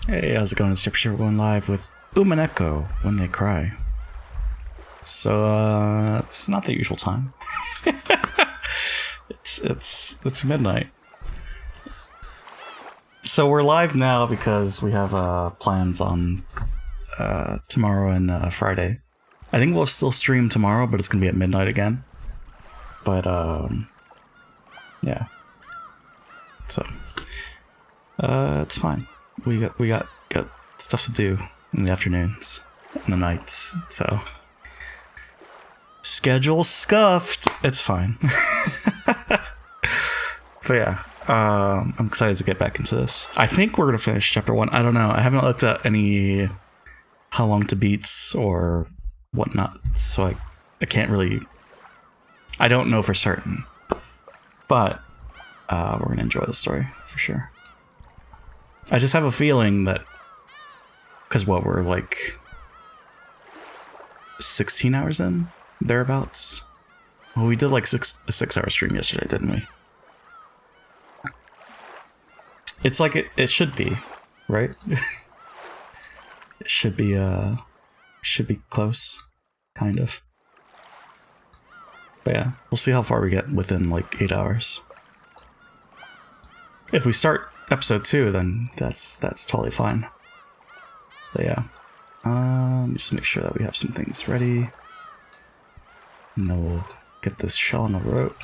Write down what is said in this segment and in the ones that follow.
Hey, how's it going? It's JPChivalry going live with Umineko when they cry. So, it's not the usual time. it's midnight. So we're live now because we have plans on tomorrow and Friday. I think we'll still stream tomorrow, but it's gonna be at midnight again. But yeah. So it's fine. We got stuff to do in the afternoons and the nights, so schedule scuffed. It's fine. But yeah, I'm excited to get back into this. I think we're gonna finish chapter 1. I don't know. I haven't looked at any how long to beats or whatnot, so I can't really. I don't know for certain, but we're gonna enjoy the story for sure. I just have a feeling that because we're like 16 hours in, thereabouts. Well, we did like a 6-hour stream yesterday, didn't we? It's like it should be, right? It should be close, kind of. But yeah, we'll see how far we get within like 8 hours. If we start episode 2, then that's totally fine. But yeah, just make sure that we have some things ready, and then we'll get this show on the road.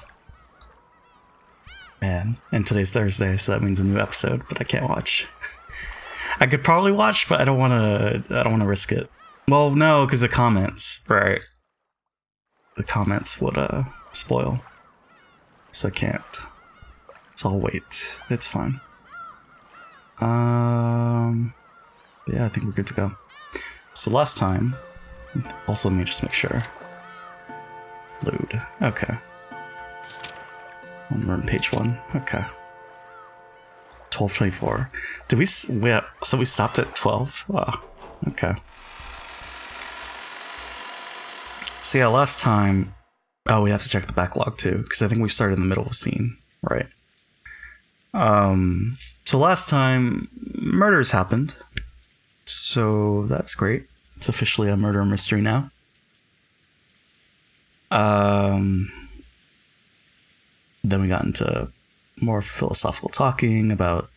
Man, and today's Thursday, so that means a new episode, but I can't watch. I could probably watch, but I don't want to risk it. Well, no, because the comments, right? The comments would spoil, so I can't. So I'll wait. It's fine. Yeah, I think we're good to go. So last time, also let me just make sure. Load. Okay. We're on page 1. Okay. 12:24. Did we? Yeah. So we stopped at 12. Wow. Okay. So yeah, last time. Oh, we have to check the backlog too, because I think we started in the middle of a scene, right? So last time, murders happened. So that's great. It's officially a murder mystery now. Then we got into more philosophical talking about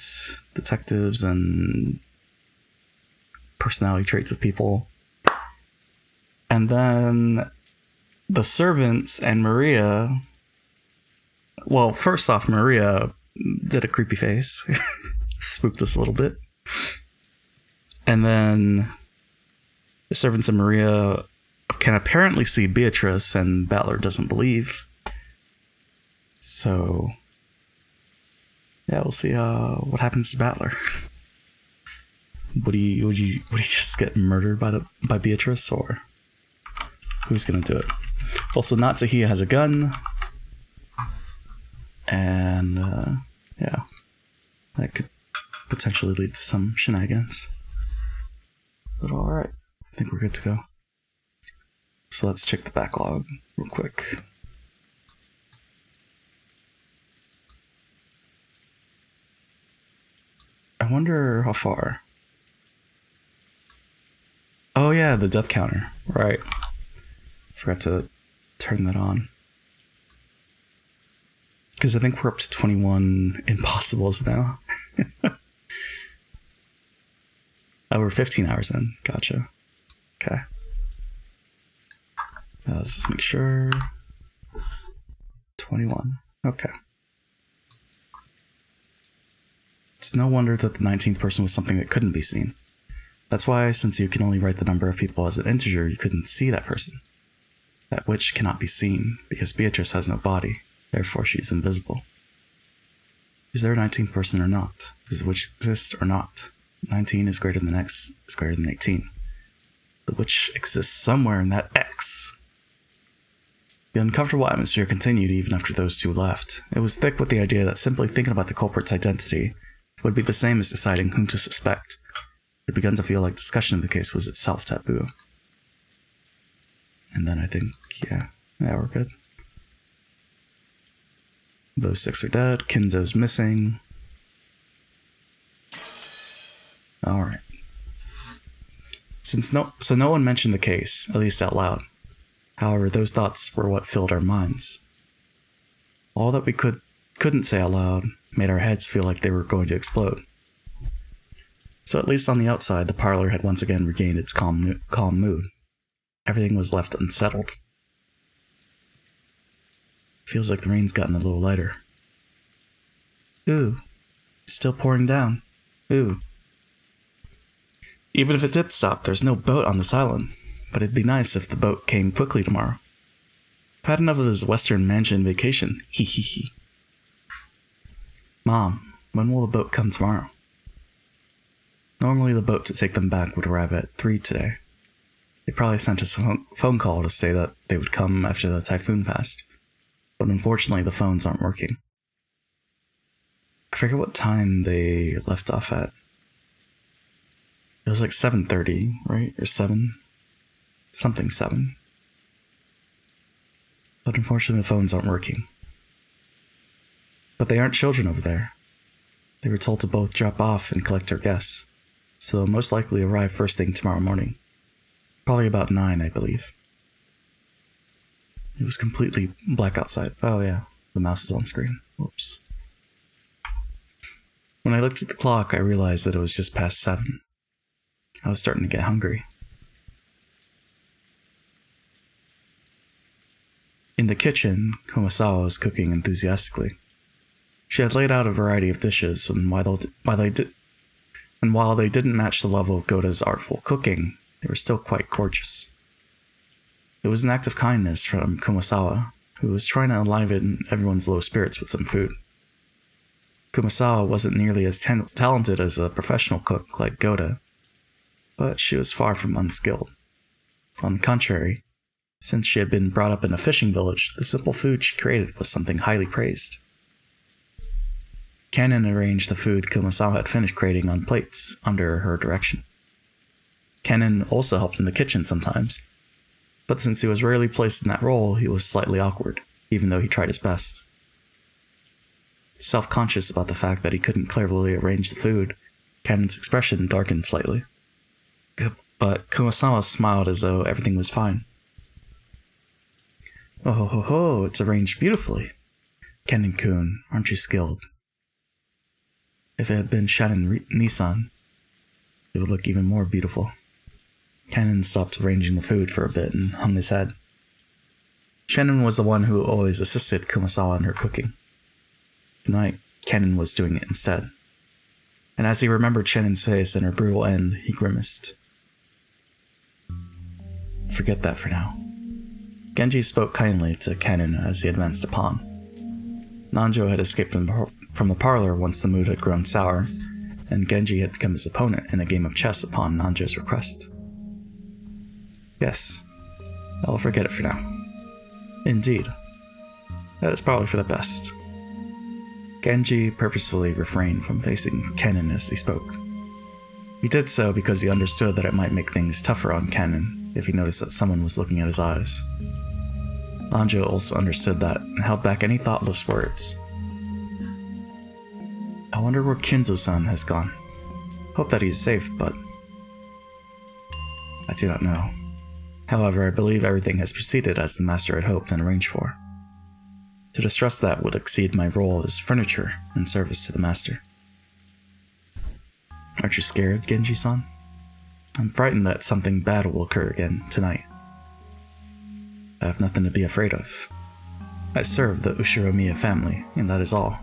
detectives and personality traits of people. And then the servants and Maria... Well, first off, Maria did a creepy face. Spooked us a little bit. And then the servants and Maria can apparently see Beatrice, and Battler doesn't believe. So yeah, we'll see what happens to Battler. Would he just get murdered by Beatrice, or who's gonna do it? Also, Natsuhi has a gun, and yeah, that could potentially lead to some shenanigans. But all right, I think we're good to go. So let's check the backlog real quick. I wonder how far. Oh yeah, the death counter. Right. Forgot to turn that on. Because I think we're up to 21 impossibles now. Oh, we're 15 hours in. Gotcha. Okay. Let's just make sure. 21. Okay. It's no wonder that the 19th person was something that couldn't be seen. That's why, since you can only write the number of people as an integer, you couldn't see that person. That witch cannot be seen, because Beatrice has no body, therefore she is invisible. Is there a 19th person or not? Does the witch exist or not? 19 is greater than X is greater than 18. The witch exists somewhere in that X. The uncomfortable atmosphere continued even after those two left. It was thick with the idea that simply thinking about the culprit's identity would be the same as deciding whom to suspect. It began to feel like discussion of the case was itself taboo. And then I think, yeah, we're good. Those 6 are dead. Kinzo's missing. Alright. So no one mentioned the case, at least out loud. However, those thoughts were what filled our minds. All that we couldn't say out loud made our heads feel like they were going to explode. So at least on the outside, the parlor had once again regained its calm mood. Everything was left unsettled. Feels like the rain's gotten a little lighter. Ooh, it's still pouring down. Ooh. Even if it did stop, there's no boat on this island, but it'd be nice if the boat came quickly tomorrow. I've had enough of this Western mansion vacation. Hee hee hee. Mom, when will the boat come tomorrow? Normally the boat to take them back would arrive at 3 today. They probably sent us a phone call to say that they would come after the typhoon passed, but unfortunately the phones aren't working. I forget what time they left off at. It was like 7:30, right? Or 7? Something 7. But unfortunately the phones aren't working. But they aren't children over there. They were told to both drop off and collect our guests, so they'll most likely arrive first thing tomorrow morning. Probably about 9, I believe. It was completely black outside. Oh yeah, the mouse is on screen. Whoops. When I looked at the clock, I realized that it was just past 7. I was starting to get hungry. In the kitchen, Kumasawa was cooking enthusiastically. She had laid out a variety of dishes, and while they didn't match the level of Goda's artful cooking, they were still quite gorgeous. It was an act of kindness from Kumasawa, who was trying to enliven everyone's low spirits with some food. Kumasawa wasn't nearly as talented as a professional cook like Goda, but she was far from unskilled. On the contrary, since she had been brought up in a fishing village, the simple food she created was something highly praised. Kanon arranged the food Kumasawa had finished creating on plates under her direction. Kanon also helped in the kitchen sometimes, but since he was rarely placed in that role, he was slightly awkward, even though he tried his best. Self-conscious about the fact that he couldn't cleverly arrange the food, Kanon's expression darkened slightly. But Kumasawa smiled as though everything was fine. Oh ho ho ho, it's arranged beautifully. Kanon-kun, aren't you skilled? If it had been Shannon Nissan, it would look even more beautiful. Kanon stopped arranging the food for a bit and hung his head. Shannon was the one who always assisted Kumasawa in her cooking. Tonight, Kanon was doing it instead. And as he remembered Shannon's face and her brutal end, he grimaced. Forget that for now. Genji spoke kindly to Kanon as he advanced upon. Nanjo had escaped from the parlor once the mood had grown sour, and Genji had become his opponent in a game of chess upon Nanjo's request. Yes, I will forget it for now. Indeed, that is probably for the best. Genji purposefully refrained from facing Kanon as he spoke. He did so because he understood that it might make things tougher on Kanon if he noticed that someone was looking at his eyes. Nanjo also understood that and held back any thoughtless words. I wonder where Kinzo-san has gone. Hope that he is safe, but I do not know. However, I believe everything has proceeded as the master had hoped and arranged for. To distrust that would exceed my role as furniture in service to the master. Aren't you scared, Genji-san? I'm frightened that something bad will occur again tonight. I have nothing to be afraid of. I serve the Ushiromiya family, and that is all.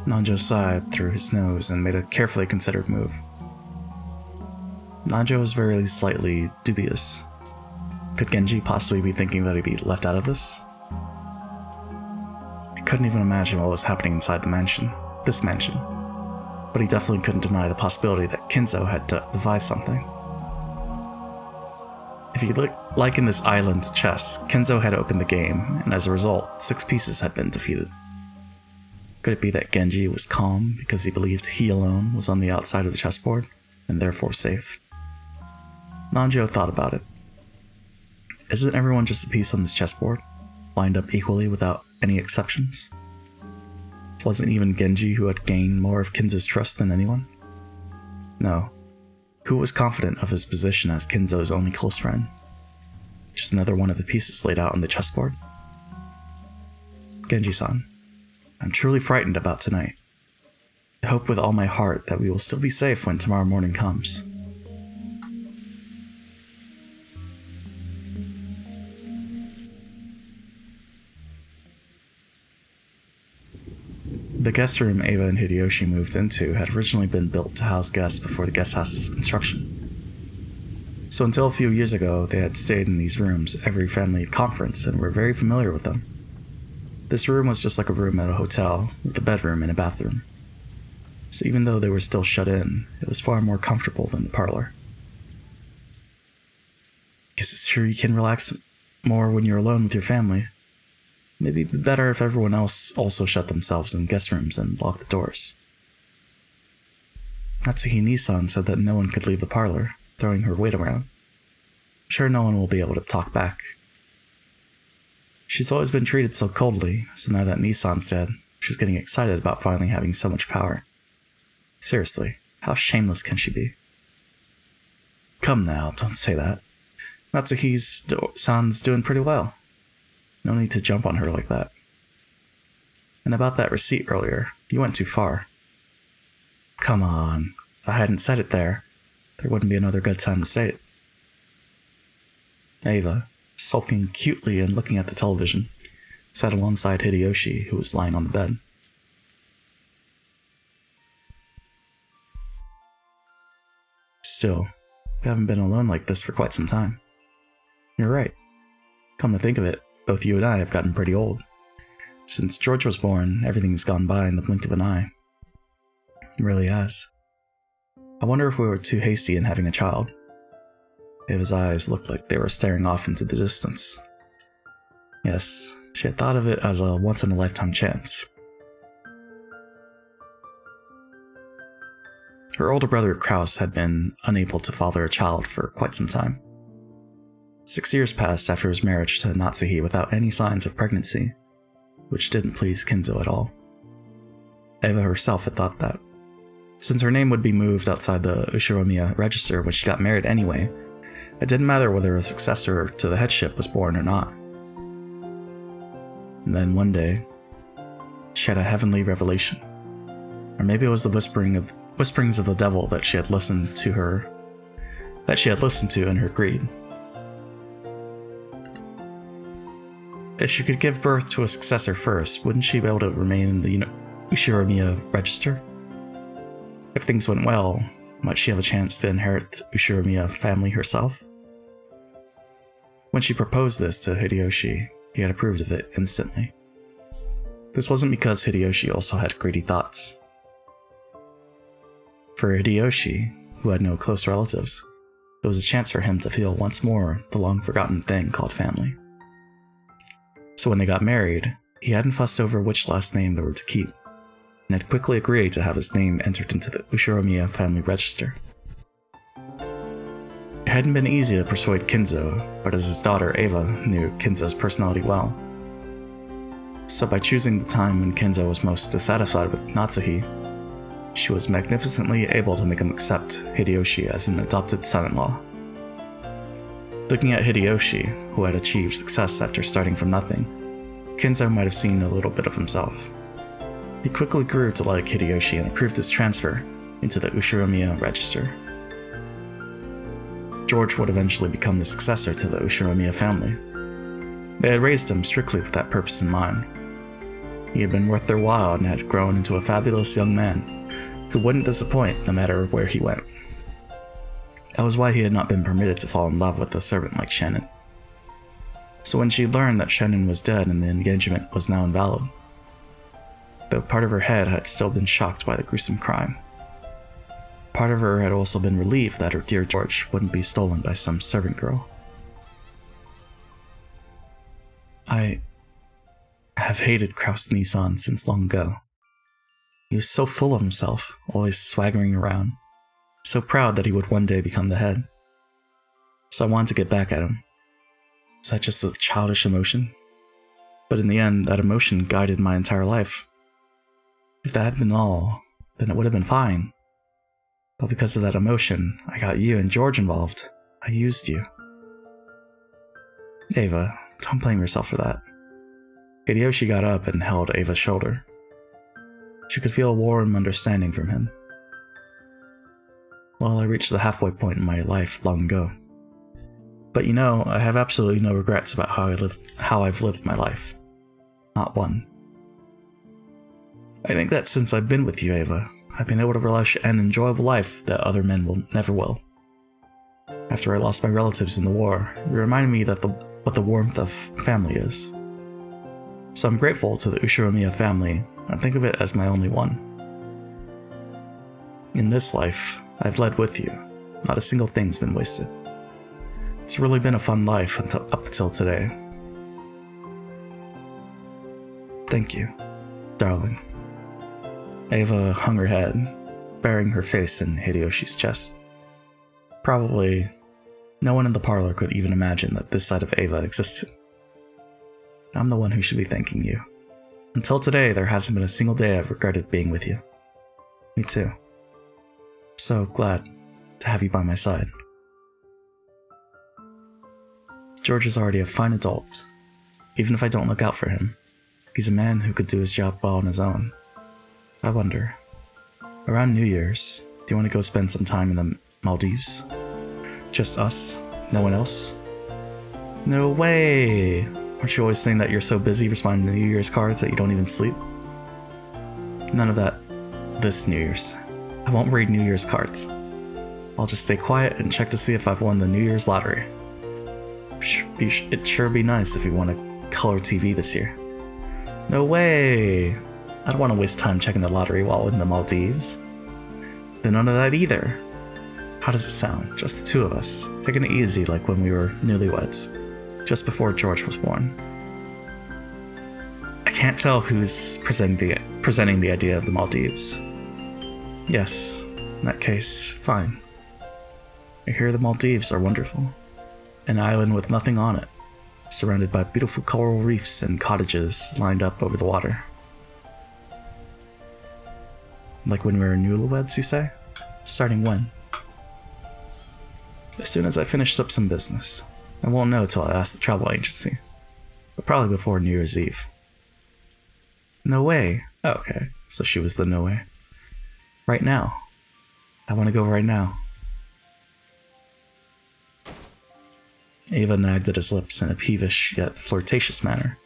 Nanjo sighed through his nose and made a carefully considered move. Nanjo was very slightly dubious. Could Genji possibly be thinking that he'd be left out of this? I couldn't even imagine what was happening inside this mansion, but he definitely couldn't deny the possibility that Kinzo had devised something. If you liken this island to chess, Kinzo had opened the game, and as a result, 6 pieces had been defeated. Could it be that Genji was calm because he believed he alone was on the outside of the chessboard, and therefore safe? Nanjo thought about it. Isn't everyone just a piece on this chessboard, lined up equally without any exceptions? Wasn't even Genji who had gained more of Kinzo's trust than anyone? No. Who was confident of his position as Kinzo's only close friend? Just another one of the pieces laid out on the chessboard? Genji-san, I'm truly frightened about tonight. I hope with all my heart that we will still be safe when tomorrow morning comes. The guest room Eva and Hideyoshi moved into had originally been built to house guests before the guest house's construction. So until a few years ago, they had stayed in these rooms every family conference and were very familiar with them. This room was just like a room at a hotel, with a bedroom and a bathroom. So even though they were still shut in, it was far more comfortable than the parlor. Guess it's true you can relax more when you're alone with your family. Maybe it'd be better if everyone else also shut themselves in guest rooms and locked the doors. Natsuhi-Nisan said that no one could leave the parlor, throwing her weight around. I'm sure no one will be able to talk back. She's always been treated so coldly, so now that Nisan's dead, she's getting excited about finally having so much power. Seriously, how shameless can she be? Come now, don't say that. Natsuhi-san's doing pretty well. No need to jump on her like that. And about that receipt earlier, you went too far. Come on, if I hadn't said it there wouldn't be another good time to say it. Eva, sulking cutely and looking at the television, sat alongside Hideyoshi, who was lying on the bed. Still, we haven't been alone like this for quite some time. You're right. Come to think of it, both you and I have gotten pretty old. Since George was born, everything's gone by in the blink of an eye. It really has. I wonder if we were too hasty in having a child. Eva's eyes looked like they were staring off into the distance. Yes, she had thought of it as a once-in-a-lifetime chance. Her older brother Kraus had been unable to father a child for quite some time. 6 years passed after his marriage to Natsuhi without any signs of pregnancy, which didn't please Kinzo at all. Eva herself had thought that. Since her name would be moved outside the Ushiromiya register when she got married anyway, it didn't matter whether a successor to the headship was born or not. And then one day, she had a heavenly revelation. Or maybe it was the whisperings of the devil that she had listened to in her greed. If she could give birth to a successor first, wouldn't she be able to remain in the Ushiromiya register? If things went well, might she have a chance to inherit the Ushiromiya family herself? When she proposed this to Hideyoshi, he had approved of it instantly. This wasn't because Hideyoshi also had greedy thoughts. For Hideyoshi, who had no close relatives, it was a chance for him to feel once more the long-forgotten thing called family. So when they got married, he hadn't fussed over which last name they were to keep, and had quickly agreed to have his name entered into the Ushiromiya family register. It hadn't been easy to persuade Kinzo, but as his daughter Eva knew Kinzo's personality well. So by choosing the time when Kinzo was most dissatisfied with Natsuhi, she was magnificently able to make him accept Hideyoshi as an adopted son-in-law. Looking at Hideyoshi, who had achieved success after starting from nothing, Kinzo might have seen a little bit of himself. He quickly grew to like Hideyoshi and approved his transfer into the Ushiromiya register. George would eventually become the successor to the Ushiromiya family. They had raised him strictly with that purpose in mind. He had been worth their while and had grown into a fabulous young man who wouldn't disappoint no matter where he went. That was why he had not been permitted to fall in love with a servant like Shannon. So when she learned that Shannon was dead and the engagement was now invalid, though part of her head had still been shocked by the gruesome crime, part of her had also been relieved that her dear George wouldn't be stolen by some servant girl. I have hated Kraus-Nisan since long ago. He was so full of himself, always swaggering around, so proud that he would one day become the head. So I wanted to get back at him. Was that just a childish emotion? But in the end, that emotion guided my entire life. If that had been all, then it would have been fine. But because of that emotion, I got you and George involved. I used you. Ava, don't blame yourself for that. Hideyoshi got up and held Ava's shoulder. She could feel a warm understanding from him. Well, I reached the halfway point in my life long ago. But you know, I have absolutely no regrets about how I've lived my life. Not one. I think that since I've been with you, Ava, I've been able to relish an enjoyable life that other men never will. After I lost my relatives in the war, it reminded me that what the warmth of family is. So I'm grateful to the Ushiromiya family, and think of it as my only one. In this life, I've led with you. Not a single thing's been wasted. It's really been a fun life up until today. Thank you, darling. Ava hung her head, burying her face in Hideyoshi's chest. Probably, no one in the parlor could even imagine that this side of Ava existed. I'm the one who should be thanking you. Until today, there hasn't been a single day I've regretted being with you. Me too. So glad to have you by my side. George is already a fine adult. Even if I don't look out for him, he's a man who could do his job well on his own. I wonder, around New Year's, do you want to go spend some time in the Maldives? Just us? No one else? No way! Aren't you always saying that you're so busy responding to New Year's cards that you don't even sleep? None of that this New Year's. I won't read New Year's cards. I'll just stay quiet and check to see if I've won the New Year's lottery. It'd sure be nice if we won a color TV this year. No way! I don't want to waste time checking the lottery while in the Maldives. Then none of that either. How does it sound? Just the two of us, taking it easy like when we were newlyweds, just before George was born. I can't tell who's presenting the idea of the Maldives. Yes, in that case, fine. I hear the Maldives are wonderful. An island with nothing on it, surrounded by beautiful coral reefs and cottages lined up over the water. Like when we were newlyweds, you say? Starting when? As soon as I finished up some business. I won't know till I ask the travel agency. But probably before New Year's Eve. No way. Oh, okay, so she was the no way. Right now. I want to go right now. Ava nagged at his lips in a peevish yet flirtatious manner.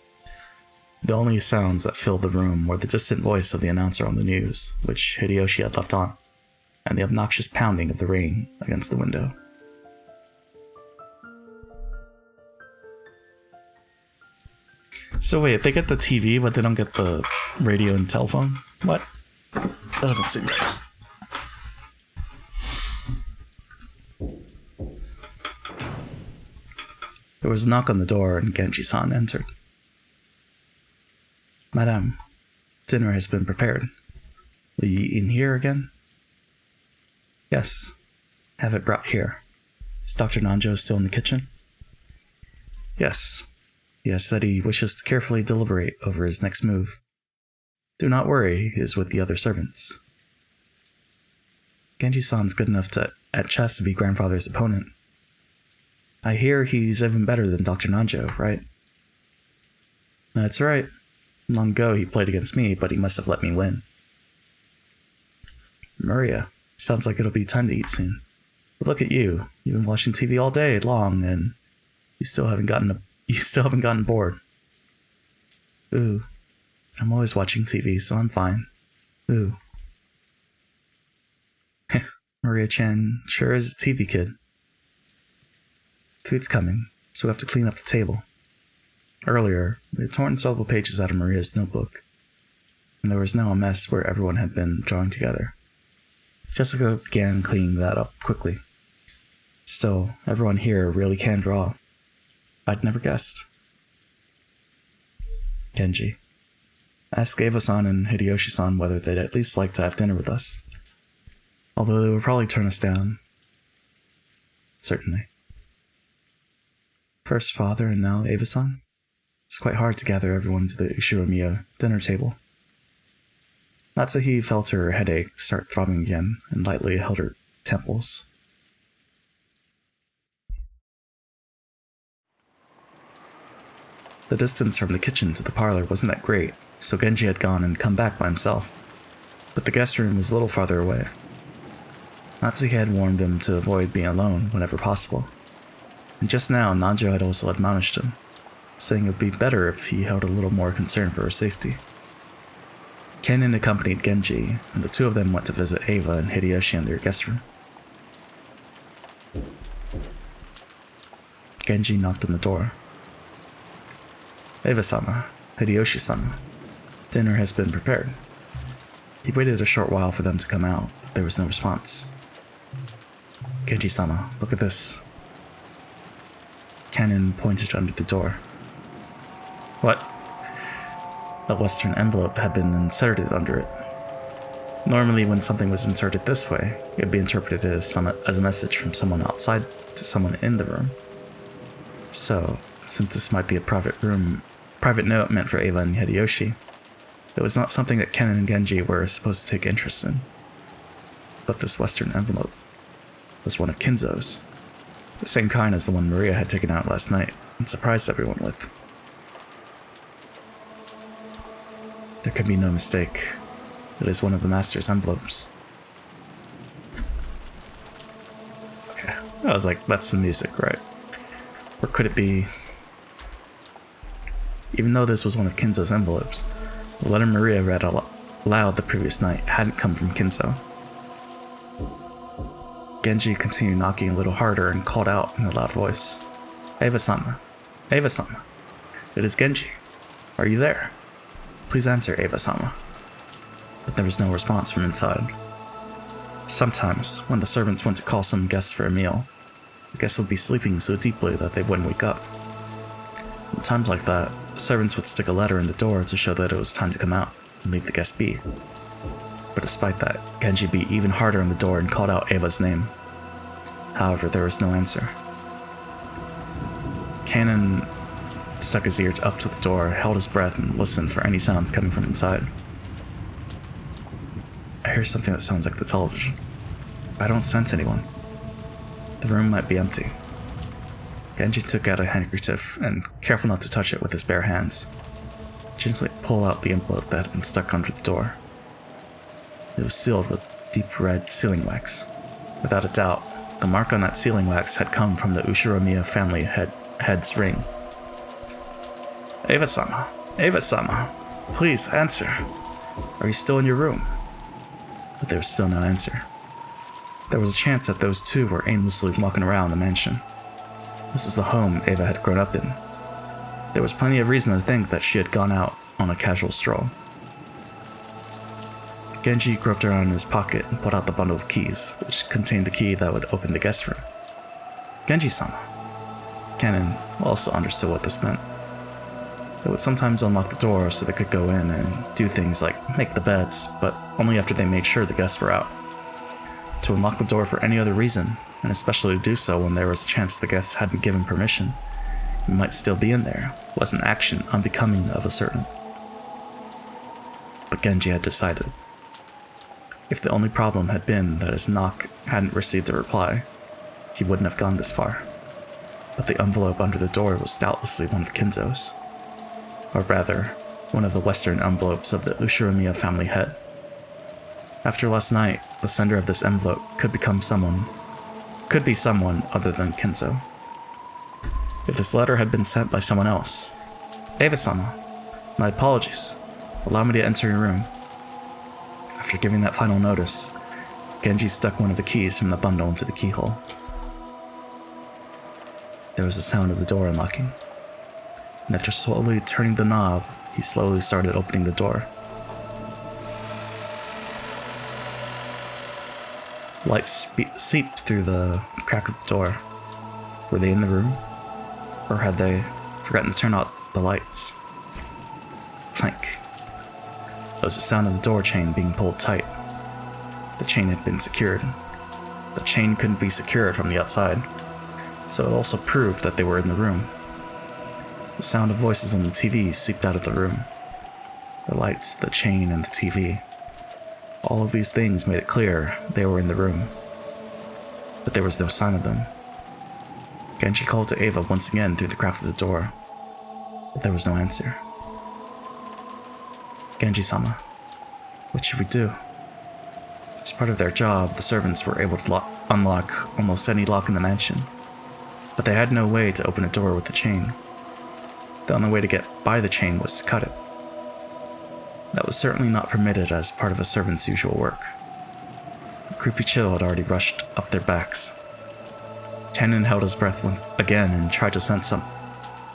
The only sounds that filled the room were the distant voice of the announcer on the news, which Hideyoshi had left on, and the obnoxious pounding of the rain against the window. So wait, they get the TV, but they don't get the radio and telephone? What? That doesn't seem right. There was a knock on the door and Genji-san entered. Madame, dinner has been prepared. Will you eat in here again? Yes. Have it brought here. Is Dr. Nanjo still in the kitchen? Yes. He has said he wishes to carefully deliberate over his next move. Do not worry, he is with the other servants. Genji-san's good enough at chess to be grandfather's opponent. I hear he's even better than Dr. Nanjo, right? That's right. Long ago he played against me, but he must have let me win. Maria, sounds like it'll be time to eat soon. But look at you. You've been watching TV all day long, and you still haven't gotten bored. Ooh. I'm always watching TV, so I'm fine. Ooh. Maria-chan sure is a TV kid. Food's coming, so we have to clean up the table. Earlier, we had torn several pages out of Maria's notebook, and there was now a mess where everyone had been drawing together. Jessica began cleaning that up quickly. Still, everyone here really can draw. I'd never guessed. Genji. Ask Eva-san and Hideyoshi-san whether they'd at least like to have dinner with us. Although they would probably turn us down. Certainly. First father and now Eva-san? It's quite hard to gather everyone to the Ushiromiya dinner table. Natsuhi felt her headache start throbbing again and lightly held her temples. The distance from the kitchen to the parlor wasn't that great, so Genji had gone and come back by himself, but the guest room was a little farther away. Natsuki had warned him to avoid being alone whenever possible, and just now Nanjo had also admonished him, saying it would be better if he held a little more concern for her safety. Kennen accompanied Genji, and the two of them went to visit Eva and Hideyoshi in their guest room. Genji knocked on the door. Eva-sama, Hideyoshi-sama, dinner has been prepared. He waited a short while for them to come out, but there was no response. Genji-sama, look at this. Kennen pointed under the door. What? A Western envelope had been inserted under it. Normally, when something was inserted this way, it would be interpreted as a message from someone outside to someone in the room. So, since this might be a private note meant for Eva and Hideyoshi, it was not something that Kennen and Genji were supposed to take interest in. But this Western envelope was one of Kinzo's, the same kind as the one Maria had taken out last night and surprised everyone with. There could be no mistake. It is one of the Master's envelopes. Okay, I was like, that's the music, right? Or could it be... Even though this was one of Kinzo's envelopes, the letter Maria read aloud the previous night hadn't come from Kinzo. Genji continued knocking a little harder and called out in a loud voice. Eva-sama! Eva-sama! It is Genji! Are you there? Please answer, Eva-sama. But there was no response from inside. Sometimes, when the servants went to call some guests for a meal, the guests would be sleeping so deeply that they wouldn't wake up. In times like that, servants would stick a letter in the door to show that it was time to come out and leave the guest be. But despite that, Genji beat even harder on the door and called out Eva's name. However, there was no answer. Kennen stuck his ear up to the door, held his breath, and listened for any sounds coming from inside. I hear something that sounds like the television. I don't sense anyone. The room might be empty. Genji took out a handkerchief and, careful not to touch it with his bare hands, gently pulled out the envelope that had been stuck under the door. It was sealed with deep red sealing wax. Without a doubt, the mark on that sealing wax had come from the Ushiromiya family head's ring. Eva-sama! Eva-sama! Please, answer! Are you still in your room? But there was still no answer. There was a chance that those two were aimlessly walking around the mansion. This is the home Eva had grown up in. There was plenty of reason to think that she had gone out on a casual stroll. Genji groped around in his pocket and pulled out the bundle of keys, which contained the key that would open the guest room. Genji-sama. Kennen also understood what this meant. They would sometimes unlock the door so they could go in and do things like make the beds, but only after they made sure the guests were out. To unlock the door for any other reason, and especially to do so when there was a chance the guests hadn't given permission, and might still be in there, was an action unbecoming of a servant. But Genji had decided. If the only problem had been that his knock hadn't received a reply, he wouldn't have gone this far. But the envelope under the door was doubtlessly one of Kinzo's. Or rather, one of the Western envelopes of the Ushiromiya family head. After last night, the sender of this envelope could be someone other than Kinzo. If this letter had been sent by someone else. Eva-sama, my apologies. Allow me to enter your room. After giving that final notice, Genji stuck one of the keys from the bundle into the keyhole. There was a sound of the door unlocking, and after slowly turning the knob, he slowly started opening the door. Light seeped through the crack of the door. Were they in the room? Or had they forgotten to turn out the lights? Clank. There was the sound of the door chain being pulled tight. The chain had been secured. The chain couldn't be secured from the outside, so it also proved that they were in the room. The sound of voices on the TV seeped out of the room. The lights, the chain, and the TV. All of these things made it clear they were in the room, but there was no sign of them. Genji called to Eva once again through the crack of the door, but there was no answer. Genji-sama, what should we do? As part of their job, the servants were able to unlock almost any lock in the mansion, but they had no way to open a door with the chain. The only way to get by the chain was to cut it. That was certainly not permitted as part of a servant's usual work. A creepy chill had already rushed up their backs. Kennen held his breath once again and tried to sense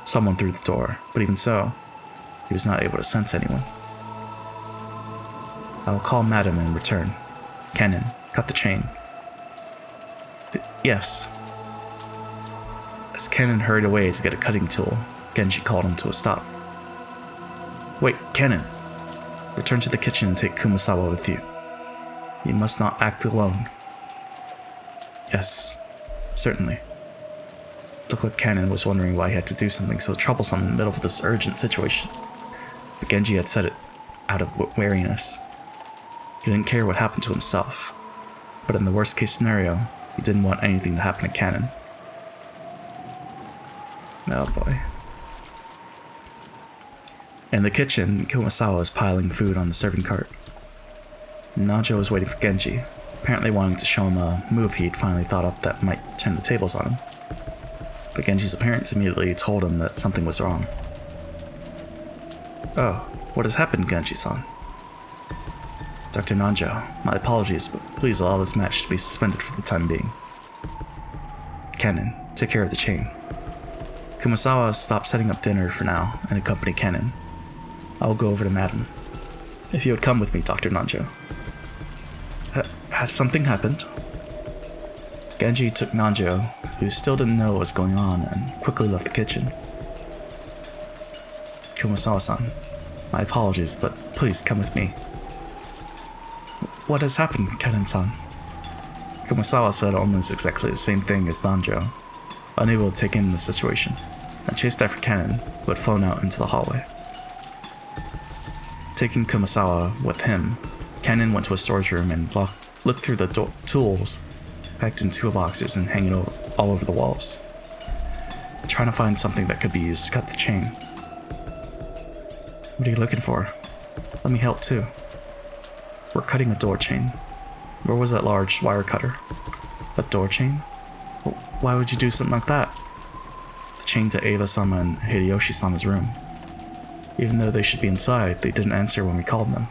someone through the door, but even so, he was not able to sense anyone. I will call Madam and return. Kennen, cut the chain. Yes. As Kennen hurried away to get a cutting tool, Genji called him to a stop. Wait, Kennen! Return to the kitchen and take Kumasawa with you. You must not act alone. Yes, certainly. Looked like Kennen was wondering why he had to do something so troublesome in the middle of this urgent situation. But Genji had said it out of wariness. He didn't care what happened to himself, but in the worst case scenario, he didn't want anything to happen to Kennen. Oh boy. In the kitchen, Kumasawa was piling food on the serving cart. Najo was waiting for Genji, apparently wanting to show him a move he'd finally thought up that might turn the tables on him. But Genji's appearance immediately told him that something was wrong. Oh, what has happened, Genji-san? Dr. Najo, my apologies, but please allow this match to be suspended for the time being. Kennen, take care of the chain. Kumasawa stopped setting up dinner for now and accompany Kennen. I will go over to Madam. If you would come with me, Dr. Najo. Has something happened? Genji took Najo, who still didn't know what was going on, and quickly left the kitchen. Kumasawa-san, my apologies, but please come with me. What has happened, Kennen-san? Kumasawa said almost exactly the same thing as Najo, unable to take in the situation, and chased after Kennen, who had flown out into the hallway. Taking Kumasawa with him, Kennen went to a storage room and looked through the tools packed in toolboxes and hanging all over the walls, trying to find something that could be used to cut the chain. What are you looking for? Let me help too. We're cutting a door chain. Where was that large wire cutter? A door chain? Why would you do something like that? The chain to Eva-sama and Hideyoshi-sama's room. Even though they should be inside, they didn't answer when we called them.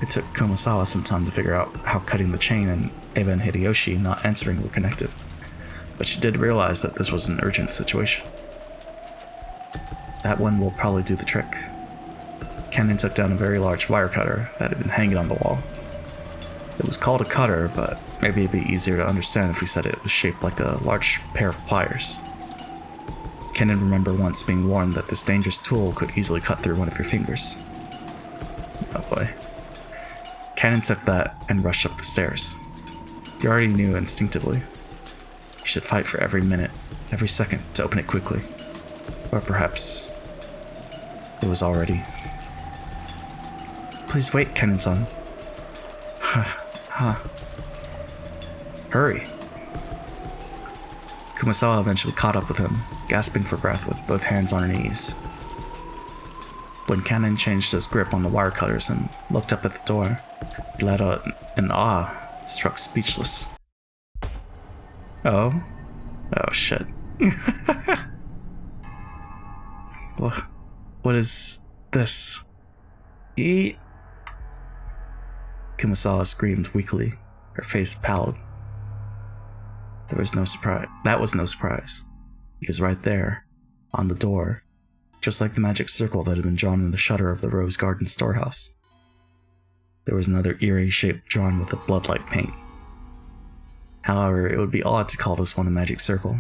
It took Kumasawa some time to figure out how cutting the chain and Eva and Hideyoshi not answering were connected, but she did realize that this was an urgent situation. That one will probably do the trick. Kennen took down a very large wire cutter that had been hanging on the wall. It was called a cutter, but maybe it'd be easier to understand if we said it was shaped like a large pair of pliers. Kennen remembered once being warned that this dangerous tool could easily cut through one of your fingers. Oh boy. Kennen took that and rushed up the stairs. He already knew instinctively. He should fight for every minute, every second to open it quickly. Or perhaps it was already. Please wait, Kennen-san. Hurry. Kumasawa eventually caught up with him, gasping for breath with both hands on her knees. When Kennen changed his grip on the wire cutters and looked up at the door, he let out an awe, struck speechless. Oh? Oh shit. What is this? Eat? Kumasawa screamed weakly, her face pallid. There was no surprise. That was no surprise, because right there, on the door, just like the magic circle that had been drawn in the shutter of the Rose Garden storehouse, there was another eerie shape drawn with a blood-like paint. However, it would be odd to call this one a magic circle,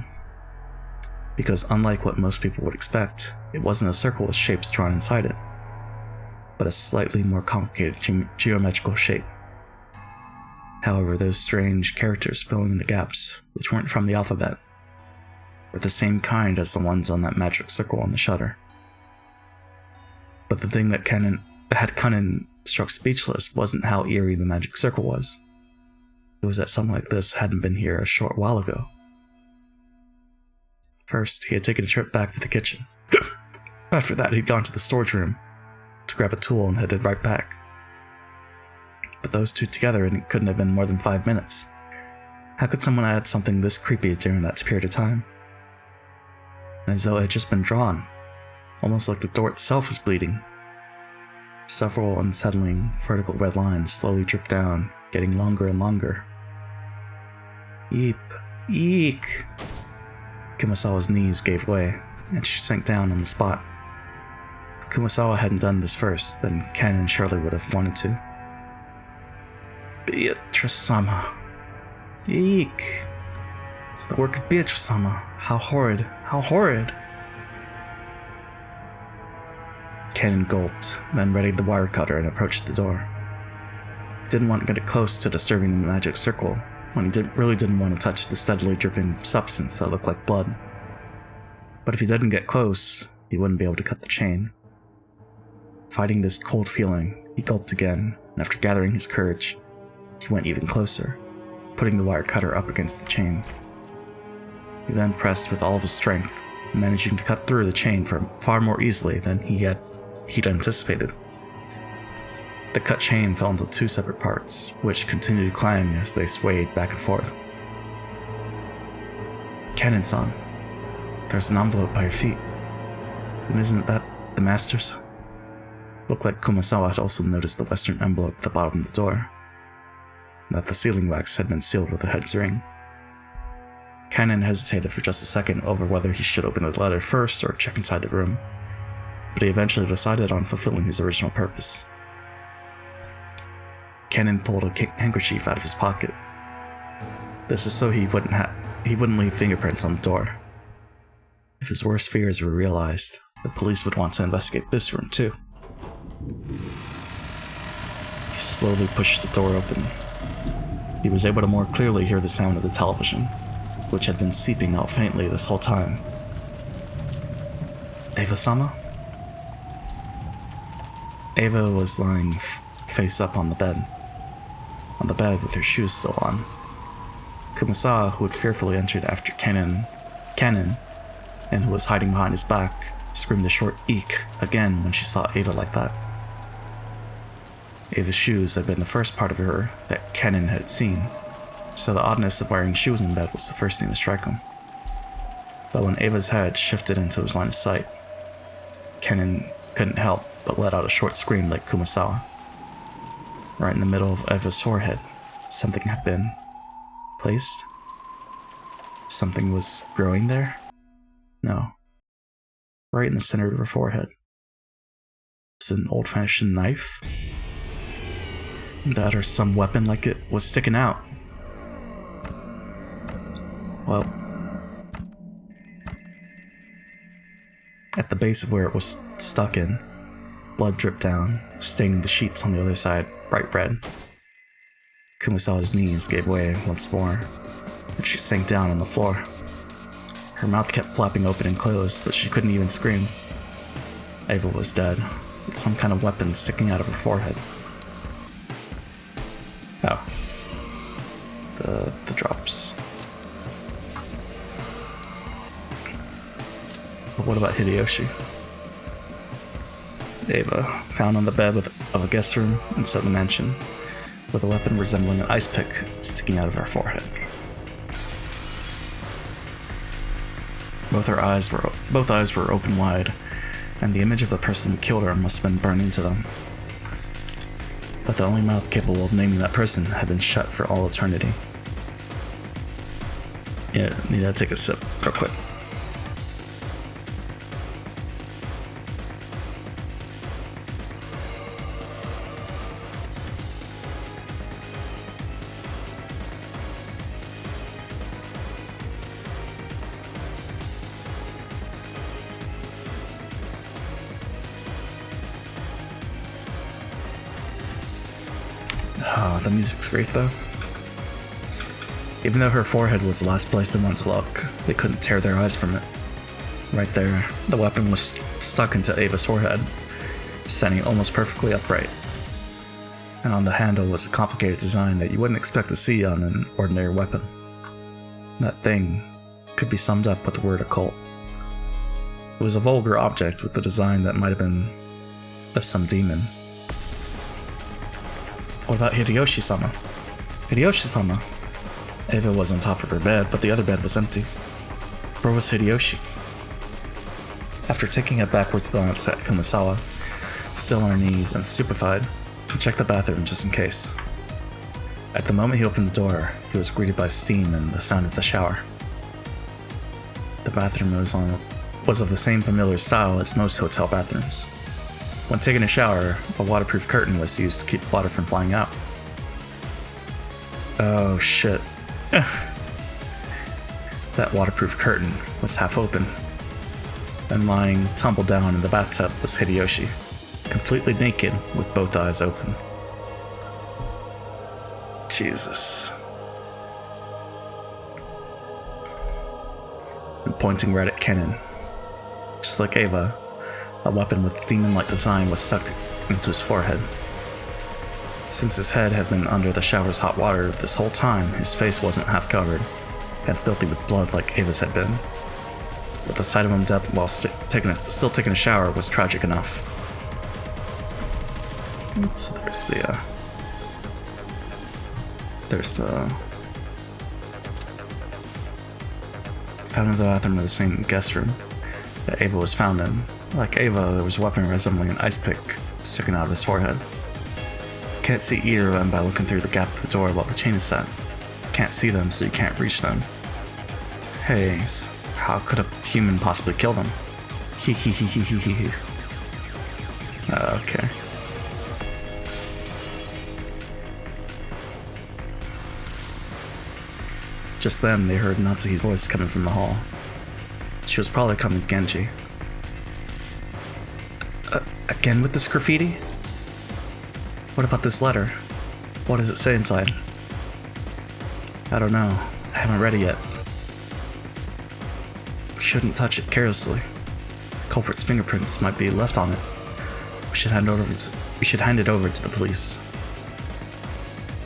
because unlike what most people would expect, it wasn't a circle with shapes drawn inside it, but a slightly more complicated geometrical shape. However, those strange characters filling in the gaps, which weren't from the alphabet, were the same kind as the ones on that magic circle on the shutter. But the thing that Kennen had Cunnin struck speechless wasn't how eerie the magic circle was. It was that something like this hadn't been here a short while ago. First, he had taken a trip back to the kitchen. After that, he'd gone to the storage room to grab a tool and headed right back. But those two together, it couldn't have been more than 5 minutes. How could someone add something this creepy during that period of time? As though it had just been drawn, almost like the door itself was bleeding. Several unsettling vertical red lines slowly dripped down, getting longer and longer. Eep, eek! Kumasawa's knees gave way, and she sank down on the spot. If Kumasawa hadn't done this first, then Ken surely would have wanted to. Beatrice-sama. Eek! It's the work of Beatrice-sama. How horrid, how horrid! Ken gulped, then readied the wire cutter and approached the door. He didn't want to get close to disturbing the magic circle, when he really didn't want to touch the steadily dripping substance that looked like blood. But if he didn't get close, he wouldn't be able to cut the chain. Fighting this cold feeling, he gulped again, and after gathering his courage, he went even closer, putting the wire cutter up against the chain. He then pressed with all of his strength, managing to cut through the chain far more easily than he'd anticipated. The cut chain fell into 2 separate parts, which continued to climb as they swayed back and forth. Kennen-san, there's an envelope by your feet. And isn't that the master's? Looked like Kumasawa had also noticed the western envelope at the bottom of the door, and that the sealing wax had been sealed with a head's ring. Kennen hesitated for just a second over whether he should open the letter first or check inside the room, but he eventually decided on fulfilling his original purpose. Kennen pulled a handkerchief out of his pocket. This is so he wouldn't leave fingerprints on the door. If his worst fears were realized, the police would want to investigate this room too. He slowly pushed the door open. He was able to more clearly hear the sound of the television, which had been seeping out faintly this whole time. Eva-sama? Eva was lying face up on the bed with her shoes still on. Kumasawa, who had fearfully entered after Kennen, and who was hiding behind his back, screamed a short eek again when she saw Eva like that. Eva's shoes had been the first part of her that Kennen had seen, so the oddness of wearing shoes in bed was the first thing to strike him. But when Eva's head shifted into his line of sight, Kennen couldn't help but let out a short scream like Kumasawa. Right in the middle of Eva's forehead, something had been placed. Something was growing there? No. Right in the center of her forehead. Was it an old-fashioned knife? That or some weapon like it was sticking out. Well, at the base of where it was stuck in, blood dripped down, staining the sheets on the other side bright red. Kumasawa's knees gave way once more, and she sank down on the floor. Her mouth kept flapping open and closed, but she couldn't even scream. Eva was dead, with some kind of weapon sticking out of her forehead. Oh. The drops. But what about Hideyoshi? Eva, found on the bed of a guest room inside the mansion, with a weapon resembling an ice pick sticking out of her forehead. Both eyes were open wide, and the image of the person who killed her must have been burned into them. But the only mouth capable of naming that person had been shut for all eternity. Yeah, need to take a sip real quick. The music's great though. Even though her forehead was the last place they wanted to look, they couldn't tear their eyes from it. Right there, the weapon was stuck into Eva's forehead, standing almost perfectly upright. And on the handle was a complicated design that you wouldn't expect to see on an ordinary weapon. That thing could be summed up with the word occult. It was a vulgar object with a design that might have been of some demon. What about Hideyoshi-sama? Hideyoshi-sama? Eva was on top of her bed, but the other bed was empty. Where was Hideyoshi? After taking a backwards glance at Kumasawa, still on her knees and stupefied, he checked the bathroom just in case. At the moment he opened the door, he was greeted by steam and the sound of the shower. The bathroom was of the same familiar style as most hotel bathrooms. When taking a shower, a waterproof curtain was used to keep water from flying out. Oh shit. That waterproof curtain was half open, and lying tumbled down in the bathtub was Hideyoshi, completely naked with both eyes open. Jesus. And pointing right at Kennen. Just like Eva, a weapon with demon-like design was stuck into his forehead. Since his head had been under the shower's hot water this whole time, his face wasn't half covered and filthy with blood like Ava's had been. But the sight of him dead while still taking a shower was tragic enough. So there's the found in the bathroom of the same guest room that Ava was found in. Like Ava, there was a weapon resembling an ice pick sticking out of his forehead. Can't see either of them by looking through the gap of the door while the chain is set. Can't see them, so you can't reach them. Hey, how could a human possibly kill them? Hee. Okay. Just then, they heard Natsuhi's voice coming from the hall. She was probably coming to Genji. Again with this graffiti? What about this letter? What does it say inside? I don't know. I haven't read it yet. We shouldn't touch it carelessly. The culprit's fingerprints might be left on it. We should hand it over to the police.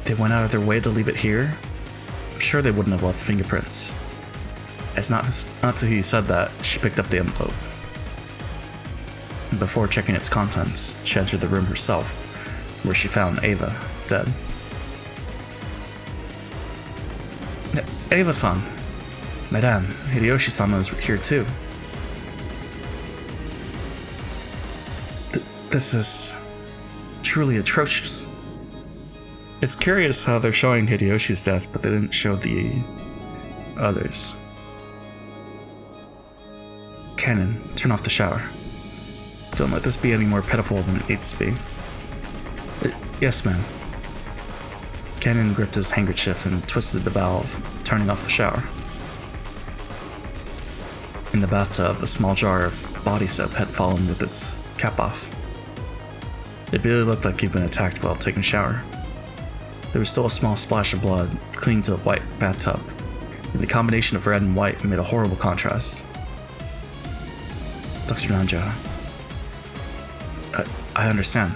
They went out of their way to leave it here? I'm sure they wouldn't have left fingerprints. As Natsuhi said that, she picked up the envelope. And before checking its contents, she entered the room herself, where she found Ava, dead. Ava-san! Madame, Hideyoshi-sama is here too. This is truly atrocious. It's curious how they're showing Hideyoshi's death, but they didn't show the others. Kennen, turn off the shower. Don't let this be any more pitiful than it needs to be. Yes, ma'am. Kennen gripped his handkerchief and twisted the valve, turning off the shower. In the bathtub, a small jar of body soap had fallen with its cap off. It really looked like he'd been attacked while taking a shower. There was still a small splash of blood clinging to the white bathtub, and the combination of red and white made a horrible contrast. Dr. Nanja, I understand.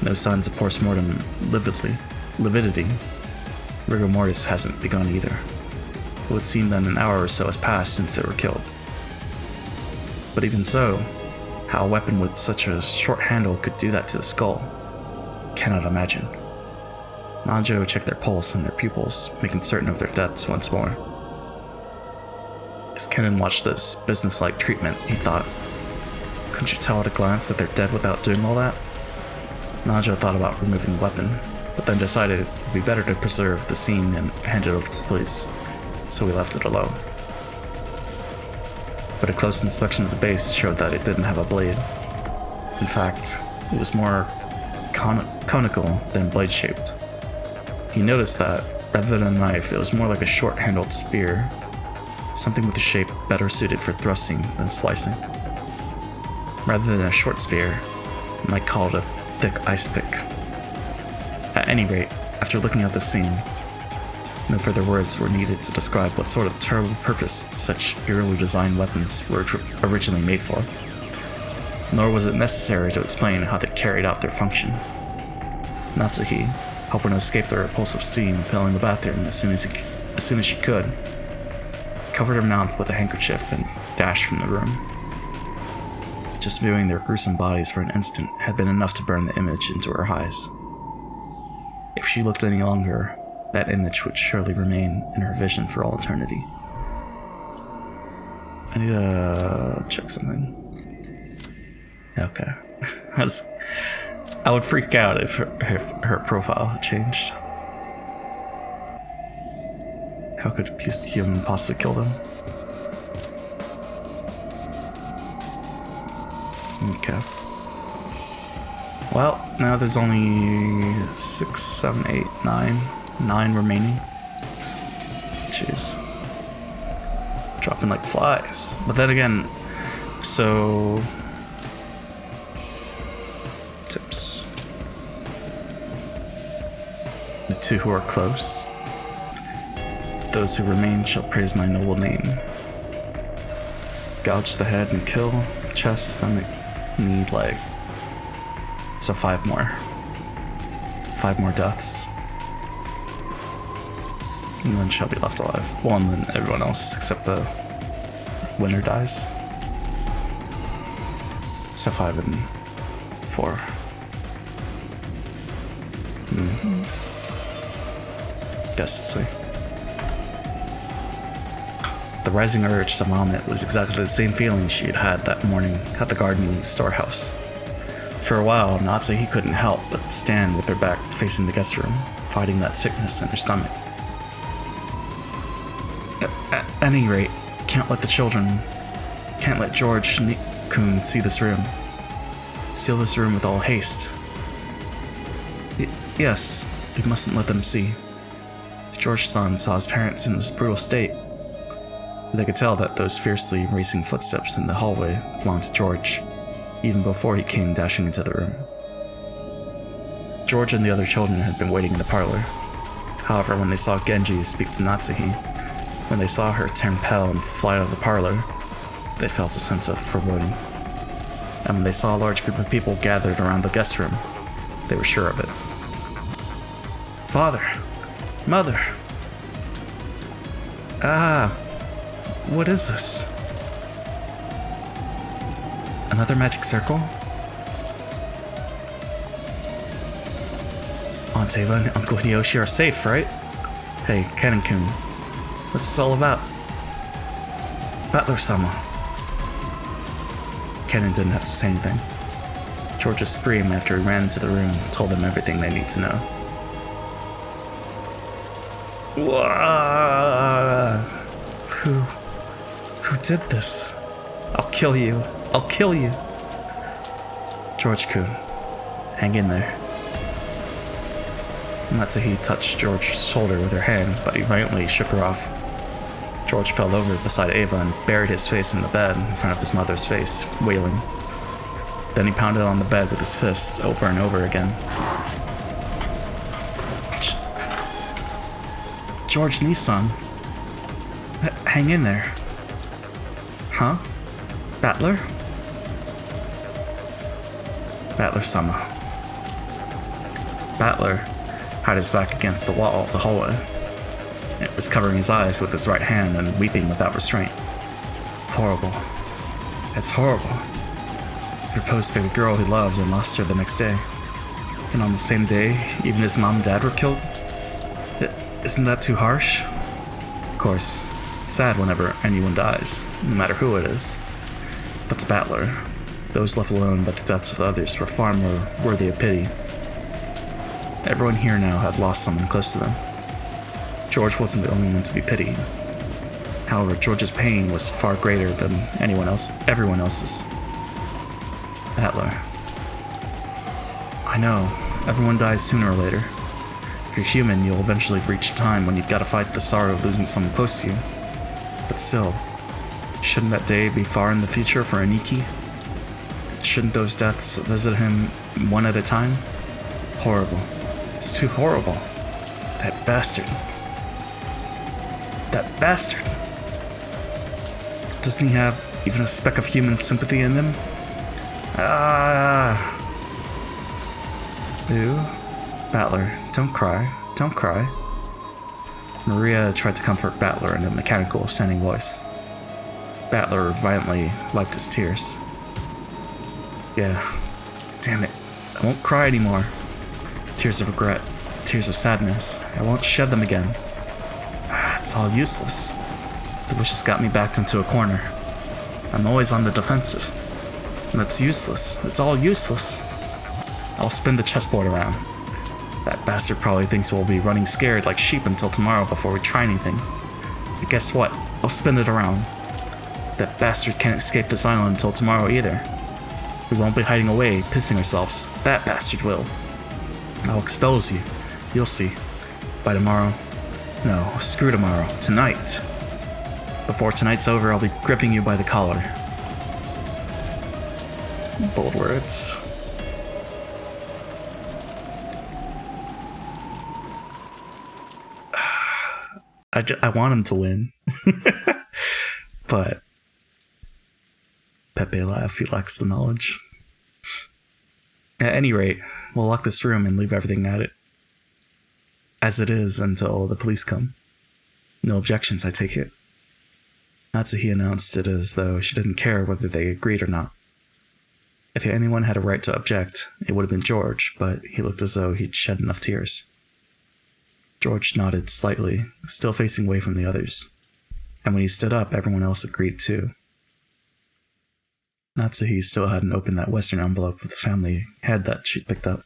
No signs of post-mortem lividity. Rigor mortis hasn't begun either. It would seem that an hour or so has passed since they were killed. But even so, how a weapon with such a short handle could do that to the skull, cannot imagine. Manjo checked their pulse and their pupils, making certain of their deaths once more. As Kennen watched this businesslike treatment, he thought, couldn't you tell at a glance that they're dead without doing all that? Najo thought about removing the weapon, but then decided it would be better to preserve the scene and hand it over to the police, so we left it alone. But a close inspection of the base showed that it didn't have a blade. In fact, it was more conical than blade-shaped. He noticed that, rather than a knife, it was more like a short-handled spear, something with a shape better suited for thrusting than slicing. Rather than a short spear, you might call it a thick ice pick. At any rate, after looking at the scene, no further words were needed to describe what sort of terrible purpose such eerily designed weapons were originally made for. nor was it necessary to explain how they carried out their function. Natsuhi, hoping to escape the repulsive steam filling the bathroom as soon as she could, covered her mouth with a handkerchief and dashed from the room. Just viewing their gruesome bodies for an instant had been enough to burn the image into her eyes. If she looked any longer, that image would surely remain in her vision for all eternity. I need to check something. Okay. I would freak out if her profile had changed. How could a human possibly kill them? Okay. Well, now there's only 6, 7, 8, 9 remaining. Jeez. Dropping like flies. But then again, so... tips. The two who are close. Those who remain shall praise my noble name. Gouge the head and kill. Chest, stomach, need like... So 5 more. 5 more deaths. And then shall be left alive. Well, and then everyone else except the winner dies. So 5 and 4. Guess we'll see. The rising urge to vomit was exactly the same feeling she had had that morning at the gardening storehouse. For a while, Natsuhi couldn't help but stand with her back facing the guest room, fighting that sickness in her stomach. At any rate, can't let George-kun see this room. Seal this room with all haste. Yes, we mustn't let them see. If George-san saw his parents in this brutal state, they could tell that those fiercely racing footsteps in the hallway belonged to George, even before he came dashing into the room. George and the other children had been waiting in the parlor. However, when they saw Genji speak to Natsuhi, when they saw her turn pale and fly out of the parlor, they felt a sense of foreboding. And when they saw a large group of people gathered around the guest room, they were sure of it. Father! Mother! What is this? Another magic circle? Aunt Eva and Uncle Hideyoshi are safe, right? Hey, Kennen-kun, what's this all about? Butler-sama. Kennen didn't have to say anything. George's scream after he ran into the room told them everything they need to know. Who did this? I'll kill you. I'll kill you. George-kun, hang in there. Natsuhi touched George's shoulder with her hand, but he violently shook her off. George fell over beside Eva and buried his face in the bed in front of his mother's face, wailing. Then he pounded on the bed with his fist over and over again. George Nissan, hang in there. Huh? Battler? Battler-sama. Battler had his back against the wall of the hallway. It was covering his eyes with his right hand and weeping without restraint. Horrible. It's horrible. He proposed to the girl he loved and lost her the next day. And on the same day, even his mom and dad were killed? Isn't that too harsh? Of course, it's sad whenever anyone dies, no matter who it is. But to Battler, those left alone by the deaths of others were far more worthy of pity. Everyone here now had lost someone close to them. George wasn't the only one to be pitied. However, George's pain was far greater than everyone else's. Battler. I know, everyone dies sooner or later. If you're human, you'll eventually reach a time when you've got to fight the sorrow of losing someone close to you. But still, shouldn't that day be far in the future for Aniki? Shouldn't those deaths visit him one at a time? Horrible. It's too horrible. That bastard. That bastard. Doesn't he have even a speck of human sympathy in him? Ah! Ooh. Battler, don't cry. Don't cry. Maria tried to comfort Battler in a mechanical, sounding voice. Battler violently wiped his tears. Yeah. Damn it. I won't cry anymore. Tears of regret. Tears of sadness. I won't shed them again. It's all useless. The wishes got me backed into a corner. I'm always on the defensive. And it's useless. It's all useless. I'll spin the chessboard around. That bastard probably thinks we'll be running scared like sheep until tomorrow before we try anything. But guess what? I'll spin it around. That bastard can't escape this island until tomorrow either. We won't be hiding away, pissing ourselves. That bastard will. I'll expose you. You'll see. By tomorrow. No, screw tomorrow. Tonight. Before tonight's over, I'll be gripping you by the collar. Bold words. I want him to win. But Pepe laughed. He lacks the knowledge. At any rate, we'll lock this room and leave everything at it as it is until the police come. No objections, I take it. Natsuhi announced it as though she didn't care whether they agreed or not. If anyone had a right to object, it would have been George, but he looked as though he'd shed enough tears. George nodded slightly, still facing away from the others. And when he stood up, everyone else agreed too. Natsuhi still hadn't opened that Western envelope with the family head that she'd picked up.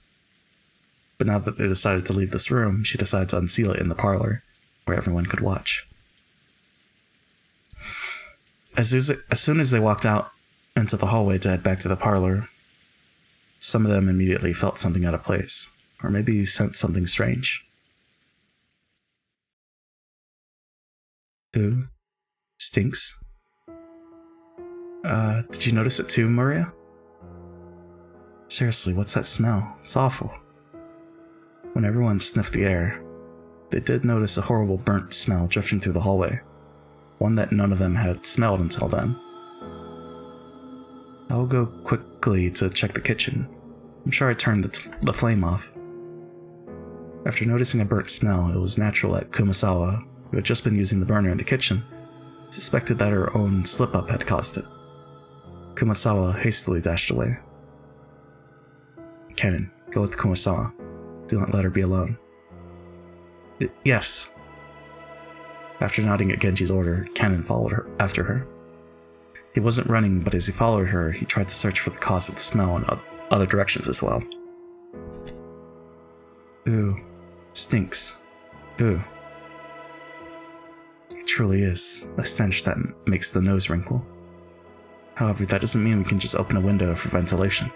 But now that they decided to leave this room, she decided to unseal it in the parlor, where everyone could watch. As soon as they walked out into the hallway to head back to the parlor, some of them immediately felt something out of place, or maybe sensed something strange. Who? Stinks? Did you notice it too, Maria? Seriously, what's that smell? It's awful. When everyone sniffed the air, they did notice a horrible burnt smell drifting through the hallway, one that none of them had smelled until then. I'll go quickly to check the kitchen. I'm sure I turned the flame off. After noticing a burnt smell, it was natural that Kumasawa, who had just been using the burner in the kitchen, suspected that her own slip-up had caused it. Kumasawa hastily dashed away. Kennen, go with Kumasawa. Do not let her be alone. Yes. After nodding at Genji's order, Kennen followed after her. He wasn't running, but as he followed her, he tried to search for the cause of the smell in other directions as well. Ooh. Stinks. Ooh. It truly is a stench that makes the nose wrinkle. However, that doesn't mean we can just open a window for ventilation.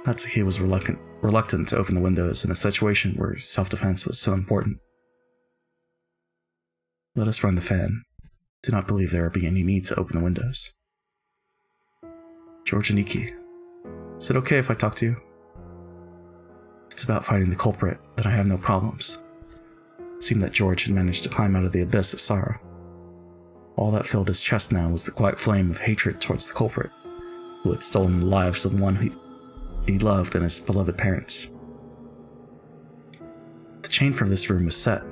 Natsuki was reluctant to open the windows in a situation where self-defense was so important. Let us run the fan. Do not believe there will be any need to open the windows. George and Iki, is it okay if I talk to you? If it's about finding the culprit, then I have no problems. It seemed that George had managed to climb out of the abyss of sorrow. All that filled his chest now was the quiet flame of hatred towards the culprit, who had stolen the lives of the one he loved and his beloved parents. The chain for this room was set.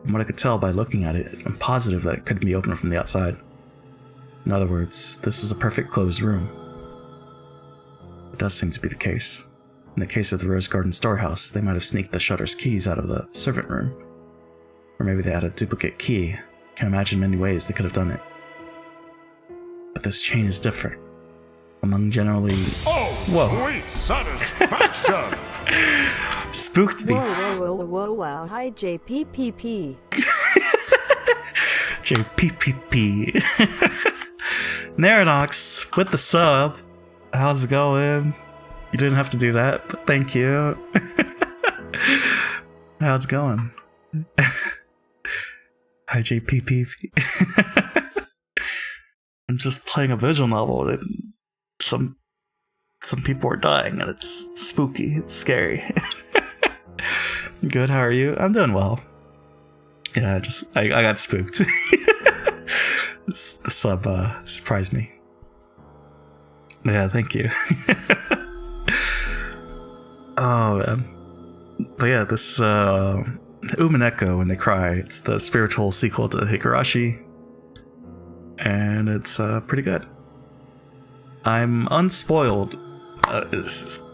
From what I could tell by looking at it, I'm positive that it couldn't be opened from the outside. In other words, this was a perfect closed room. It does seem to be the case. In the case of the Rose Garden storehouse, they might have sneaked the shutter's keys out of the servant room. Or maybe they had a duplicate key. Can imagine many ways they could have done it. But this chain is different. Among generally... Oh, whoa. Sweet satisfaction! Spooked me. Whoa, wow. Hi, JPPP. JPPP. Naradox with the sub. How's it going? You didn't have to do that, but thank you. How's it going? Hi, JPP. I'm just playing a visual novel and some people are dying and it's spooky. It's scary. Good, how are you? I'm doing well. Yeah, I got spooked. The sub surprised me. Yeah, thank you. Oh, man. But yeah, this is Umineko When They Cry. It's the spiritual sequel to Higurashi. And it's pretty good. I'm unspoiled. It's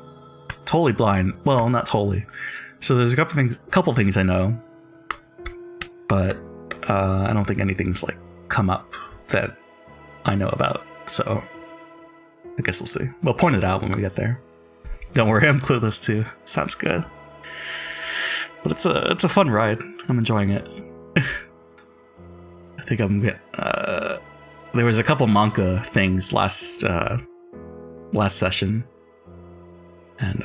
totally blind. Well, not totally. So there's a couple things I know. But I don't think anything's like come up that I know about. So I guess we'll see. We'll point it out when we get there. Don't worry, I'm clueless too. Sounds good. But it's a fun ride. I'm enjoying it. I think I'm there was a couple manga things last session. And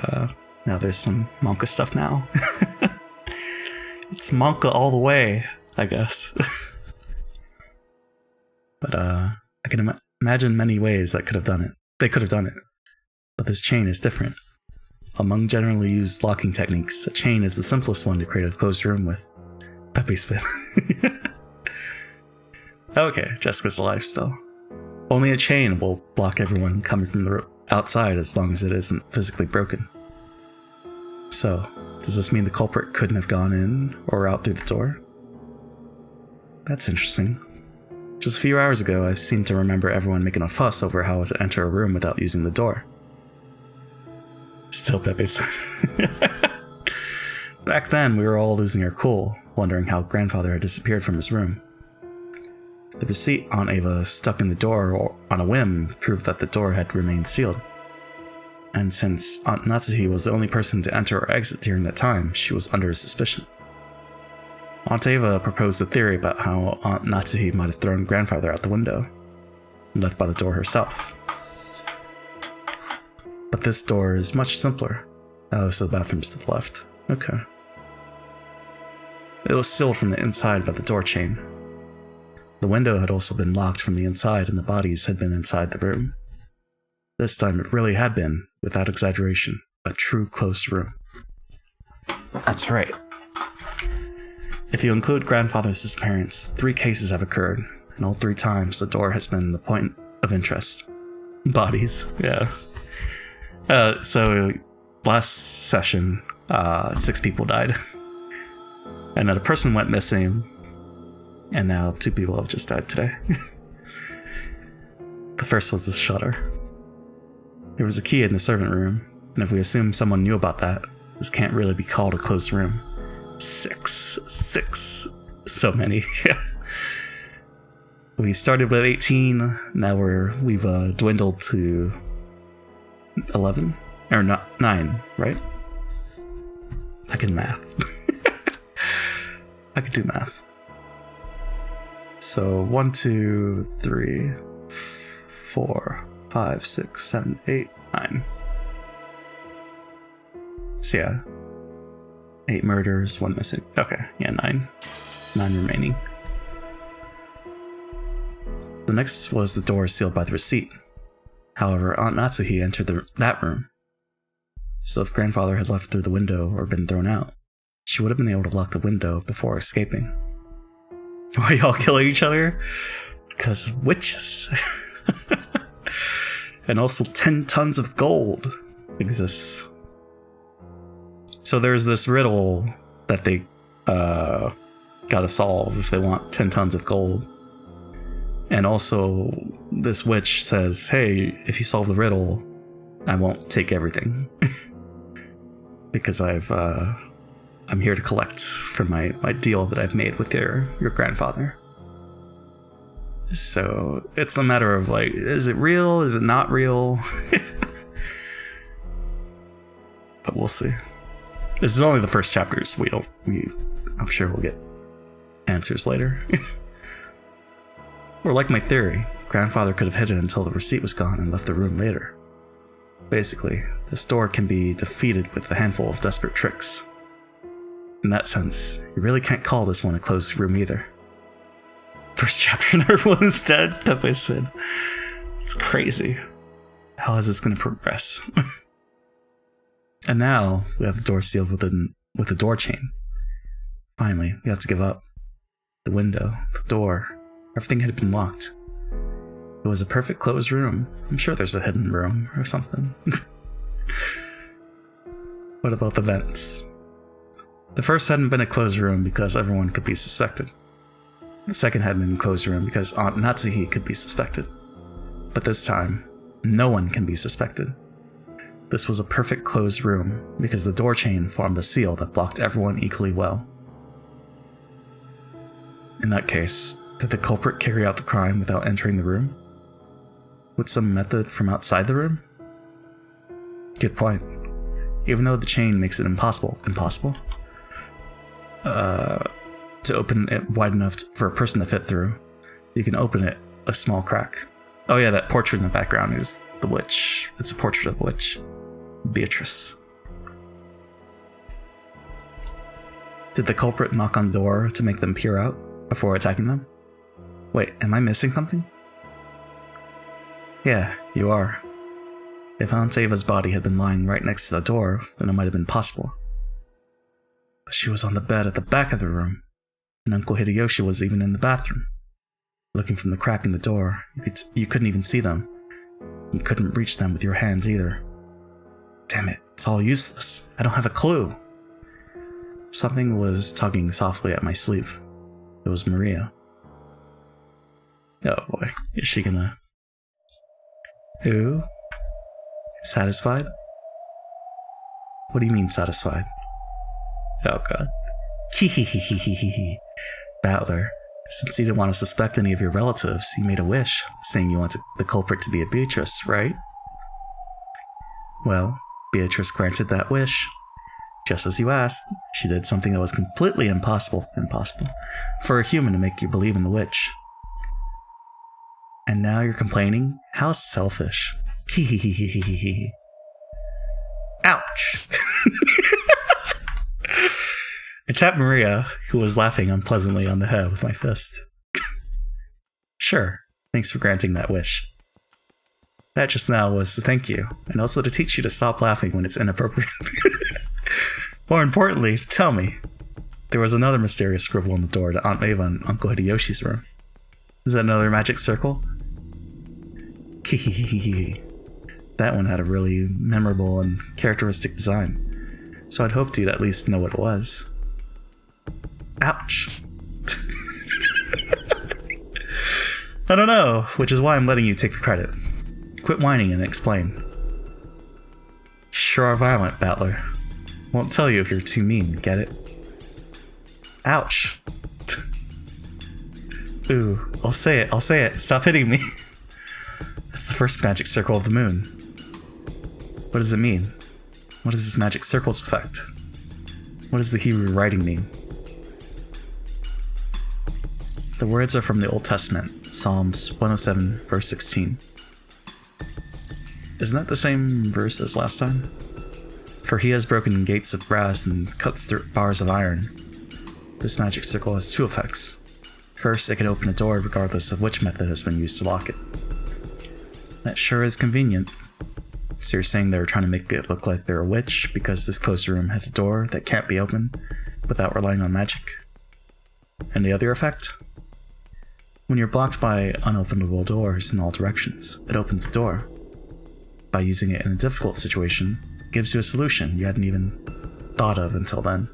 now there's some manga stuff now. It's manga all the way, I guess. But I can imagine many ways that could have done it. They could have done it. But this chain is different. Among generally used locking techniques, a chain is the simplest one to create a closed room with. Pepe spin. Okay, Jessica's alive still. Only a chain will block everyone coming from the outside as long as it isn't physically broken. So, does this mean the culprit couldn't have gone in or out through the door? That's interesting. Just a few hours ago, I seemed to remember everyone making a fuss over how to enter a room without using the door. Still Pepe's. Back then, we were all losing our cool, wondering how grandfather had disappeared from his room. The receipt Aunt Ava stuck in the door on a whim proved that the door had remained sealed. And since Aunt Natsuhi was the only person to enter or exit during that time, she was under suspicion. Aunt Ava proposed a theory about how Aunt Natsuhi might have thrown grandfather out the window and left by the door herself. But this door is much simpler. Oh, so the bathroom's to the left. Okay. It was sealed from the inside by the door chain. The window had also been locked from the inside and the bodies had been inside the room. This time it really had been, without exaggeration, a true closed room. That's right. If you include grandfather's disappearance, 3 cases have occurred, and all 3 times the door has been the point of interest. Bodies, yeah. So last session, 6 people died. And then a person went missing, and now 2 people have just died today. The first was the shutter. There was a key in the servant room, and if we assume someone knew about that, this can't really be called a closed room. 6. So many. We started with 18, now we've dwindled to 11? Or not 9, right? I can math. I can do math. So 1, 2, 3, 4, 5, 6, 7, 8, 9. So yeah. 8 murders, 1 missing. Okay, yeah, 9. 9 remaining. The next was the door sealed by the receipt. However, Aunt Natsuhi entered that room. So if grandfather had left through the window or been thrown out, she would have been able to lock the window before escaping. Why are y'all killing each other? Because witches. And also 10 tons of gold exists. So there's this riddle that they gotta solve if they want 10 tons of gold. And also, this witch says, hey, if you solve the riddle, I won't take everything. Because I'm here to collect for my deal that I've made with your grandfather. So it's a matter of like, is it real? Is it not real? But we'll see. This is only the first chapters. I'm sure we'll get answers later. Or like my theory, grandfather could have hidden until the receipt was gone and left the room later. Basically, this door can be defeated with a handful of desperate tricks. In that sense, you really can't call this one a closed room either. First chapter and everyone is dead. Pepe spin. It's crazy. How is this going to progress? And now we have the door sealed with a door chain. Finally, we have to give up. The window, the door, everything had been locked. It was a perfect closed room. I'm sure there's a hidden room or something. What about the vents? The first hadn't been a closed room because everyone could be suspected. The second hadn't been a closed room because Aunt Natsuhi could be suspected. But this time, no one can be suspected. This was a perfect closed room because the door chain formed a seal that blocked everyone equally well. In that case, did the culprit carry out the crime without entering the room? With some method from outside the room? Good point. Even though the chain makes it impossible to open it wide enough for a person to fit through, you can open it a small crack. Oh yeah, that portrait in the background is the witch. It's a portrait of the witch, Beatrice. Did the culprit knock on the door to make them peer out before attacking them? Wait, am I missing something? Yeah, you are. If Aunt Ava's body had been lying right next to the door, then it might have been possible. But she was on the bed at the back of the room, and Uncle Hideyoshi was even in the bathroom. Looking from the crack in the door, you couldn't even see them. You couldn't reach them with your hands either. Damn it, it's all useless. I don't have a clue. Something was tugging softly at my sleeve. It was Maria. Oh boy, is she gonna... Ooh? Satisfied? What do you mean satisfied? Oh god. Hehehehehehe. Battler, since you didn't want to suspect any of your relatives, you made a wish, saying you wanted the culprit to be a Beatrice, right? Well, Beatrice granted that wish. Just as you asked, she did something that was completely impossible for a human to make you believe in the witch. And now you're complaining? How selfish. Hehehehehe. Ouch! I tapped Maria, who was laughing unpleasantly, on the head with my fist. Sure, thanks for granting that wish. That just now was to thank you, and also to teach you to stop laughing when it's inappropriate. More importantly, tell me, there was another mysterious scribble on the door to Aunt Eva and Uncle Hideyoshi's room. Is that another magic circle? Hehehehe. That one had a really memorable and characteristic design, so I'd hoped you'd at least know what it was. Ouch. I don't know, which is why I'm letting you take the credit. Quit whining and explain. Sure are violent, Battler. Won't tell you if you're too mean, get it? Ouch. Ooh, I'll say it, stop hitting me. That's the first magic circle of the moon. What does it mean? What is this magic circle's effect? What does the Hebrew writing mean? The words are from the Old Testament, Psalms 107, verse 16. Isn't that the same verse as last time? For he has broken gates of brass and cuts through bars of iron. This magic circle has two effects. First, it can open a door regardless of which method has been used to lock it. That sure is convenient. So you're saying they're trying to make it look like they're a witch because this closed room has a door that can't be opened without relying on magic? And the other effect? When you're blocked by unopenable doors in all directions, it opens the door. By using it in a difficult situation, it gives you a solution you hadn't even thought of until then.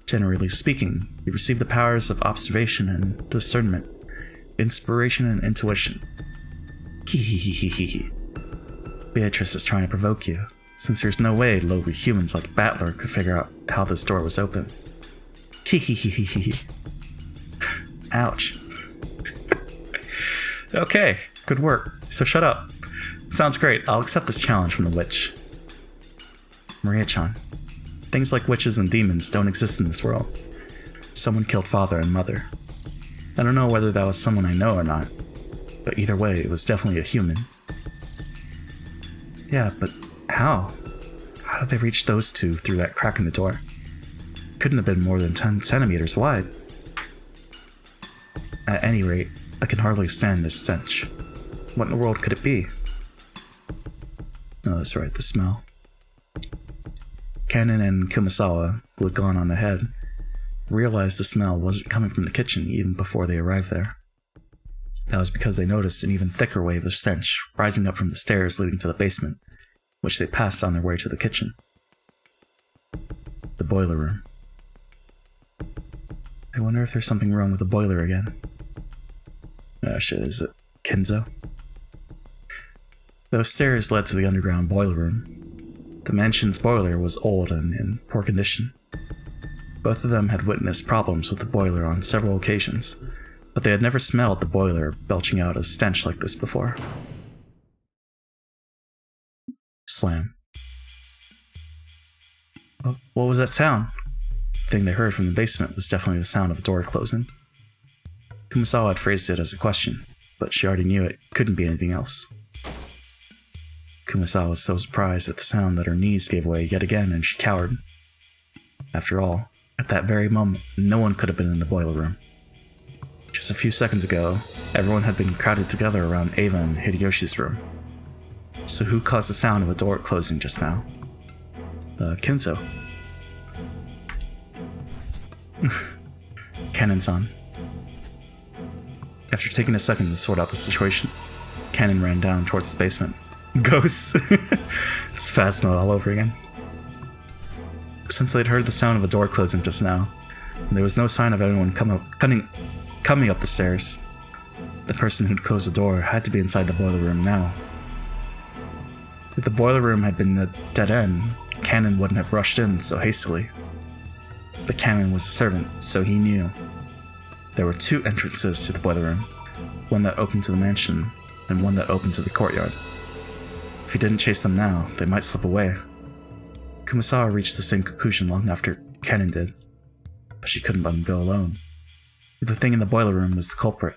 Generally speaking, you receive the powers of observation and discernment, inspiration and intuition. Hehehehehe. Beatrice is trying to provoke you, since there's no way lowly humans like Battler could figure out how this door was open. Hehehehehe. Ouch. Okay, good work. So shut up. Sounds great. I'll accept this challenge from the witch. Maria-chan, things like witches and demons don't exist in this world. Someone killed father and mother. I don't know whether that was someone I know or not, but either way, it was definitely a human. Yeah, but how? How did they reach those two through that crack in the door? Couldn't have been more than 10 centimeters wide. At any rate, I can hardly stand this stench. What in the world could it be? Oh, that's right, the smell. Kanon and Kumasawa, who had gone on ahead, realized the smell wasn't coming from the kitchen even before they arrived there. That was because they noticed an even thicker wave of stench rising up from the stairs leading to the basement, which they passed on their way to the kitchen. The boiler room. I wonder if there's something wrong with the boiler again. Oh shit, is it Kenzo? Those stairs led to the underground boiler room. The mansion's boiler was old and in poor condition. Both of them had witnessed problems with the boiler on several occasions, but they had never smelled the boiler belching out a stench like this before. Slam. Oh, what was that sound? The thing they heard from the basement was definitely the sound of a door closing. Kumasawa had phrased it as a question, but she already knew it couldn't be anything else. Kumasawa was so surprised at the sound that her knees gave way yet again and she cowered. After all, at that very moment, no one could have been in the boiler room. Just a few seconds ago, everyone had been crowded together around Eva and Hideyoshi's room. So who caused the sound of a door closing just now? Kenzo. Kanen-san. After taking a second to sort out the situation, Kanen ran down towards the basement. Ghosts! It's Phasma all over again. Since they'd heard the sound of a door closing just now, and there was no sign of anyone coming up the stairs, the person who'd closed the door had to be inside the boiler room now. If the boiler room had been a dead end, Kanen wouldn't have rushed in so hastily. But Kanen was a servant, so he knew. There were two entrances to the boiler room, one that opened to the mansion, and one that opened to the courtyard. If he didn't chase them now, they might slip away. Kumasawa reached the same conclusion long after Kanen did, but she couldn't let him go alone. The thing in the boiler room was the culprit,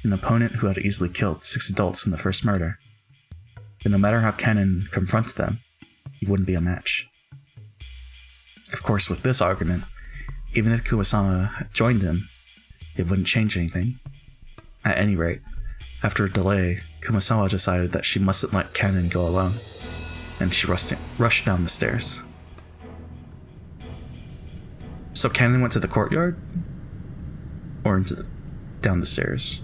an opponent who had easily killed 6 adults in the first murder. And no matter how Kanen confronted them, he wouldn't be a match. Of course, with this argument, even if Kumasawa had joined him, it wouldn't change anything. At any rate, after a delay, Kumasawa decided that she mustn't let Kanen go alone, and she rushed down the stairs. So Kanen went to the courtyard? Or down the stairs?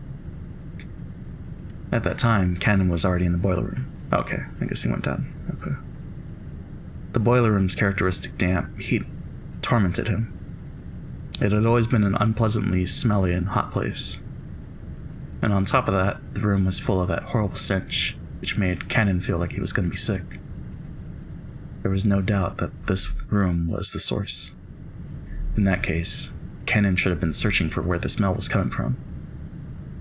At that time, Kanen was already in the boiler room. Okay, I guess he went down. Okay. The boiler room's characteristic damp heat tormented him. It had always been an unpleasantly smelly and hot place. And on top of that, the room was full of that horrible stench, which made Kanen feel like he was going to be sick. There was no doubt that this room was the source. In that case, Kanen should have been searching for where the smell was coming from.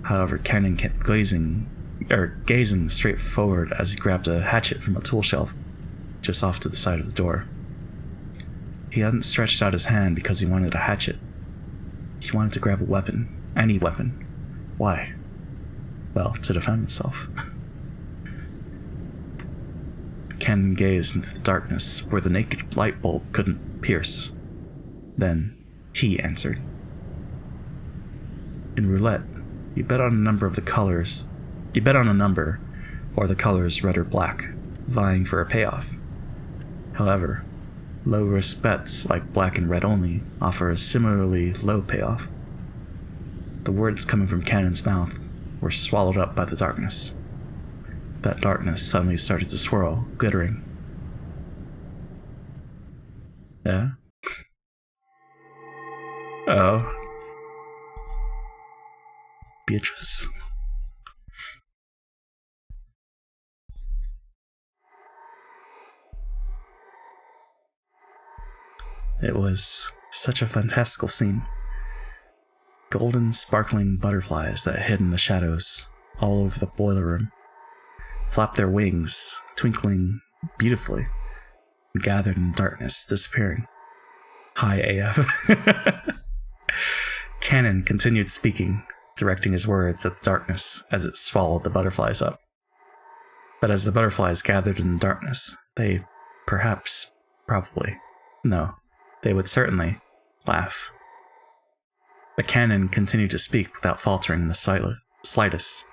However, Kanen kept gazing straight forward as he grabbed a hatchet from a tool shelf just off to the side of the door. He hadn't stretched out his hand because he wanted a hatchet. He wanted to grab a weapon, any weapon. Why? Well, to defend himself. Kanen gazed into the darkness where the naked light bulb couldn't pierce. Then, he answered. In roulette, you bet on a number, or the colors red or black, vying for a payoff. However, low-risk bets like black and red only offer a similarly low payoff. The words coming from Kanen's mouth were swallowed up by the darkness. That darkness suddenly started to swirl, glittering. Yeah? Oh. Beatrice. It was such a fantastical scene. Golden, sparkling butterflies that hid in the shadows all over the boiler room flapped their wings, twinkling beautifully, and gathered in the darkness, disappearing. High AF. Kanen continued speaking, directing his words at the darkness as it swallowed the butterflies up. But as the butterflies gathered in the darkness, they they would certainly laugh. But Kanen continued to speak without faltering in the slightest.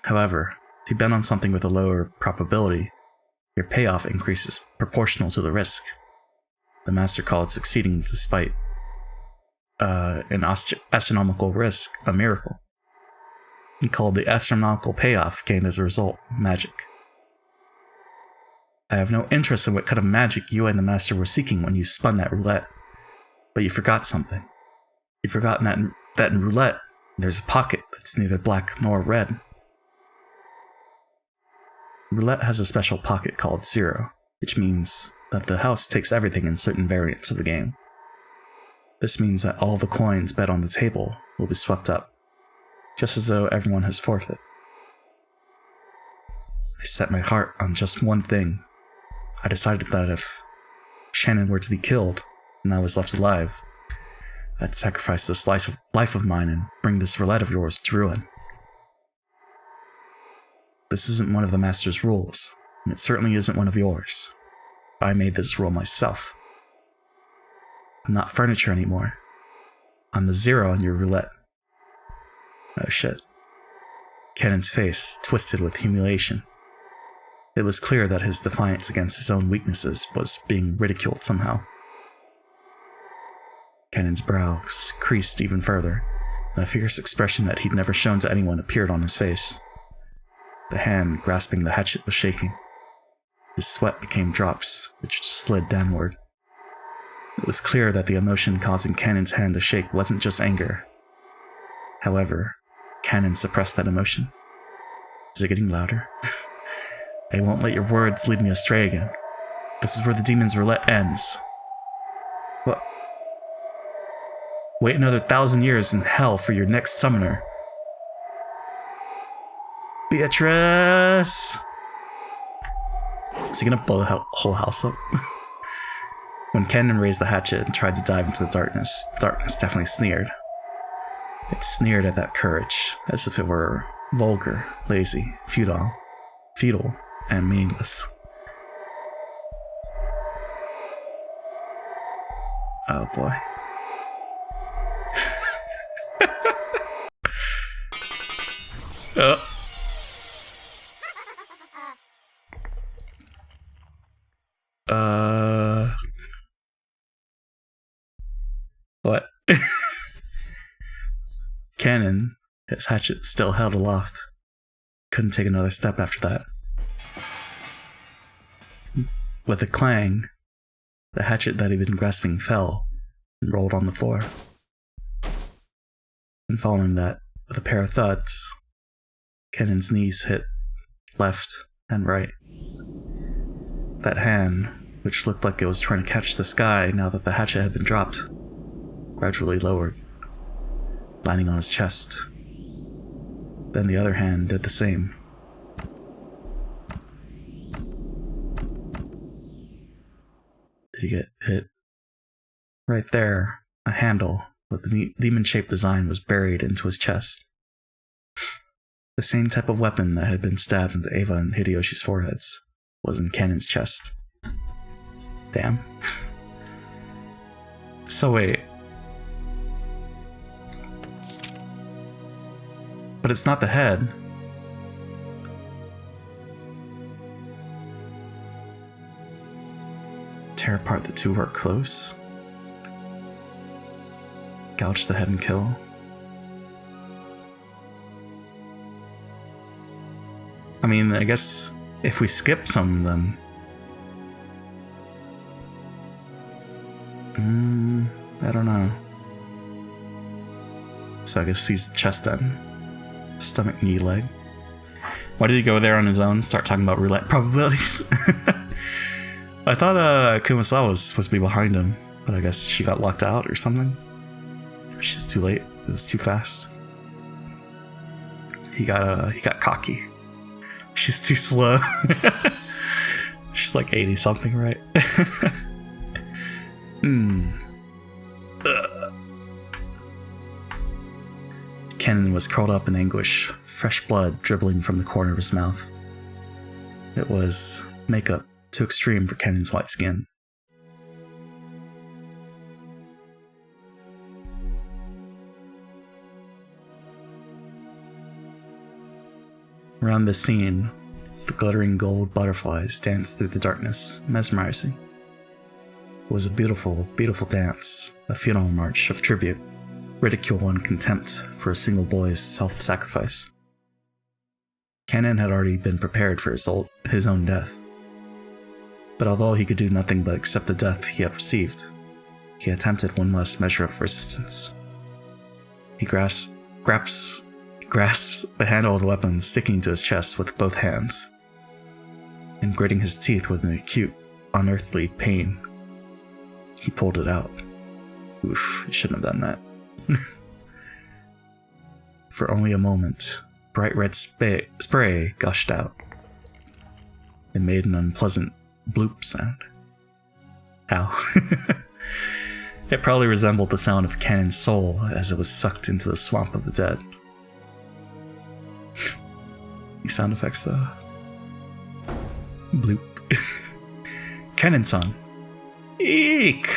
However, if you bet on something with a lower probability, your payoff increases proportional to the risk. The master called succeeding despite an astronomical risk a miracle. and called the astronomical payoff gained as a result magic. I have no interest in what kind of magic you and the master were seeking when you spun that roulette, but you forgot something. You've forgotten that in roulette, there's a pocket that's neither black nor red. Roulette has a special pocket called 0, which means that the house takes everything in certain variants of the game. This means that all the coins bet on the table will be swept up, just as though everyone has forfeit. I set my heart on just one thing. I decided that if Shannon were to be killed and I was left alive, I'd sacrifice this life of mine and bring this roulette of yours to ruin. This isn't one of the master's rules, and it certainly isn't one of yours. I made this rule myself. I'm not furniture anymore. I'm the 0 on your roulette. Oh shit. Cannon's face twisted with humiliation. It was clear that his defiance against his own weaknesses was being ridiculed somehow. Cannon's brow creased even further, and a fierce expression that he'd never shown to anyone appeared on his face. The hand grasping the hatchet was shaking. His sweat became drops, which slid downward. It was clear that the emotion causing Cannon's hand to shake wasn't just anger. However, Cannon suppressed that emotion. Is it getting louder? I won't let your words lead me astray again. This is where the demon's roulette ends. What? Wait another 1,000 years in hell for your next summoner. Beatrice! Is he gonna blow the whole house up? When Cannon raised the hatchet and tried to dive into the darkness definitely sneered. It sneered at that courage, as if it were vulgar, lazy, futile, and meaningless. Oh boy. What? Cannon, his hatchet still held aloft, couldn't take another step after that. With a clang, the hatchet that he'd been grasping fell and rolled on the floor. And following that, with a pair of thuds, Cannon's knees hit left and right. That hand, which looked like it was trying to catch the sky now that the hatchet had been dropped, gradually lowered, landing on his chest. Then the other hand did the same. Did he get hit? Right there, a handle with the demon-shaped design was buried into his chest. The same type of weapon that had been stabbed into Ava and Hideyoshi's foreheads was in Cannon's chest. Damn. So wait. But it's not the head. Tear apart the two who are close. Gouge the head and kill. I mean, I guess if we skip some, then... I don't know. So I guess he's the chest then. Stomach, knee, leg. Why did he go there on his own? Start talking about roulette probabilities? I thought Kumasawa was supposed to be behind him, but I guess she got locked out or something. She's too late. It was too fast. He got cocky. She's too slow. She's like 80 something, right? Cannon was curled up in anguish, fresh blood dribbling from the corner of his mouth. It was makeup too extreme for Cannon's white skin. Around this scene, the glittering gold butterflies danced through the darkness, mesmerizing. It was a beautiful, beautiful dance, a funeral march of tribute, ridicule and contempt for a single boy's self-sacrifice. Kanin had already been prepared for his own death. But although he could do nothing but accept the death he had received, he attempted one last measure of resistance. He grasps the handle of the weapon sticking to his chest with both hands, and gritting his teeth with an acute, unearthly pain, he pulled it out. Oof, he shouldn't have done that. For only a moment, bright red spray gushed out. It made an unpleasant bloop sound. Ow. It probably resembled the sound of Kanin's soul as it was sucked into the swamp of the dead. These sound effects, though. Bloop. Kanin-san. Eek!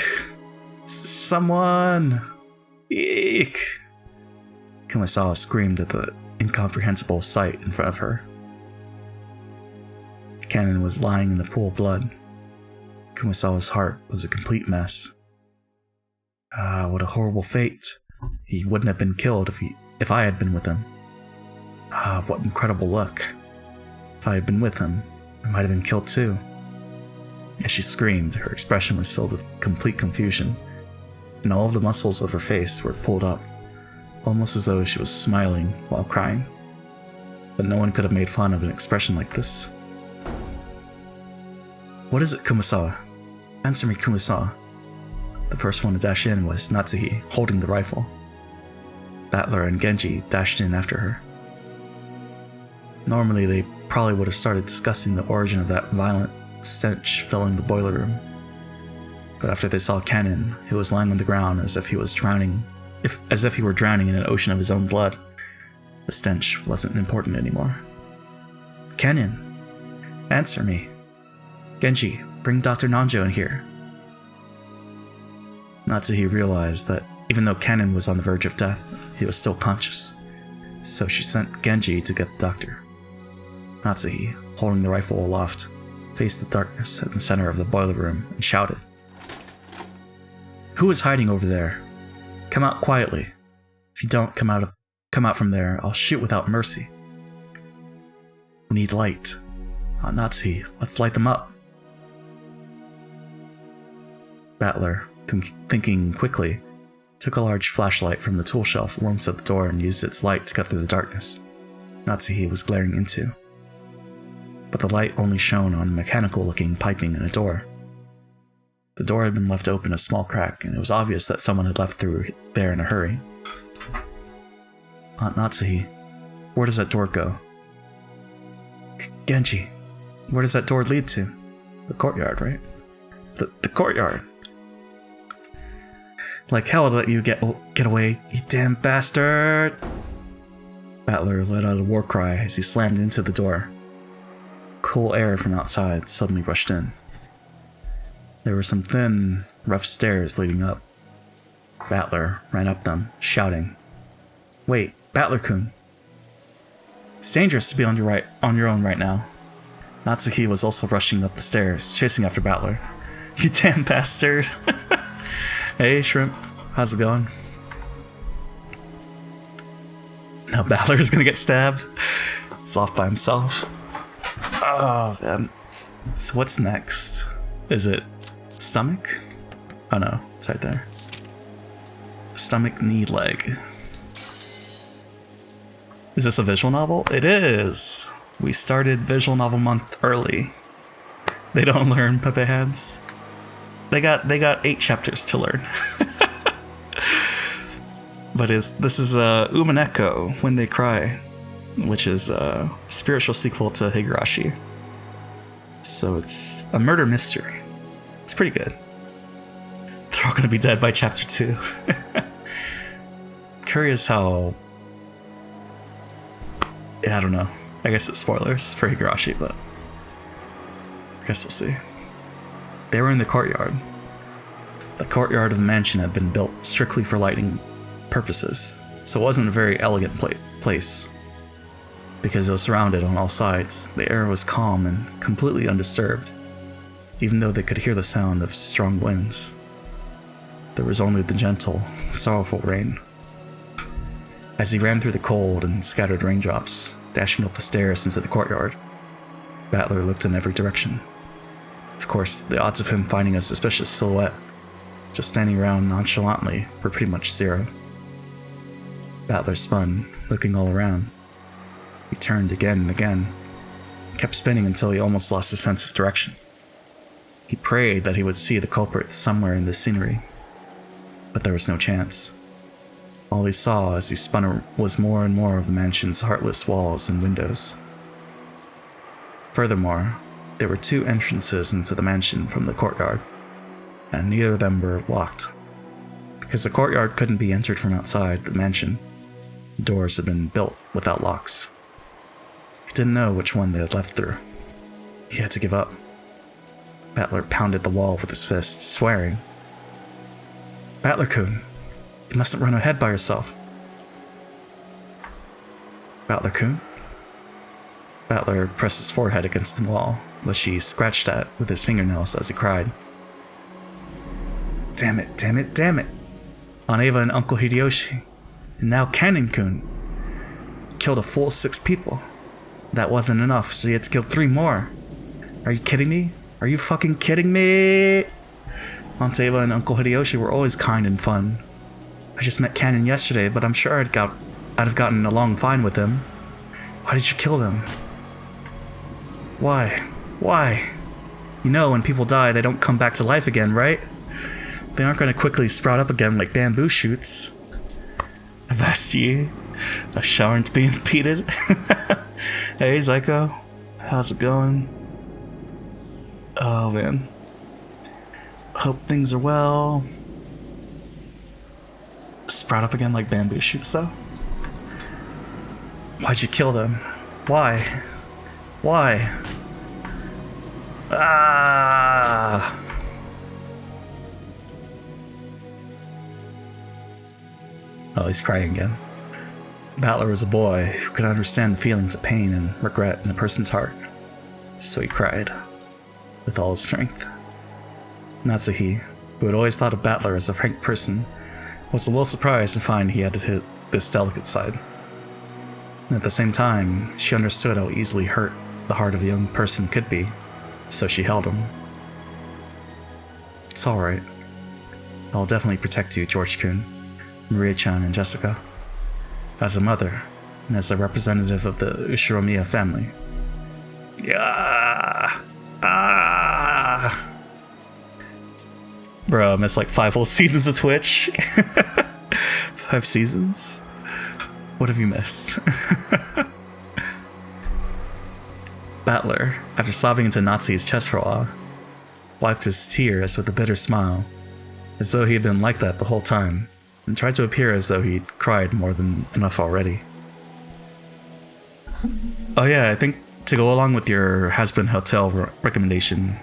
Someone! Eek! Kumasawa screamed at the incomprehensible sight in front of her. Kanin was lying in the pool of blood. Kumasawa's heart was a complete mess. Ah, what a horrible fate. He wouldn't have been killed if I had been with him. Ah, what incredible luck. If I had been with him, I might have been killed too. As she screamed, her expression was filled with complete confusion, and all of the muscles of her face were pulled up, almost as though she was smiling while crying. But no one could have made fun of an expression like this. What is it, Kumasawa? Answer me, Kumasawa. The first one to dash in was Natsuhi, holding the rifle. Battler and Genji dashed in after her. Normally, they probably would have started discussing the origin of that violent stench filling the boiler room. But after they saw Kanin, who was lying on the ground as if he were drowning in an ocean of his own blood, the stench wasn't important anymore. Kanin, answer me. Genji, bring Dr. Nanjo in here. Natsuhi realized that even though Kanin was on the verge of death, he was still conscious, so she sent Genji to get the doctor. Natsuhi, holding the rifle aloft, faced the darkness in the center of the boiler room and shouted, "Who is hiding over there? Come out quietly. If you don't come out from there, I'll shoot without mercy. We need light. Natsuhi, let's light them up." Battler, thinking quickly, took a large flashlight from the tool shelf warmed at the door and used its light to cut through the darkness Natsuhi was glaring into. But the light only shone on mechanical-looking piping in a door. The door had been left open a small crack, and it was obvious that someone had left through there in a hurry. Aunt Natsuhi, where does that door go? Genji, where does that door lead to? The courtyard, right? The courtyard. Like hell I'd let you get away, you damn bastard! Battler let out a war cry as he slammed into the door. Cool air from outside suddenly rushed in. There were some thin, rough stairs leading up. Battler ran up them, shouting, "Wait, Battler-kun! It's dangerous to be on your own right now." Natsuhi was also rushing up the stairs, chasing after Battler. "You damn bastard!" Hey, Shrimp. How's it going? Now Battler is gonna get stabbed. He's off by himself. Oh, man. So what's next? Is it stomach? Oh no, it's right there. Stomach, knee, leg. Is this a visual novel? It is! We started visual novel month early. They don't learn, Pepe Hands. They got 8 chapters to learn. But this is Umineko, When They Cry, which is a spiritual sequel to Higurashi. So it's a murder mystery. It's pretty good. They're all gonna be dead by chapter 2. Curious how... Yeah, I don't know. I guess it's spoilers for Higurashi, but I guess we'll see. They were in the courtyard. The courtyard of the mansion had been built strictly for lighting purposes, so it wasn't a very elegant place. Because it was surrounded on all sides, the air was calm and completely undisturbed, even though they could hear the sound of strong winds. There was only the gentle, sorrowful rain. As he ran through the cold and scattered raindrops, dashing up the stairs into the courtyard. Battler looked in every direction. Of course, the odds of him finding a suspicious silhouette just standing around nonchalantly were pretty much zero. Battler spun, looking all around. He turned again and again, kept spinning until he almost lost his sense of direction. He prayed that he would see the culprit somewhere in the scenery, but there was no chance. All he saw as he spun was more and more of the mansion's heartless walls and windows. Furthermore, there were 2 entrances into the mansion from the courtyard, and neither of them were locked. Because the courtyard couldn't be entered from outside the mansion, the doors had been built without locks. He didn't know which one they had left through. He had to give up. Battler pounded the wall with his fist, swearing, "Battler-kun, you mustn't run ahead by yourself." "Battler-kun?" Battler pressed his forehead against the wall, which he scratched at with his fingernails as he cried. "Damn it, damn it, damn it! Aunt Eva and Uncle Hideyoshi, and now Cannon-kun, killed a full 6 people. That wasn't enough, so he had to kill 3 more. Are you kidding me? Are you fucking kidding me? Aunt Eva and Uncle Hideyoshi were always kind and fun. I just met Cannon yesterday, but I'm sure I'd have gotten along fine with him. Why did you kill them? Why? Why? You know, when people die, they don't come back to life again, right? They aren't going to quickly sprout up again like bamboo shoots. Avasti, a shan't be impeded." Hey, Zyko. How's it going? Oh, man. Hope things are well. Sprout up again like bamboo shoots, though? Why'd you kill them? Why? Why? Ah! Oh, he's crying again. Battler was a boy who could understand the feelings of pain and regret in a person's heart, so he cried with all his strength. Natsuhi, who had always thought of Battler as a frank person, was a little surprised to find he had hit this delicate side. And at the same time, she understood how easily hurt the heart of a young person could be, so she held him. "It's alright. I'll definitely protect you, George-kun, Maria-chan, and Jessica. As a mother, and as a representative of the Ushiromiya family." Yeah. Ah. Bro, I missed like 5 whole seasons of Twitch. 5 seasons? What have you missed? Battler, after sobbing into Natsuhi's chest for a while, wiped his tears with a bitter smile, as though he had been like that the whole time, and tried to appear as though he'd cried more than enough already. Oh yeah, I think to go along with your Has-Been Hotel recommendation,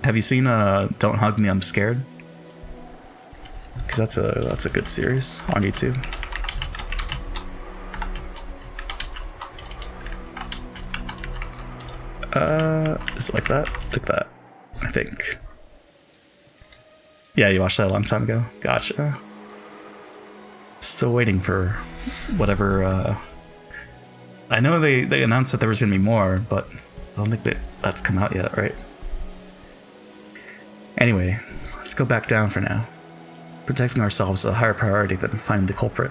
have you seen Don't Hug Me, I'm Scared? Because that's a good series on YouTube. Is it like that? Like that, I think. Yeah, you watched that a long time ago? Gotcha. Still waiting for whatever, I know they announced that there was gonna be more, but I don't think that's come out yet, right? Anyway, let's go back down for now. Protecting ourselves is a higher priority than finding the culprit.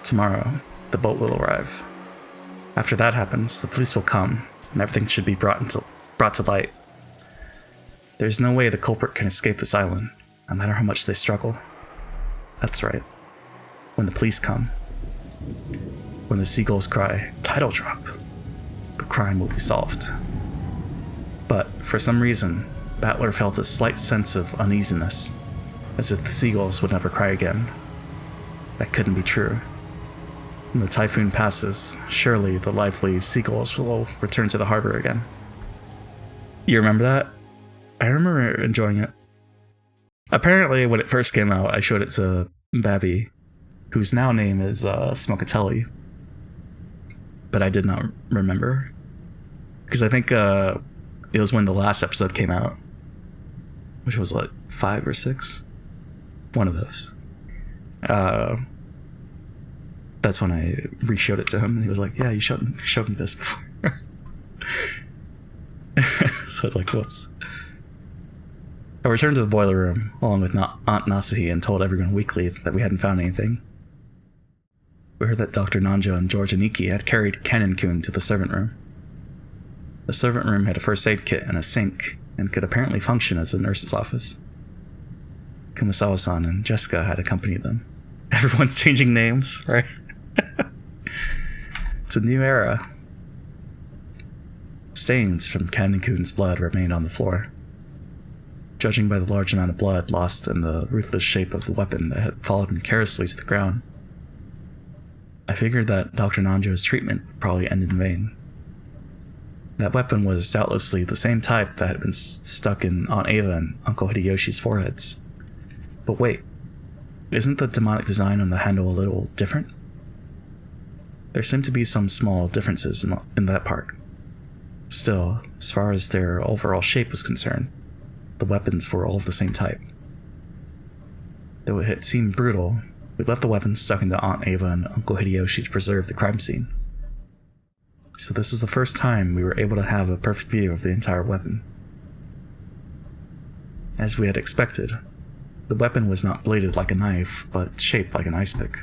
Tomorrow, the boat will arrive. After that happens, the police will come, and everything should be brought to light. There's no way the culprit can escape this island, no matter how much they struggle. That's right. When the police come, when the seagulls cry, "Title drop," the crime will be solved. But for some reason, Battler felt a slight sense of uneasiness, as if the seagulls would never cry again. That couldn't be true. When the typhoon passes, surely the lively seagulls will return to the harbor again. You remember that? I remember enjoying it. Apparently, when it first came out, I showed it to Babby, whose now name is Smokatelli. But I did not remember. Because I think it was when the last episode came out. Which was, what, 5 or 6? One of those. that's when I re-showed it to him, and he was like, yeah, you showed me this before. So I was like, whoops. I returned to the boiler room, along with Aunt Nasuhi, and told everyone weekly that we hadn't found anything. We heard that Dr. Nanjo and George Aniki had carried Kanin-kun to the servant room. The servant room had a first aid kit and a sink, and could apparently function as a nurse's office. Kumasawa-san and Jessica had accompanied them. Everyone's changing names, right? It's a new era. Stains from Kanin-kun's blood remained on the floor. Judging by the large amount of blood lost and the ruthless shape of the weapon that had fallen carelessly to the ground, I figured that Dr. Nanjo's treatment would probably end in vain. That weapon was doubtlessly the same type that had been stuck in Aunt Ava and Uncle Hideyoshi's foreheads. But wait, isn't the demonic design on the handle a little different? There seemed to be some small differences in that part. Still, as far as their overall shape was concerned, the weapons were all of the same type. Though it had seemed brutal, we left the weapons stuck into Aunt Ava and Uncle Hideyoshi to preserve the crime scene. So this was the first time we were able to have a perfect view of the entire weapon. As we had expected, the weapon was not bladed like a knife, but shaped like an ice pick.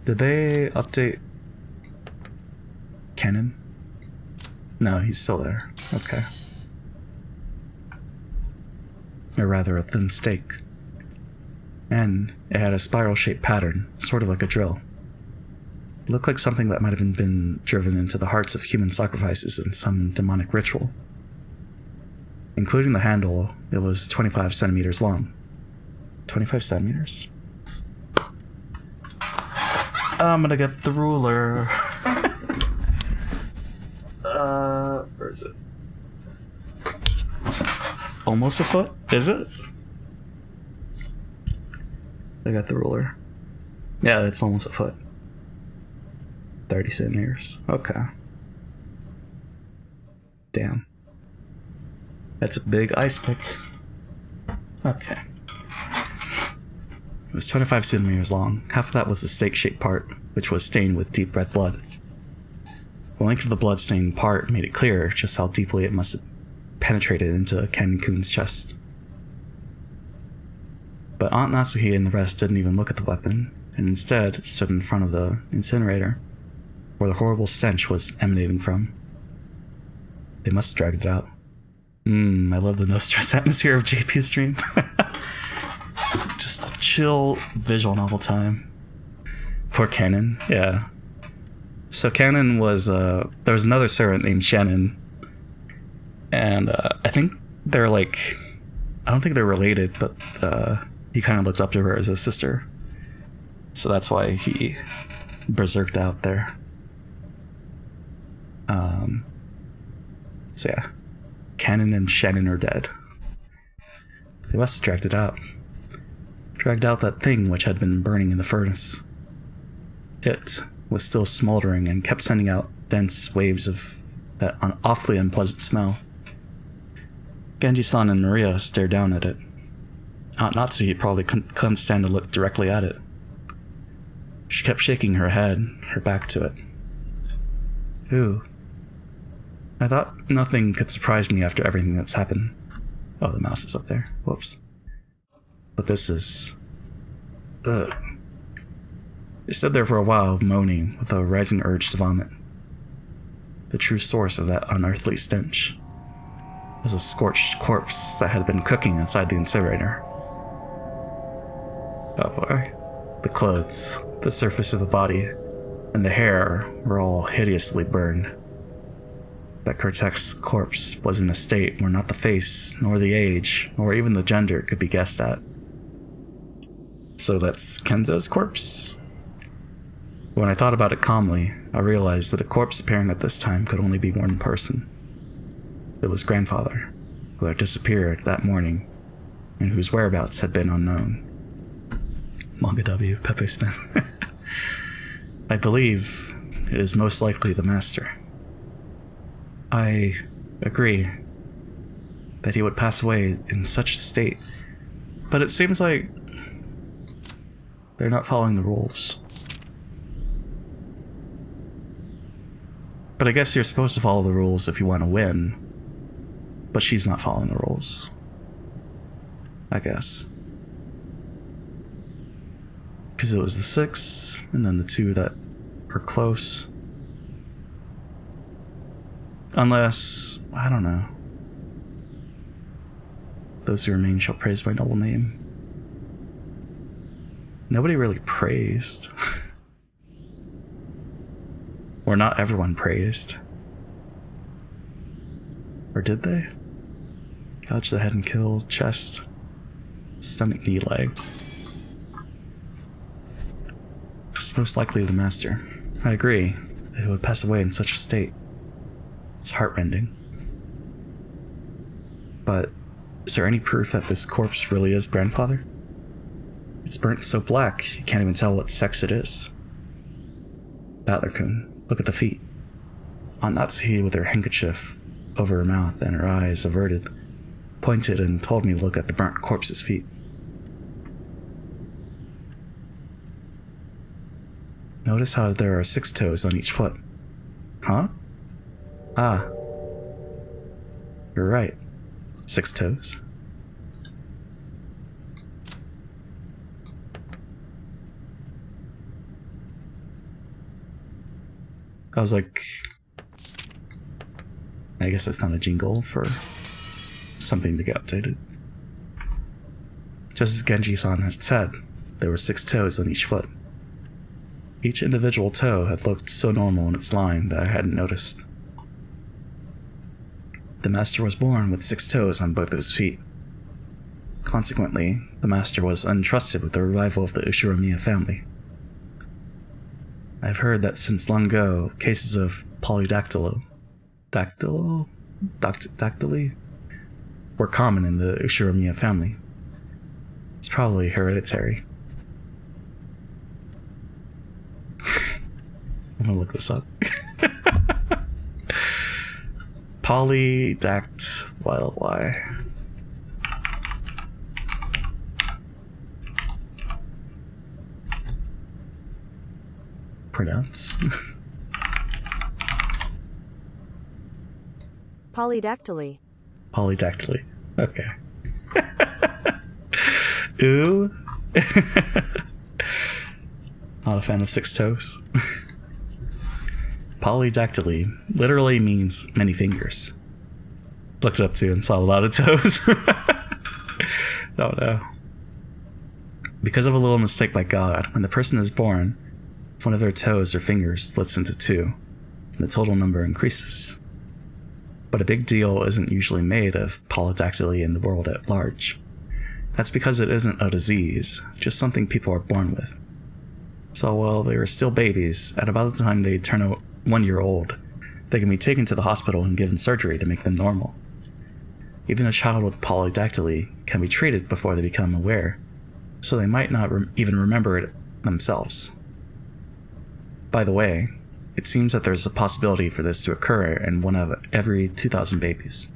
Did they update Kennen? No, he's still there. Okay. Or rather, a thin stake. And it had a spiral-shaped pattern, sort of like a drill. It looked like something that might have been driven into the hearts of human sacrifices in some demonic ritual. Including the handle, it was 25 centimeters long. 25 centimeters? I'm gonna get the ruler. Where is it? Almost a foot? Is it? I got the ruler. Yeah, it's almost a foot. 30 centimeters. Okay. Damn. That's a big ice pick. Okay. It was 25 centimeters long. Half of that was the stake-shaped part, which was stained with deep red blood. The length of the blood-stained part made it clear just how deeply it must have penetrated into Kanin-kun's chest. But Aunt Natsuhi and the rest didn't even look at the weapon, and instead stood in front of the incinerator, where the horrible stench was emanating from. They must have dragged it out. I love the no-stress atmosphere of JP's stream. Just a chill visual novel time. Poor Kennen, yeah. So Kennen was, there was another servant named Shannon, and I think they're like, I don't think they're related, but he kind of looked up to her as a sister. So that's why he berserked out there. So yeah, Kennen and Shannon are dead. They must have dragged it out. Dragged out that thing which had been burning in the furnace. It was still smoldering and kept sending out dense waves of that awfully unpleasant smell. Genji-san and Maria stared down at it. Aunt Natsuhi probably couldn't stand to look directly at it. She kept shaking her head, her back to it. Ooh. I thought nothing could surprise me after everything that's happened. Oh, the mouse is up there. Whoops. But this is... Ugh. They stood there for a while, moaning, with a rising urge to vomit. The true source of that unearthly stench was a scorched corpse that had been cooking inside the incinerator. Oh boy. The clothes, the surface of the body, and the hair were all hideously burned. That Kurtek's corpse was in a state where not the face, nor the age, nor even the gender could be guessed at. So that's Kenzo's corpse? When I thought about it calmly, I realized that a corpse appearing at this time could only be one person. It was grandfather, who had disappeared that morning, and whose whereabouts had been unknown. Manga W, Pepe Spin. I believe it is most likely the master. I agree that he would pass away in such a state, but it seems like they're not following the rules. But I guess you're supposed to follow the rules if you want to win. But she's not following the rules. I guess. Because it was the 6, and then the 2 that are close. Unless, I don't know. Those who remain shall praise my noble name. Nobody really praised. Or not everyone praised. Or did they? Gouge the head and kill, chest, stomach, knee, leg. It's most likely the master. I agree. It would pass away in such a state. It's heartrending. But is there any proof that this corpse really is grandfather? It's burnt so black, you can't even tell what sex it is. Battler-kun, look at the feet. Aunt Natsuhi, with her handkerchief over her mouth and her eyes averted, pointed and told me to look at the burnt corpse's feet. Notice how there are 6 toes on each foot. Huh? Ah. You're right. 6 toes. I was like, I guess that's not a jingle for something to get updated. Just as Genji-san had said, there were 6 toes on each foot. Each individual toe had looked so normal in its line that I hadn't noticed. The master was born with 6 toes on both of his feet. Consequently, the master was untrusted with the revival of the Ushiromiya family. I've heard that since long ago, cases of polydactyly were common in the Ushiromiya family. It's probably hereditary. I'm gonna look this up. Polydactyly. Pronounce. Polydactyly. Polydactyly. Okay. Ooh. Not a fan of 6 toes. Polydactyly literally means many fingers. Looked it up too and saw a lot of toes. Oh no. Because of a little mistake by God, when the person is born, one of their toes or fingers splits into 2, and the total number increases. But a big deal isn't usually made of polydactyly in the world at large. That's because it isn't a disease, just something people are born with. So while they are still babies, at about the time they turn 1 year old, they can be taken to the hospital and given surgery to make them normal. Even a child with polydactyly can be treated before they become aware, so they might not even remember it themselves. By the way, it seems that there's a possibility for this to occur in 1 of every 2,000 babies.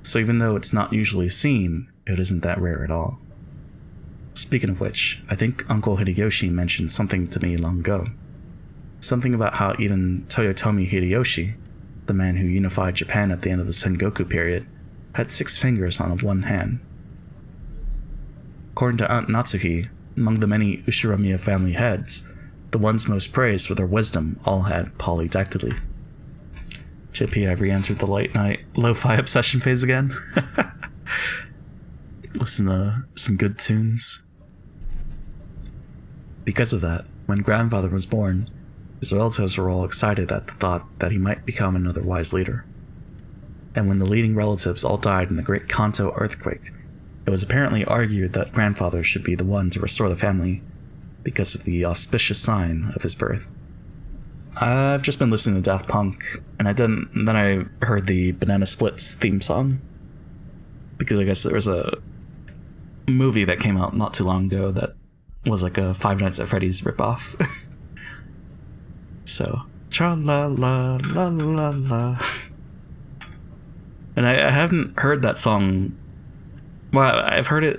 So even though it's not usually seen, it isn't that rare at all. Speaking of which, I think Uncle Hideyoshi mentioned something to me long ago. Something about how even Toyotomi Hideyoshi, the man who unified Japan at the end of the Sengoku period, had 6 fingers on one hand. According to Aunt Natsuhi, among the many Ushiromiya family heads, the ones most praised for their wisdom all had polydactyly. JP, I've re-entered the late night lo-fi obsession phase again. Listen to some good tunes. Because of that, when grandfather was born, his relatives were all excited at the thought that he might become another wise leader. And when the leading relatives all died in the Great Kanto earthquake, it was apparently argued that grandfather should be the one to restore the family because of the auspicious sign of his birth. I've just been listening to Daft Punk, and then I heard the Banana Splits theme song, because I guess there was a movie that came out not too long ago that was like a Five Nights at Freddy's ripoff. So, tra-la-la-la-la-la. And I haven't heard that song. Well, I've heard it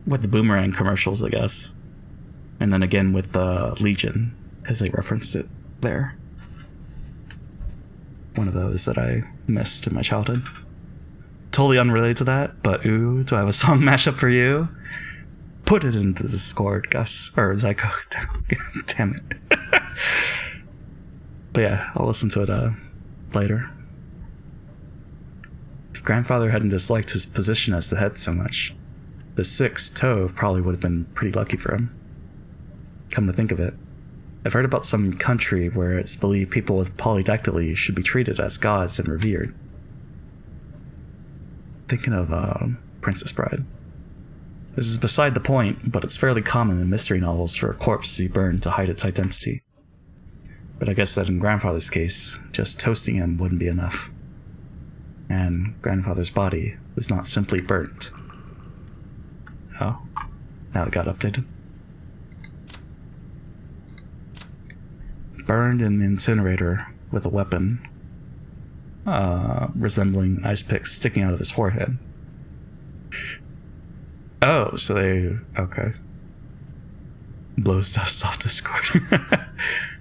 with the Boomerang commercials, I guess. And then again with Legion, because they referenced it there. one of those that I missed in my childhood. Totally unrelated to that, but ooh, do I have a song mashup for you? Put it into the Discord, Gus. Or Zyko. Damn it. But yeah, I'll listen to it later. If Grandfather hadn't disliked his position as the head so much, the sixth toe probably would have been pretty lucky for him. Come to think of it, I've heard about some country where it's believed people with polydactyly should be treated as gods and revered. Thinking of Princess Bride. This is beside the point, but it's fairly common in mystery novels for a corpse to be burned to hide its identity. But I guess that in Grandfather's case, just toasting him wouldn't be enough. And Grandfather's body was not simply burnt. Oh, now it got updated. Burned in the incinerator with a weapon resembling ice picks sticking out of his forehead. Oh, so they... okay. Blow stuff off Discord.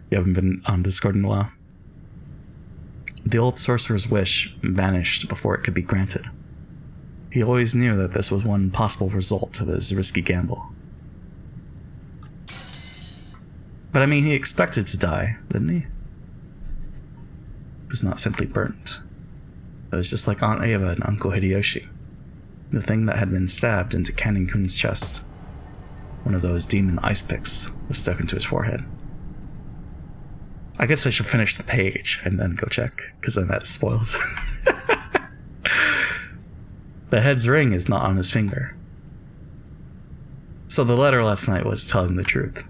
You haven't been on Discord in a while. The old sorcerer's wish vanished before it could be granted. He always knew that this was one possible result of his risky gamble. But I mean, he expected to die, didn't he? It was not simply burnt. It was just like Aunt Eva and Uncle Hideyoshi. The thing that had been stabbed into Kanin-kun's chest. One of those demon ice picks was stuck into his forehead. I guess I should finish the page and then go check, because then that is spoils. The head's ring is not on his finger. So the letter last night was telling the truth.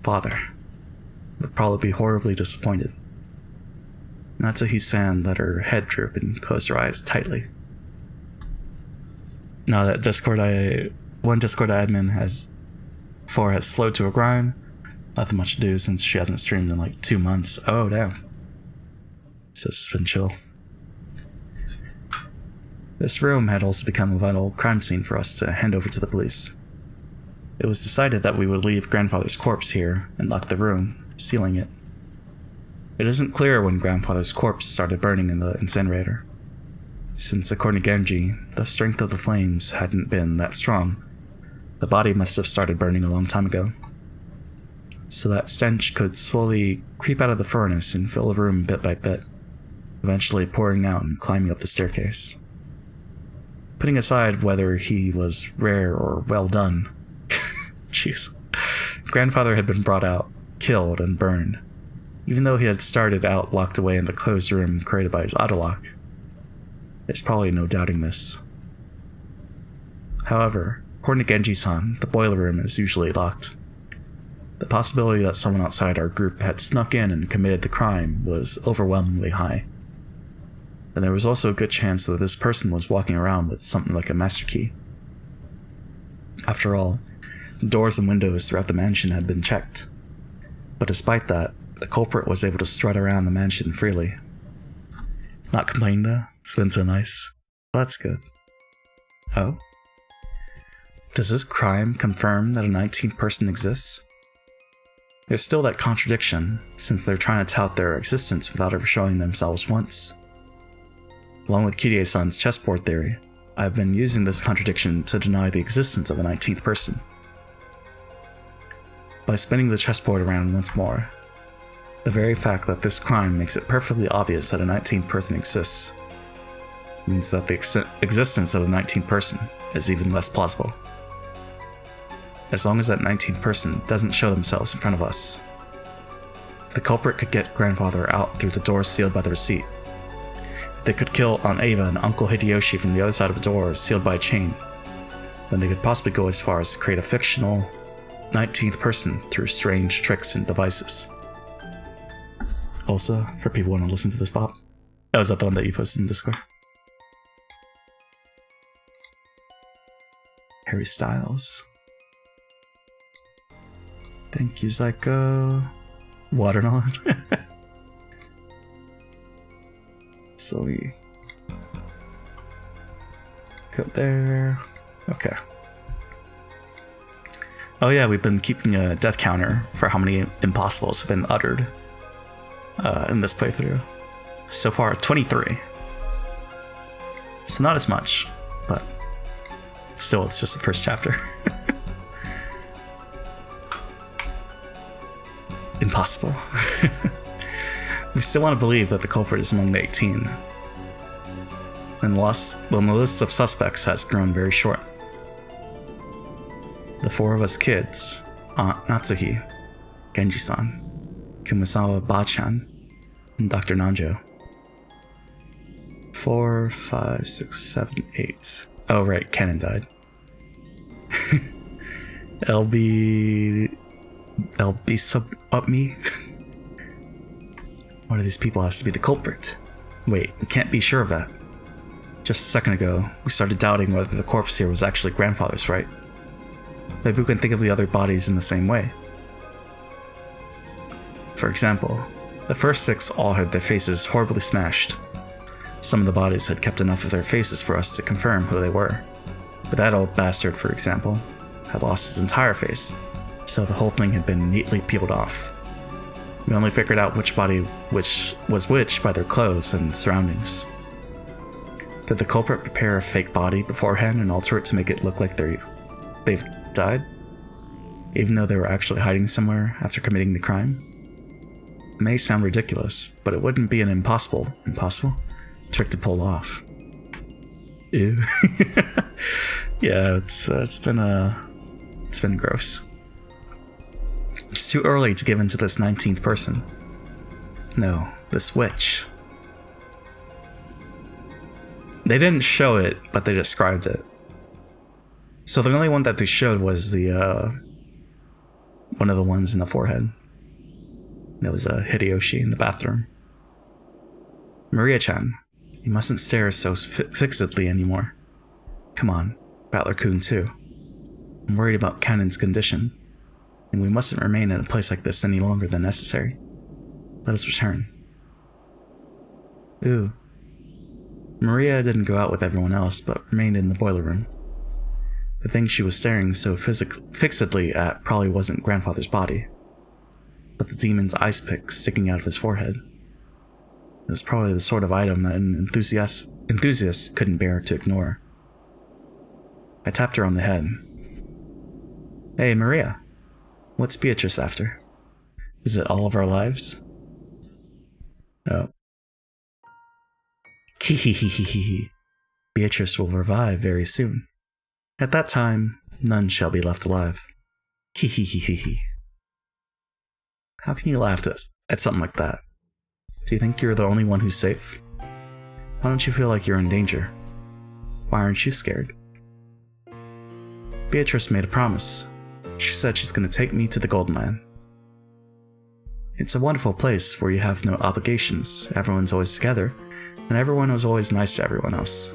Father would probably be horribly disappointed. Natsuhi-san let her head droop and closed her eyes tightly. Now that one Discord admin has slowed to a grind. Nothing much to do since she hasn't streamed in like 2 months. Oh, damn. So it's been chill. This room had also become a vital crime scene for us to hand over to the police. It was decided that we would leave Grandfather's corpse here and lock the room, sealing it. It isn't clear when Grandfather's corpse started burning in the incinerator. Since, according to Genji, the strength of the flames hadn't been that strong, the body must have started burning a long time ago. So that stench could slowly creep out of the furnace and fill the room bit by bit, eventually pouring out and climbing up the staircase. Putting aside whether he was rare or well done, jeez, Grandfather had been brought out, killed, and burned, even though he had started out locked away in the closed room created by his autolock. There's probably no doubting this. However, according to Genji-san, the boiler room is usually locked. The possibility that someone outside our group had snuck in and committed the crime was overwhelmingly high. And there was also a good chance that this person was walking around with something like a master key. After all, doors and windows throughout the mansion had been checked. But despite that, the culprit was able to strut around the mansion freely. Not complaining though, it's been so nice. Well, that's good. Oh? Does this crime confirm that a 19th person exists? There's still that contradiction, since they're trying to tout their existence without ever showing themselves once. Along with Kirie-san's chessboard theory, I've been using this contradiction to deny the existence of a 19th person. By spinning the chessboard around once more, the very fact that this crime makes it perfectly obvious that a 19th person exists means that the existence of a 19th person is even less plausible. As long as that 19th person doesn't show themselves in front of us, if the culprit could get Grandfather out through the door sealed by the receipt, if they could kill Aunt Eva and Uncle Hideyoshi from the other side of the door sealed by a chain, then they could possibly go as far as to create a fictional 19th person through strange tricks and devices. Also, for people who want to listen to this pop, was that the one that you posted in Discord? Harry Styles. Thank you, Zyko. Watermelon. So we go there. Okay. Oh yeah, we've been keeping a death counter for how many impossibles have been uttered in this playthrough. So far, 23. So not as much, but still, it's just the first chapter. Impossible. We still want to believe that the culprit is among the 18. And the list of suspects has grown very short. The four of us kids, Aunt Natsuhi, Genji-san, Kumasawa Ba-chan, and Dr. Nanjo. 4, 5, 6, 7, 8. Oh, right, Kennen died. LB sub up me? One of these people has to be the culprit. Wait, we can't be sure of that. Just a second ago, we started doubting whether the corpse here was actually grandfather's, right? Maybe we can think of the other bodies in the same way. For example, the first 6 all had their faces horribly smashed. Some of the bodies had kept enough of their faces for us to confirm who they were. But that old bastard, for example, had lost his entire face, so the whole thing had been neatly peeled off. We only figured out which body which was which by their clothes and surroundings. Did the culprit prepare a fake body beforehand and alter it to make it look like they've died? Even though they were actually hiding somewhere after committing the crime? It may sound ridiculous, but it wouldn't be an impossible trick to pull off. Ew. Yeah, it's been gross. It's too early to give in to this 19th person. No, this witch. They didn't show it, but they described it. So the only one that they showed was the one of the ones in the forehead. That was Hideyoshi in the bathroom. Maria-chan, you mustn't stare so fixedly anymore. Come on, Battler-kun too. I'm worried about Cannon's condition, and we mustn't remain in a place like this any longer than necessary. Let us return. Ooh. Maria didn't go out with everyone else, but remained in the boiler room. The thing she was staring so fixedly at probably wasn't grandfather's body, but the demon's ice pick sticking out of his forehead. It was probably the sort of item that an enthusiast couldn't bear to ignore. I tapped her on the head. Hey, Maria. What's Beatrice after? Is it all of our lives? Oh. Kihihihihi. Beatrice will revive very soon. At that time, none shall be left alive. Kihihihihi. How can you laugh at something like that? Do you think you're the only one who's safe? Why don't you feel like you're in danger? Why aren't you scared? Beatrice made a promise. She said she's going to take me to the Golden Land. It's a wonderful place where you have no obligations, everyone's always together, and everyone was always nice to everyone else.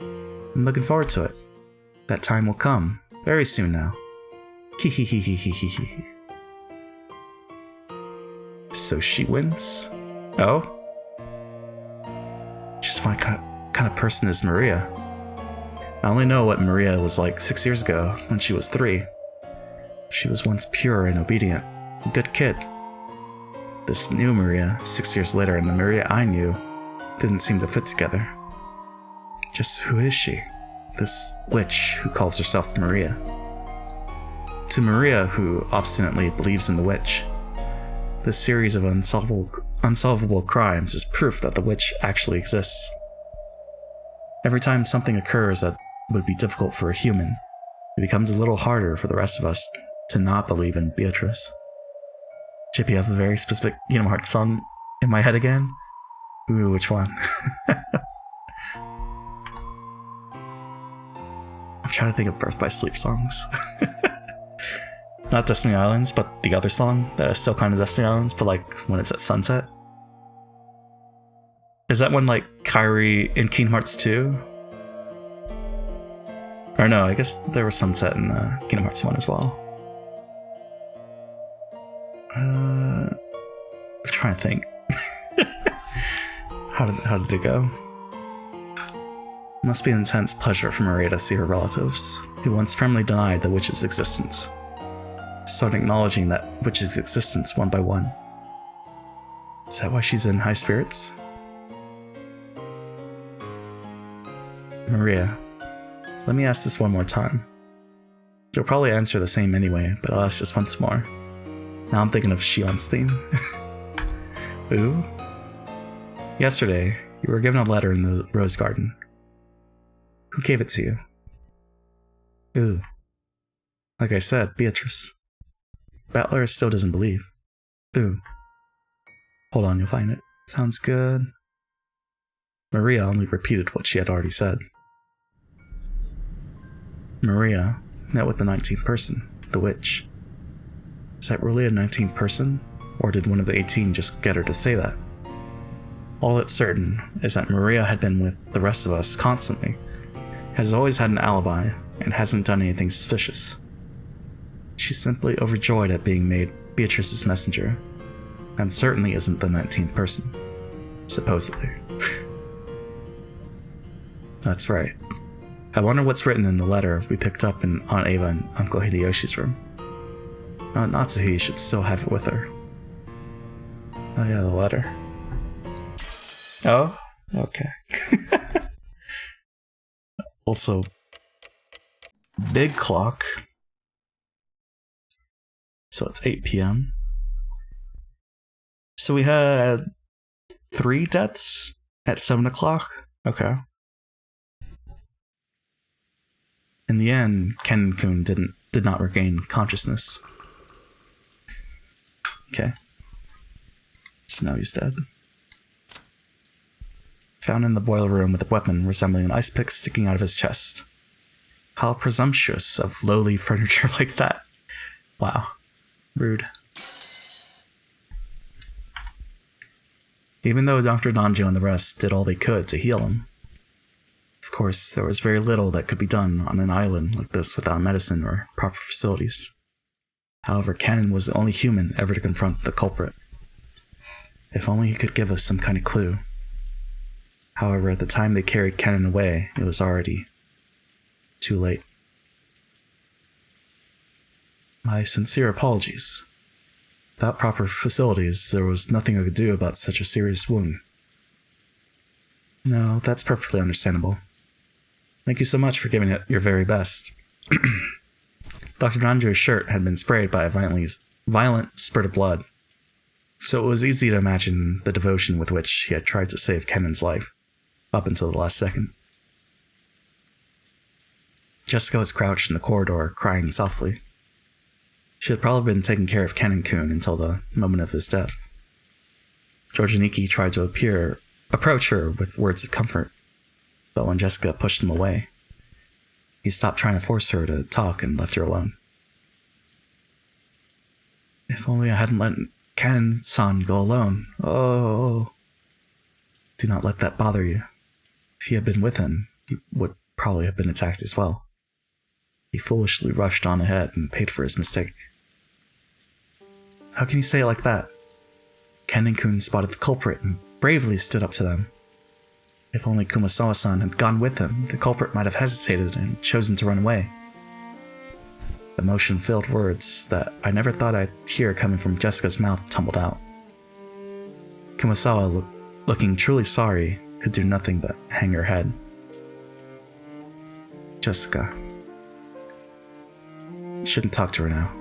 I'm looking forward to it. That time will come, very soon now. Hihihihihihi. So she wins? Oh? Just what kind of person is Maria? I only know what Maria was like 6 years ago, when she was 3. She was once pure and obedient, a good kid. This new Maria, 6 years later, and the Maria I knew, didn't seem to fit together. Just who is she? This witch who calls herself Maria. To Maria, who obstinately believes in the witch, this series of unsolvable crimes is proof that the witch actually exists. Every time something occurs that would be difficult for a human, it becomes a little harder for the rest of us to not believe in Beatrice. JP, I have a very specific Kingdom Hearts song in my head again. Ooh, which one? I'm trying to think of Birth by Sleep songs. Not Destiny Islands, but the other song that is still kind of Destiny Islands, but like when it's at sunset. Is that one like Kairi in Kingdom Hearts 2? Or no, I guess there was sunset in Kingdom Hearts 1 as well. I'm trying to think. How did it go? It must be an intense pleasure for Maria to see her relatives, who once firmly denied the witch's existence, start acknowledging that witch's existence one by one. Is that why she's in high spirits? Maria, let me ask this one more time. You'll probably answer the same anyway, but I'll ask just once more. Now I'm thinking of Shion's theme. Ooh. Yesterday, you were given a letter in the rose garden. Who gave it to you? Ooh. Like I said, Beatrice. Battler still doesn't believe. Ooh. Hold on, you'll find it. Sounds good. Maria only repeated what she had already said. Maria met with the 19th person, the witch. Is that really a 19th person? Or did one of the 18 just get her to say that? All that's certain is that Maria had been with the rest of us constantly, has always had an alibi, and hasn't done anything suspicious. She's simply overjoyed at being made Beatrice's messenger, and certainly isn't the 19th person. Supposedly. That's right. I wonder what's written in the letter we picked up in Aunt Ava and Uncle Hideyoshi's room. Natsuhi should still have it with her. Oh yeah, the letter. Oh? Okay. Also, big clock. So it's 8 p.m. So we had 3 deaths at 7 o'clock? Okay. In the end, Ken-kun did not regain consciousness. Okay. So now he's dead. Found in the boiler room with a weapon resembling an ice pick sticking out of his chest. How presumptuous of lowly furniture like that. Wow. Rude. Even though Dr. Danjo and the rest did all they could to heal him, of course, there was very little that could be done on an island like this without medicine or proper facilities. However, Cannon was the only human ever to confront the culprit. If only he could give us some kind of clue. However, at the time they carried Cannon away, it was already too late. My sincere apologies. Without proper facilities, there was nothing I could do about such a serious wound. No, that's perfectly understandable. Thank you so much for giving it your very best. Dr. Danjo's shirt had been sprayed by a violent spurt of blood, so it was easy to imagine the devotion with which he had tried to save Kennon's life, up until the last second. Jessica was crouched in the corridor, crying softly. She had probably been taking care of Kennen-kun until the moment of his death. Georgianiki tried to approach her with words of comfort, but when Jessica pushed him away, he stopped trying to force her to talk and left her alone. If only I hadn't let Ken-san go alone. Oh. Do not let that bother you. If he had been with him, he would probably have been attacked as well. He foolishly rushed on ahead and paid for his mistake. How can you say it like that? Kennen-kun spotted the culprit and bravely stood up to them. If only Kumasawa-san had gone with him, the culprit might have hesitated and chosen to run away. Emotion-filled words that I never thought I'd hear coming from Jessica's mouth tumbled out. Kumasawa, looking truly sorry, could do nothing but hang her head. Jessica. You shouldn't talk to her now.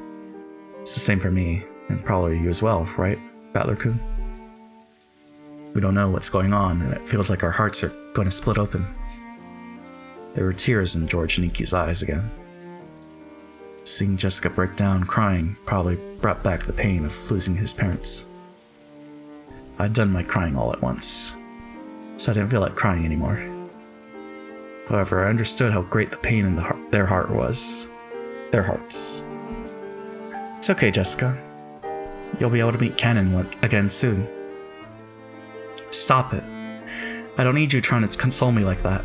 It's the same for me, and probably you as well, right, Battler-kun? We don't know what's going on, and it feels like our hearts are going to split open. There were tears in George Niki's eyes again. Seeing Jessica break down crying probably brought back the pain of losing his parents. I'd done my crying all at once, so I didn't feel like crying anymore. However, I understood how great the pain in their heart was. Their hearts. It's okay, Jessica. You'll be able to meet Cannon again soon. Stop it. I don't need you trying to console me like that.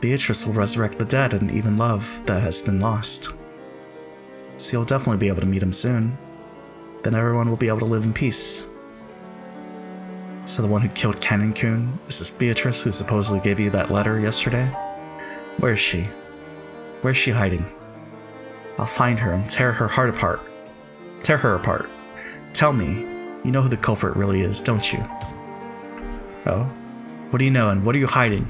Beatrice will resurrect the dead and even love that has been lost. So you'll definitely be able to meet him soon. Then everyone will be able to live in peace. So the one who killed Kennen-kun is this Beatrice who supposedly gave you that letter yesterday? Where is she? Where's she hiding? I'll find her and tear her heart apart. Tear her apart. Tell me, You know who the culprit really is, don't you? Oh? What do you know and what are you hiding?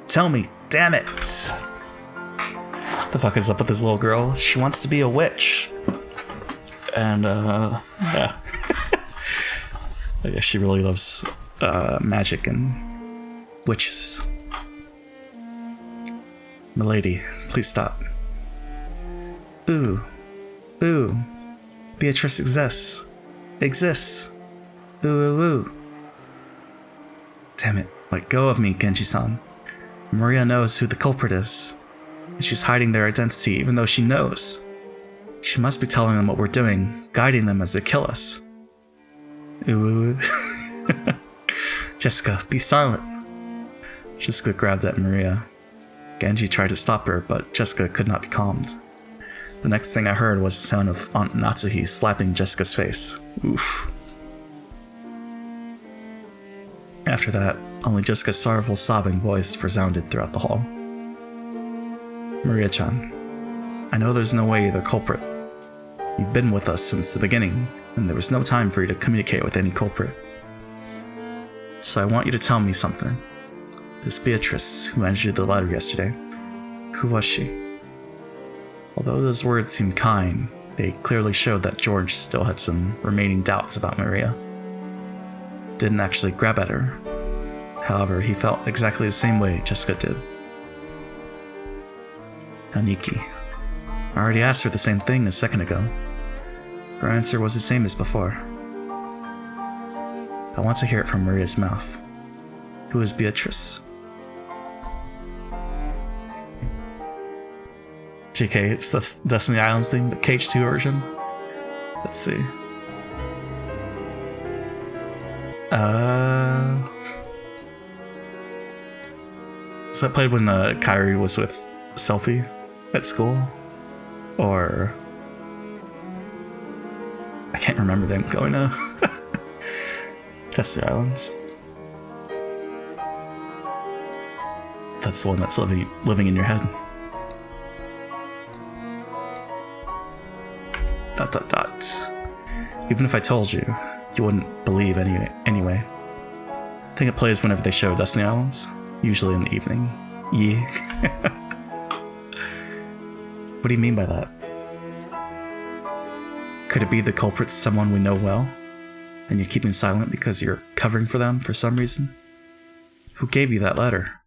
Tell me, damn it! What the fuck is up with this little girl? She wants to be a witch. And, yeah. I guess she really loves, magic and witches. Milady, please stop. Ooh. Ooh. Beatrice exists. Exists. Ooh, ooh, ooh. Damn it. Let go of me, Genji-san. Maria knows who the culprit is. And she's hiding their identity even though she knows. She must be telling them what we're doing, guiding them as they kill us. Ooh. Jessica, be silent. Jessica grabbed at Maria. Genji tried to stop her, but Jessica could not be calmed. The next thing I heard was the sound of Aunt Natsuhi slapping Jessica's face. Oof. After that, only Jessica's sorrowful sobbing voice resounded throughout the hall. Maria-chan, I know there's no way you're the culprit. You've been with us since the beginning, and there was no time for you to communicate with any culprit. So I want you to tell me something. This Beatrice, who handed you the letter yesterday, who was she? Although those words seemed kind, they clearly showed that George still had some remaining doubts about Maria. Didn't actually grab at her. However, he felt exactly the same way Jessica did. Aniki. I already asked her the same thing a second ago. Her answer was the same as before. I want to hear it from Maria's mouth. Who is Beatrice? JK, it's the Destiny Islands thing, the KH2 version. Let's see. Was that played when Kairi was with Selphie at school? Or... I can't remember them going to Destiny Islands. That's the one that's living in your head. ... Even if I told you, you wouldn't believe anyway. I think it plays whenever they show Destiny Islands, usually in the evening. Yeah. What do you mean by that? Could it be the culprit's someone we know well, and you're keeping silent because you're covering for them for some reason? Who gave you that letter?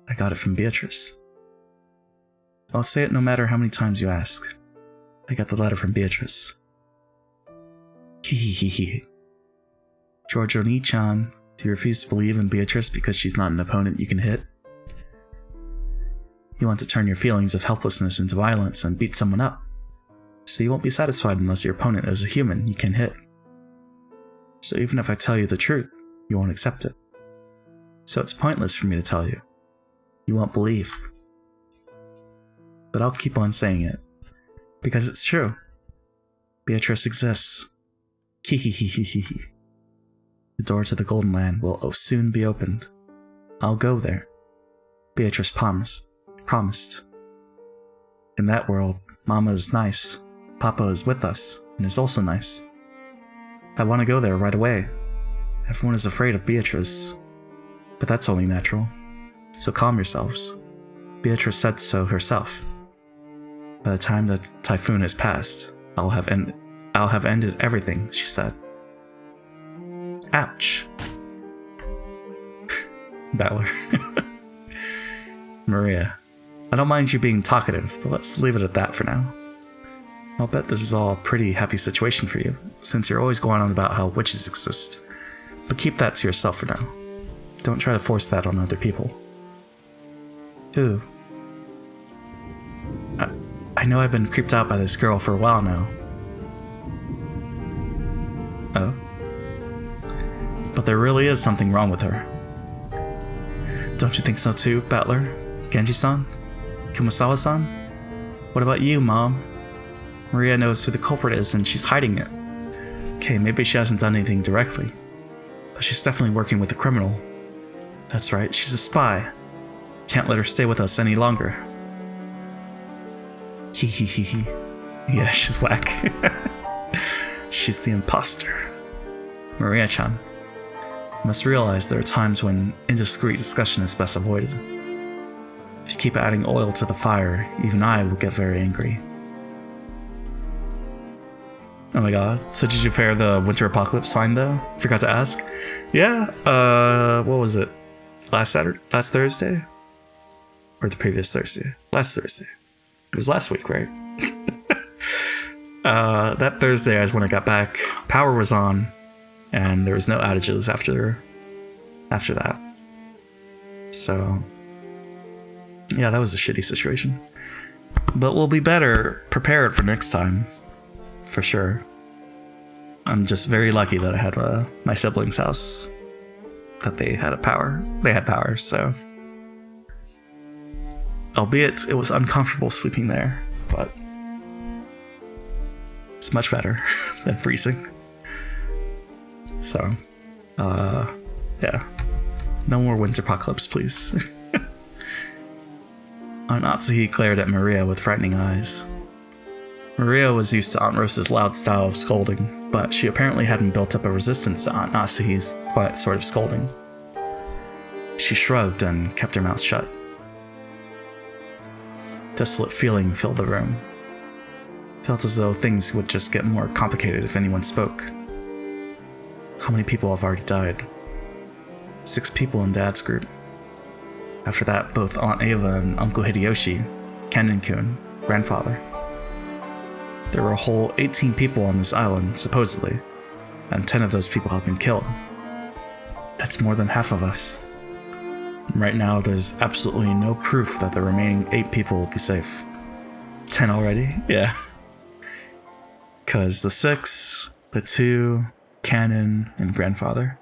I got it from Beatrice. I'll say it no matter how many times you ask. I got the letter from Beatrice. Hehehehe. Giorgio Ni-chan, do you refuse to believe in Beatrice because she's not an opponent you can hit? You want to turn your feelings of helplessness into violence and beat someone up. So you won't be satisfied unless your opponent is a human you can hit. So even if I tell you the truth, you won't accept it. So it's pointless for me to tell you. You won't believe. But I'll keep on saying it. Because it's true. Beatrice exists. Kihihihihi. The door to the Golden Land will soon be opened. I'll go there. Beatrice promised. In that world, Mama is nice. Papa is with us, and is also nice. I want to go there right away. Everyone is afraid of Beatrice. But that's only natural. So calm yourselves. Beatrice said so herself. By the time the typhoon has passed, I'll have ended everything, she said. Ouch. Battler. Maria. I don't mind you being talkative, but let's leave it at that for now. I'll bet this is all a pretty happy situation for you, since you're always going on about how witches exist. But keep that to yourself for now. Don't try to force that on other people. Ooh. I know I've been creeped out by this girl for a while now. Oh? But there really is something wrong with her. Don't you think so too, Battler? Genji-san? Kumasawa-san? What about you, Mom? Maria knows who the culprit is and she's hiding it. Okay, maybe she hasn't done anything directly. But she's definitely working with a criminal. That's right, she's a spy. Can't let her stay with us any longer. Hehehehe. Yeah, she's whack. She's the imposter. Maria-chan. You must realize there are times when indiscreet discussion is best avoided. If you keep adding oil to the fire, even I will get very angry. Oh my god. So did you fare the winter apocalypse fine though? Forgot to ask. Yeah, what was it? Last Thursday? Or the previous Thursday? Last Thursday. It was last week, right? That Thursday is when I got back. Power was on, and there was no outages after that. So, yeah, that was a shitty situation. But we'll be better prepared for next time. For sure. I'm just very lucky that I had my siblings' house. That they had power. They had power, so. Albeit it was uncomfortable sleeping there, but it's much better than freezing. So, yeah. No more winter apocalypse, please. Aunt Natsuhi glared at Maria with frightening eyes. Maria was used to Aunt Rosa's loud style of scolding, but she apparently hadn't built up a resistance to Aunt Natsuhi's quiet sort of scolding. She shrugged and kept her mouth shut. Desolate feeling filled the room. Felt as though things would just get more complicated if anyone spoke. How many people have already died? 6 people in Dad's group. After that, both Aunt Ava and Uncle Hideyoshi, Kennen-kun, grandfather. There were a whole 18 people on this island, supposedly, and 10 of those people have been killed. That's more than half of us. Right now, there's absolutely no proof that the remaining 8 people will be safe. 10 already? Yeah. Because the 6, the 2, Canon, and grandfather.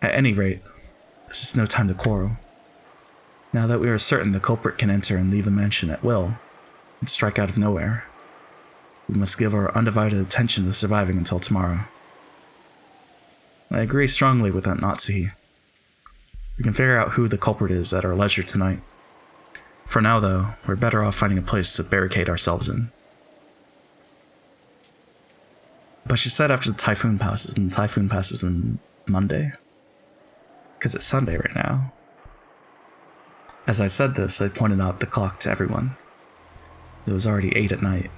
At any rate, this is no time to quarrel. Now that we are certain the culprit can enter and leave the mansion at will, and strike out of nowhere, we must give our undivided attention to surviving until tomorrow. I agree strongly with Aunt Natsuhi. We can figure out who the culprit is at our leisure tonight. For now, though, we're better off finding a place to barricade ourselves in. But she said after the typhoon passes, and the typhoon passes on Monday? Because it's Sunday right now. As I said this, I pointed out the clock to everyone. It was already 8 at night.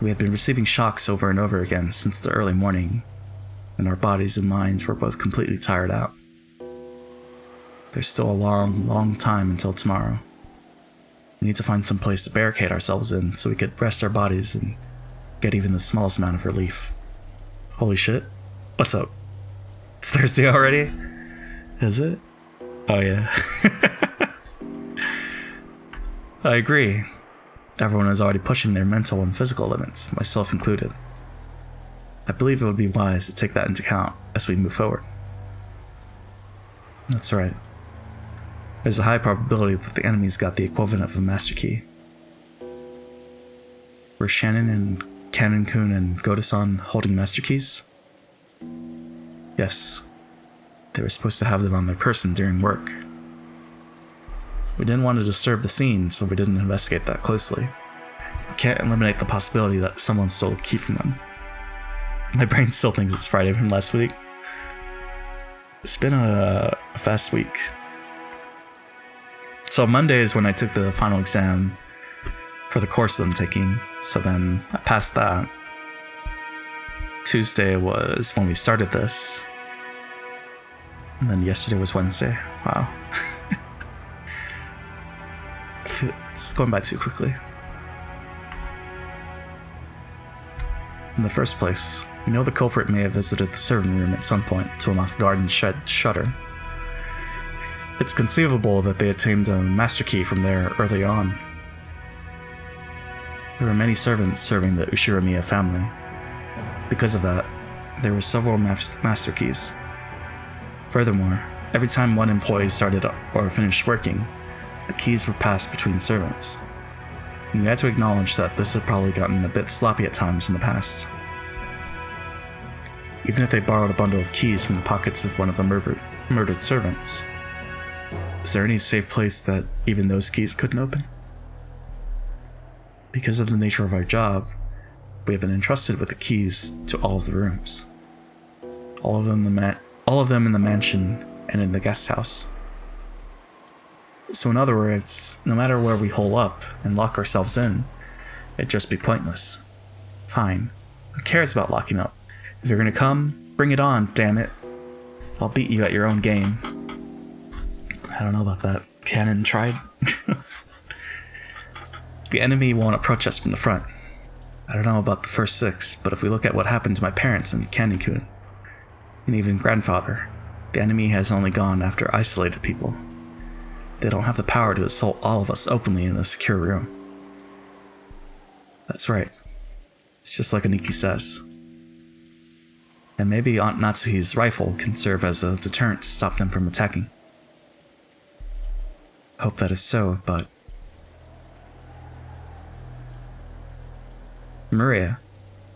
We had been receiving shocks over and over again since the early morning, and our bodies and minds were both completely tired out. There's still a long, long time until tomorrow. We need to find some place to barricade ourselves in so we could rest our bodies and get even the smallest amount of relief. Holy shit. What's up? It's Thursday already? Is it? Oh yeah. I agree. Everyone is already pushing their mental and physical limits, myself included. I believe it would be wise to take that into account as we move forward. That's right. There's a high probability that the enemy's got the equivalent of a master key. Were Shannon and Kennen-kun and Goda-san holding master keys? Yes. They were supposed to have them on their person during work. We didn't want to disturb the scene, so we didn't investigate that closely. We can't eliminate the possibility that someone stole a key from them. My brain still thinks it's Friday from last week. It's been a fast week. So Monday is when I took the final exam for the course that I'm taking, so then I passed that. Tuesday was when we started this. And then yesterday was Wednesday. Wow. It's going by too quickly. In the first place, we know the culprit may have visited the servant room at some point to unlock the garden shed shutter. It's conceivable that they obtained a master key from there early on. There were many servants serving the Ushiramiya family. Because of that, there were several master keys. Furthermore, every time one employee started or finished working, the keys were passed between servants. And we had to acknowledge that this had probably gotten a bit sloppy at times in the past. Even if they borrowed a bundle of keys from the pockets of one of the murdered servants, is there any safe place that even those keys couldn't open? Because of the nature of our job, we have been entrusted with the keys to all of the rooms. All of them in the mansion and in the guest house. So in other words, no matter where we hole up and lock ourselves in, it'd just be pointless. Fine. Who cares about locking up? If you're gonna come, bring it on, damn it. I'll beat you at your own game. I don't know about that. Cannon tried. The enemy won't approach us from the front. I don't know about the first 6, but if we look at what happened to my parents and Candy-kun, and even grandfather, the enemy has only gone after isolated people. They don't have the power to assault all of us openly in a secure room. That's right. It's just like Aniki says. And maybe Aunt Natsuhi's rifle can serve as a deterrent to stop them from attacking. I hope that is so, but... Maria,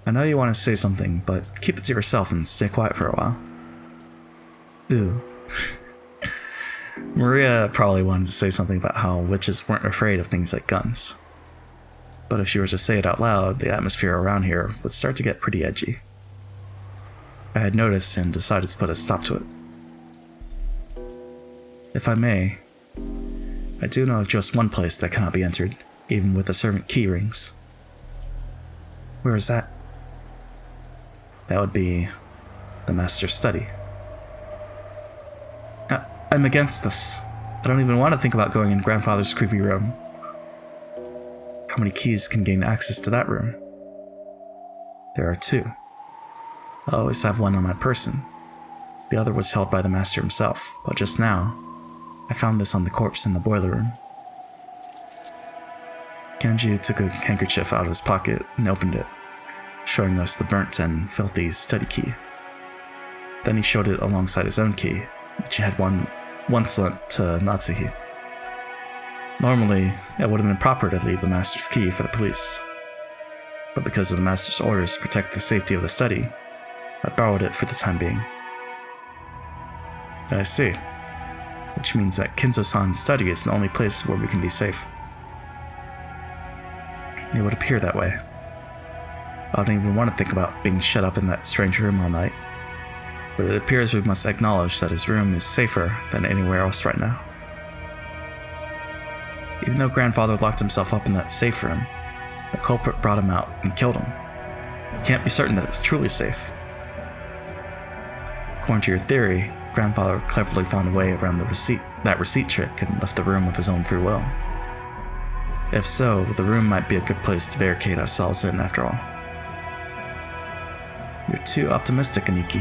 I know you want to say something, but keep it to yourself and stay quiet for a while. Ooh. Maria probably wanted to say something about how witches weren't afraid of things like guns. But if she were to say it out loud, the atmosphere around here would start to get pretty edgy. I had noticed and decided to put a stop to it. If I may, I do know of just one place that cannot be entered, even with the servant key rings. Where is that? That would be the master's study. I'm against this. I don't even want to think about going in grandfather's creepy room. How many keys can gain access to that room? There are 2. I always have one on my person. The other was held by the master himself, but just now, I found this on the corpse in the boiler room. Kanji took a handkerchief out of his pocket and opened it, showing us the burnt and filthy study key. Then he showed it alongside his own key, which he had once lent to Natsuhi. Normally, it would have been proper to leave the master's key for the police, but because of the master's orders to protect the safety of the study, I borrowed it for the time being. I see. Which means that Kinzo-san's study is the only place where we can be safe. It would appear that way. I don't even want to think about being shut up in that strange room all night, but it appears we must acknowledge that his room is safer than anywhere else right now. Even though grandfather locked himself up in that safe room, the culprit brought him out and killed him. You can't be certain that it's truly safe. According to your theory, grandfather cleverly found a way around that receipt trick and left the room of his own free will. If so, the room might be a good place to barricade ourselves in after all. You're too optimistic, Aniki.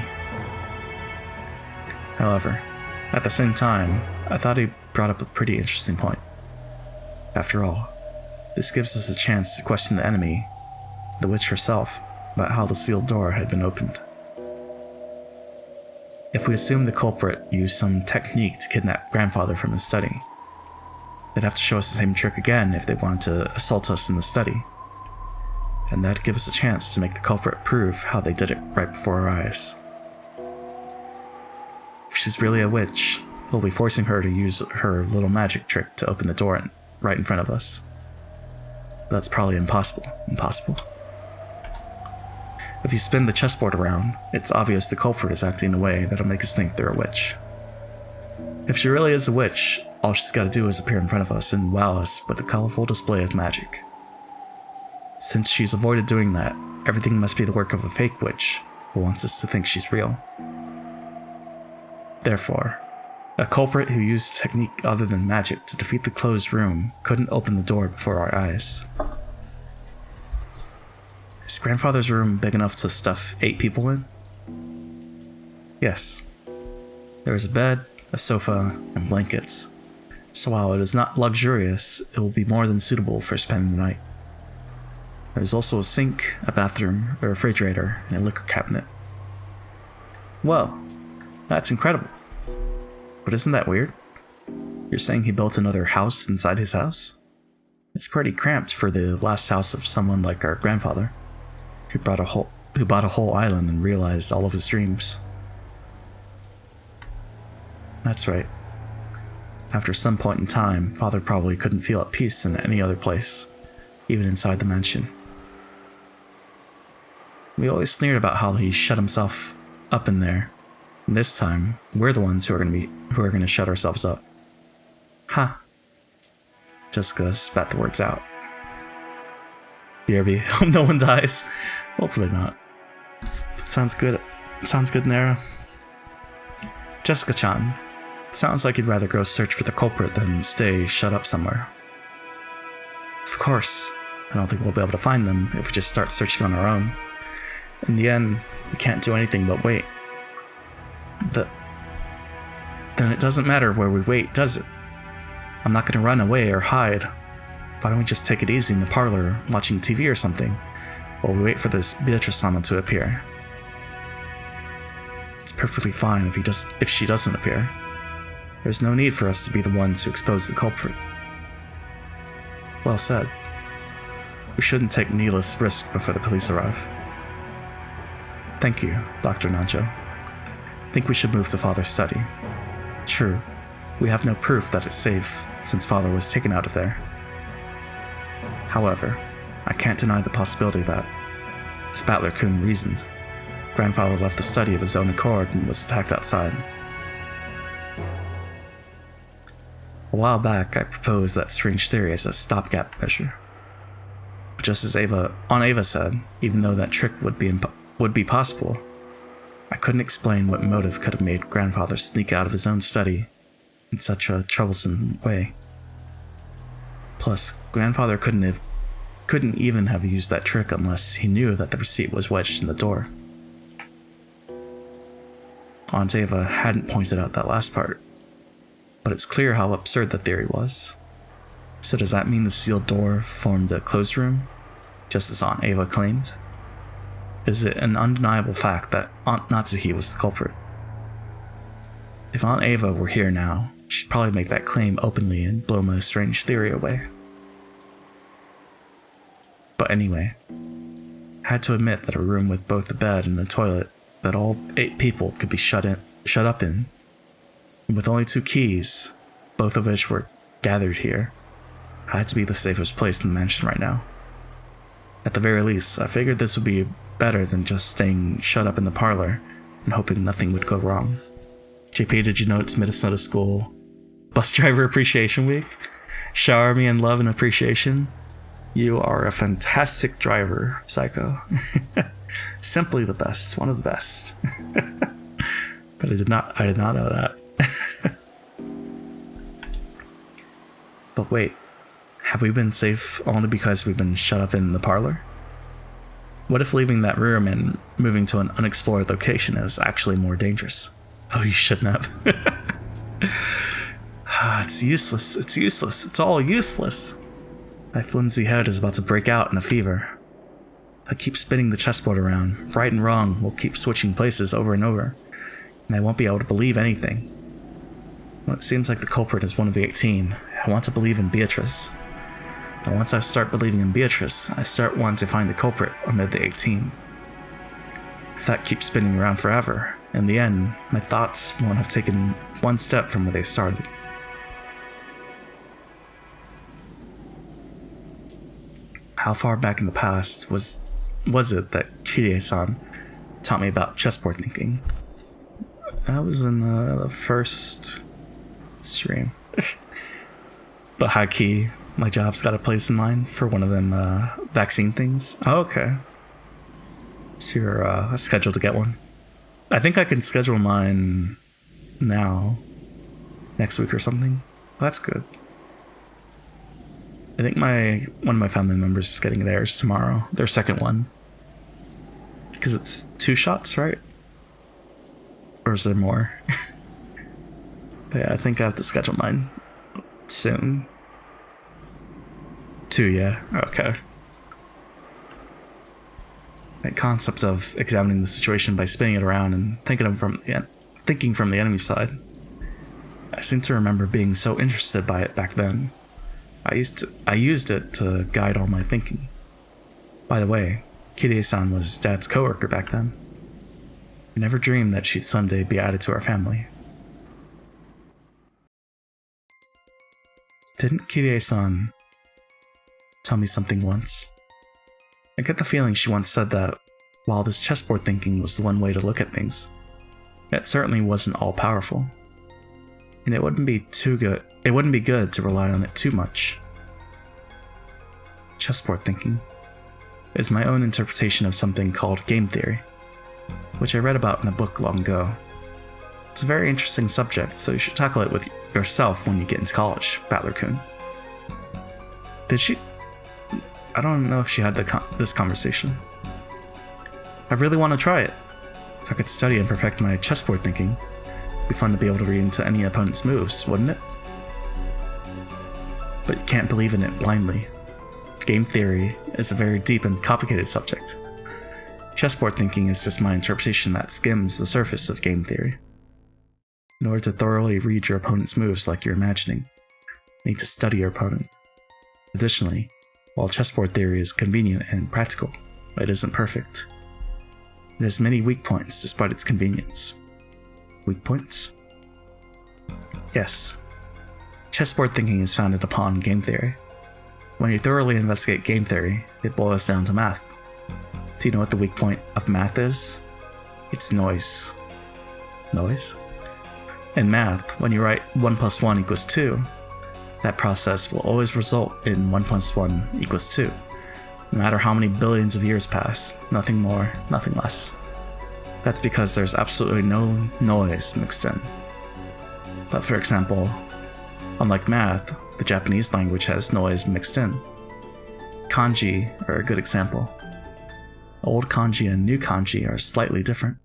However, at the same time, I thought he brought up a pretty interesting point. After all, this gives us a chance to question the enemy, the witch herself, about how the sealed door had been opened. If we assume the culprit used some technique to kidnap grandfather from his study, they'd have to show us the same trick again if they wanted to assault us in the study. And that'd give us a chance to make the culprit prove how they did it right before our eyes. If she's really a witch, we'll be forcing her to use her little magic trick to open the door right in front of us. That's probably impossible. If you spin the chessboard around, it's obvious the culprit is acting in a way that'll make us think they're a witch. If she really is a witch, all she's got to do is appear in front of us and wow us with a colorful display of magic. Since she's avoided doing that, everything must be the work of a fake witch who wants us to think she's real. Therefore, a culprit who used a technique other than magic to defeat the closed room couldn't open the door before our eyes. Is grandfather's room big enough to stuff 8 people in? Yes. There is a bed, a sofa, and blankets, so while it is not luxurious, it will be more than suitable for spending the night. There is also a sink, a bathroom, a refrigerator, and a liquor cabinet. Whoa, that's incredible. But isn't that weird? You're saying he built another house inside his house? It's pretty cramped for the last house of someone like our grandfather, who bought a whole island and realized all of his dreams. That's right. After some point in time, father probably couldn't feel at peace in any other place, even inside the mansion. We always sneered about how he shut himself up in there. And this time, we're the ones who are gonna shut ourselves up. Ha. Jessica spat the words out. BRB, hope no one dies. Hopefully not. It sounds good. It sounds good, Nara. Jessica-chan, it sounds like you'd rather go search for the culprit than stay shut up somewhere. Of course. I don't think we'll be able to find them if we just start searching on our own. In the end, we can't do anything but wait. Then it doesn't matter where we wait, does it? I'm not gonna run away or hide. Why don't we just take it easy in the parlor, watching TV or something, while we wait for this Beatrice-sama to appear? It's perfectly fine if she doesn't appear. There's no need for us to be the ones who expose the culprit. Well said. We shouldn't take needless risk before the police arrive. Thank you, Dr. Nacho. I think we should move to Father's study. True, we have no proof that it's safe, since Father was taken out of there. However, I can't deny the possibility that, as Battler-kun reasoned, Grandfather left the study of his own accord and was attacked outside. A while back, I proposed that strange theory as a stopgap measure. But just as Ava said, even though that trick would be possible, I couldn't explain what motive could have made Grandfather sneak out of his own study in such a troublesome way. Plus, Grandfather couldn't even have used that trick unless he knew that the receipt was wedged in the door. Aunt Ava hadn't pointed out that last part, but it's clear how absurd the theory was. So does that mean the sealed door formed a closed room, just as Aunt Ava claimed? Is it an undeniable fact that Aunt Natsuhi was the culprit? If Aunt Ava were here now, she'd probably make that claim openly and blow my strange theory away. But anyway, I had to admit that a room with both a bed and a toilet that all 8 people could be shut up in, and with only 2 keys, both of which were gathered here, had to be the safest place in the mansion right now. At the very least, I figured this would be better than just staying shut up in the parlor and hoping nothing would go wrong. JP, did you know it's Minnesota School Bus Driver Appreciation Week? Shower me in love and appreciation. You are a fantastic driver, Psycho. Simply the best, one of the best. But I did not know that. But wait, have we been safe only because we've been shut up in the parlor? What if leaving that room and moving to an unexplored location is actually more dangerous? Oh, you shouldn't have. It's useless, it's all useless. My flimsy head is about to break out in a fever. I keep spinning the chessboard around. Right and wrong will keep switching places over and over, and I won't be able to believe anything. When it seems like the culprit is one of the 18, I want to believe in Beatrice. And once I start believing in Beatrice, I start wanting to find the culprit amid the 18. If that keeps spinning around forever, in the end, my thoughts won't have taken one step from where they started. How far back in the past was it that Kirie-san taught me about chessboard thinking? That was in the first stream. But high key, my job's got a place in mind for one of them vaccine things. Oh, okay. So you're scheduled to get one. I think I can schedule mine now, next week or something. Well, that's good. I think one of my family members is getting theirs tomorrow. Their second one. Because it's 2 shots, right? Or is there more? But yeah, I think I have to schedule mine soon. 2, yeah. Okay. That concept of examining the situation by spinning it around and thinking from the enemy side. I seem to remember being so interested by it back then. I used it to guide all my thinking. By the way, Kirie-san was Dad's coworker back then. I never dreamed that she'd someday be added to our family. Didn't Kirie-san tell me something once? I get the feeling she once said that While this chessboard thinking was the one way to look at things, it certainly wasn't all-powerful. And it wouldn't be good to rely on it too much. Chessboard thinking is my own interpretation of something called game theory, which I read about in a book long ago. It's a very interesting subject, so you should tackle it with yourself when you get into college, Battler-kun. Did she? I don't know if she had this conversation. I really want to try it. If I could study and perfect my chessboard thinking, it'd be fun to be able to read into any opponent's moves, wouldn't it? But you can't believe in it blindly. Game theory is a very deep and complicated subject. Chessboard thinking is just my interpretation that skims the surface of game theory. In order to thoroughly read your opponent's moves like you're imagining, you need to study your opponent. Additionally, while chessboard theory is convenient and practical, it isn't perfect. It has many weak points despite its convenience. Weak points? Yes. Chessboard thinking is founded upon game theory. When you thoroughly investigate game theory, it boils down to math. Do you know what the weak point of math is? It's noise. Noise? In math, when you write 1 + 1 = 2, that process will always result in 1 + 1 = 2. No matter how many billions of years pass, nothing more, nothing less. That's because there's absolutely no noise mixed in. But for example, unlike math, the Japanese language has noise mixed in. Kanji are a good example. Old kanji and new kanji are slightly different,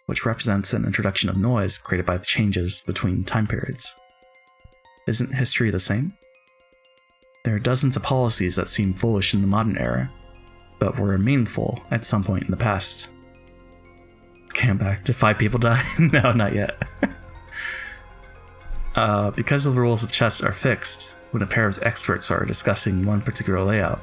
which represents an introduction of noise created by the changes between time periods. Isn't history the same? There are dozens of policies that seem foolish in the modern era, but were meaningful at some point in the past. Came back. Did 5 people die? No, not yet. Because the rules of chess are fixed, when a pair of experts are discussing one particular layout,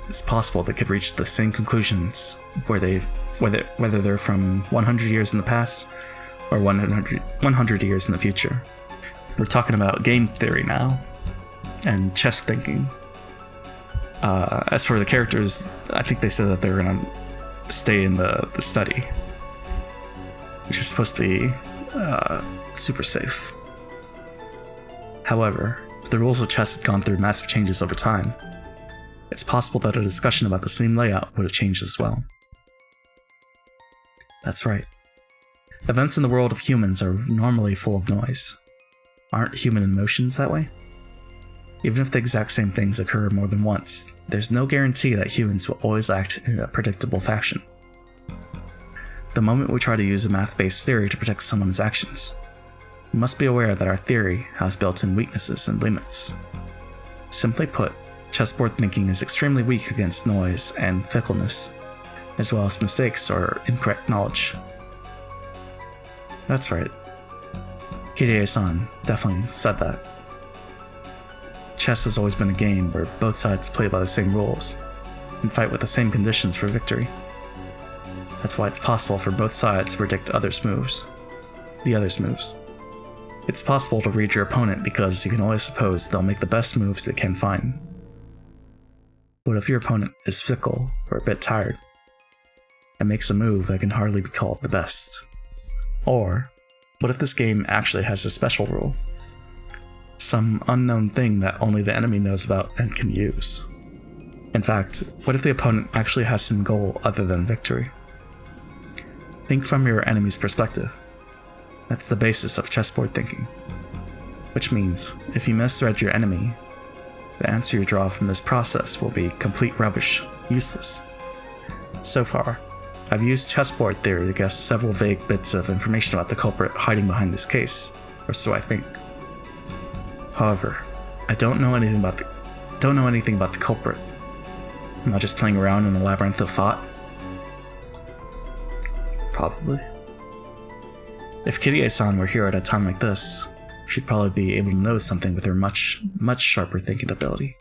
it's possible they could reach the same conclusions whether they're from 100 years in the past or 100 years in the future. We're talking about game theory now, and chess thinking. As for the characters, I think they said that they're going to stay in the study, which is supposed to be super safe. However, if the rules of chess had gone through massive changes over time, it's possible that a discussion about the same layout would have changed as well. That's right. Events in the world of humans are normally full of noise. Aren't human emotions that way? Even if the exact same things occur more than once, there's no guarantee that humans will always act in a predictable fashion. The moment we try to use a math-based theory to predict someone's actions, we must be aware that our theory has built-in weaknesses and limits. Simply put, chessboard thinking is extremely weak against noise and fickleness, as well as mistakes or incorrect knowledge. That's right. Hideie-san definitely said that. Chess has always been a game where both sides play by the same rules and fight with the same conditions for victory. That's why it's possible for both sides to predict the other's moves. It's possible to read your opponent because you can always suppose they'll make the best moves they can find. What if your opponent is fickle or a bit tired and makes a move that can hardly be called the best? Or, what if this game actually has a special rule? Some unknown thing that only the enemy knows about and can use. In fact, what if the opponent actually has some goal other than victory? Think from your enemy's perspective. That's the basis of chessboard thinking. Which means, if you misread your enemy, the answer you draw from this process will be complete rubbish, useless. So far, I've used chessboard theory to guess several vague bits of information about the culprit hiding behind this case, or so I think. However, I don't know anything about the culprit. Am I just playing around in a labyrinth of thought? Probably. If Hideie-san were here at a time like this, she'd probably be able to notice something with her much, much sharper thinking ability.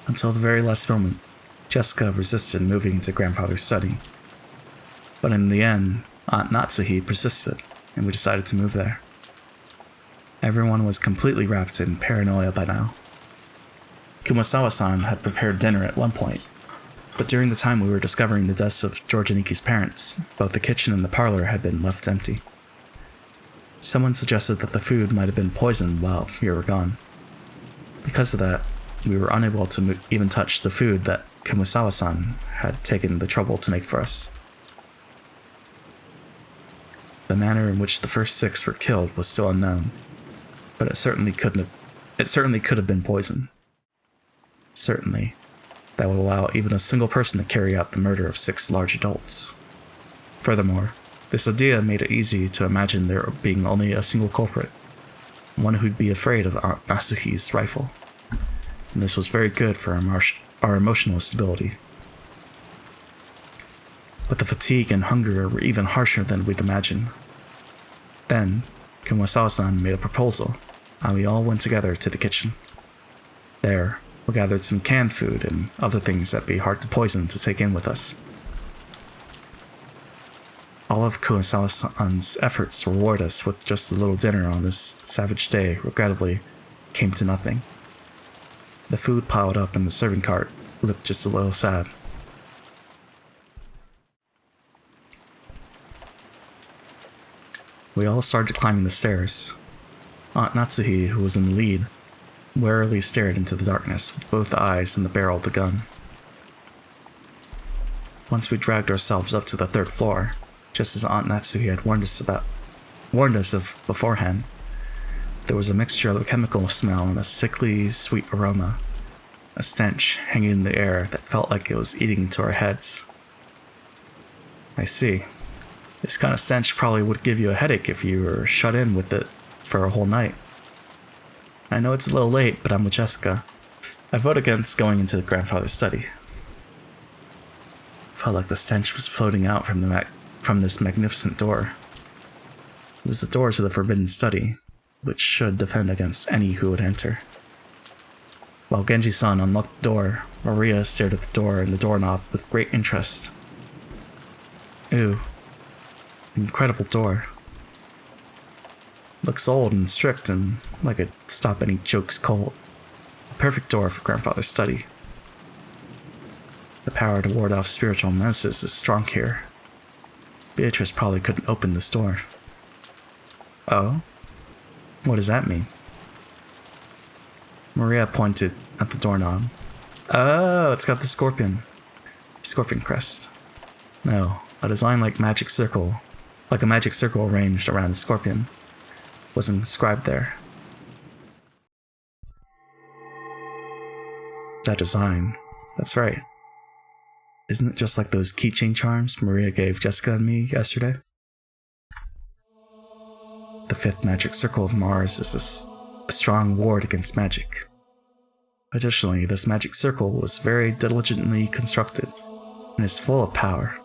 Until the very last moment, Jessica resisted moving into grandfather's study. But in the end, Aunt Natsuhi persisted, and we decided to move there. Everyone was completely wrapped in paranoia by now. Kumasawa-san had prepared dinner at one point, but during the time we were discovering the deaths of George and Iki's parents, both the kitchen and the parlor had been left empty. Someone suggested that the food might have been poisoned while we were gone. Because of that, we were unable to even touch the food that Kumasawa-san had taken the trouble to make for us. The manner in which the first 6 were killed was still unknown, but it certainly could have been poison. Certainly, that would allow even a single person to carry out the murder of 6 large adults. Furthermore, this idea made it easy to imagine there being only a single culprit, one who'd be afraid of Aunt Natsuhi's rifle. And this was very good for our emotional stability. But the fatigue and hunger were even harsher than we'd imagined. Then, Kumasawa-san made a proposal, and we all went together to the kitchen. There, we gathered some canned food and other things that'd be hard to poison to take in with us. All of Kumasawa-san's efforts to reward us with just a little dinner on this savage day regrettably came to nothing. The food piled up in the serving cart looked just a little sad. We all started climbing the stairs. Aunt Natsuhi, who was in the lead, warily stared into the darkness with both eyes in the barrel of the gun. Once we dragged ourselves up to the 3rd floor, just as Aunt Natsuhi had warned us of beforehand, there was a mixture of a chemical smell and a sickly, sweet aroma, a stench hanging in the air that felt like it was eating into our heads. I see. This kind of stench probably would give you a headache if you were shut in with it for a whole night. I know it's a little late, but I'm with Jessica. I vote against going into the grandfather's study. Felt like the stench was floating out from this magnificent door. It was the door to the forbidden study, which should defend against any who would enter. While Genji-san unlocked the door, Maria stared at the door and the doorknob with great interest. Ooh. Incredible door. Looks old and strict and like it'd stop any jokes cold. A perfect door for grandfather's study. The power to ward off spiritual menaces is strong here. Beatrice probably couldn't open this door. Oh? What does that mean? Maria pointed at the doorknob. Oh, it's got the scorpion crest. No, a design like a magic circle arranged around a scorpion, was inscribed there. That design, that's right. Isn't it just like those keychain charms Maria gave Jessica and me yesterday? The 5th magic circle of Mars is a strong ward against magic. Additionally, this magic circle was very diligently constructed and is full of power.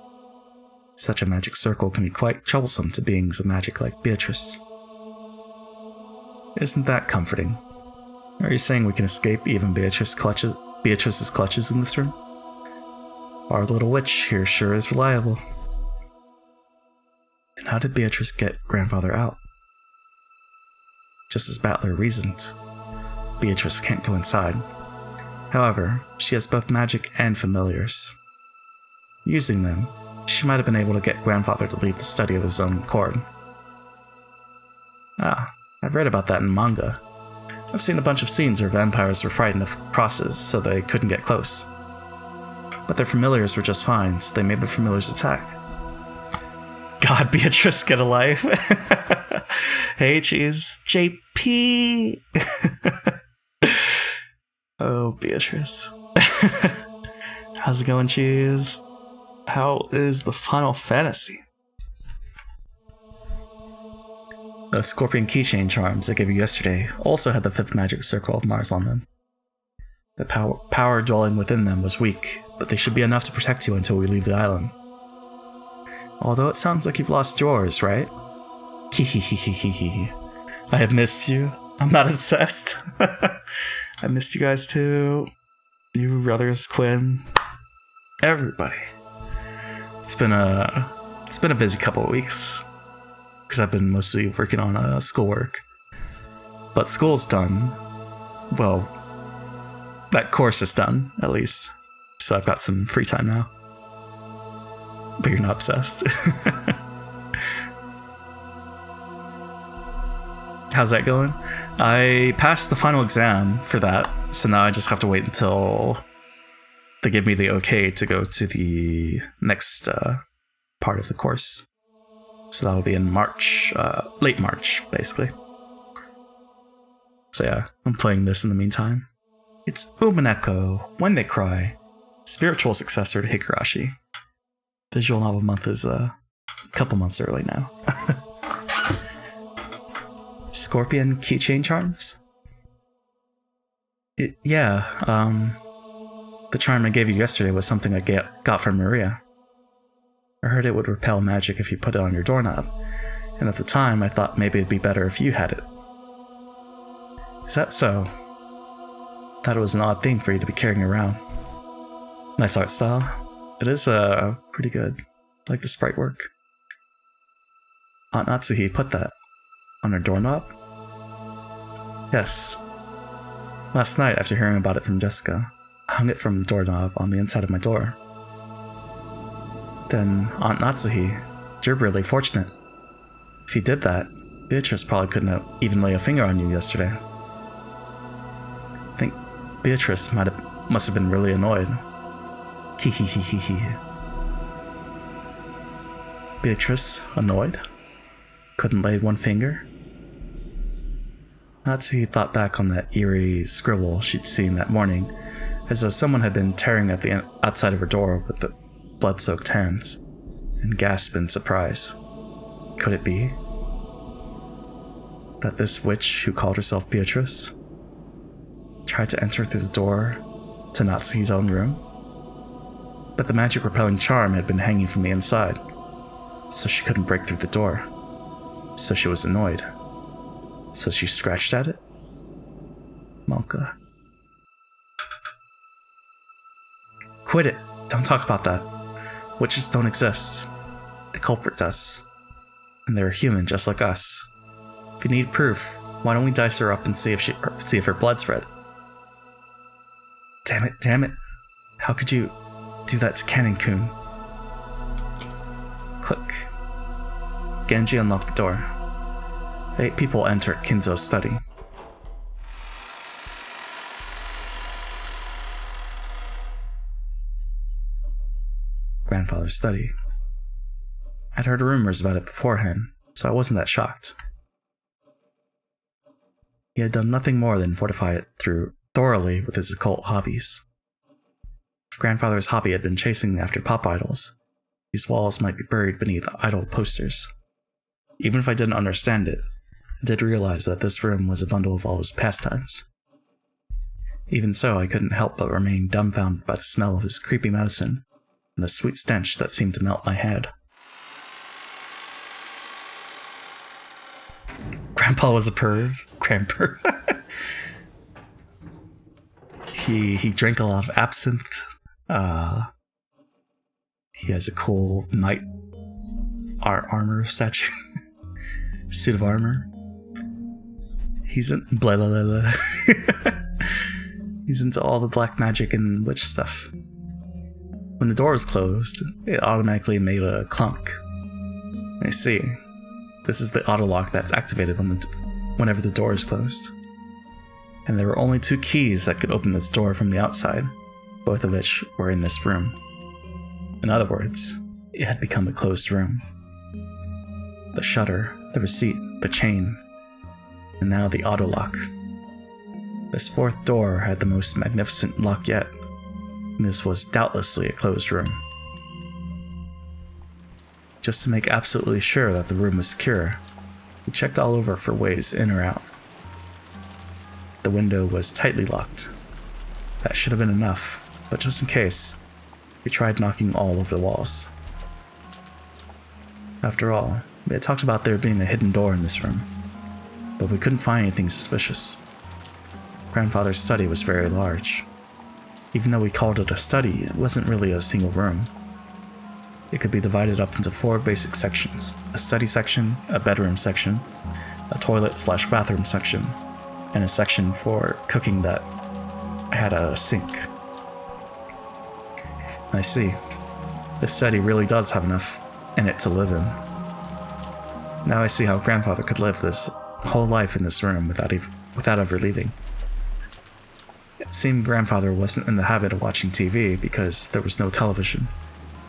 Such a magic circle can be quite troublesome to beings of magic like Beatrice. Isn't that comforting? Are you saying we can escape even Beatrice's clutches in this room? Our little witch here sure is reliable. And how did Beatrice get grandfather out? Just as Battler reasoned, Beatrice can't go inside. However, she has both magic and familiars. Using them, she might have been able to get grandfather to leave the study of his own accord. Ah, I've read about that in manga. I've seen a bunch of scenes where vampires were frightened of crosses, so they couldn't get close. But their familiars were just fine, so they made the familiars attack. God, Beatrice, get a life. Hey, Cheese. JP! Oh, Beatrice. How's it going, Cheese? How is the Final Fantasy? Those scorpion keychain charms I gave you yesterday also had the 5th magic circle of Mars on them. The power dwelling within them was weak, but they should be enough to protect you until we leave the island. Although it sounds like you've lost yours, right? Hehehehehe. I have missed you. I'm not obsessed. I missed you guys too. You brothers, Quinn. Everybody. It's been a busy couple of weeks because I've been mostly working on schoolwork. But school's done. Well, that course is done, at least. So I've got some free time now. But you're not obsessed. How's that going? I passed the final exam for that, so now I just have to wait until they give me the okay to go to the next part of the course. So that'll be in March, late March, basically. So yeah, I'm playing this in the meantime. It's Umineko, When They Cry, spiritual successor to Higurashi. Visual novel month is a couple months early now. Scorpion keychain charms? The charm I gave you yesterday was something I got from Maria. I heard it would repel magic if you put it on your doorknob, and at the time I thought maybe it'd be better if you had it. Is that so? Thought it was an odd thing for you to be carrying around. Nice art style. It is pretty good. Like the sprite work. Aunt Natsuhi put that on her doorknob? Yes. Last night, after hearing about it from Jessica, I hung it from the doorknob on the inside of my door. Then, Aunt Natsuhi, you're really fortunate. If you did that, Beatrice probably couldn't have even lay a finger on you yesterday. I think Beatrice must have been really annoyed. Hehehehe. Beatrice annoyed? Couldn't lay one finger? Natsuhi thought back on that eerie scribble she'd seen that morning, as though someone had been tearing at the outside of her door with the blood-soaked hands, and gasped in surprise. Could it be that this witch who called herself Beatrice tried to enter through the door to Natsuhi's own room? But the magic-repelling charm had been hanging from the inside, so she couldn't break through the door. So she was annoyed. So she scratched at it? Malka. Quit it! Don't talk about that. Witches don't exist. The culprit does. And they're human just like us. If you need proof, why don't we dice her up and see if her blood's red? Damn it. How could you do that to Kanin-kun? Click. Genji unlocked the door. 8 people enter Kinzo's study. Grandfather's study. I'd heard rumors about it beforehand, so I wasn't that shocked. He had done nothing more than fortify it thoroughly with his occult hobbies. If Grandfather's hobby had been chasing after pop idols, these walls might be buried beneath idol posters. Even if I didn't understand it, I did realize that this room was a bundle of all his pastimes. Even so, I couldn't help but remain dumbfounded by the smell of his creepy medicine and the sweet stench that seemed to melt my head. Grandpa was a perv. Grandper. He drank a lot of absinthe. He has a cool knight armor statue. Suit of armor. He's in blah blah blah blah. He's into all the black magic and witch stuff. When the door was closed, it automatically made a clunk. I see. This is the auto lock that's activated whenever the door is closed. And there were only 2 keys that could open this door from the outside, both of which were in this room. In other words, it had become a closed room. The shutter, the receipt, the chain, and now the auto lock. This 4th door had the most magnificent lock yet, and this was doubtlessly a closed room. Just to make absolutely sure that the room was secure, we checked all over for ways in or out. The window was tightly locked. That should have been enough, but just in case, we tried knocking all over the walls. After all, we had talked about there being a hidden door in this room, but we couldn't find anything suspicious. Grandfather's study was very large. Even though we called it a study, it wasn't really a single room. It could be divided up into 4 basic sections: a study section, a bedroom section, a toilet/bathroom section, and a section for cooking that had a sink. I see. This study really does have enough in it to live in. Now I see how grandfather could live this whole life in this room without ever leaving. It seemed grandfather wasn't in the habit of watching TV because there was no television,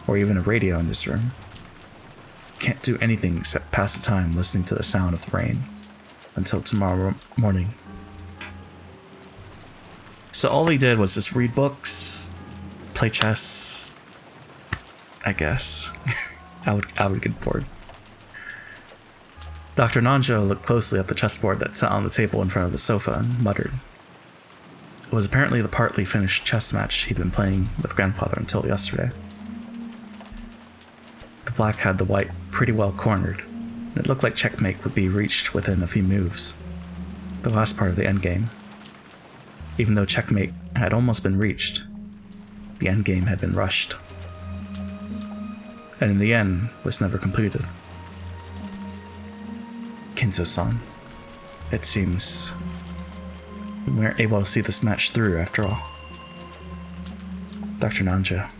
or even a radio in this room. Can't do anything except pass the time listening to the sound of the rain until tomorrow morning. So all he did was just read books, play chess, I guess. I would get bored. Dr. Nanjo looked closely at the chessboard that sat on the table in front of the sofa and muttered. It was apparently the partly finished chess match he'd been playing with grandfather until yesterday. The black had the white pretty well cornered, and it looked like checkmate would be reached within a few moves, the last part of the endgame. Even though checkmate had almost been reached, the endgame had been rushed, and in the end was never completed. Kinzo-san, it seems we weren't able to see this match through after all. Dr. Nanjo.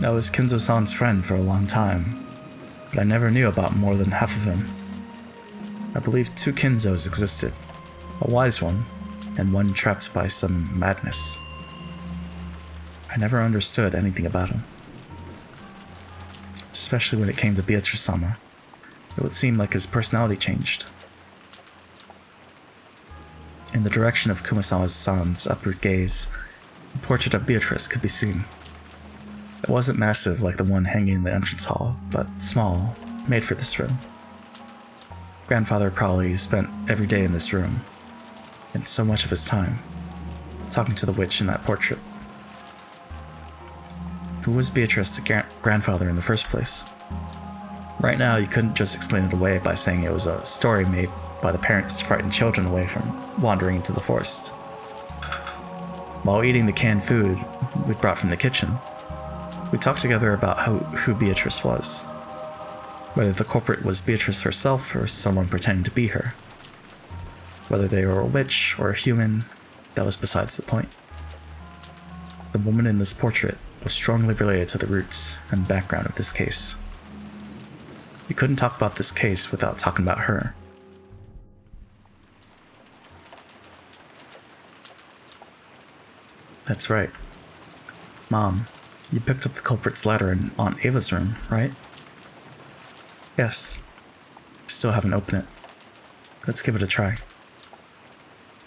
I was Kinzo-san's friend for a long time, but I never knew about more than half of him. I believe 2 Kinzos existed, a wise one, and one trapped by some madness. I never understood anything about him. Especially when it came to Beatrice-sama. It would seem like his personality changed. In the direction of Kumasawa-san's upward gaze, a portrait of Beatrice could be seen. It wasn't massive like the one hanging in the entrance hall, but small, made for this room. Grandfather probably spent every day in this room, and so much of his time, talking to the witch in that portrait. Who was Beatrice to grandfather in the first place? Right now, you couldn't just explain it away by saying it was a story made by the parents to frighten children away from wandering into the forest. While eating the canned food we brought from the kitchen, we talked together about who Beatrice was. Whether the culprit was Beatrice herself or someone pretending to be her. Whether they were a witch or a human, that was besides the point. The woman in this portrait was strongly related to the roots and background of this case. We couldn't talk about this case without talking about her. That's right. Mom, you picked up the culprit's letter in Aunt Ava's room, right? Yes. Still haven't opened it. Let's give it a try.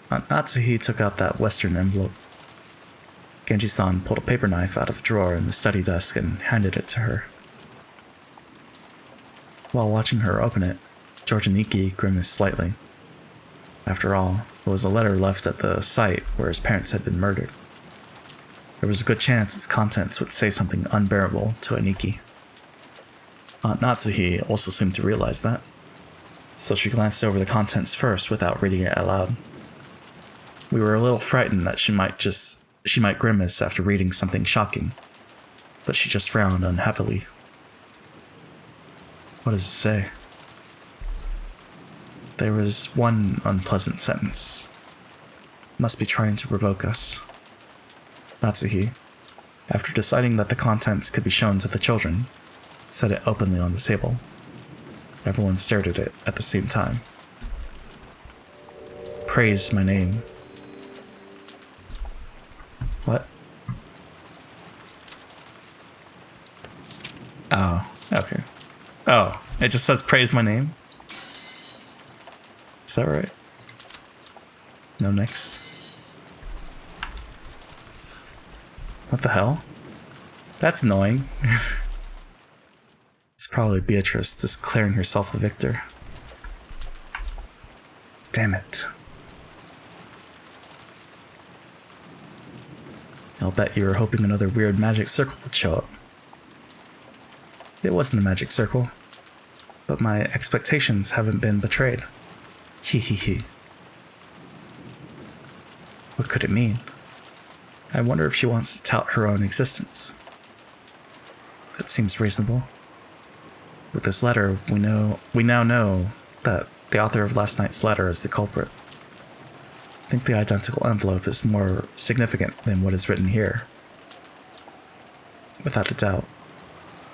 Aunt Natsuhi took out that western envelope. Genji-san pulled a paper knife out of a drawer in the study desk and handed it to her. While watching her open it, Georgianiki grimaced slightly. After all, it was a letter left at the site where his parents had been murdered. There was a good chance its contents would say something unbearable to Aniki. Aunt Natsuhi also seemed to realize that, so she glanced over the contents first without reading it aloud. We were a little frightened that she might grimace after reading something shocking, but she just frowned unhappily. What does it say? There was one unpleasant sentence. Must be trying to provoke us. Natsuhi, after deciding that the contents could be shown to the children, set it openly on the table. Everyone stared at it at the same time. Praise my name. What? Oh, okay. Oh, it just says praise my name? Is that right? No, next. What the hell? That's annoying. It's probably Beatrice declaring herself the victor. Damn it. I'll bet you were hoping another weird magic circle would show up. It wasn't a magic circle, but my expectations haven't been betrayed. Hee hee hee. What could it mean? I wonder if she wants to tout her own existence. That seems reasonable. With this letter, we now know that the author of last night's letter is the culprit. I think the identical envelope is more significant than what is written here. Without a doubt,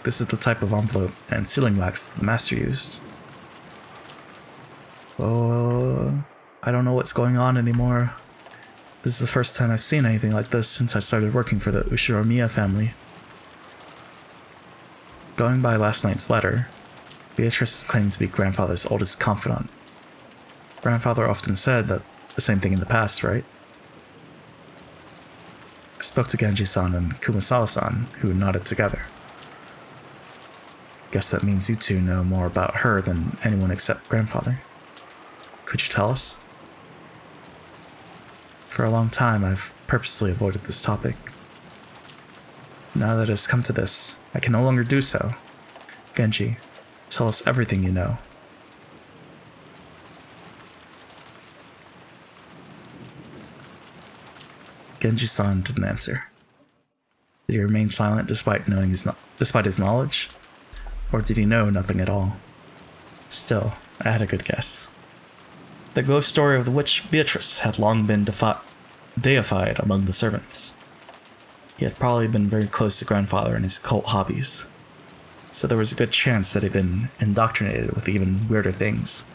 this is the type of envelope and sealing wax that the master used. Oh, I don't know what's going on anymore. This is the first time I've seen anything like this since I started working for the Ushiromiya family. Going by last night's letter, Beatrice claimed to be grandfather's oldest confidant. Grandfather often said that the same thing in the past, right? I spoke to Genji-san and Kumasawa-san, who nodded together. Guess that means you two know more about her than anyone except grandfather. Could you tell us? For a long time, I've purposely avoided this topic. Now that it has come to this, I can no longer do so. Genji, tell us everything you know. Genji-san didn't answer. Did he remain silent despite his knowledge? Or did he know nothing at all? Still, I had a good guess. The ghost story of the witch Beatrice had long been deified among the servants. He had probably been very close to grandfather and his occult hobbies, so there was a good chance that he'd been indoctrinated with even weirder things,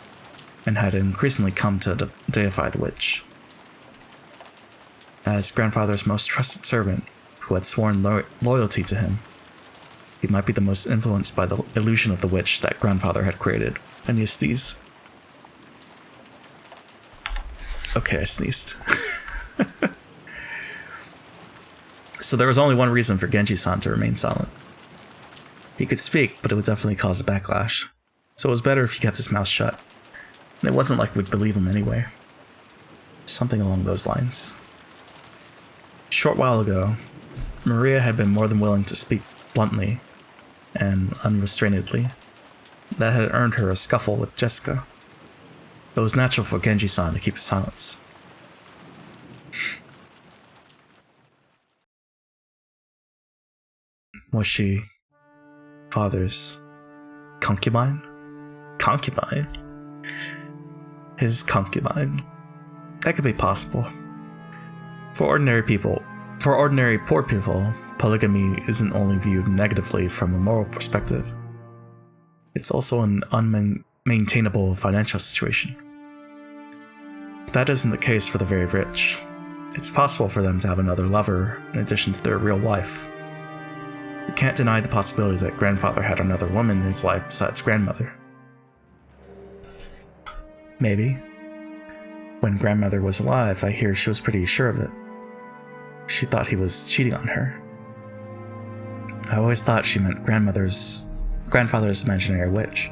and had increasingly come to deify the witch. As grandfather's most trusted servant, who had sworn loyalty to him, he might be the most influenced by the illusion of the witch that grandfather had created, and he sneezed. Okay, I sneezed. So there was only one reason for Genji-san to remain silent. He could speak, but it would definitely cause a backlash, so it was better if he kept his mouth shut. And it wasn't like we'd believe him anyway. Something along those lines. A short while ago, Maria had been more than willing to speak bluntly and unrestrainedly. That had earned her a scuffle with Jessica. It was natural for Genji-san to keep his silence. Was she father's concubine? Concubine? His concubine. That could be possible. For ordinary poor people, polygamy isn't only viewed negatively from a moral perspective. It's also an unmaintainable financial situation. But that isn't the case for the very rich. It's possible for them to have another lover in addition to their real wife. You can't deny the possibility that grandfather had another woman in his life besides grandmother. Maybe. When grandmother was alive, I hear she was pretty sure of it. She thought he was cheating on her. I always thought she meant grandfather's imaginary witch.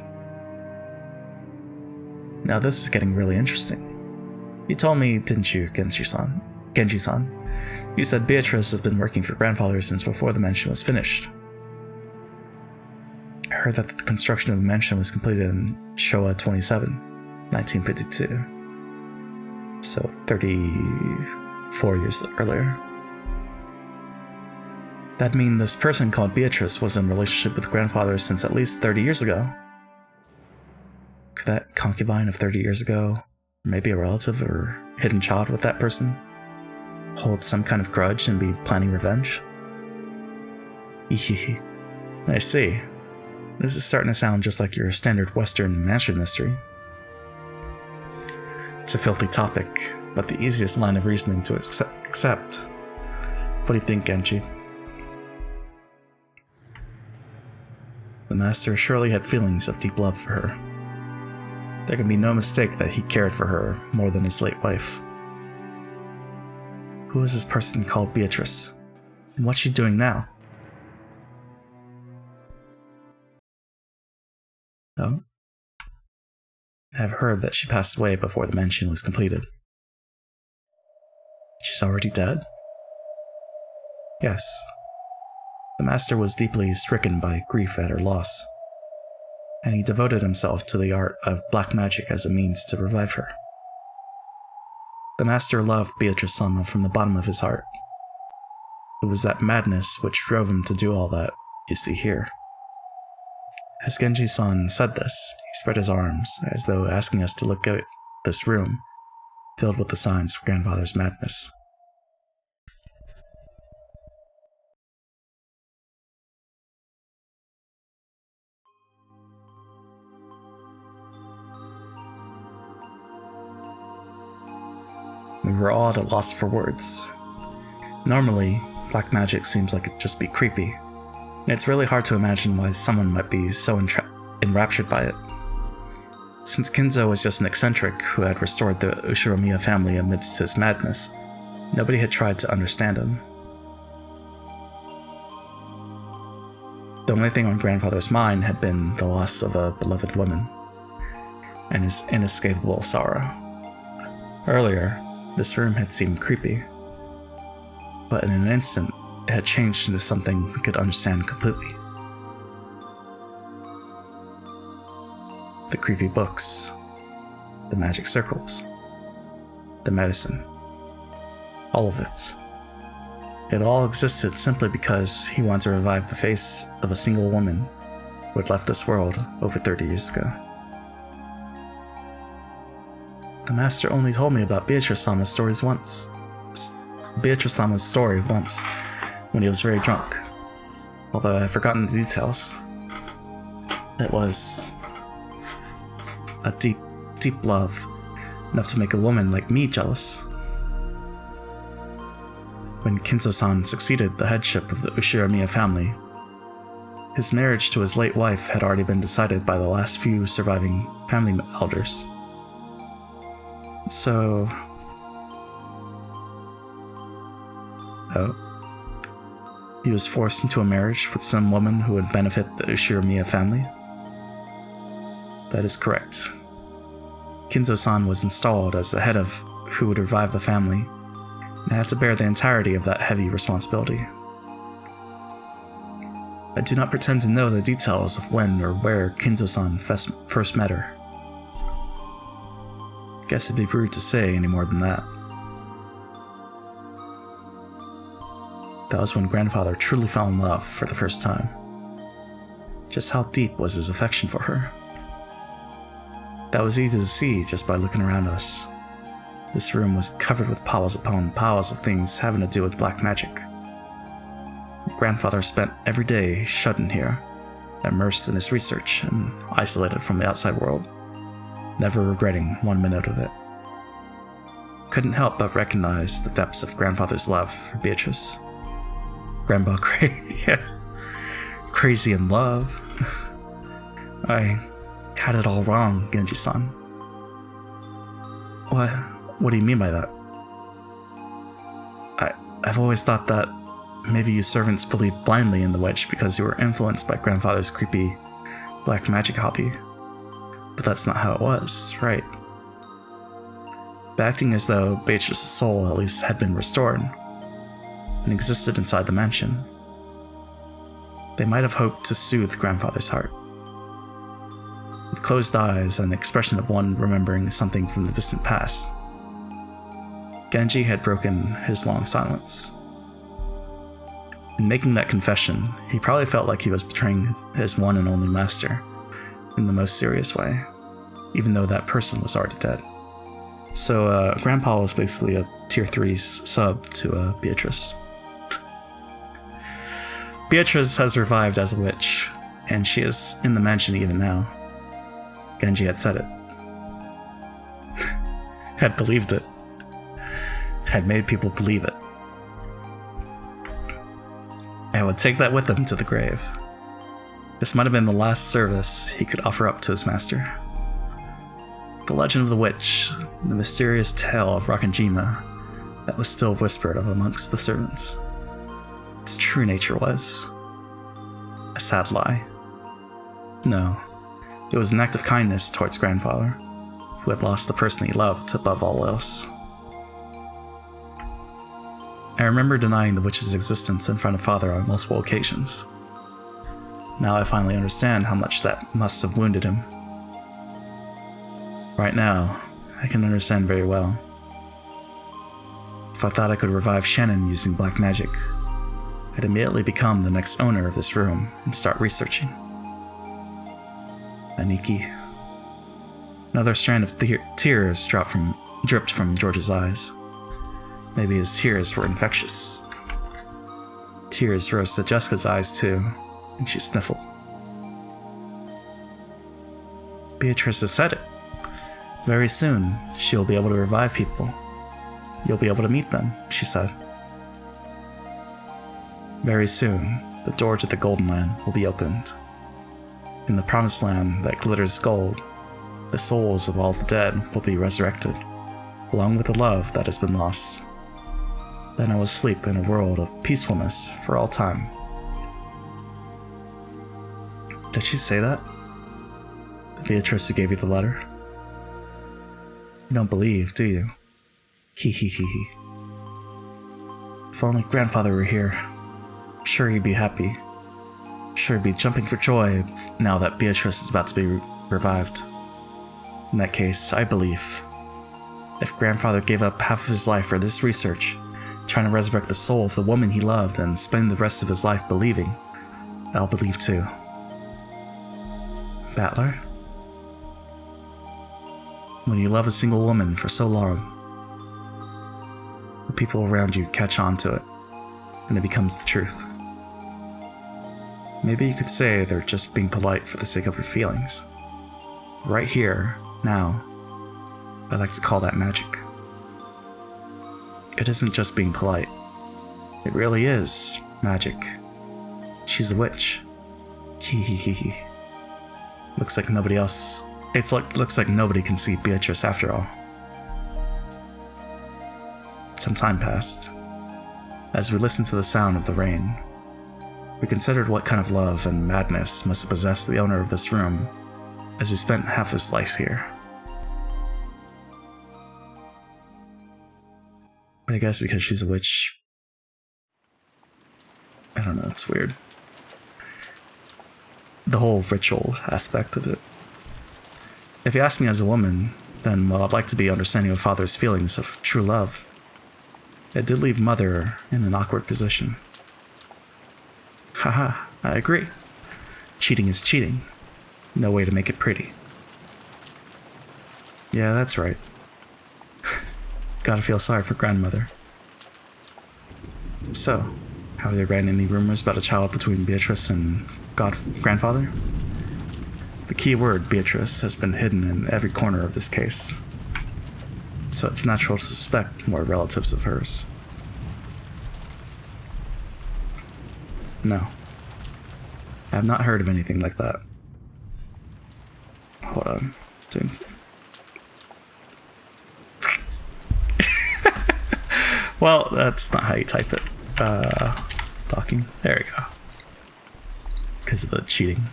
Now this is getting really interesting. You told me, didn't you, Genji-san? You said Beatrice has been working for grandfather since before the mansion was finished. I heard that the construction of the mansion was completed in Showa 27, 1952. So 34 years earlier. That'd mean this person called Beatrice was in relationship with grandfather since at least 30 years ago. Could that concubine of 30 years ago, or maybe a relative or hidden child with that person, hold some kind of grudge and be planning revenge? I see. This is starting to sound just like your standard Western mansion mystery. It's a filthy topic, but the easiest line of reasoning to accept. What do you think, Genji? The master surely had feelings of deep love for her. There can be no mistake that he cared for her more than his late wife. Who is this person called Beatrice? And what's she doing now? Oh? I have heard that she passed away before the mansion was completed. She's already dead? Yes. The master was deeply stricken by grief at her loss, and he devoted himself to the art of black magic as a means to revive her. The master loved Beatrice Sama from the bottom of his heart. It was that madness which drove him to do all that you see here. As Genji-san said this, he spread his arms, as though asking us to look at this room, filled with the signs of grandfather's madness. We were all at a loss for words. Normally, black magic seems like it'd just be creepy, and it's really hard to imagine why someone might be so enraptured by it. Since Kinzo was just an eccentric who had restored the Ushiromiya family amidst his madness, nobody had tried to understand him. The only thing on grandfather's mind had been the loss of a beloved woman, and his inescapable sorrow. Earlier, this room had seemed creepy, but in an instant, it had changed into something we could understand completely. The creepy books, the magic circles, the medicine, all of it. It all existed simply because he wanted to revive the face of a single woman who had left this world over 30 years ago. The master only told me about Beatrice-sama's story once, when he was very drunk, although I have forgotten the details. It was a deep, deep love, enough to make a woman like me jealous. When Kinzo-san succeeded the headship of the Ushiromiya family, his marriage to his late wife had already been decided by the last few surviving family elders. So... he was forced into a marriage with some woman who would benefit the Ushiromiya family? That is correct. Kinzo-san was installed as the head of who would revive the family, and had to bear the entirety of that heavy responsibility. I do not pretend to know the details of when or where Kinzo-san first met her. Guess it'd be rude to say any more than that. That was when grandfather truly fell in love for the first time. Just how deep was his affection for her? That was easy to see just by looking around us. This room was covered with piles upon piles of things having to do with black magic. Grandfather spent every day shut in here, immersed in his research and isolated from the outside world, never regretting 1 minute of it. Couldn't help but recognize the depths of grandfather's love for Beatrice. Grandpa crazy in love. I had it all wrong, Genji-san. What do you mean by that? I've always thought that maybe you servants believed blindly in the witch because you were influenced by grandfather's creepy black magic hobby. But that's not how it was, right? But acting as though Beatrice's soul at least had been restored and existed inside the mansion, they might have hoped to soothe grandfather's heart. With closed eyes and the expression of one remembering something from the distant past, Genji had broken his long silence. In making that confession, he probably felt like he was betraying his one and only master in the most serious way, even though that person was already dead. So, Grandpa was basically a tier 3 sub to Beatrice. Beatrice has revived as a witch, and she is in the mansion even now. Genji had said it. Had believed it. Had made people believe it. And would take that with him to the grave. This might have been the last service he could offer up to his master. The legend of the witch, the mysterious tale of Rakanjima that was still whispered of amongst the servants. Its true nature was a sad lie. No, it was an act of kindness towards grandfather, who had lost the person he loved above all else. I remember denying the witch's existence in front of father on multiple occasions. Now I finally understand how much that must have wounded him. Right now, I can understand very well. If I thought I could revive Shannon using black magic, I'd immediately become the next owner of this room and start researching. Aniki. Another strand of tears dropped from dripped from George's eyes. Maybe his tears were infectious. Tears rose to Jessica's eyes too, and she sniffled. Beatrice has said it. Very soon, she'll be able to revive people. You'll be able to meet them, she said. Very soon, the door to the Golden Land will be opened. In the promised land that glitters gold, the souls of all the dead will be resurrected, along with the love that has been lost. Then I will sleep in a world of peacefulness for all time. Did she say that? Beatrice who gave you the letter? You don't believe, do you? Hee hee hee hee. If only grandfather were here. I'm sure he'd be happy. I'm sure he'd be jumping for joy now that Beatrice is about to be revived. In that case, I believe. If grandfather gave up half of his life for this research, trying to resurrect the soul of the woman he loved and spend the rest of his life believing, I'll believe too. Battler? When you love a single woman for so long, the people around you catch on to it, and it becomes the truth. Maybe you could say they're just being polite for the sake of your feelings. Right here, now, I like to call that magic. It isn't just being polite. It really is magic. She's a witch. Hee hee hee hee. Looks like nobody else. Looks like nobody can see Beatrice after all. Some time passed. As we listened to the sound of the rain, we considered what kind of love and madness must have possessed the owner of this room, as he spent half his life here. But I guess because she's a witch, I don't know, it's weird. The whole ritual aspect of it. If you ask me as a woman, then, well, I'd like to be understanding of father's feelings of true love. It did leave mother in an awkward position. Haha, I agree. Cheating is cheating. No way to make it pretty. Yeah, that's right. Gotta feel sorry for grandmother. So, have there been any rumors about a child between Beatrice and grandfather? The key word, Beatrice, has been hidden in every corner of this case, so it's natural to suspect more relatives of hers. No. I have not heard of anything like that. Hold on. Doing something. Well, that's not how you type it. Talking. There we go. Because of the cheating.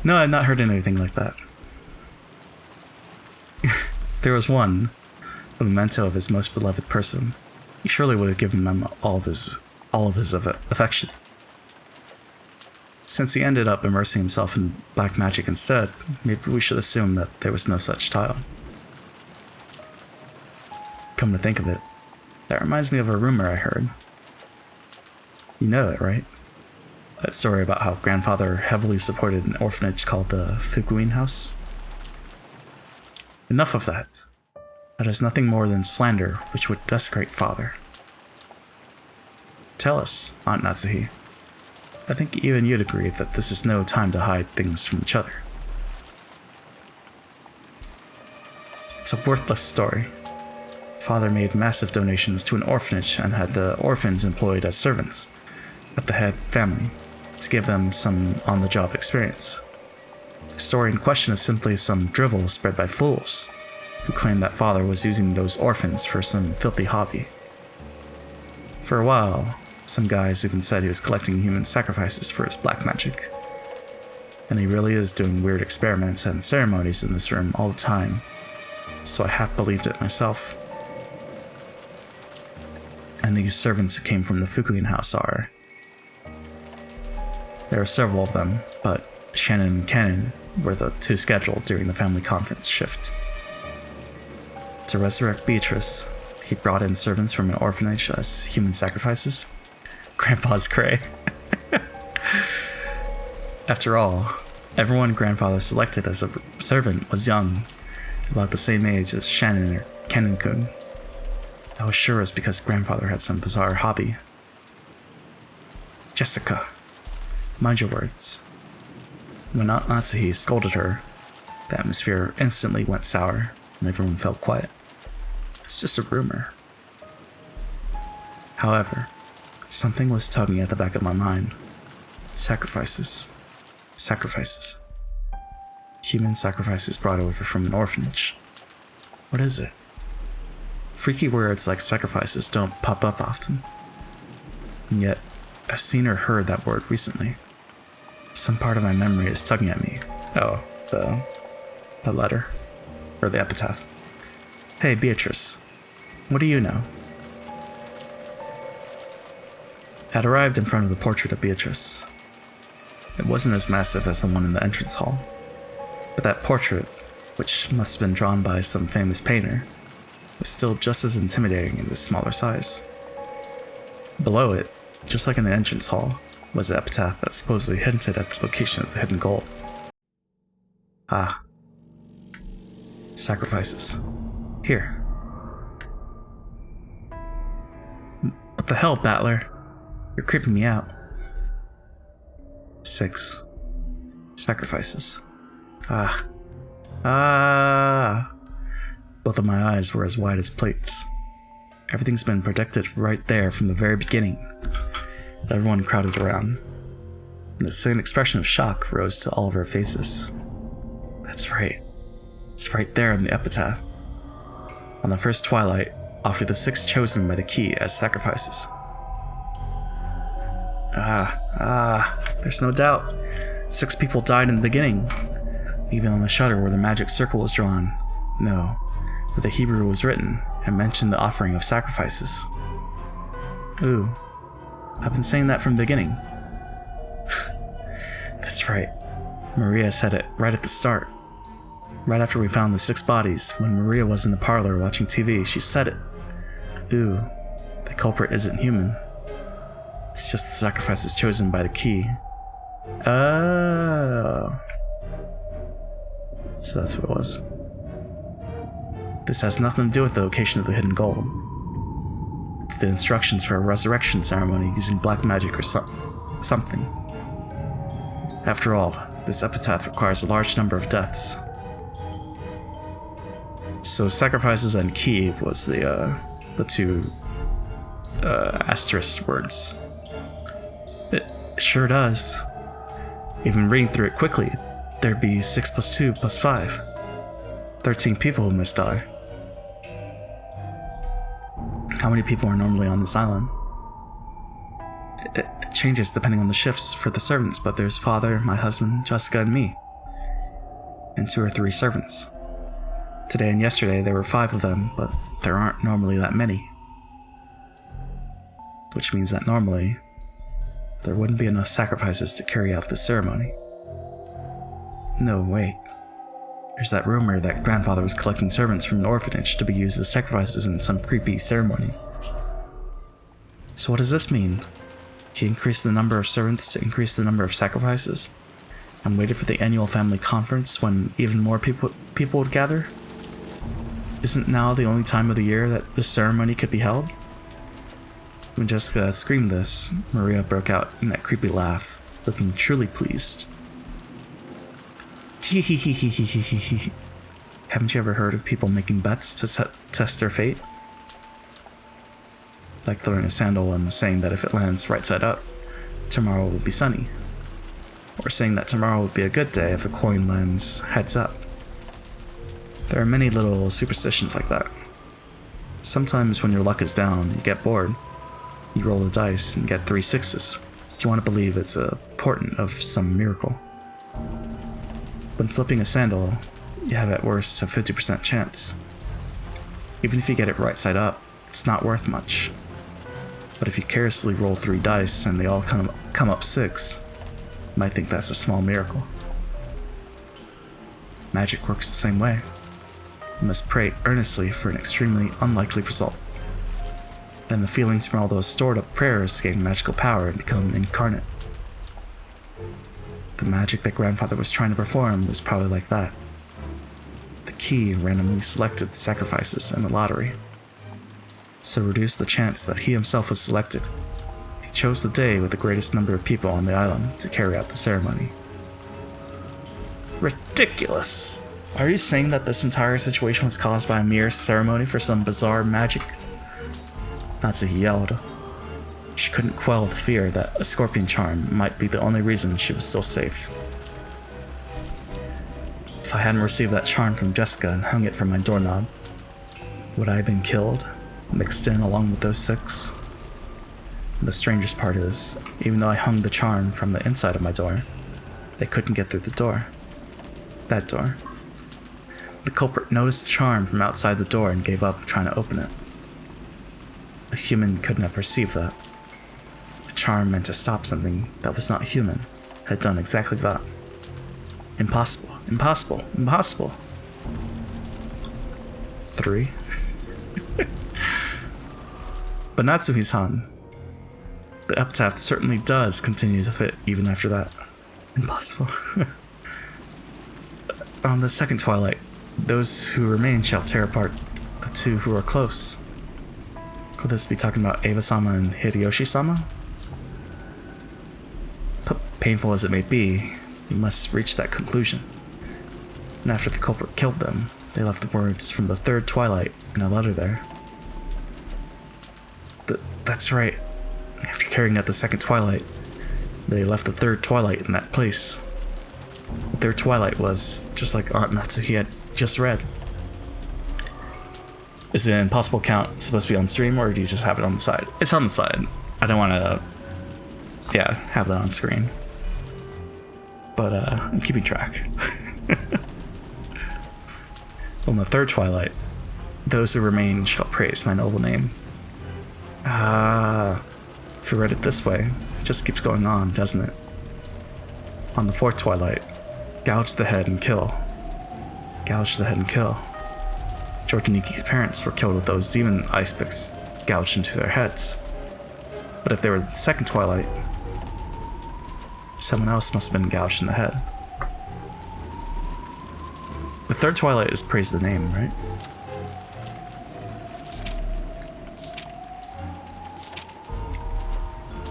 No, I've not heard anything like that. There was one, a memento of his most beloved person. He surely would have given him all of his affection. Since he ended up immersing himself in black magic instead, maybe we should assume that there was no such child. Come to think of it, that reminds me of a rumor I heard. You know it, right? That story about how grandfather heavily supported an orphanage called the Fukuin House? Enough of that. That is nothing more than slander which would desecrate father. Tell us, Aunt Natsuhi. I think even you'd agree that this is no time to hide things from each other. It's a worthless story. Father made massive donations to an orphanage and had the orphans employed as servants at the head family to give them some on-the-job experience. The story in question is simply some drivel spread by fools who claim that father was using those orphans for some filthy hobby. For a while, some guys even said he was collecting human sacrifices for his black magic. And he really is doing weird experiments and ceremonies in this room all the time, so I half believed it myself. And these servants who came from the Fukuin house are... There are several of them, but Shannon and Cannon were the two scheduled during the family conference shift. To resurrect Beatrice, he brought in servants from an orphanage as human sacrifices. Grandpa's cray. After all, everyone grandfather selected as a servant was young, about the same age as Shannon or Kennen-kun. I was sure it was because grandfather had some bizarre hobby. Jessica, mind your words. When Aunt Natsuhi scolded her, the atmosphere instantly went sour and everyone felt quiet. It's just a rumor. However, something was tugging at the back of my mind. Sacrifices. Sacrifices. Human sacrifices brought over from an orphanage. What is it? Freaky words like sacrifices don't pop up often. And yet, I've seen or heard that word recently. Some part of my memory is tugging at me. Oh, the letter. Or the epitaph. Hey, Beatrice. What do you know? I had arrived in front of the portrait of Beatrice. It wasn't as massive as the one in the entrance hall, but that portrait, which must have been drawn by some famous painter, was still just as intimidating in this smaller size. Below it, just like in the entrance hall, was the epitaph that supposedly hinted at the location of the hidden gold. Ah. Sacrifices. Here. What the hell, Battler? You're creeping me out. 6. Sacrifices. Ah. Both of my eyes were as wide as plates. Everything's been predicted right there from the very beginning. Everyone crowded around, and the same expression of shock rose to all of our faces. That's right. It's right there in the epitaph. On the first twilight, offer the 6 chosen by the key as sacrifices. There's no doubt. 6 people died in the beginning. Even on the shutter where the magic circle was drawn. No, where the Hebrew was written and mentioned the offering of sacrifices. Ooh, I've been saying that from the beginning. That's right. Maria said it right at the start. Right after we found the 6 bodies, when Maria was in the parlor watching TV, she said it. Ooh, the culprit isn't human. It's just the sacrifices chosen by the key. Oh. So that's what it was. This has nothing to do with the location of the hidden gold. It's the instructions for a resurrection ceremony using black magic or something. After all, this epitaph requires a large number of deaths. So sacrifices and key was the 2 asterisk words. It sure does. Even reading through it quickly, there'd be 6 plus 2 plus 5. 13 people who must die. How many people are normally on this island? It changes depending on the shifts for the servants, but there's father, my husband, Jessica, and me. And 2 or 3 servants. Today and yesterday there were 5 of them, but there aren't normally that many. Which means that normally, there wouldn't be enough sacrifices to carry out the ceremony. No, wait. There's that rumor that grandfather was collecting servants from an orphanage to be used as sacrifices in some creepy ceremony. So what does this mean? He increased the number of servants to increase the number of sacrifices, and waited for the annual family conference when even more people would gather? Isn't now the only time of the year that this ceremony could be held? When Jessica screamed this, Maria broke out in that creepy laugh, looking truly pleased. Haven't you ever heard of people making bets to test their fate? Like throwing a sandal and saying that if it lands right side up, tomorrow will be sunny. Or saying that tomorrow will be a good day if a coin lands heads up. There are many little superstitions like that. Sometimes when your luck is down, you get bored. You roll the dice and get 3 6s. You want to believe it's a portent of some miracle. When flipping a sandal, you have at worst a 50% chance. Even if you get it right side up, it's not worth much. But if you carelessly roll 3 dice and they all come up 6, you might think that's a small miracle. Magic works the same way. You must pray earnestly for an extremely unlikely result. Then the feelings from all those stored up prayers gain magical power and become incarnate. The magic that grandfather was trying to perform was probably like that. The key and randomly selected sacrifices in the lottery. So reduce the chance that he himself was selected. He chose the day with the greatest number of people on the island to carry out the ceremony. Ridiculous! Are you saying that this entire situation was caused by a mere ceremony for some bizarre magic? Natsuhi yelled. She couldn't quell the fear that a scorpion charm might be the only reason she was still safe. If I hadn't received that charm from Jessica and hung it from my doorknob, would I have been killed, mixed in along with those 6? And the strangest part is, even though I hung the charm from the inside of my door, they couldn't get through the door. That door. The culprit noticed the charm from outside the door and gave up trying to open it. A human couldn't have perceived that. The charm meant to stop something that was not human, had done exactly that. Impossible, impossible, impossible. 3. But Natsuhi-san, the epitaph certainly does continue to fit even after that. Impossible. On the second twilight, those who remain shall tear apart the 2 who are close. Could this be talking about Eva-sama and Hideyoshi-sama? Painful as it may be, you must reach that conclusion. And after the culprit killed them, they left the words from the third twilight in a letter there. That's right. After carrying out the second twilight, they left the third twilight in that place. The third twilight was just like Aunt Natsuhi had just read. Is the impossible count supposed to be on stream, or do you just have it on the side? It's on the side. I don't want to, have that on screen. But I'm keeping track. On the third twilight, those who remain shall praise my noble name. If you read it this way, it just keeps going on, doesn't it? On the fourth twilight, gouge the head and kill. Gouge the head and kill. Joriniki's parents were killed with those demon ice picks gouged into their heads. But if they were the second twilight, someone else must have been gouged in the head. The third twilight is praise the name, right?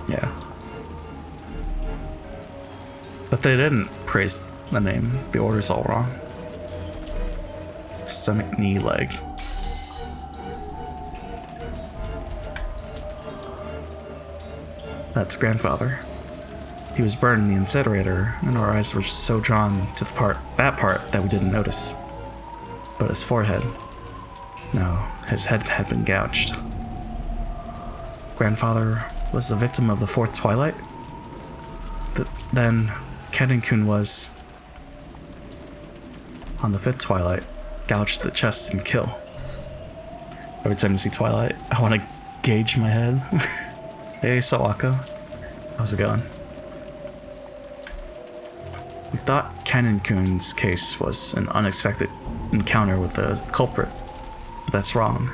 Yeah. But they didn't praise the name. The order's all wrong. Stomach, knee, leg. That's grandfather. He was burned in the incinerator, and our eyes were just so drawn to that part that we didn't notice. But his forehead, no, his head had been gouged. Grandfather was the victim of the fourth twilight? Then Kennen-kun was, on the fifth twilight, gouged the chest and kill. Every time I see Twilight, I want to gauge my head. Hey, Sawako. How's it going? We thought Kennen-kun's case was an unexpected encounter with the culprit, but that's wrong.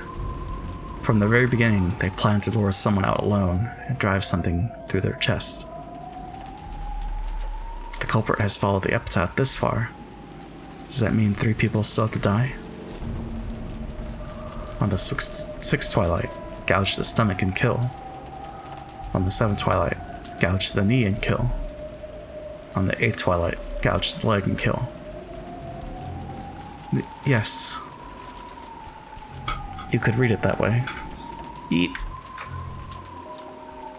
From the very beginning, they planned to lure someone out alone and drive something through their chest. If the culprit has followed the epitaph this far, does that mean 3 people still have to die? On the sixth twilight, gouge the stomach and kill. On the 7th twilight, gouge the knee and kill. On the 8th twilight, gouge the leg and kill. Yes. You could read it that way. Eat.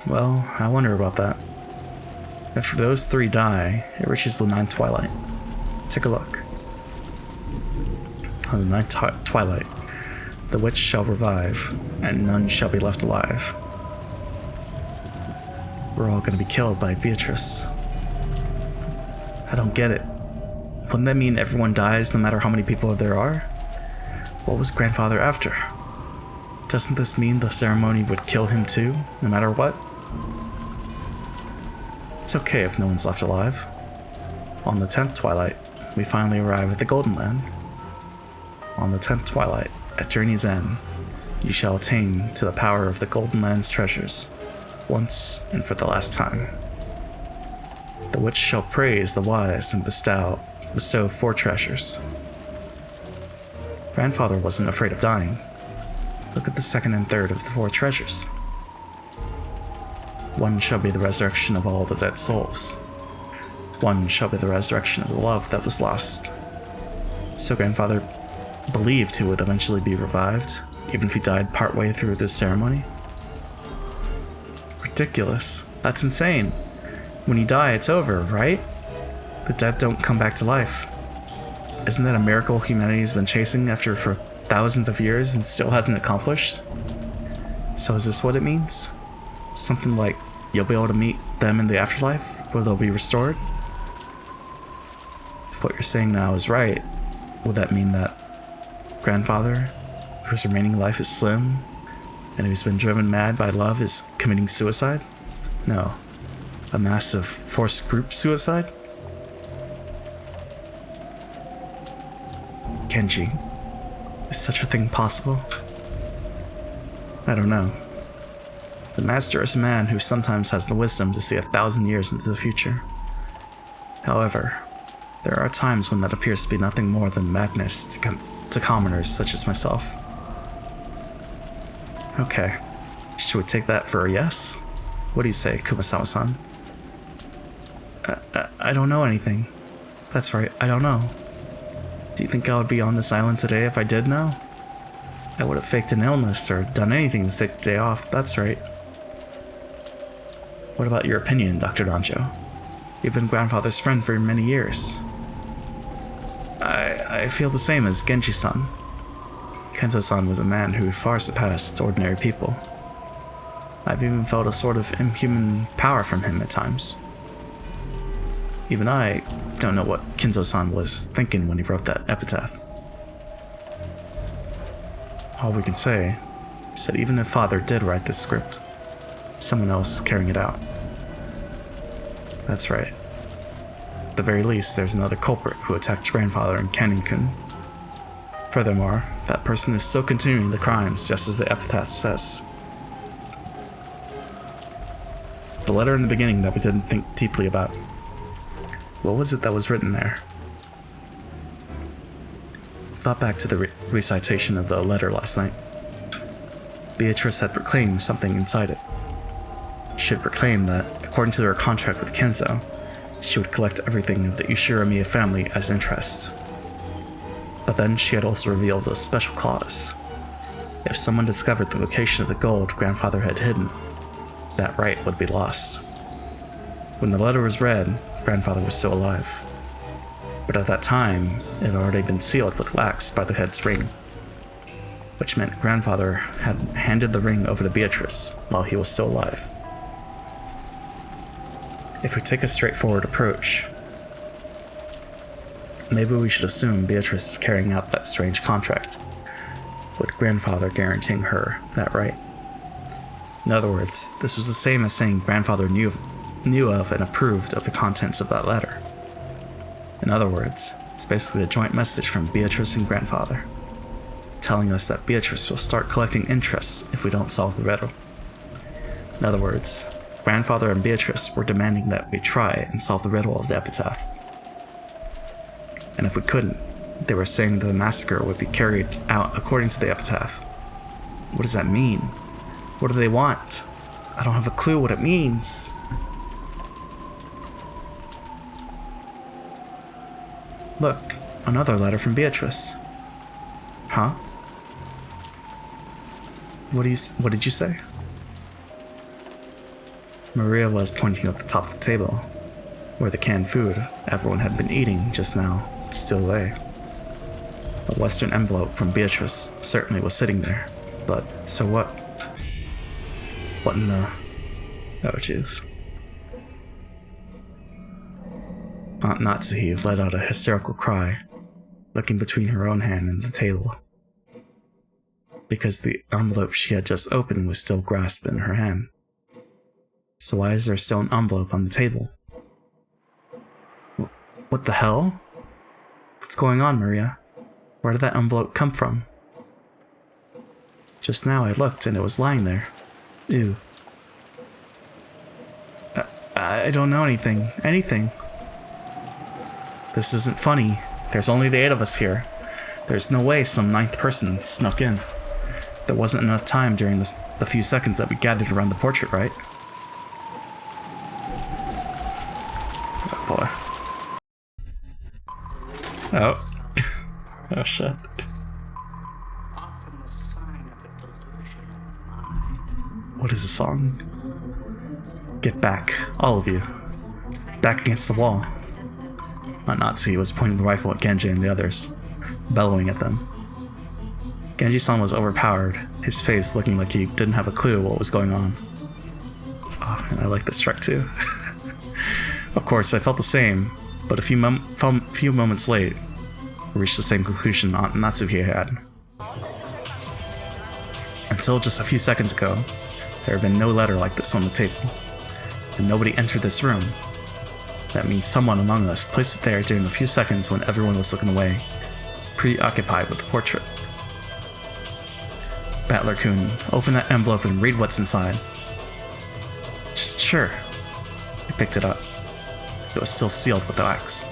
Well, I wonder about that. If those 3 die, it reaches the 9th twilight. Take a look. On the 9th twilight, the witch shall revive, and none shall be left alive. We're all gonna be killed by Beatrice. I don't get it. Wouldn't that mean everyone dies no matter how many people there are? What was grandfather after? Doesn't this mean the ceremony would kill him too, no matter what? It's okay if no one's left alive. On the 10th twilight, we finally arrive at the Golden Land. On the 10th twilight, at journey's end, you shall attain to the power of the Golden Land's treasures, once and for the last time. The witch shall praise the wise and bestow 4 treasures. Grandfather wasn't afraid of dying. Look at the second and third of the 4 treasures. One shall be the resurrection of all the dead souls. One shall be the resurrection of the love that was lost. So Grandfather believed he would eventually be revived, even if he died partway through this ceremony? Ridiculous. That's insane. When you die, it's over, right? The dead don't come back to life. Isn't that a miracle humanity's been chasing after for thousands of years and still hasn't accomplished? So is this what it means? Something like you'll be able to meet them in the afterlife, where they'll be restored? If what you're saying now is right, would that mean that Grandfather, whose remaining life is slim, and who's been driven mad by love, is committing suicide? No. A massive forced group suicide? Genji, is such a thing possible? I don't know. The master is a man who sometimes has the wisdom to see 1,000 years into the future. However, there are times when that appears to be nothing more than madness to commoners such as myself. Okay, should we take that for a yes? What do you say, Kumasawa-san? I don't know anything. That's right, I don't know. Do you think I would be on this island today if I did know? I would have faked an illness or done anything to take the day off, that's right. What about your opinion, Dr. Danjo? You've been Grandfather's friend for many years. I feel the same as Genji-san. Kenzo-san was a man who far surpassed ordinary people. I've even felt a sort of inhuman power from him at times. Even I don't know what Kenzo-san was thinking when he wrote that epitaph. All we can say is that even if Father did write this script, someone else is carrying it out. That's right. At the very least, there's another culprit who attacked Grandfather in Kannin-kun. Furthermore, that person is still continuing the crimes, just as the epitaph says. The letter in the beginning that we didn't think deeply about. What was it that was written there? Thought back to the recitation of the letter last night. Beatrice had proclaimed something inside it. She had proclaimed that, according to her contract with Kenzo, she would collect everything of the Ushiramiya family as interest. But then she had also revealed a special clause. If someone discovered the location of the gold Grandfather had hidden, that right would be lost. When the letter was read, Grandfather was still alive. But at that time, it had already been sealed with wax by the head's ring, which meant Grandfather had handed the ring over to Beatrice while he was still alive. If we take a straightforward approach, maybe we should assume Beatrice is carrying out that strange contract, with Grandfather guaranteeing her that right. In other words, this was the same as saying Grandfather knew of and approved of the contents of that letter. In other words, it's basically a joint message from Beatrice and Grandfather, telling us that Beatrice will start collecting interests if we don't solve the riddle. In other words, Grandfather and Beatrice were demanding that we try and solve the riddle of the epitaph. And if we couldn't, they were saying that the massacre would be carried out according to the epitaph. What does that mean? What do they want? I don't have a clue what it means. Look, another letter from Beatrice. Huh? What did you say? Maria was pointing at the top of the table, where the canned food everyone had been eating just now still lay. A Western envelope from Beatrice certainly was sitting there, but so what? What in the... Oh, jeez. Aunt Natsuhi let out a hysterical cry, looking between her own hand and the table, because the envelope she had just opened was still grasped in her hand. So why is there still an envelope on the table? What the hell? What's going on, Maria? Where did that envelope come from? Just now I looked and it was lying there. Ew. I don't know anything. This isn't funny. There's only the 8 of us here. There's no way some ninth person snuck in. There wasn't enough time during the few seconds that we gathered around the portrait, right? Oh boy. Oh. Oh shit. What is the song? Get back, all of you. Back against the wall. My Nazi was pointing the rifle at Genji and the others, bellowing at them. Genji-san was overpowered, his face looking like he didn't have a clue what was going on. Oh, and I like this track too. Of course, I felt the same, but a few moments late, I reached the same conclusion Natsuki had. Until just a few seconds ago, there had been no letter like this on the table, and nobody entered this room. That means someone among us placed it there during the few seconds when everyone was looking away, preoccupied with the portrait. Battler-kun, open that envelope and read what's inside. Sure. I picked it up. It was still sealed with wax.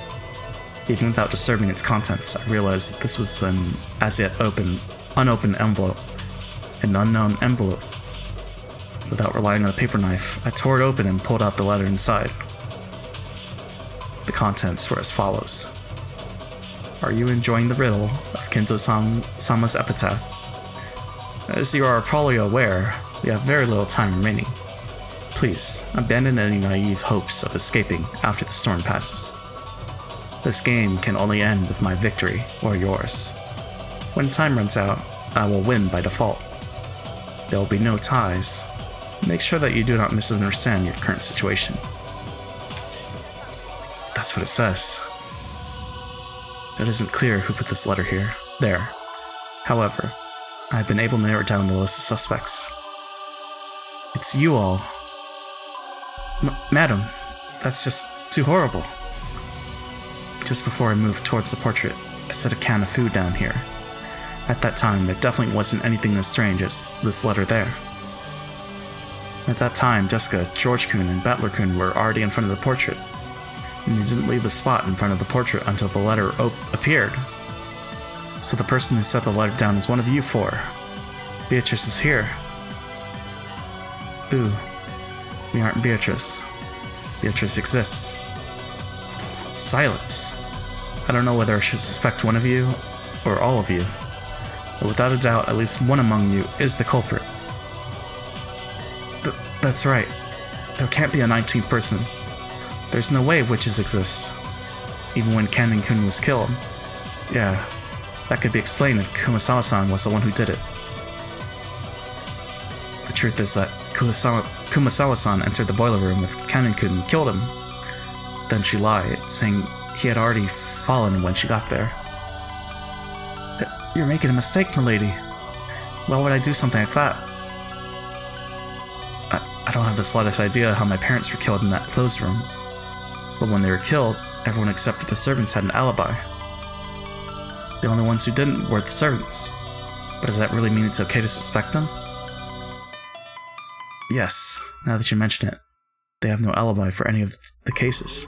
Even without disturbing its contents, I realized that this was an as-yet unopened envelope. An unknown envelope. Without relying on a paper knife, I tore it open and pulled out the letter inside. The contents were as follows. Are you enjoying the riddle of Kinzo-sama's epitaph? As you are probably aware, we have very little time remaining. Please, abandon any naive hopes of escaping after the storm passes. This game can only end with my victory or yours. When time runs out, I will win by default. There will be no ties. Make sure that you do not misunderstand your current situation. That's what it says. It isn't clear who put this letter here. There. However, I've been able to narrow down the list of suspects. It's you all. Madam, that's just too horrible. Just before I moved towards the portrait, I set a can of food down here. At that time, there definitely wasn't anything as strange as this letter there. At that time, Jessica, George-kun, and Battler-kun were already in front of the portrait, and they didn't leave the spot in front of the portrait until the letter appeared. So the person who set the letter down is one of you four. Beatrice is here. Ooh, we aren't Beatrice. Beatrice exists. Silence. I don't know whether I should suspect one of you or all of you, but without a doubt, at least one among you is the culprit. That's right. There can't be a 19th person. There's no way witches exist. Even when Kanin-kun was killed. Yeah, that could be explained if Kumasawa-san was the one who did it. The truth is that Kumasawa-san entered the boiler room with Kanin-kun and killed him. Then she lied, saying he had already fallen when she got there. You're making a mistake, milady. Why would I do something like that? I don't have the slightest idea how my parents were killed in that closed room. But when they were killed, everyone except for the servants had an alibi. The only ones who didn't were the servants. But does that really mean it's okay to suspect them? Yes, now that you mention it, they have no alibi for any of the cases.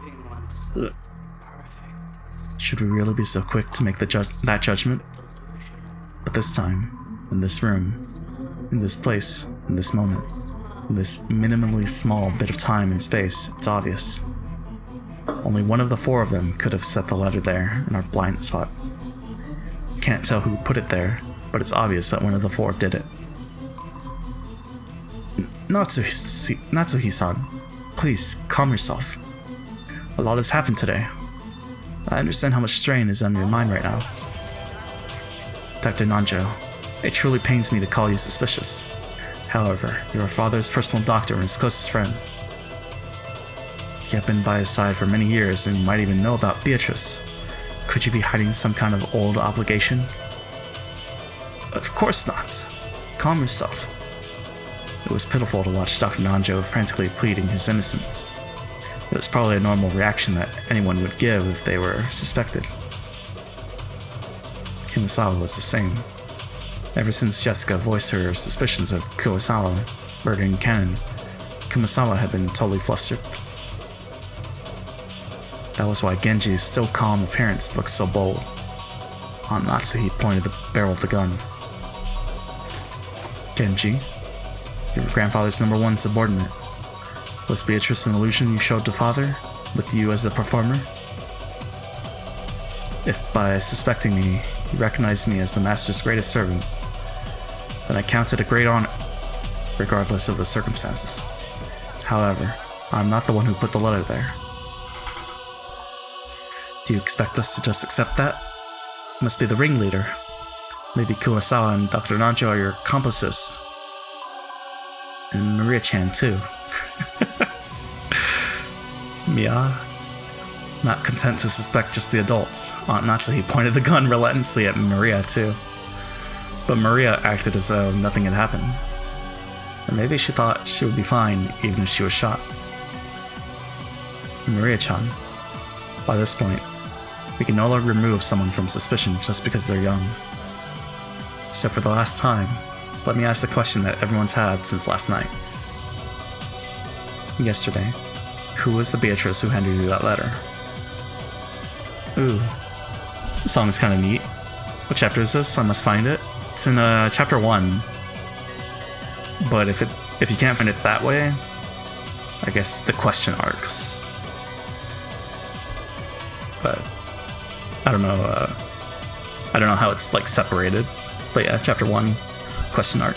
Ugh. Should we really be so quick to make that judgment? But this time, in this room, in this place, in this moment, in this minimally small bit of time and space, it's obvious. Only one of the four of them could have set the letter there in our blind spot. Can't tell who put it there, but it's obvious that one of the four did it. Natsuhi-san, please, calm yourself. A lot has happened today. I understand how much strain is on your mind right now. Dr. Nanjo, it truly pains me to call you suspicious. However, you're our father's personal doctor and his closest friend. You have been by his side for many years and you might even know about Beatrice. Could you be hiding some kind of old obligation? Of course not. Calm yourself. It was pitiful to watch Dr. Nanjo frantically pleading his innocence. It was probably a normal reaction that anyone would give if they were suspected. Kumasawa was the same. Ever since Jessica voiced her suspicions of Kurosawa murdering Kanin, Kumasawa had been totally flustered. That was why Genji's still calm appearance looked so bold. On Natsuhi pointed the barrel of the gun. Genji, your grandfather's #1 subordinate. Was Beatrice an illusion you showed to father, with you as the performer? If by suspecting me, you recognized me as the master's greatest servant, then I count it a great honor, regardless of the circumstances. However, I'm not the one who put the letter there. Do you expect us to just accept that? Must be the ringleader. Maybe Kurosawa and Dr. Nanjo are your accomplices. And Maria-chan, too. Mia? Not content to suspect just the adults, Aunt Natsuhi pointed the gun relentlessly at Maria, too. But Maria acted as though nothing had happened. Or maybe she thought she would be fine even if she was shot. Maria-chan, by this point, we can no longer remove someone from suspicion just because they're young. So for the last time, let me ask the question that everyone's had since last night. Yesterday, who was the Beatrice who handed you that letter? Ooh, the song is kind of neat. What chapter is this? I must find it. It's in chapter 1. But if you can't find it that way, I guess the question arcs. But I don't know. I don't know how it's like separated. But yeah, chapter 1, question arc.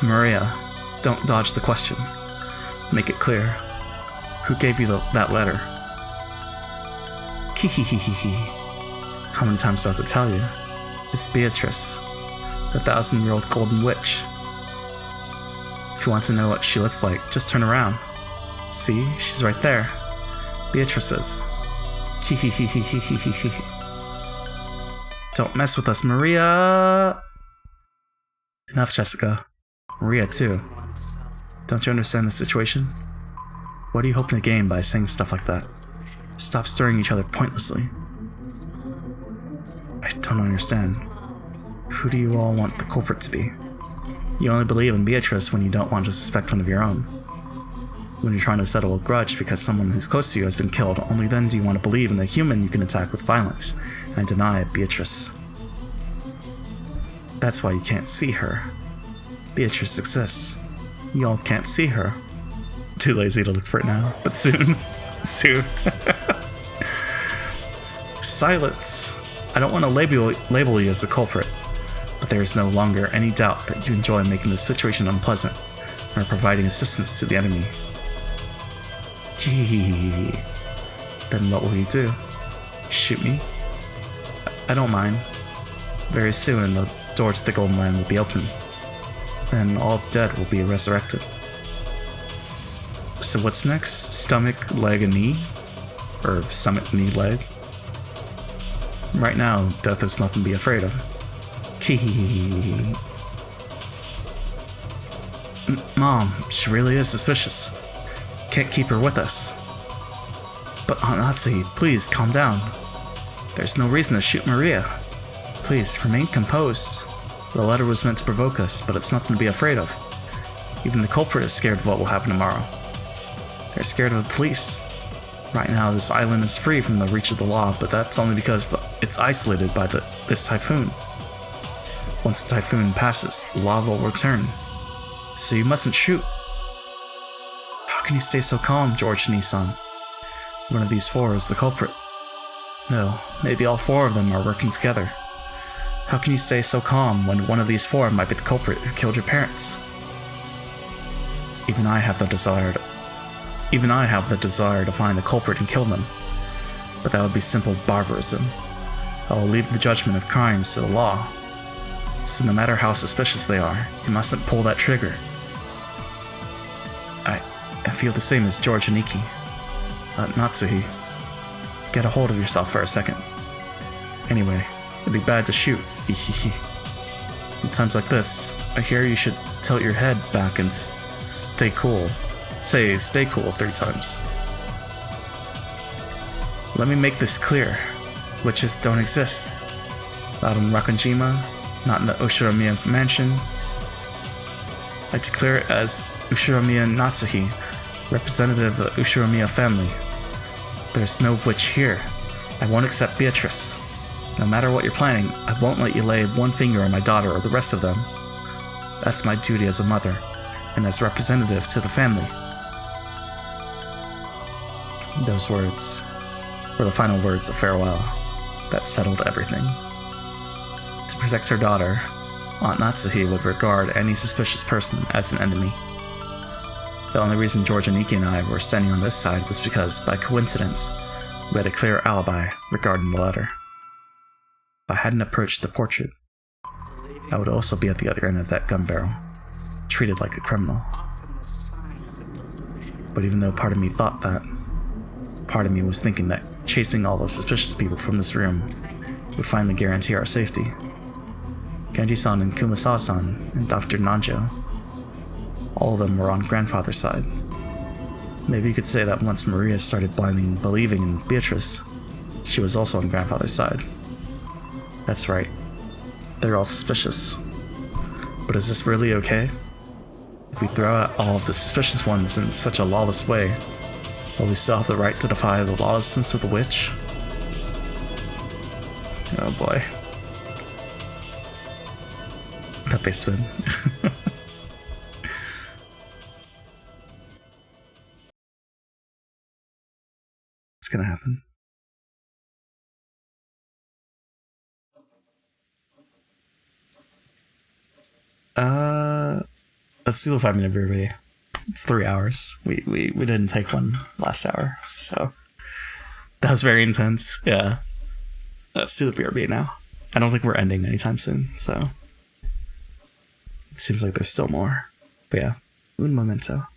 Maria, don't dodge the question. Make it clear. Who gave you that letter? Kihihihihi. How many times do I have to tell you? It's Beatrice, the 1,000-year-old golden witch. If you want to know what she looks like, just turn around. See, she's right there. Beatrice is. Kihihihihihihi. Don't mess with us, Maria! Enough, Jessica. Maria, too. Don't you understand the situation? What are you hoping to gain by saying stuff like that? Stop stirring each other pointlessly. I don't understand. Who do you all want the culprit to be? You only believe in Beatrice when you don't want to suspect one of your own. When you're trying to settle a grudge because someone who's close to you has been killed, only then do you want to believe in a human you can attack with violence and deny Beatrice. That's why you can't see her. Beatrice exists. You all can't see her. Too lazy to look for it now, but soon. Soon. Silence. I don't want to label you as the culprit, but there is no longer any doubt that you enjoy making the situation unpleasant and are providing assistance to the enemy. Then what will you do? Shoot me? I don't mind. Very soon the door to the Golden Land will be open. Then all the dead will be resurrected. So what's next? Stomach, leg, and knee? Or stomach, knee, leg? Right now, death is nothing to be afraid of. Mom, she really is suspicious. Can't keep her with us. But Aunt Natsuhi, please calm down. There's no reason to shoot Maria. Please, remain composed. The letter was meant to provoke us, but it's nothing to be afraid of. Even the culprit is scared of what will happen tomorrow. They're scared of the police. Right now, this island is free from the reach of the law, but that's only because it's isolated by this typhoon. Once the typhoon passes, the law will return. So you mustn't shoot. How can you stay so calm, George Nissan? One of these four is the culprit. No, maybe all four of them are working together. How can you stay so calm when one of these four might be the culprit who killed your parents? Even I have the desire to find the culprit and kill them. But that would be simple barbarism. I will leave the judgment of crimes to the law. So no matter how suspicious they are, you mustn't pull that trigger. I feel the same as George and Iki. Natsuhi, get a hold of yourself for a second. Anyway, it'd be bad to shoot. In times like this, I hear you should tilt your head back and stay cool. Say, stay cool 3 times. Let me make this clear. Witches don't exist. Not in Rakanjima, not in the Ushiramiya mansion. I declare it as Ushiramiya Natsuhi, representative of the Ushiramiya family. There's no witch here. I won't accept Beatrice. No matter what you're planning, I won't let you lay one finger on my daughter or the rest of them. That's my duty as a mother, and as representative to the family. Those words were the final words of farewell that settled everything. To protect her daughter, Aunt Natsuhi would regard any suspicious person as an enemy. The only reason George and Nikki and I were standing on this side was because, by coincidence, we had a clear alibi regarding the letter. If I hadn't approached the portrait, I would also be at the other end of that gun barrel, treated like a criminal. But even though part of me thought that, part of me was thinking that chasing all the suspicious people from this room would finally guarantee our safety. Genji-san and Kumasawa-san and Dr. Nanjo, all of them were on grandfather's side. Maybe you could say that once Maria started blindly believing in Beatrice, she was also on grandfather's side. That's right. They're all suspicious. But is this really okay? If we throw out all of the suspicious ones in such a lawless way, will we still have the right to defy the lawlessness of the witch? Oh boy. Pepe spin. It's gonna happen. Let's do the 5-minute BRB. It's 3 hours. We didn't take one last hour, so that was very intense. Yeah. Let's do the BRB now. I don't think we're ending anytime soon, so it seems like there's still more. But yeah, un momento.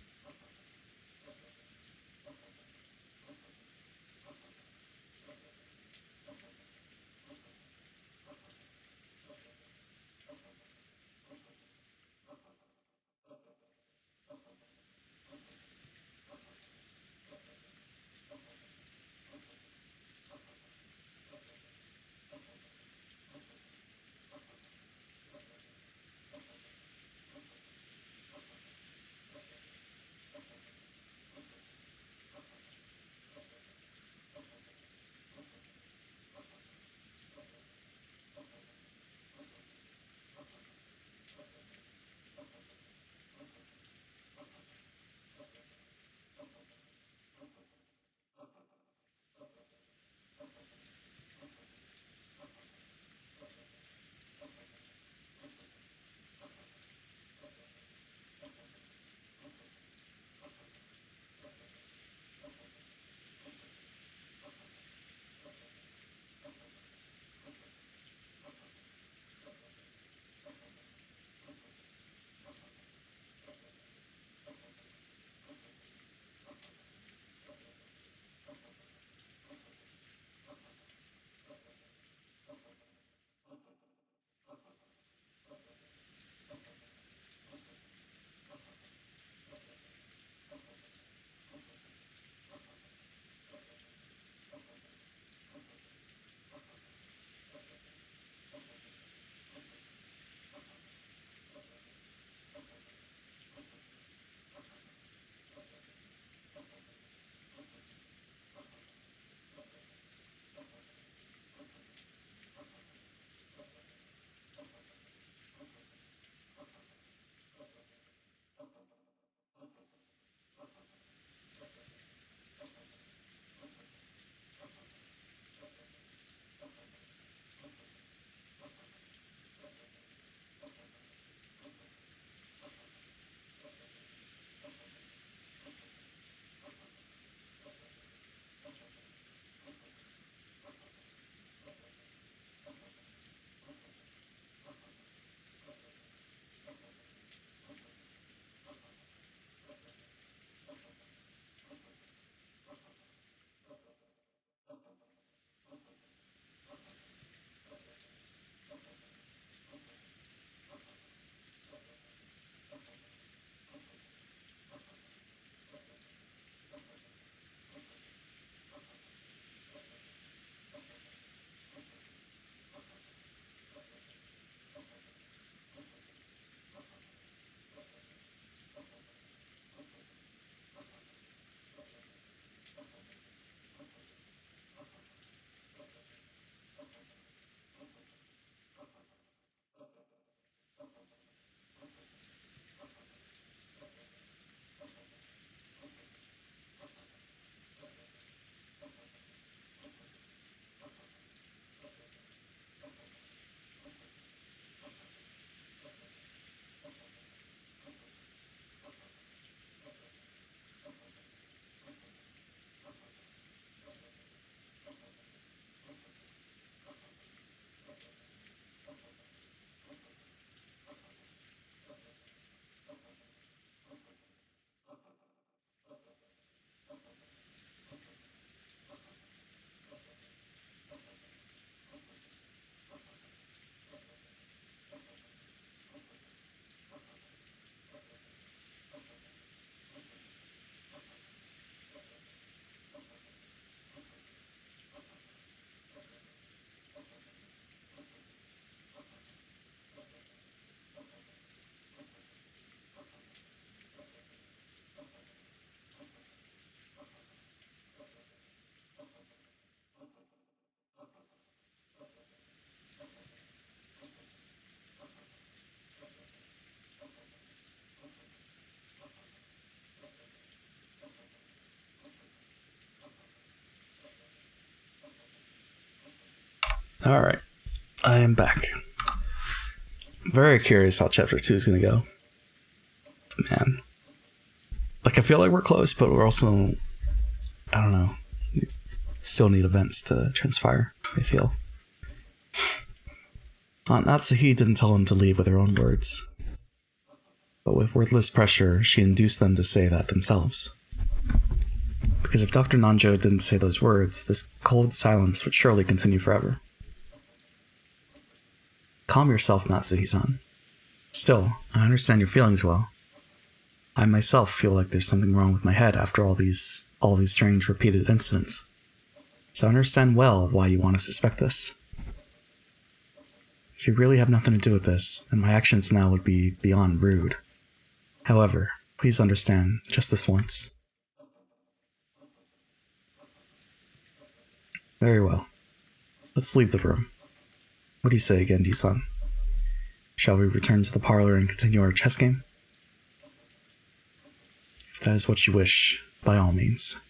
Alright, I am back. Very curious how chapter 2 is going to go. Man. Like, I feel like we're close, but we're also, I don't know, still need events to transpire, I feel. Aunt Natsuhi didn't tell him to leave with her own words. But with wordless pressure, she induced them to say that themselves. Because if Dr. Nanjo didn't say those words, this cold silence would surely continue forever. Calm yourself, Natsuhi-san. Still, I understand your feelings well. I myself feel like there's something wrong with my head after all these strange repeated incidents. So I understand well why you want to suspect this. If you really have nothing to do with this, then my actions now would be beyond rude. However, please understand, just this once. Very well. Let's leave the room. What do you say, Genji-san? Shall we return to the parlor and continue our chess game? If that is what you wish, by all means.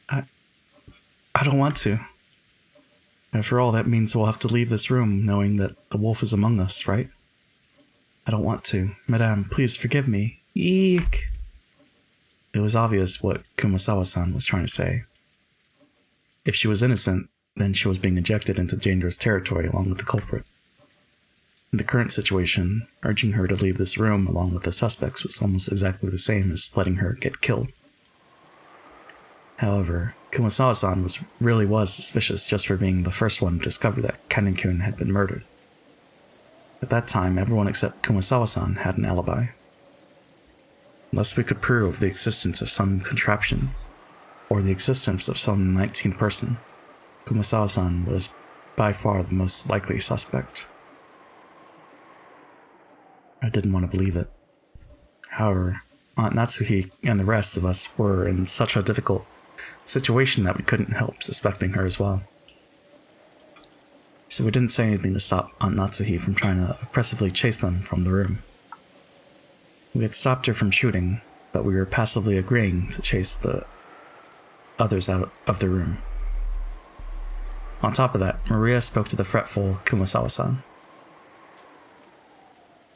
I don't want to. After all, that means we'll have to leave this room knowing that the wolf is among us, right? I don't want to. Madame, please forgive me. Eek! It was obvious what Kumasawa-san was trying to say. If she was innocent, then she was being ejected into dangerous territory along with the culprit. In the current situation, urging her to leave this room along with the suspects was almost exactly the same as letting her get killed. However, Kumasawa-san really was suspicious just for being the first one to discover that Kanin-kun had been murdered. At that time, everyone except Kumasawa-san had an alibi. Unless we could prove the existence of some contraption, or the existence of some 19th person, Kumasawa-san was by far the most likely suspect. I didn't want to believe it. However, Aunt Natsuhi and the rest of us were in such a difficult situation that we couldn't help suspecting her as well. So we didn't say anything to stop Aunt Natsuhi from trying to oppressively chase them from the room. We had stopped her from shooting, but we were passively agreeing to chase the others out of the room. On top of that, Maria spoke to the fretful Kumasawa-san.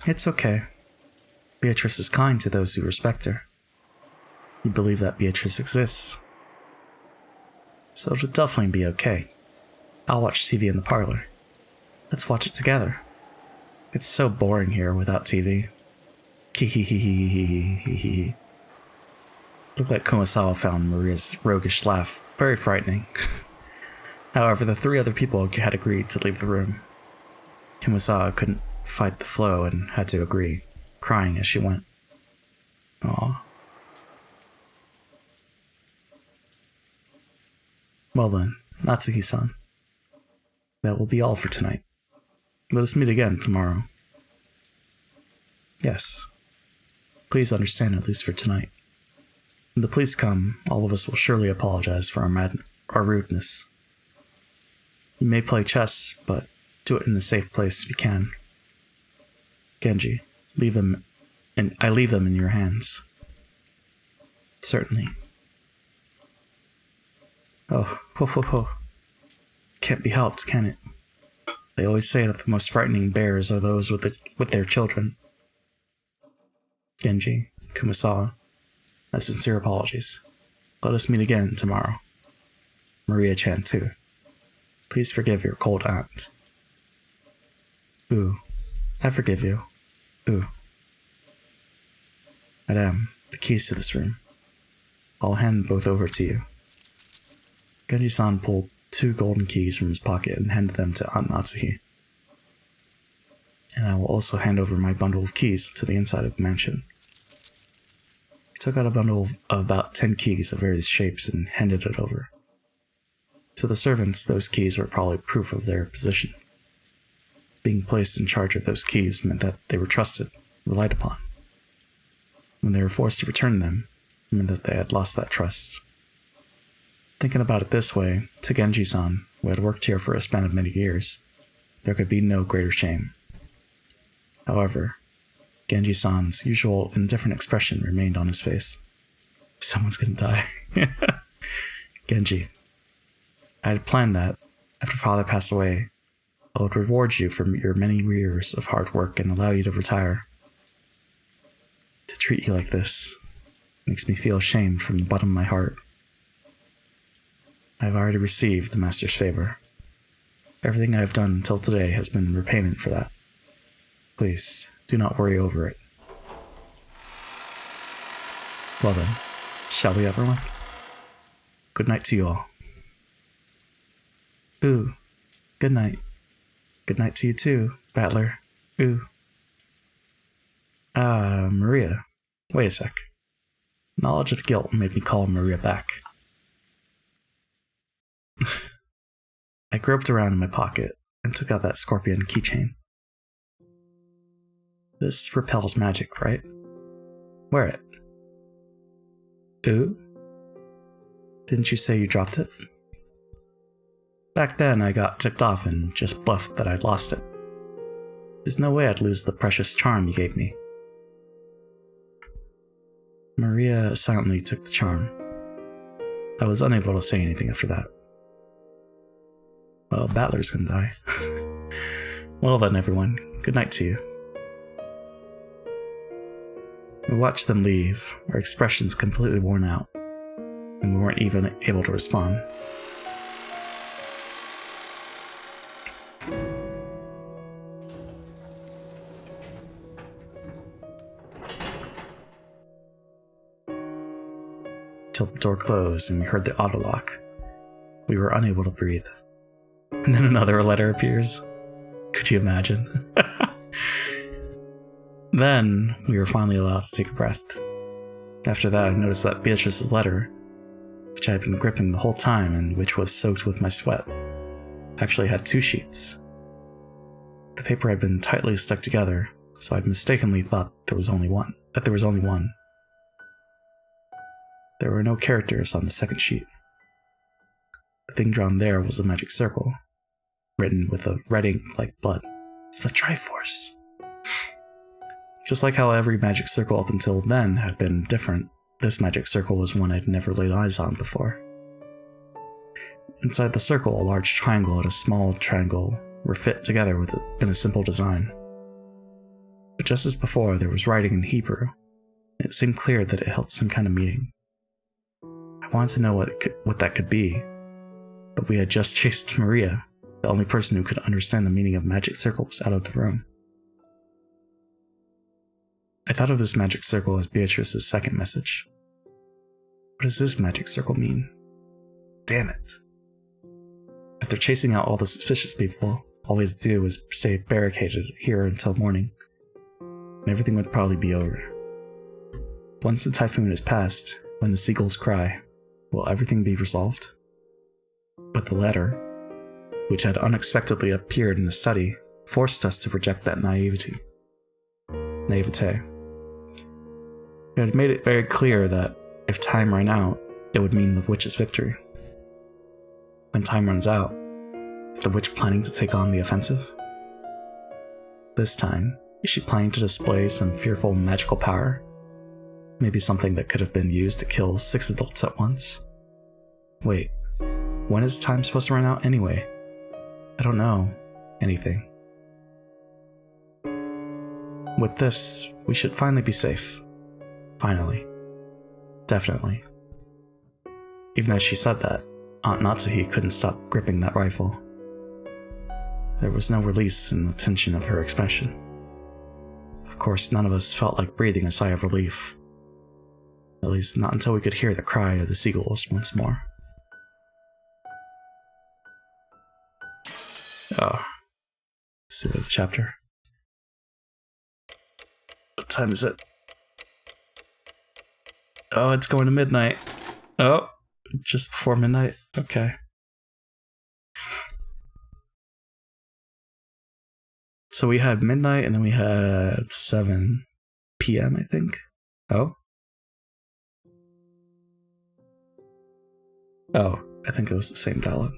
It's okay. Beatrice is kind to those who respect her. You believe that Beatrice exists. So it'll definitely be okay. I'll watch TV in the parlor. Let's watch it together. It's so boring here without TV. Kihihihihihihihi. Looked like Kumasawa found Maria's roguish laugh very frightening. However, the three other people had agreed to leave the room. Kumasawa couldn't fight the flow and had to agree, crying as she went. Aww. Well then, Natsuhi-san. That will be all for tonight. Let us meet again tomorrow. Yes. Please understand at least for tonight. When the police come, all of us will surely apologize for our rudeness. You may play chess, but do it in a safe place if you can. Genji, I leave them in your hands. Certainly. Oh, ho ho ho. Can't be helped, can it? They always say that the most frightening bears are those with their children. Genji, Kumasawa, my sincere apologies. Let us meet again tomorrow. Maria-chan too. Please forgive your cold aunt. Ooh, I forgive you. Ooh. Madame, the keys to this room. I'll hand both over to you. Genji-san pulled 2 golden keys from his pocket and handed them to Aunt Natsuhi. And I will also hand over my bundle of keys to the inside of the mansion. He took out a bundle of about 10 keys of various shapes and handed it over. To the servants, those keys were probably proof of their position. Being placed in charge of those keys meant that they were trusted, relied upon. When they were forced to return them, it meant that they had lost that trust. Thinking about it this way, to Genji-san, who had worked here for a span of many years, there could be no greater shame. However, Genji-san's usual indifferent expression remained on his face. Someone's gonna die. Genji. I had planned that, After Father passed away, I would reward you for your many years of hard work and allow you to retire. To treat you like this makes me feel ashamed from the bottom of my heart. I have already received the Master's favor. Everything I have done until today has been repayment for that. Please, do not worry over it. Well then, shall we, everyone? Good night to you all. Ooh, good night. Good night to you too, Battler. Ooh. Maria. Wait a sec. Knowledge of guilt made me call Maria back. I groped around in my pocket and took out that scorpion keychain. This repels magic, right? Wear it. Ooh? Didn't you say you dropped it? Back then, I got ticked off and just bluffed that I'd lost it. There's no way I'd lose the precious charm you gave me. Maria silently took the charm. I was unable to say anything after that. Well, Battler's gonna die. Well then, everyone, good night to you. We watched them leave, our expressions completely worn out, and we weren't even able to respond. Till the door closed and we heard the auto lock. We were unable to breathe. And then another letter appears. Could you imagine? Then we were finally allowed to take a breath. After that, I noticed that Beatrice's letter, which I had been gripping the whole time and which was soaked with my sweat, actually had 2 sheets. The paper had been tightly stuck together, so I'd mistakenly thought there was only one. There were no characters on the second sheet. The thing drawn there was a magic circle, written with a red ink like blood. It's the Triforce. Just like how every magic circle up until then had been different, this magic circle was one I'd never laid eyes on before. Inside the circle, a large triangle and a small triangle were fit together in a simple design. But just as before, there was writing in Hebrew. It seemed clear that it held some kind of meaning. I wanted to know what that could be, but we had just chased Maria, the only person who could understand the meaning of magic circles, out of the room. I thought of this magic circle as Beatrice's second message. What does this magic circle mean? Damn it. After chasing out all the suspicious people, all we had to do was stay barricaded here until morning, and everything would probably be over. Once the typhoon is past, when the seagulls cry, will everything be resolved? But the letter, which had unexpectedly appeared in the study, forced us to reject that naivete. It had made it very clear that if time ran out, it would mean the witch's victory. When time runs out, is the witch planning to take on the offensive? This time, is she planning to display some fearful magical power? Maybe something that could have been used to kill 6 adults at once? Wait, when is time supposed to run out anyway? I don't know anything. With this, we should finally be safe. Finally. Definitely. Even as she said that, Aunt Natsuhi couldn't stop gripping that rifle. There was no release in the tension of her expression. Of course, none of us felt like breathing a sigh of relief. At least not until we could hear the cry of the seagulls once more. Oh. Let's see the chapter. What time is it? Oh, it's going to midnight. Oh, just before midnight? Okay. So we had midnight and then we had 7 p.m., I think. Oh. Oh, I think it was the same dialogue.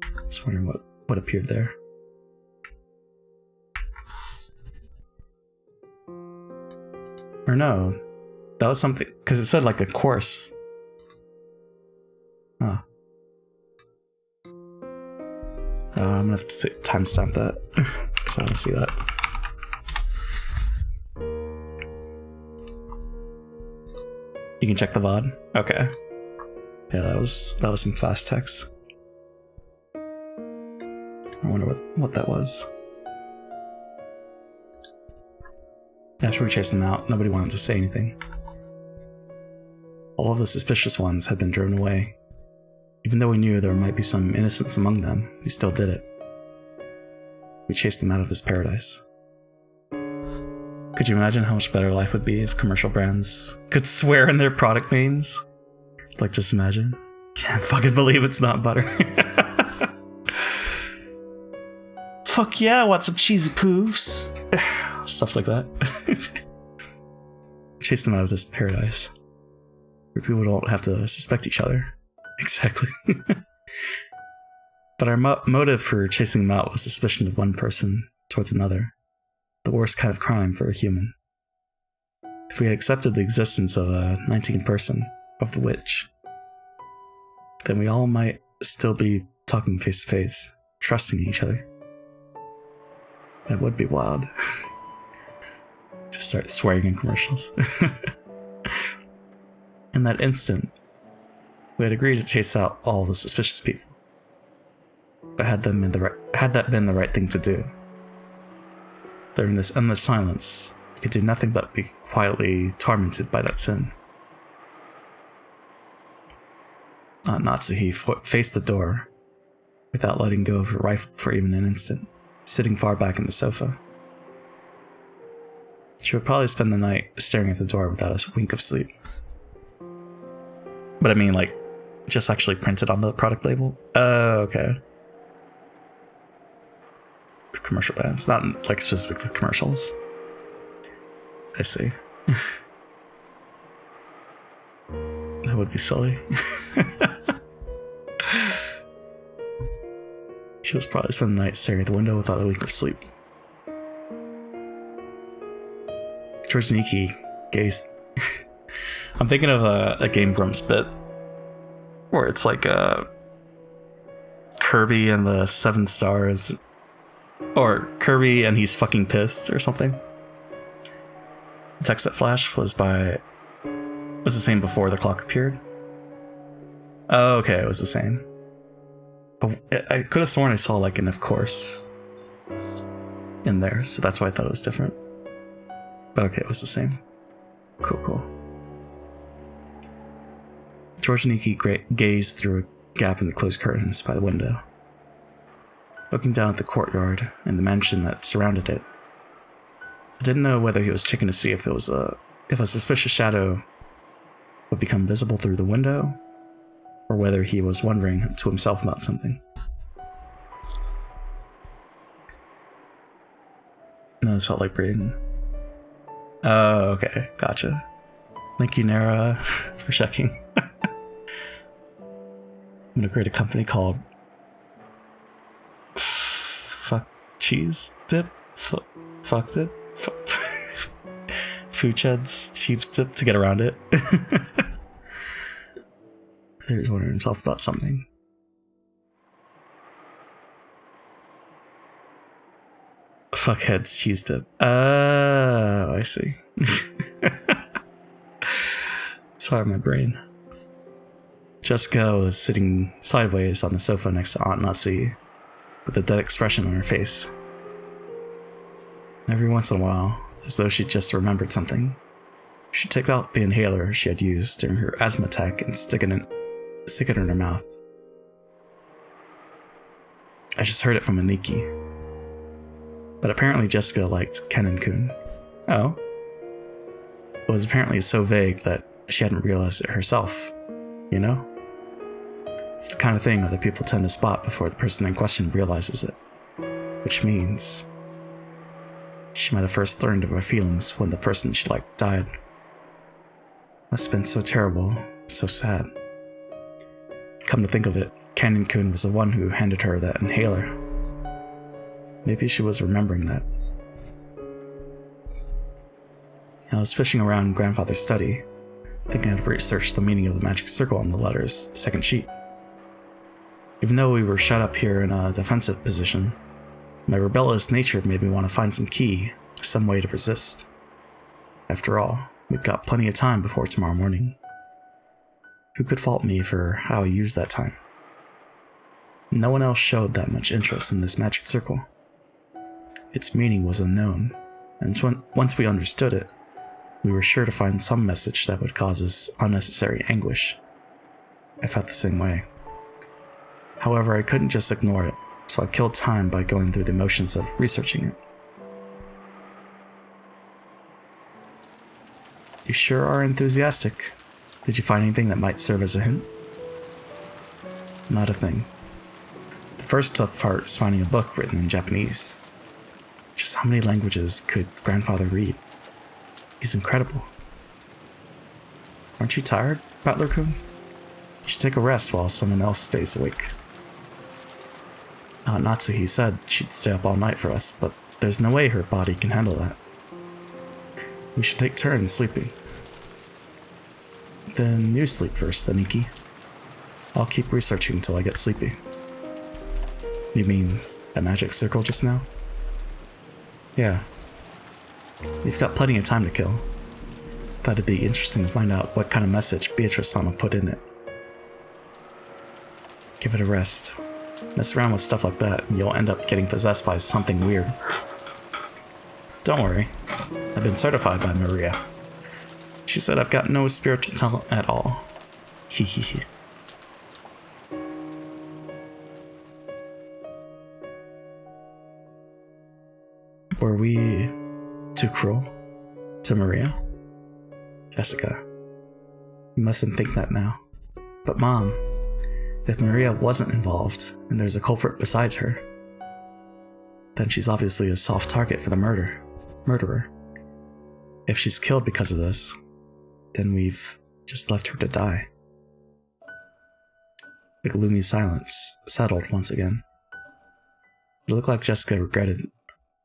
I was wondering what appeared there. Or no, that was something, because it said like a course. Oh. I'm gonna have to timestamp that, because I want to see that. You can check the VOD? Okay. Yeah, that was some fast text. I wonder what that was. After we chased them out, nobody wanted to say anything. All of the suspicious ones had been driven away. Even though we knew there might be some innocence among them, we still did it. We chased them out of this paradise. Could you imagine how much better life would be if commercial brands could swear in their product names? Like, just imagine. Can't fucking believe it's not butter. Fuck yeah, I want some cheesy poofs. Stuff like that. Chase them out of this paradise, where people don't have to suspect each other. Exactly. But our motive for chasing them out was suspicion of one person towards another. The worst kind of crime for a human. If we had accepted the existence of a 19th person, of the witch, then we all might still be talking face to face, trusting each other. That would be wild. Just start swearing in commercials. In that instant, we had agreed to chase out all the suspicious people. But had that been the right thing to do? During this endless silence, we could do nothing but be quietly tormented by that sin. Aunt Natsuhi faced the door, without letting go of her rifle for even an instant, sitting far back in the sofa. She would probably spend the night staring at the door without a wink of sleep. But I mean, like, just actually printed on the product label? Oh, okay. Commercial bands, not like specifically commercials. I see. That would be silly. She was probably spending the night staring at the window without a wink of sleep. George Niki gazed. I'm thinking of a Game Grumps bit where it's like Kirby and the 7 stars, or Kirby and he's fucking pissed or something. The text that flashed was the same before the clock appeared. Oh, okay, it was the same. But I could have sworn I saw like an of course in there, so that's why I thought it was different. But okay, it was the same. Cool. George Niki gazed through a gap in the closed curtains by the window, looking down at the courtyard and the mansion that surrounded it. I didn't know whether he was checking to see if a suspicious shadow would become visible through the window, or whether he was wondering to himself about something. No, this felt like breathing. Oh, okay, gotcha. Thank you, Nara, for checking. I'm gonna create a company called Fuck Cheese Dip? Fucked it? Fuched's Cheese Dip to get around it. He was wondering himself about something. Fuckhead's Cheese Dip. Oh, I see. Sorry, my brain. Jessica was sitting sideways on the sofa next to Aunt Natsuhi, with a dead expression on her face. Every once in a while, as though she just remembered something, she'd take out the inhaler she had used during her asthma attack and stick it in her mouth. I just heard it from Aniki. But apparently Jessica liked Kennen-kun. Oh? It was apparently so vague that she hadn't realized it herself, you know? It's the kind of thing other people tend to spot before the person in question realizes it. Which means she might have first learned of her feelings when the person she liked died. Must have been so terrible, so sad. Come to think of it, Kennen-kun was the one who handed her that inhaler. Maybe she was remembering that. I was fishing around Grandfather's study, thinking I'd research the meaning of the magic circle on the letter's second sheet. Even though we were shut up here in a defensive position, my rebellious nature made me want to find some key, some way to resist. After all, we've got plenty of time before tomorrow morning. Who could fault me for how I used that time? No one else showed that much interest in this magic circle. Its meaning was unknown, and once we understood it, we were sure to find some message that would cause us unnecessary anguish. I felt the same way. However, I couldn't just ignore it, so I killed time by going through the motions of researching it. You sure are enthusiastic. Did you find anything that might serve as a hint? Not a thing. The first tough part is finding a book written in Japanese. Just how many languages could Grandfather read? He's incredible. Aren't you tired, Butler-kun? You should take a rest while someone else stays awake. Aunt Natsuhi said she'd stay up all night for us, but there's no way her body can handle that. We should take turns sleeping. Then you sleep first, Aniki. I'll keep researching until I get sleepy. You mean the magic circle just now? Yeah. We've got plenty of time to kill. Thought it'd be interesting to find out what kind of message Beatrice-sama put in it. Give it a rest. Mess around with stuff like that, and you'll end up getting possessed by something weird. Don't worry. I've been certified by Maria. She said I've got no spiritual talent at all. Hehehe. Were we too cruel to Maria? Jessica, you mustn't think that now. But Mom, if Maria wasn't involved and there's a culprit besides her, then she's obviously a soft target for the murderer. If she's killed because of this, then we've just left her to die. The gloomy silence settled once again. It looked like Jessica regretted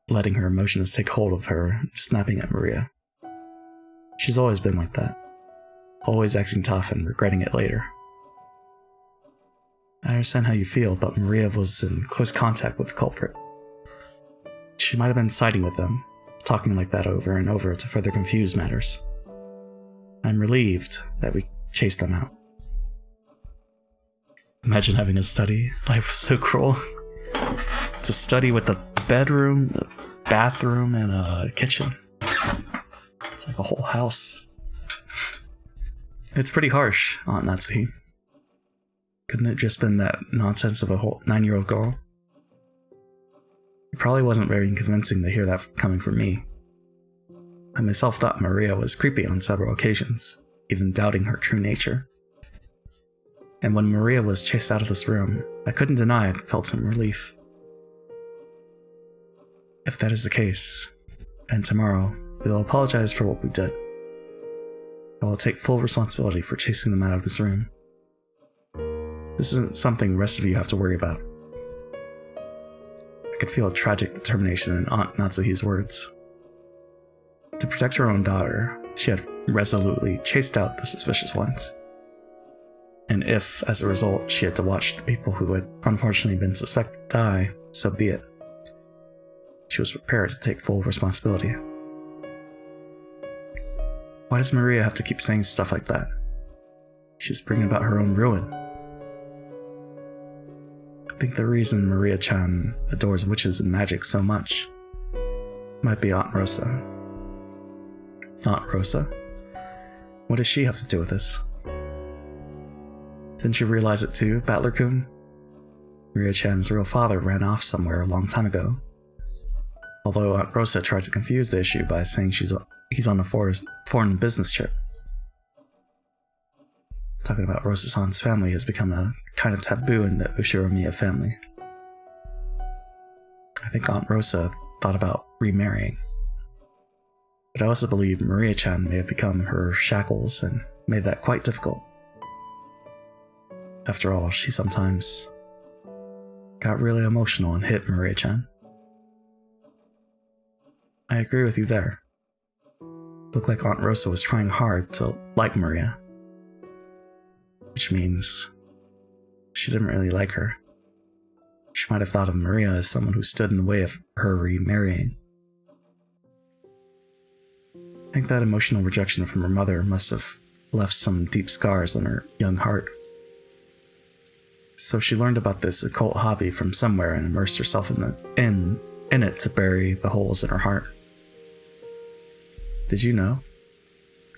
letting her emotions take hold of her, snapping at Maria. She's always been like that, always acting tough and regretting it later. I understand how you feel, but Maria was in close contact with the culprit. She might have been siding with them, talking like that over and over to further confuse matters. I'm relieved that we chased them out. Imagine having a study. Life was so cruel. To study with a bedroom, a bathroom, and a kitchen. It's like a whole house. It's pretty harsh, Aunt Natsuhi. Couldn't it just been that nonsense of a whole 9-year-old girl? It probably wasn't very convincing to hear that coming from me. I myself thought Maria was creepy on several occasions, even doubting her true nature. And when Maria was chased out of this room, I couldn't deny I felt some relief. If that is the case, and tomorrow we'll apologize for what we did. I will take full responsibility for chasing them out of this room. This isn't something the rest of you have to worry about. I could feel a tragic determination in Aunt Natsuhi's words. To protect her own daughter, she had resolutely chased out the suspicious ones. And if, as a result, she had to watch the people who had unfortunately been suspected die, so be it. She was prepared to take full responsibility. Why does Maria have to keep saying stuff like that? She's bringing about her own ruin. I think the reason Maria-chan adores witches and magic so much might be Aunt Rosa. Aunt Rosa? What does she have to do with this? Didn't you realize it too, Battler-kun? Maria-chan's real father ran off somewhere a long time ago. Although Aunt Rosa tried to confuse the issue by saying he's on a foreign business trip. Talking about Rosa-san's family has become a kind of taboo in the Ushiromiya family. I think Aunt Rosa thought about remarrying. But I also believe Maria-chan may have become her shackles and made that quite difficult. After all, she sometimes got really emotional and hit Maria-chan. I agree with you there. Looked like Aunt Rosa was trying hard to like Maria. Which means she didn't really like her. might have thought of Maria as someone who stood in the way of her remarrying. I think that emotional rejection from her mother must have left some deep scars on her young heart. So she learned about this occult hobby from somewhere and immersed herself in it to bury the holes in her heart. Did you know?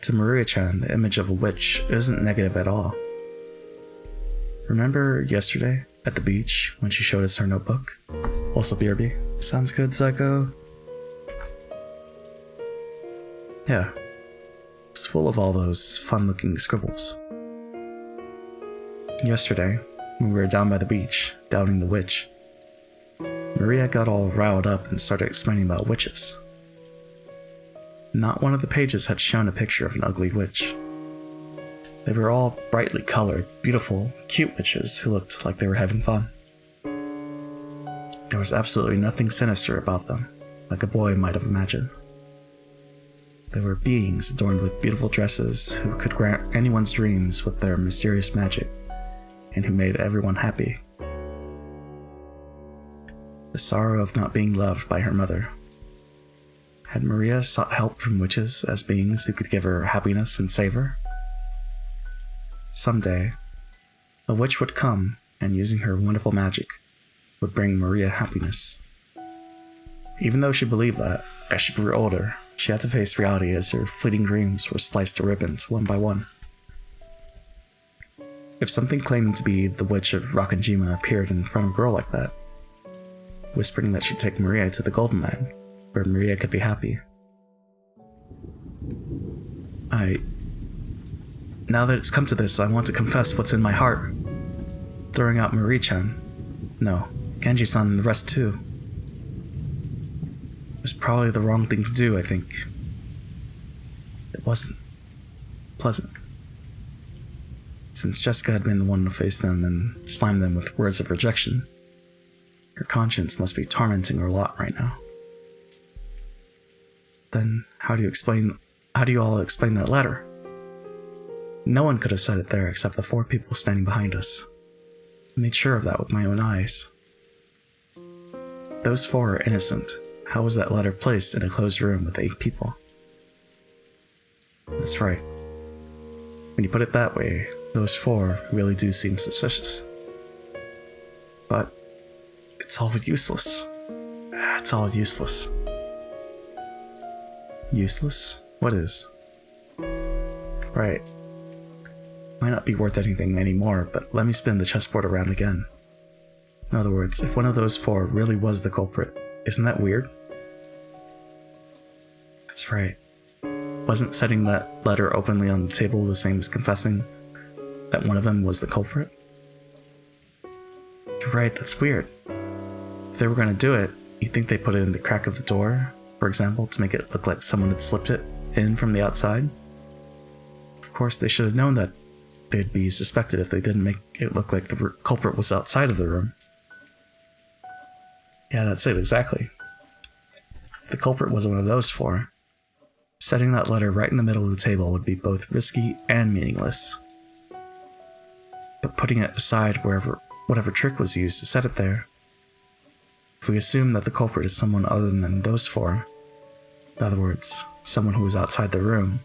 To Maria-chan, the image of a witch isn't negative at all. Remember yesterday at the beach when she showed us her notebook? Also BRB. Sounds good, Psycho. Yeah. It's full of all those fun-looking scribbles. Yesterday, when we were down by the beach, doubting the witch, Maria got all riled up and started explaining about witches. Not one of the pages had shown a picture of an ugly witch. They were all brightly colored, beautiful, cute witches who looked like they were having fun. There was absolutely nothing sinister about them, like a boy might have imagined. They were beings adorned with beautiful dresses who could grant anyone's dreams with their mysterious magic, and who made everyone happy. The sorrow of not being loved by her mother. Had Maria sought help from witches as beings who could give her happiness and save her? Someday, a witch would come and, using her wonderful magic, would bring Maria happiness. Even though she believed that, as she grew older, she had to face reality as her fleeting dreams were sliced to ribbons one by one. If something claiming to be the witch of Rakanjima appeared in front of a girl like that, whispering that she'd take Maria to the Golden Land, where Maria could be happy. Now that it's come to this, I want to confess what's in my heart. Throwing out Marie-chan. No, Genji-san and the rest too. It was probably the wrong thing to do, I think. It wasn't pleasant. Since Jessica had been the one to face them and slam them with words of rejection, her conscience must be tormenting her a lot right now. Then, how do you all explain that letter? No one could have said it there except the 4 people standing behind us. I made sure of that with my own eyes. Those 4 are innocent. How was that letter placed in a closed room with 8 people? That's right. When you put it that way, those 4 really do seem suspicious. But it's all useless. It's all useless. Useless? What is? Right. Might not be worth anything anymore, but let me spin the chessboard around again. In other words, if one of those 4 really was the culprit, isn't that weird? That's right. Wasn't setting that letter openly on the table the same as confessing that one of them was the culprit? You're right, that's weird. If they were going to do it, you'd think they put it in the crack of the door, for example, to make it look like someone had slipped it in from the outside. Of course, they should have known that they'd be suspected if they didn't make it look like the culprit was outside of the room. Yeah, that's it, exactly. If the culprit was one of those 4, setting that letter right in the middle of the table would be both risky and meaningless. But putting it aside whatever trick was used to set it there, if we assume that the culprit is someone other than those 4, in other words, someone who was outside the room,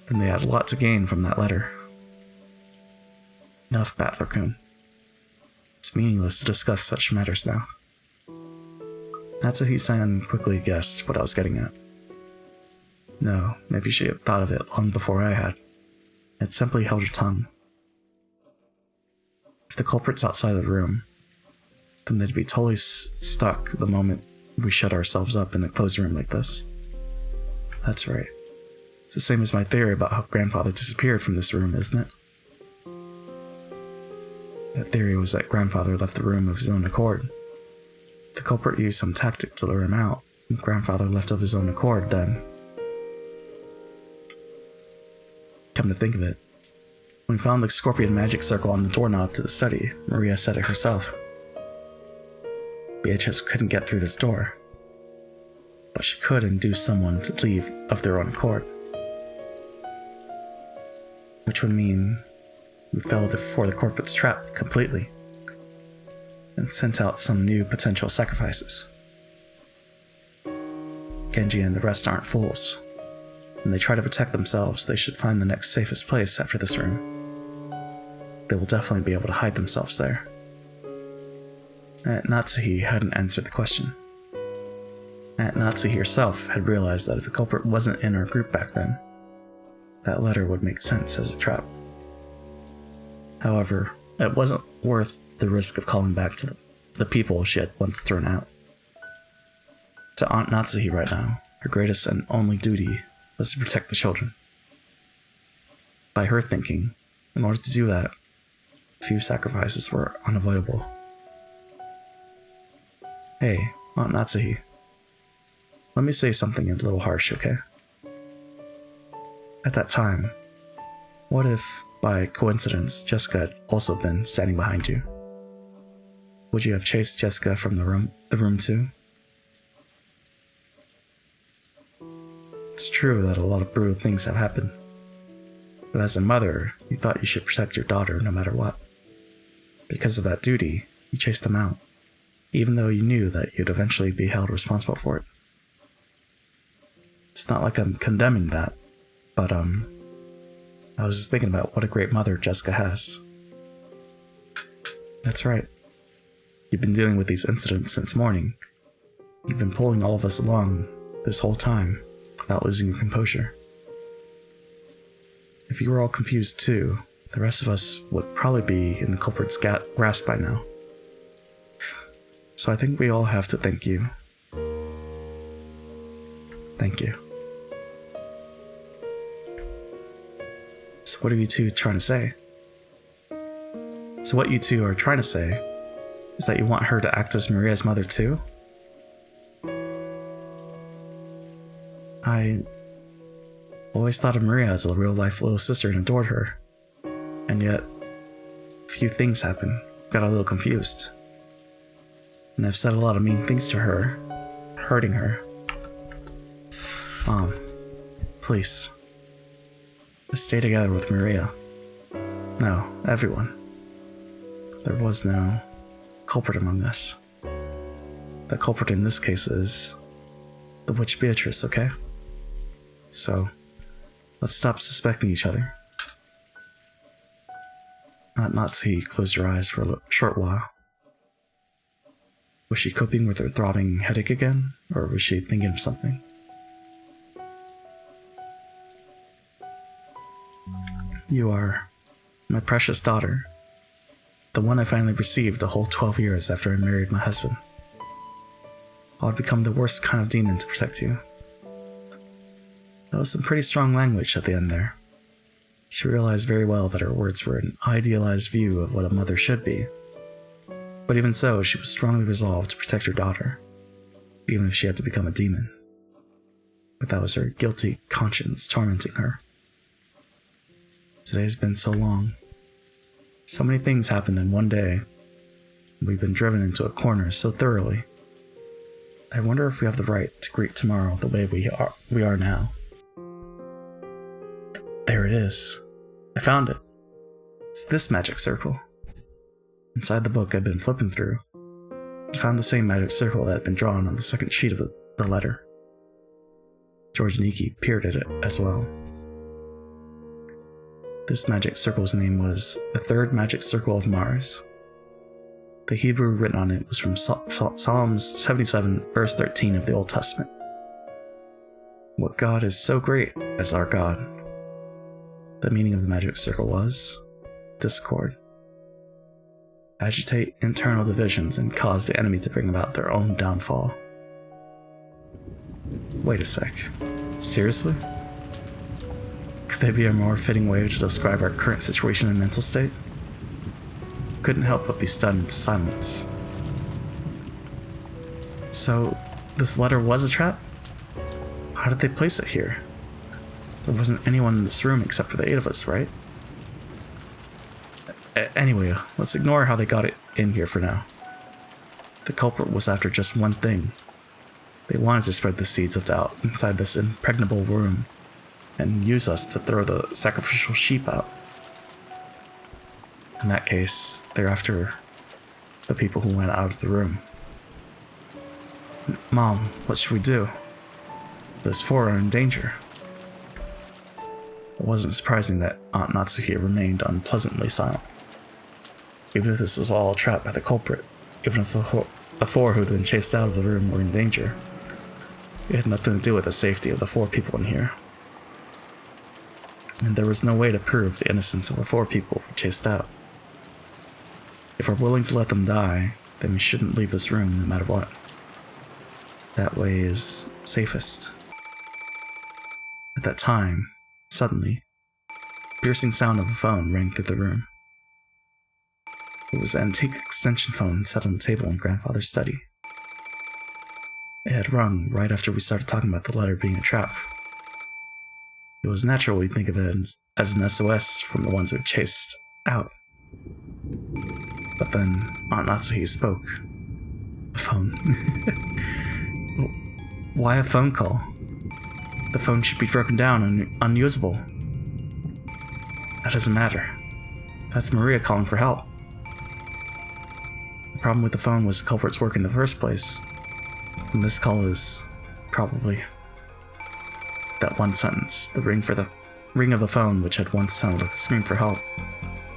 then they had a lot to gain from that letter. Enough, Battler-kun. It's meaningless to discuss such matters now. Natsuhi-san quickly guessed what I was getting at. No, maybe she had thought of it long before I had. It simply held her tongue. If the culprit's outside the room, then they'd be totally stuck the moment we shut ourselves up in a closed room like this. That's right. It's the same as my theory about how Grandfather disappeared from this room, isn't it? That theory was that Grandfather left the room of his own accord. The culprit used some tactic to lure him out, and Grandfather left of his own accord then. Come to think of it, when we found the scorpion magic circle on the doorknob to the study, Maria said it herself. BHS couldn't get through this door, but she could induce someone to leave of their own accord. Which would mean we fell for the culprit's trap completely. and sent out some new potential sacrifices. Genji and the rest aren't fools. When they try to protect themselves, they should find the next safest place after this room. They will definitely be able to hide themselves there. Aunt Natsuhi hadn't answered the question. Aunt Natsuhi herself had realized that if the culprit wasn't in our group back then, that letter would make sense as a trap. However, it wasn't worth the risk of calling back to the people she had once thrown out. To Aunt Natsuhi right now, her greatest and only duty was to protect the children. By her thinking, in order to do that, a few sacrifices were unavoidable. Hey, Aunt Natsuhi. Let me say something a little harsh, okay? At that time, what if, by coincidence, Jessica had also been standing behind you? Would you have chased Jessica from the room too? It's true that a lot of brutal things have happened, but as a mother, you thought you should protect your daughter no matter what. Because of that duty, you chased them out, even though you knew that you'd eventually be held responsible for it. It's not like I'm condemning that, but I was just thinking about what a great mother Jessica has. That's right. You've been dealing with these incidents since morning. You've been pulling all of us along this whole time without losing your composure. If you were all confused too, the rest of us would probably be in the culprit's grasp by now. So I think we all have to thank you. Thank you. So what are you two trying to say? So what you two are trying to say is that you want her to act as Maria's mother too? I always thought of Maria as a real-life little sister and adored her. And yet, a few things happened. Got a little confused. And I've said a lot of mean things to her, hurting her. Mom, please. Let's stay together with Maria. No, everyone. There was no culprit among us. The culprit in this case is the witch Beatrice, okay? So, let's stop suspecting each other. Aunt Natsuhi closed her eyes for a short while. Was she coping with her throbbing headache again, or was she thinking of something? You are my precious daughter, the one I finally received a whole 12 years after I married my husband. I would become the worst kind of demon to protect you. That was some pretty strong language at the end there. She realized very well that her words were an idealized view of what a mother should be. But even so, she was strongly resolved to protect her daughter, even if she had to become a demon. But that was her guilty conscience tormenting her. Today's been so long. So many things happened in one day. We've been driven into a corner so thoroughly. I wonder if we have the right to greet tomorrow the way we are now. There it is. I found it. It's this magic circle. Inside the book I'd been flipping through, I found the same magic circle that had been drawn on the second sheet of the letter. George Niki peered at it as well. This magic circle's name was the Third Magic Circle of Mars. The Hebrew written on it was from Psalms 77, verse 13 of the Old Testament. What God is so great as our God? The meaning of the magic circle was discord. Agitate internal divisions and cause the enemy to bring about their own downfall. Wait a sec. Seriously? Could there be a more fitting way to describe our current situation and mental state? Couldn't help but be stunned into silence. So, this letter was a trap? How did they place it here? There wasn't anyone in this room except for the 8 of us, right? Anyway, let's ignore how they got it in here for now. The culprit was after just one thing. They wanted to spread the seeds of doubt inside this impregnable room and use us to throw the sacrificial sheep out. In that case, they're after the people who went out of the room. Mom, what should we do? Those four are in danger. It wasn't surprising that Aunt Natsuki remained unpleasantly silent. Even if this was all a trap by the culprit, even if the four who had been chased out of the room were in danger, it had nothing to do with the safety of the four people in here. And there was no way to prove the innocence of the four people who were chased out. If we're willing to let them die, then we shouldn't leave this room no matter what. That way is safest. At that time, suddenly, the piercing sound of a phone rang through the room. It was an antique extension phone set on the table in Grandfather's study. It had rung right after we started talking about the letter being a trap. It was natural we'd think of it as an SOS from the ones we chased out. But then Aunt Natsuki spoke. A phone. Why a phone call? The phone should be broken down and unusable. That doesn't matter. That's Maria calling for help. The problem with the phone was the culprit's work in the first place. And this call is probably that one sentence. The ring of the phone, which had once sounded like a scream for help,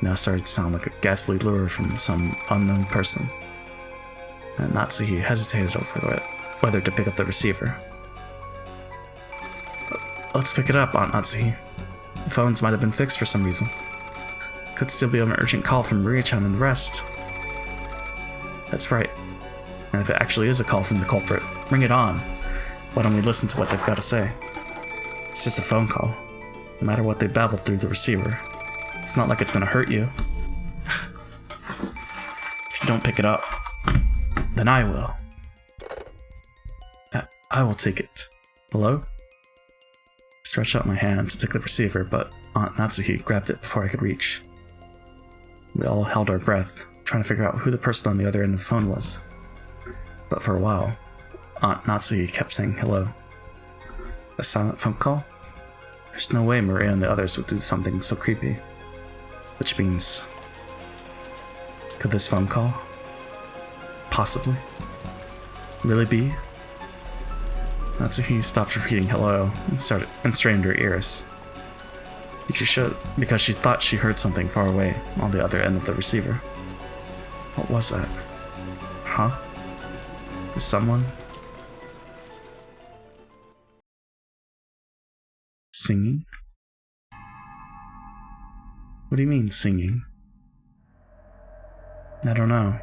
now started to sound like a ghastly lure from some unknown person. And Natsuki hesitated over whether to pick up the receiver. Let's pick it up, Aunt Natsuki. The phones might have been fixed for some reason. Could still be an urgent call from Maria-chan and the rest. That's right. And if it actually is a call from the culprit, bring it on. Why don't we listen to what they've got to say? It's just a phone call. No matter what they babble through the receiver, it's not like it's gonna hurt you. If you don't pick it up, then I will. I will take it. Hello? I stretched out my hand to take the receiver, but Aunt Natsuki grabbed it before I could reach. We all held our breath, trying to figure out who the person on the other end of the phone was. But for a while, Aunt Natsuki kept saying hello. A silent phone call? There's no way Maria and the others would do something so creepy. Which means... could this phone call possibly really be? Natsuki stopped repeating hello and strained her ears. Because she thought she heard something far away on the other end of the receiver. What was that? Huh? Is someone singing? What do you mean, singing? I don't know.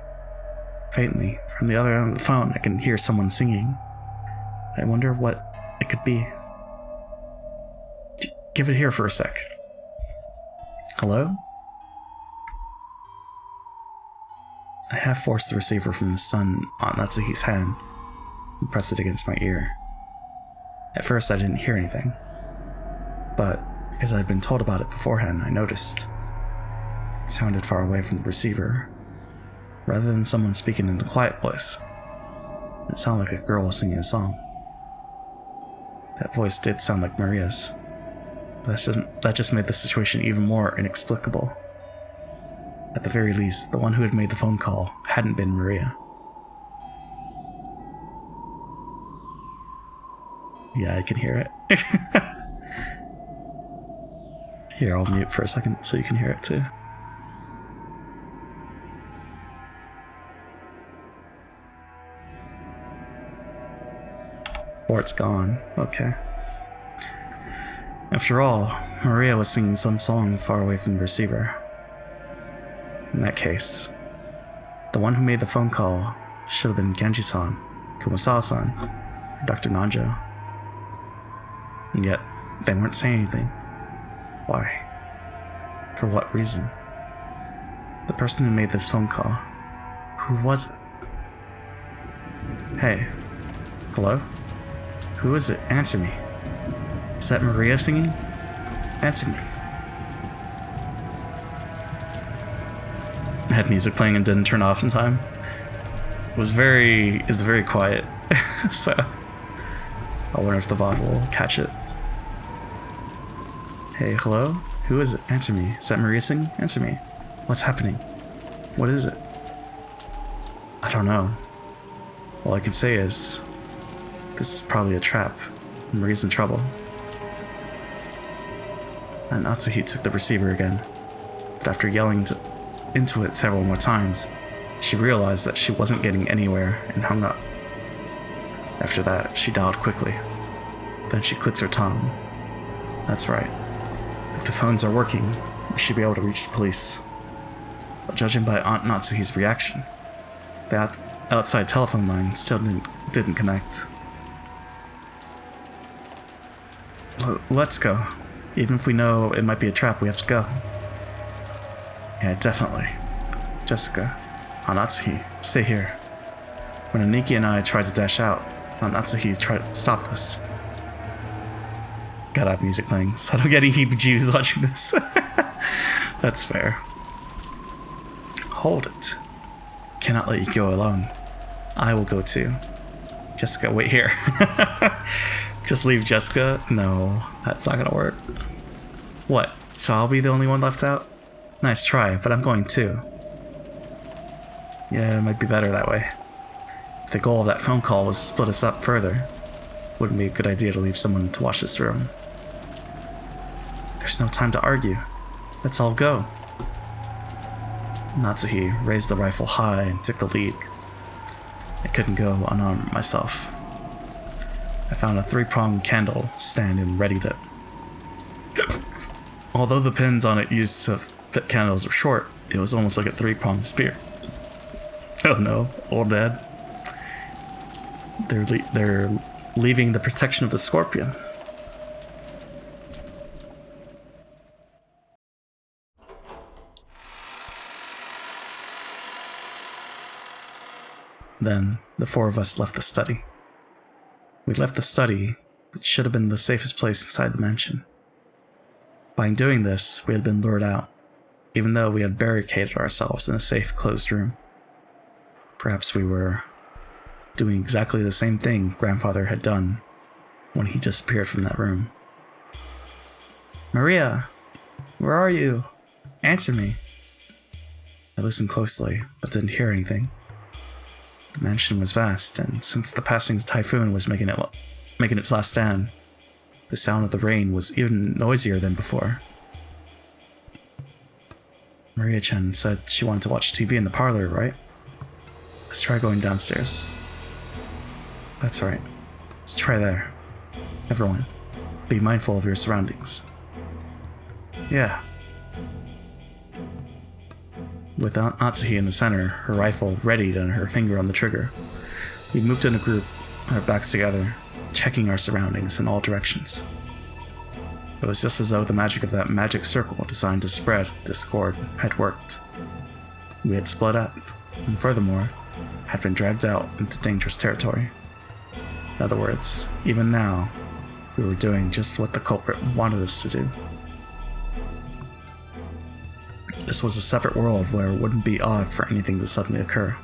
Faintly, from the other end of the phone, I can hear someone singing. I wonder what it could be. Give it here for a sec. Hello? I half forced the receiver from the stun on Natsuki's hand and pressed it against my ear. At first I didn't hear anything, but because I had been told about it beforehand, I noticed. It sounded far away from the receiver, rather than someone speaking in a quiet voice. It sounded like a girl was singing a song. That voice did sound like Maria's, but that just made the situation even more inexplicable. At the very least, the one who had made the phone call hadn't been Maria. Yeah, I can hear it. Here, I'll mute for a second so you can hear it too. Or it's gone. Okay. After all, Maria was singing some song far away from the receiver. In that case, the one who made the phone call should have been Genji-san, Kumasawa-san, or Dr. Nanjo. And yet, they weren't saying anything. Why? For what reason? The person who made this phone call, who was it? Hey. Hello? Who is it? Answer me. Is that Maria singing? Answer me. I had music playing and didn't turn off in time. It's very quiet. So I wonder if the VOD will catch it. Hey, hello? Who is it? Answer me. Is that Maria singing? Answer me. What's happening? What is it? I don't know. All I can say is, this is probably a trap, and Marie's in trouble. And Natsuhi took the receiver again, but after yelling into it several more times, she realized that she wasn't getting anywhere and hung up. After that, she dialed quickly. Then she clicked her tongue. That's right. If the phones are working, we should be able to reach the police. But judging by Aunt Natsuhi's reaction, the outside telephone line still didn't connect. Let's go. Even if we know it might be a trap, we have to go. Yeah, definitely. Jessica, Aunt Natsuhi, stay here. When Aniki and I tried to dash out, Aunt Natsuhi stopped us. Gotta have music playing, so I don't get any heebie-jeebies watching this. That's fair. Hold it. Cannot let you go alone. I will go too. Jessica, wait here. Just leave Jessica? No, that's not gonna work. What? So I'll be the only one left out? Nice try, but I'm going too. Yeah, it might be better that way. If the goal of that phone call was to split us up further, wouldn't be a good idea to leave someone to watch this room. There's no time to argue. Let's all go. Natsuhi raised the rifle high and took the lead. I couldn't go unarmed myself. I found a 3-pronged candle stand and readied it. Although the pins on it used to fit candles were short, it was almost like a 3-pronged spear. Oh no, old Dad. They're leaving the protection of the scorpion. Then, the 4 of us left the study. We left the study, which should have been the safest place inside the mansion. By doing this, we had been lured out, even though we had barricaded ourselves in a safe, closed room. Perhaps we were doing exactly the same thing Grandfather had done when he disappeared from that room. Maria, where are you? Answer me. I listened closely, but didn't hear anything. The mansion was vast, and since the passing typhoon was making its last stand, the sound of the rain was even noisier than before. Maria-chan said she wanted to watch TV in the parlor, right? Let's try going downstairs. That's right. Let's try there. Everyone, be mindful of your surroundings. Yeah. With Aunt Natsuhi in the center, her rifle readied and her finger on the trigger, we moved in a group, our backs together, checking our surroundings in all directions. It was just as though the magic of that magic circle designed to spread discord had worked. We had split up, and furthermore, had been dragged out into dangerous territory. In other words, even now, we were doing just what the culprit wanted us to do. This was a separate world where it wouldn't be odd for anything to suddenly occur.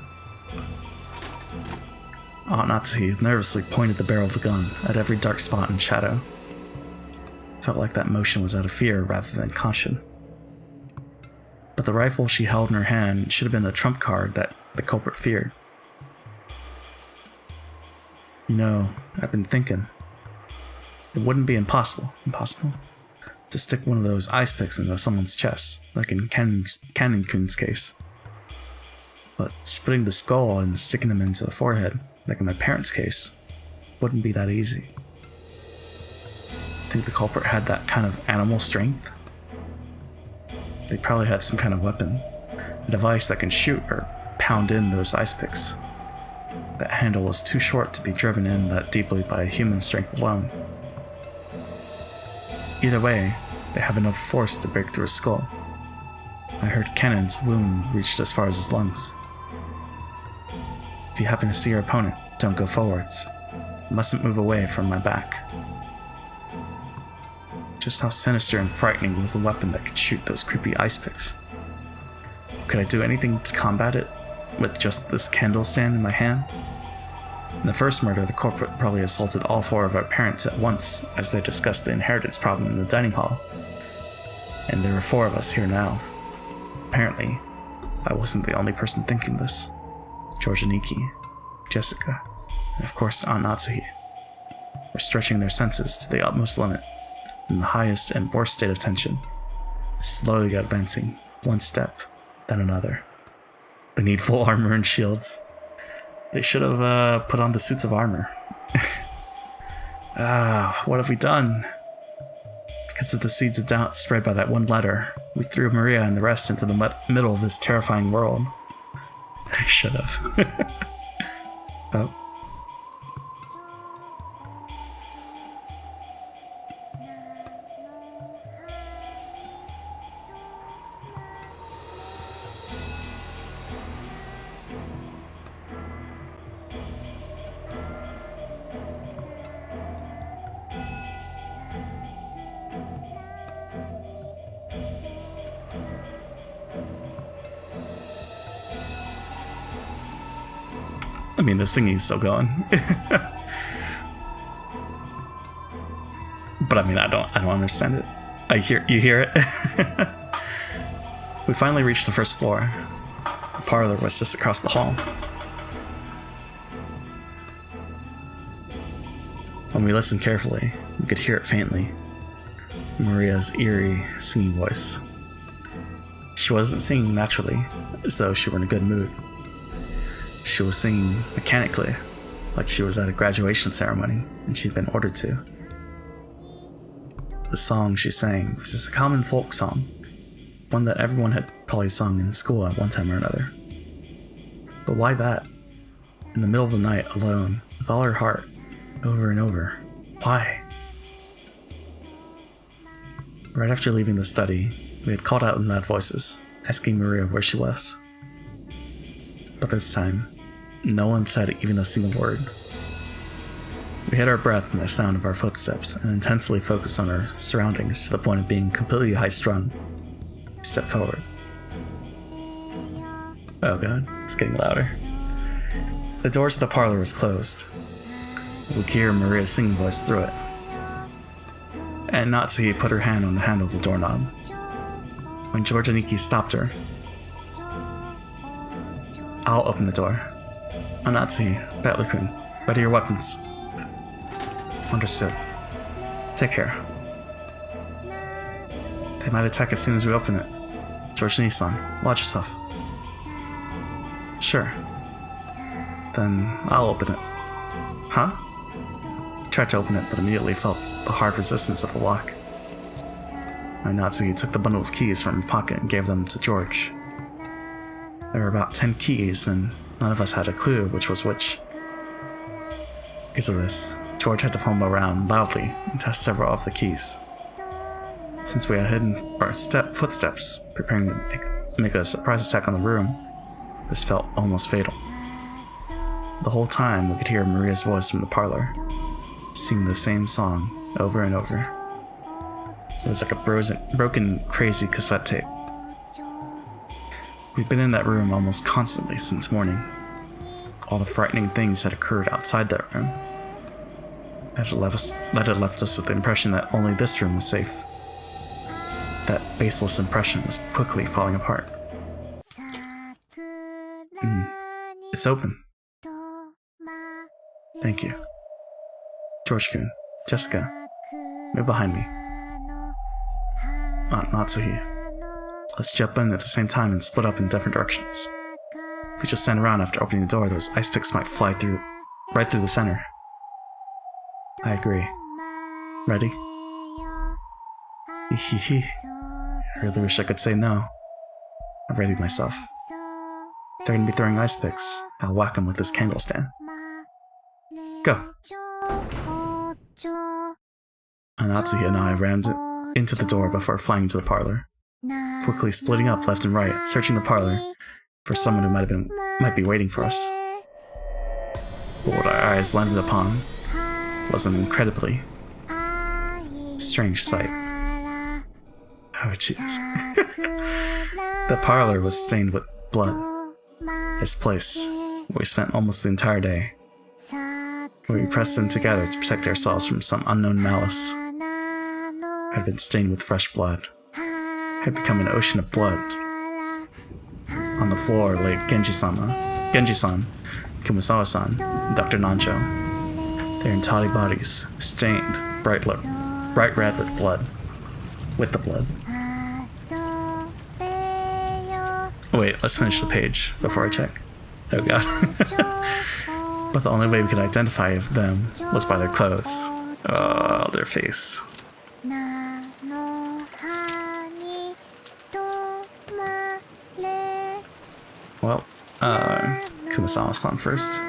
Aunt Natsuhi nervously pointed the barrel of the gun at every dark spot and shadow. It felt like that motion was out of fear rather than caution. But the rifle she held in her hand should have been a trump card that the culprit feared. You know, I've been thinking. It wouldn't be impossible to stick one of those ice picks into someone's chest, like in Cannon-kun's case. But splitting the skull and sticking them into the forehead, like in my parents' case, wouldn't be that easy. Think the culprit had that kind of animal strength? They probably had some kind of weapon, a device that can shoot or pound in those ice picks. That handle was too short to be driven in that deeply by human strength alone. Either way, they have enough force to break through his skull. I heard Kennon's wound reached as far as his lungs. If you happen to see your opponent, don't go forwards. You mustn't move away from my back. Just how sinister and frightening was the weapon that could shoot those creepy ice picks? Could I do anything to combat it with just this candle stand in my hand? In the first murder, the culprit probably assaulted all 4 of our parents at once as they discussed the inheritance problem in the dining hall. And there were 4 of us here now. Apparently, I wasn't the only person thinking this. George and Nikki, Jessica, and of course Aunt Natsuhi were stretching their senses to the utmost limit in the highest and worst state of tension, slowly advancing one step, then another. They need full armor and shields. They should have put on the suits of armor. What have we done? Because of the seeds of doubt spread by that one letter, we threw Maria and the rest into the middle of this terrifying world. I should have. Oh. I mean, the singing's still going. But I mean, I don't understand it. You hear it? We finally reached the first floor. The parlor was just across the hall. When we listened carefully, we could hear it faintly. Maria's eerie singing voice. She wasn't singing naturally, as though she were in a good mood. She was singing mechanically, like she was at a graduation ceremony and she'd been ordered to. The song she sang was just a common folk song, one that everyone had probably sung in school at one time or another. But why that? In the middle of the night, alone, with all her heart, over and over. Why? Right after leaving the study, we had called out in loud voices, asking Maria where she was. But this time, no one said even a single word. We hid our breath in the sound of our footsteps and intensely focused on our surroundings to the point of being completely high-strung. We stepped forward. Oh god, it's getting louder. The doors to the parlor was closed. We could hear Maria's singing voice through it. And Natsuhi put her hand on the handle of the doorknob. When George and Nikki stopped her, I'll open the door. Natsuhi, Battler-kun, ready your weapons. Understood. Take care. They might attack as soon as we open it. George and Isan, watch yourself. Sure. Then I'll open it. Huh? Tried to open it, but immediately felt the hard resistance of the lock. My Natsuhi took the bundle of keys from her pocket and gave them to George. There were about 10 keys, and none of us had a clue which was which. Because of this, George had to fumble around loudly and test several of the keys. Since we had hidden our footsteps, preparing to make a surprise attack on the room, this felt almost fatal. The whole time, we could hear Maria's voice from the parlor, singing the same song over and over. It was like a broken, crazy cassette tape. We'd been in that room almost constantly since morning. All the frightening things had occurred outside that room. That had left us with the impression that only this room was safe. That baseless impression was quickly falling apart. It's open. Thank you. George-kun, Jessica, move behind me. Aunt Natsuhi. Let's jump in at the same time and split up in different directions. If we just stand around after opening the door, those ice picks might fly right through the center. I agree. Ready? Hehehe. I really wish I could say no. I've readied myself. If they're gonna be throwing ice picks, I'll whack them with this candle stand. Go! Natsuhi and I rammed into the door before flying into the parlor, quickly splitting up left and right, searching the parlor for someone who might be waiting for us. But what our eyes landed upon was an incredibly strange sight. Oh jeez. The parlor was stained with blood. This place, where we spent almost the entire day, where we pressed in together to protect ourselves from some unknown malice, had been stained with fresh blood, had become an ocean of blood. On the floor lay Genji-sama, Genji-san, Kumasawa-san, and Dr. Nancho. Their entire bodies stained bright red with blood. With the blood. Oh, wait, let's finish the page before I check. Oh god. But the only way we could identify them was by their clothes. Oh, their face. Well, Kumasawa-san first.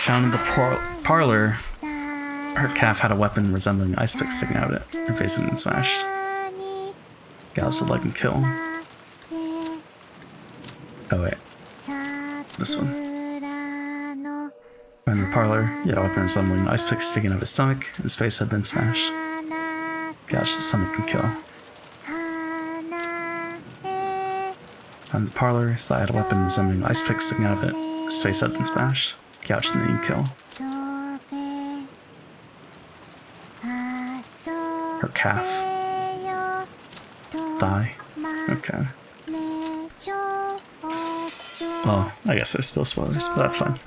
Found in the parlor, her calf had a weapon resembling an ice pick sticking out of it. Her face had been smashed. Gouged the leg and kill. Oh wait, this one. In the parlor, he had a weapon resembling an ice pick sticking out of his stomach. His face had been smashed. Gouged the stomach and kill. In the parlor, Sai had a weapon resembling an ice pick sticking out of it. His face had been smashed. Gouged the knee and kill. Her calf. Thigh. Okay. Well, I guess there's still spoilers, but that's fine.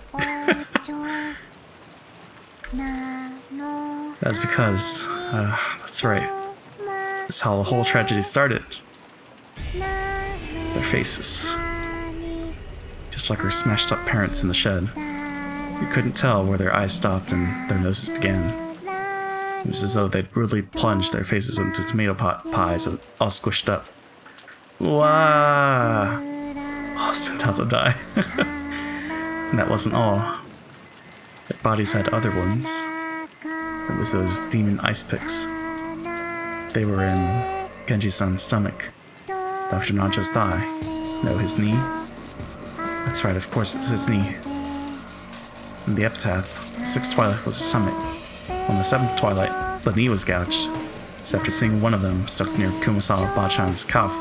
That's because, that's right. That's how the whole tragedy started. Their faces. Just like her smashed up parents in the shed. You couldn't tell where their eyes stopped and their noses began. It was as though they'd rudely plunged their faces into tomato pies and all squished up. Wow! All sent out to die. And that wasn't all. Their bodies had other wounds. It was those demon ice picks. They were in Genji-san's stomach, Dr. Nancho's thigh, no, his knee. That's right, of course it's his knee. In the epitaph, the sixth twilight was his stomach. On the seventh twilight, the knee was gouged. So after seeing one of them stuck near Kumasawa Bachan's calf,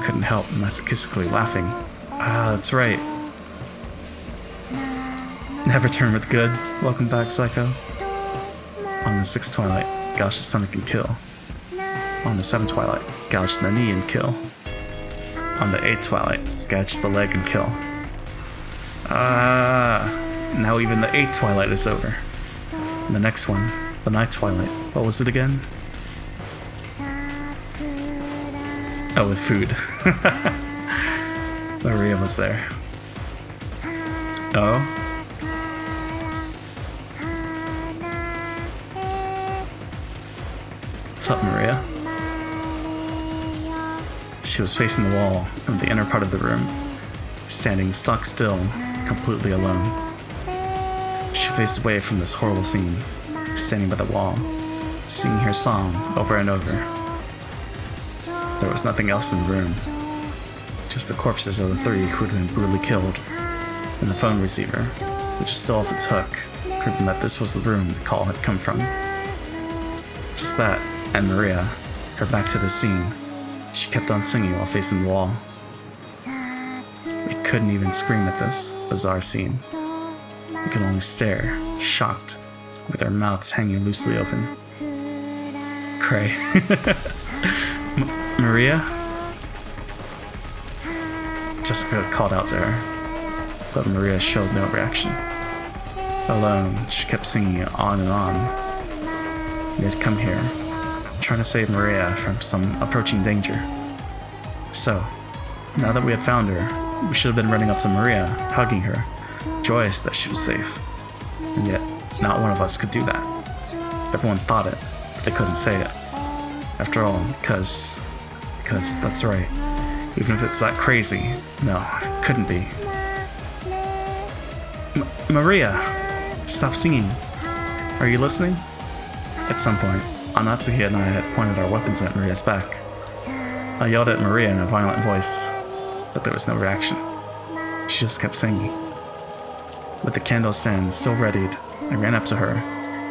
couldn't help masochistically laughing. Ah, that's right. Never turn with good. Welcome back, Psycho. On the sixth twilight, gouged the stomach and kill. On the seventh twilight, gouged the knee and kill. On the eighth twilight, gouged the leg and kill. Now even the eighth twilight is over. And the next one, the ninth twilight, what was it again? Oh, with food. Maria was there. Oh? What's up, Maria? She was facing the wall in the inner part of the room, standing stock still, completely alone. She faced away from this horrible scene, standing by the wall, singing her song over and over. There was nothing else in the room, just the corpses of the three who had been brutally killed, and the phone receiver, which still off its hook, proving that this was the room the call had come from. Just that, and Maria, her back to the scene, she kept on singing while facing the wall. We couldn't even scream at this bizarre scene. We could only stare, shocked, with our mouths hanging loosely open. Cray. Maria? Jessica called out to her, but Maria showed no reaction. Alone, she kept singing on and on. We had come here, trying to save Maria from some approaching danger. So, now that we had found her, we should have been running up to Maria, hugging her, joyous that she was safe. And yet, not one of us could do that. Everyone thought it, but they couldn't say it. After all, because that's right. Even if it's that crazy, no, it couldn't be. Maria! Stop singing. Are you listening? At some point, Anatsuki and I had pointed our weapons at Maria's back. I yelled at Maria in a violent voice, but there was no reaction. She just kept singing. With the candle stand still readied, I ran up to her,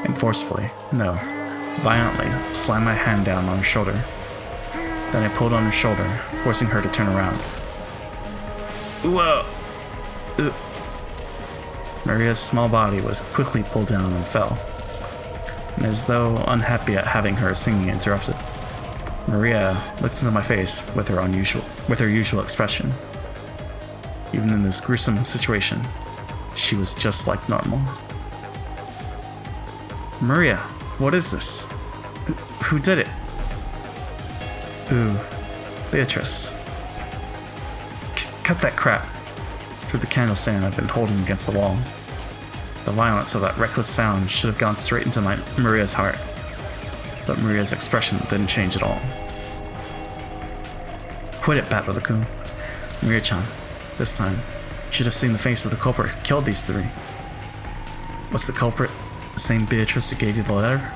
and forcefully, no, violently, slammed my hand down on her shoulder. Then I pulled on her shoulder, forcing her to turn around. Whoa! Maria's small body was quickly pulled down and fell. And as though unhappy at having her singing interrupted, Maria looked into my face with her usual expression. Even in this gruesome situation, she was just like normal. Maria, what is this? Who did it? Ooh, Beatrice. Cut that crap. Through the candle stand I've been holding against the wall. The violence of that reckless sound should have gone straight into Maria's heart. But Maria's expression didn't change at all. Quit it, Battler-kun. Maria-chan, this time, you should have seen the face of the culprit who killed these three. Was the culprit the same Beatrice who gave you the letter?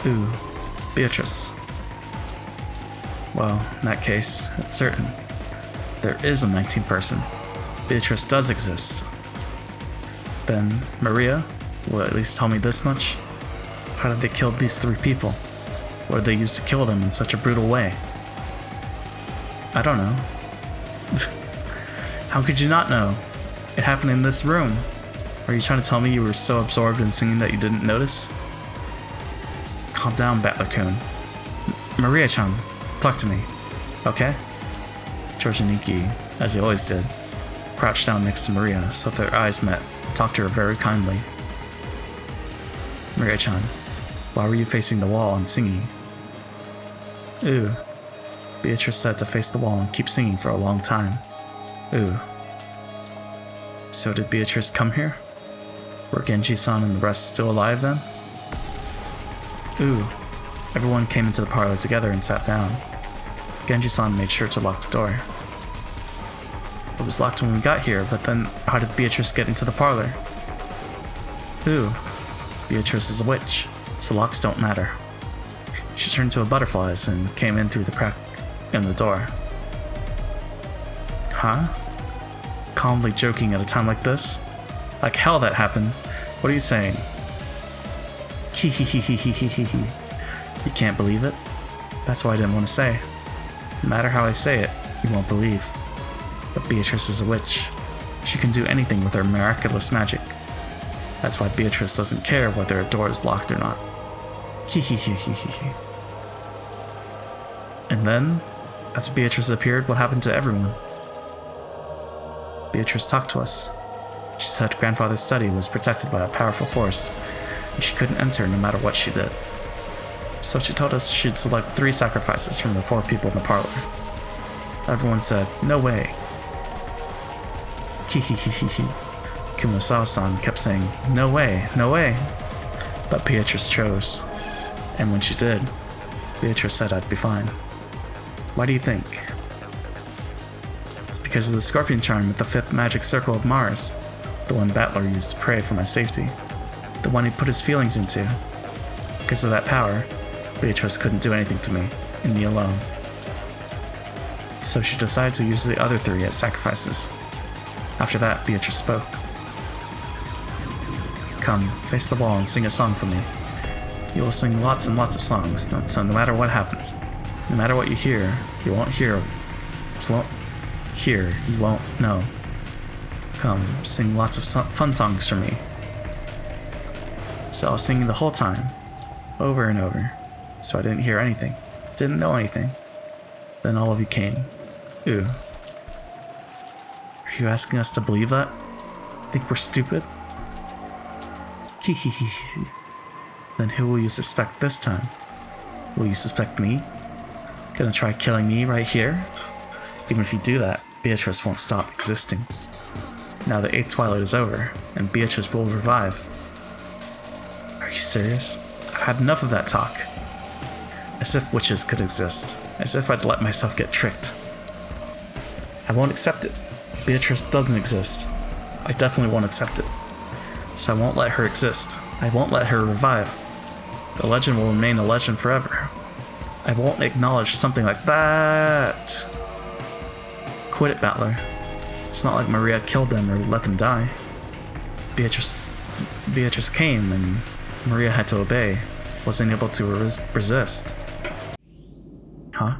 Ooh, Beatrice. Well, in that case, it's certain. There is a 19th person. Beatrice does exist. Then, Maria will at least tell me this much. How did they kill these three people? What did they use to kill them in such a brutal way? I don't know. How could you not know? It happened in this room. Are you trying to tell me you were so absorbed in singing that you didn't notice? Calm down, Battler-kun. Maria-chan, talk to me, okay? Georgianiki, as he always did, crouched down next to Maria so their eyes met and talked to her very kindly. Maria-chan, why were you facing the wall and singing? Ooh. Beatrice said to face the wall and keep singing for a long time. Ooh. So did Beatrice come here? Were Genji-san and the rest still alive then? Ooh. Everyone came into the parlor together and sat down. Genji-san made sure to lock the door. It was locked when we got here, but then how did Beatrice get into the parlor? Ooh. Beatrice is a witch, so locks don't matter. She turned to a butterfly and came in through the crack in the door. Huh? Calmly joking at a time like this? Like hell that happened. What are you saying? Hee hee hee hee hee hee hee hee. You can't believe it? That's why I didn't want to say. No matter how I say it, you won't believe. But Beatrice is a witch. She can do anything with her miraculous magic. That's why Beatrice doesn't care whether a door is locked or not. Hee hee hee hee hee hee. And then, after Beatrice appeared, what happened to everyone? Beatrice talked to us. She said grandfather's study was protected by a powerful force, and she couldn't enter no matter what she did. So she told us she'd select 3 sacrifices from the 4 people in the parlor. Everyone said, no way. Hihihihihi. Kumasawa-san kept saying, no way, no way. But Beatrice chose. And when she did, Beatrice said I'd be fine. Why do you think? It's because of the scorpion charm with the 5th magic circle of Mars, the one Battler used to pray for my safety, the one he put his feelings into. Because of that power, Beatrice couldn't do anything to me, and me alone. So she decided to use the other 3 as sacrifices. After that, Beatrice spoke. Come, face the wall and sing a song for me. You will sing lots and lots of songs, so no matter what happens, no matter what you hear, you won't hear, you won't know. Come, sing lots of fun songs for me. So I was singing the whole time, over and over, so I didn't hear anything, didn't know anything. Then all of you came. Ooh. Are you asking us to believe that? Think we're stupid? Hehehe. Then who will you suspect this time? Will you suspect me? Gonna try killing me right here? Even if you do that, Beatrice won't stop existing. Now the 8th twilight is over, and Beatrice will revive. Are you serious? I've had enough of that talk. As if witches could exist. As if I'd let myself get tricked. I won't accept it. Beatrice doesn't exist. I definitely won't accept it. So I won't let her exist. I won't let her revive. The legend will remain a legend forever. I won't acknowledge something like that. Quit it, Battler. It's not like Maria killed them or let them die. Beatrice came and Maria had to obey. Wasn't able to resist. Huh?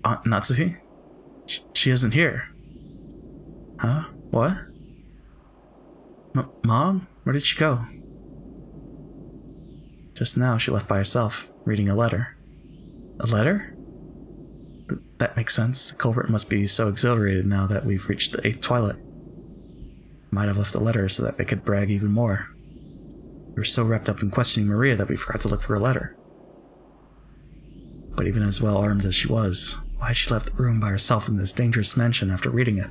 Aunt Natsuhi? She isn't here. Huh? What? Mom? Where did she go? Just now she left by herself, reading a letter. A letter? That makes sense. The culprit must be so exhilarated now that we've reached the 8th twilight. Might have left a letter so that they could brag even more. We were so wrapped up in questioning Maria that we forgot to look for a letter. But even as well armed as she was, why had she left the room by herself in this dangerous mansion after reading it?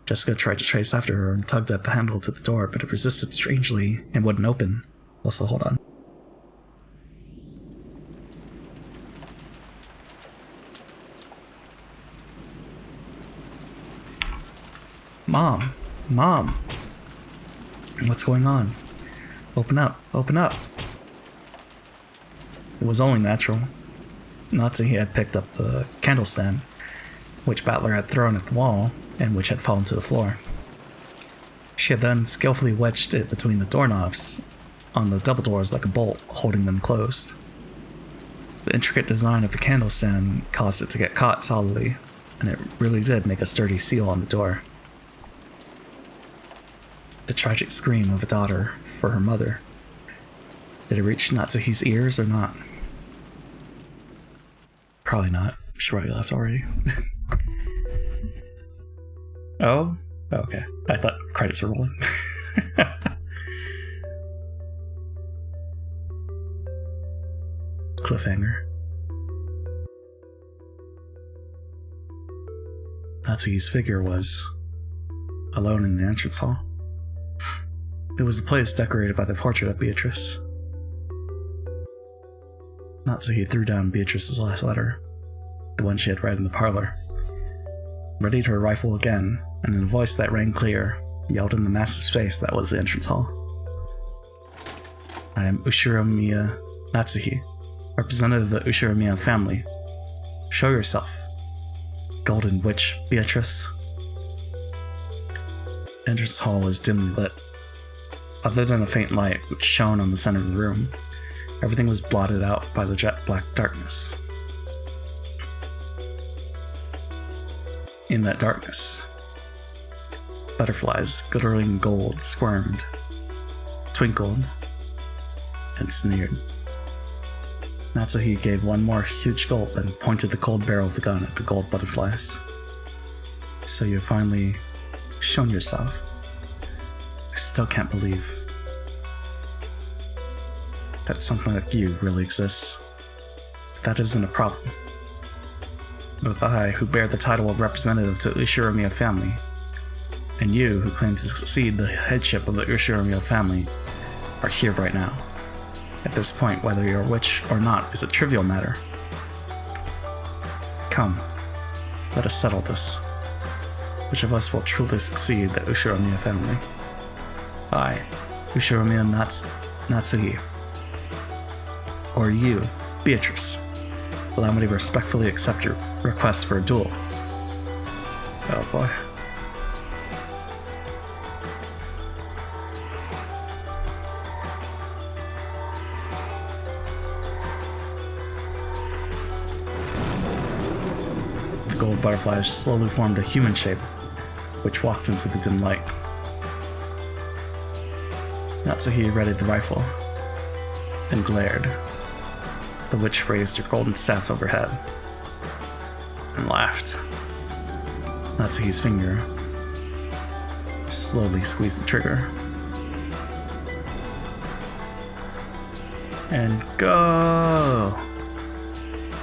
Jessica tried to trace after her and tugged at the handle to the door, but it resisted strangely and wouldn't open. Also, hold on. Mom! Mom! What's going on? Open up! Open up! It was only natural. Natsuki had picked up the candle stand, which Battler had thrown at the wall, and which had fallen to the floor. She had then skillfully wedged it between the doorknobs on the double doors like a bolt, holding them closed. The intricate design of the candle stand caused it to get caught solidly, and it really did make a sturdy seal on the door. The tragic scream of a daughter for her mother. Did it reach Natsuki's ears or not? Probably not. She probably left already. Oh? Okay. I thought credits were rolling. Cliffhanger. Natsuki's figure was alone in the entrance hall. It was the place decorated by the portrait of Beatrice. Natsuki threw down Beatrice's last letter, the one she had read in the parlor, readied her rifle again, and in a voice that rang clear, yelled in the massive space that was the entrance hall. I am Ushiramiya Natsuki, representative of the Ushiramiya family. Show yourself. Golden Witch Beatrice. The entrance hall was dimly lit. Other than a faint light which shone on the center of the room, everything was blotted out by the jet black darkness. In that darkness, butterflies glittering gold squirmed, twinkled, and sneered. Natsuki gave one more huge gulp and pointed the cold barrel of the gun at the gold butterflies. So you've finally shown yourself. I still can't believe that something like you really exists. But that isn't a problem. Both I, who bear the title of representative to the Ushiramiya family, and you, who claim to succeed the headship of the Ushiramiya family, are here right now. At this point, whether you're a witch or not is a trivial matter. Come, let us settle this. Which of us will truly succeed the Ushiramiya family? I, Ushiramiya Natsuki. Or you, Beatrice. Allow me to respectfully accept your request for a duel. Oh boy. The gold butterflies slowly formed a human shape, which walked into the dim light. Natsuki readied the rifle, and glared. The witch raised her golden staff overhead, and laughed. Natsuki's finger slowly squeezed the trigger. And go!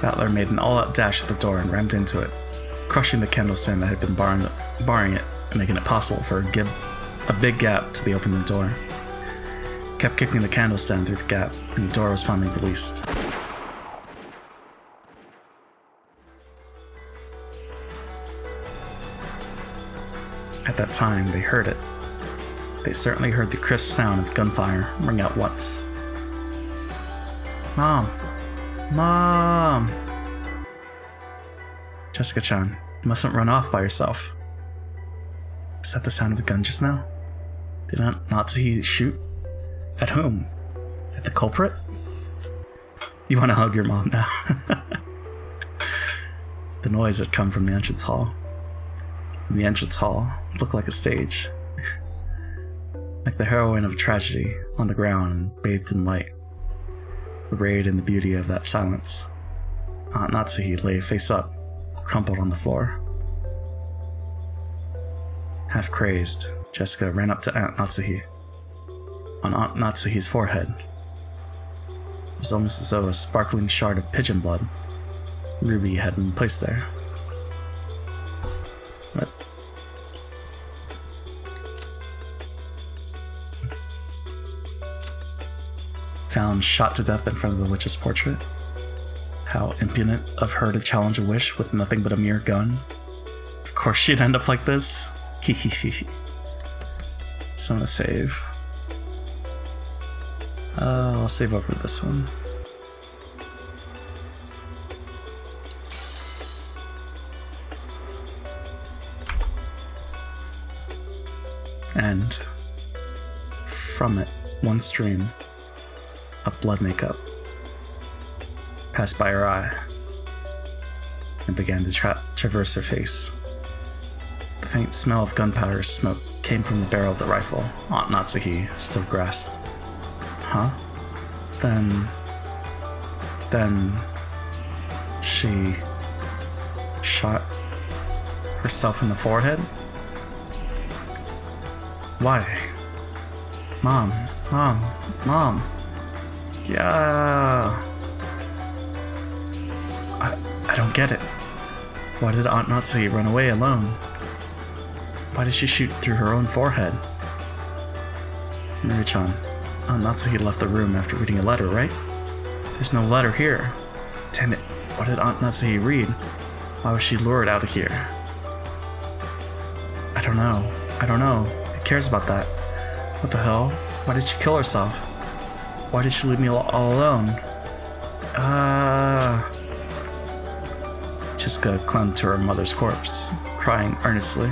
Battler made an all-out dash at the door and rammed into it, crushing the candle stand that had been barring it and making it possible for a big gap to be opened in the door. Kept kicking the candle stand through the gap, and the door was finally released. At that time, they heard it. They certainly heard the crisp sound of gunfire ring out once. Mom! Mom! Jessica-chan, you mustn't run off by yourself. Is that the sound of a gun just now? Did Natsuki shoot? At whom? At the culprit? You want to hug your mom now? The noise had come from the entrance hall. And the entrance hall looked like a stage. Like the heroine of a tragedy, on the ground and bathed in light. Arrayed in the beauty of that silence. Aunt Natsuhi lay face up, crumpled on the floor. Half crazed, Jessica ran up to Aunt Natsuhi. On Aunt Natsuhi's forehead, it was almost as though a sparkling shard of pigeon blood, ruby, had been placed there. What? Found shot to death in front of the witch's portrait. How impudent of her to challenge a wish with nothing but a mere gun. Of course she'd end up like this. Hehehe. So I'm gonna save. I'll save over this one. And from it, one stream of blood makeup passed by her eye and began to traverse her face. The faint smell of gunpowder smoke came from the barrel of the rifle Aunt Natsuhi still grasped. Huh? Then she shot herself in the forehead? Why? Mom. Yeah. I don't get it. Why did Aunt Natsuhi run away alone? Why did she shoot through her own forehead? Marie-chan, Aunt Natsuhi left the room after reading a letter, right? There's no letter here. Damn it, what did Aunt Natsuhi read? Why was she lured out of here? I don't know. Who cares about that? What the hell? Why did she kill herself? Why did she leave me all alone? Jessica clung to her mother's corpse, crying earnestly.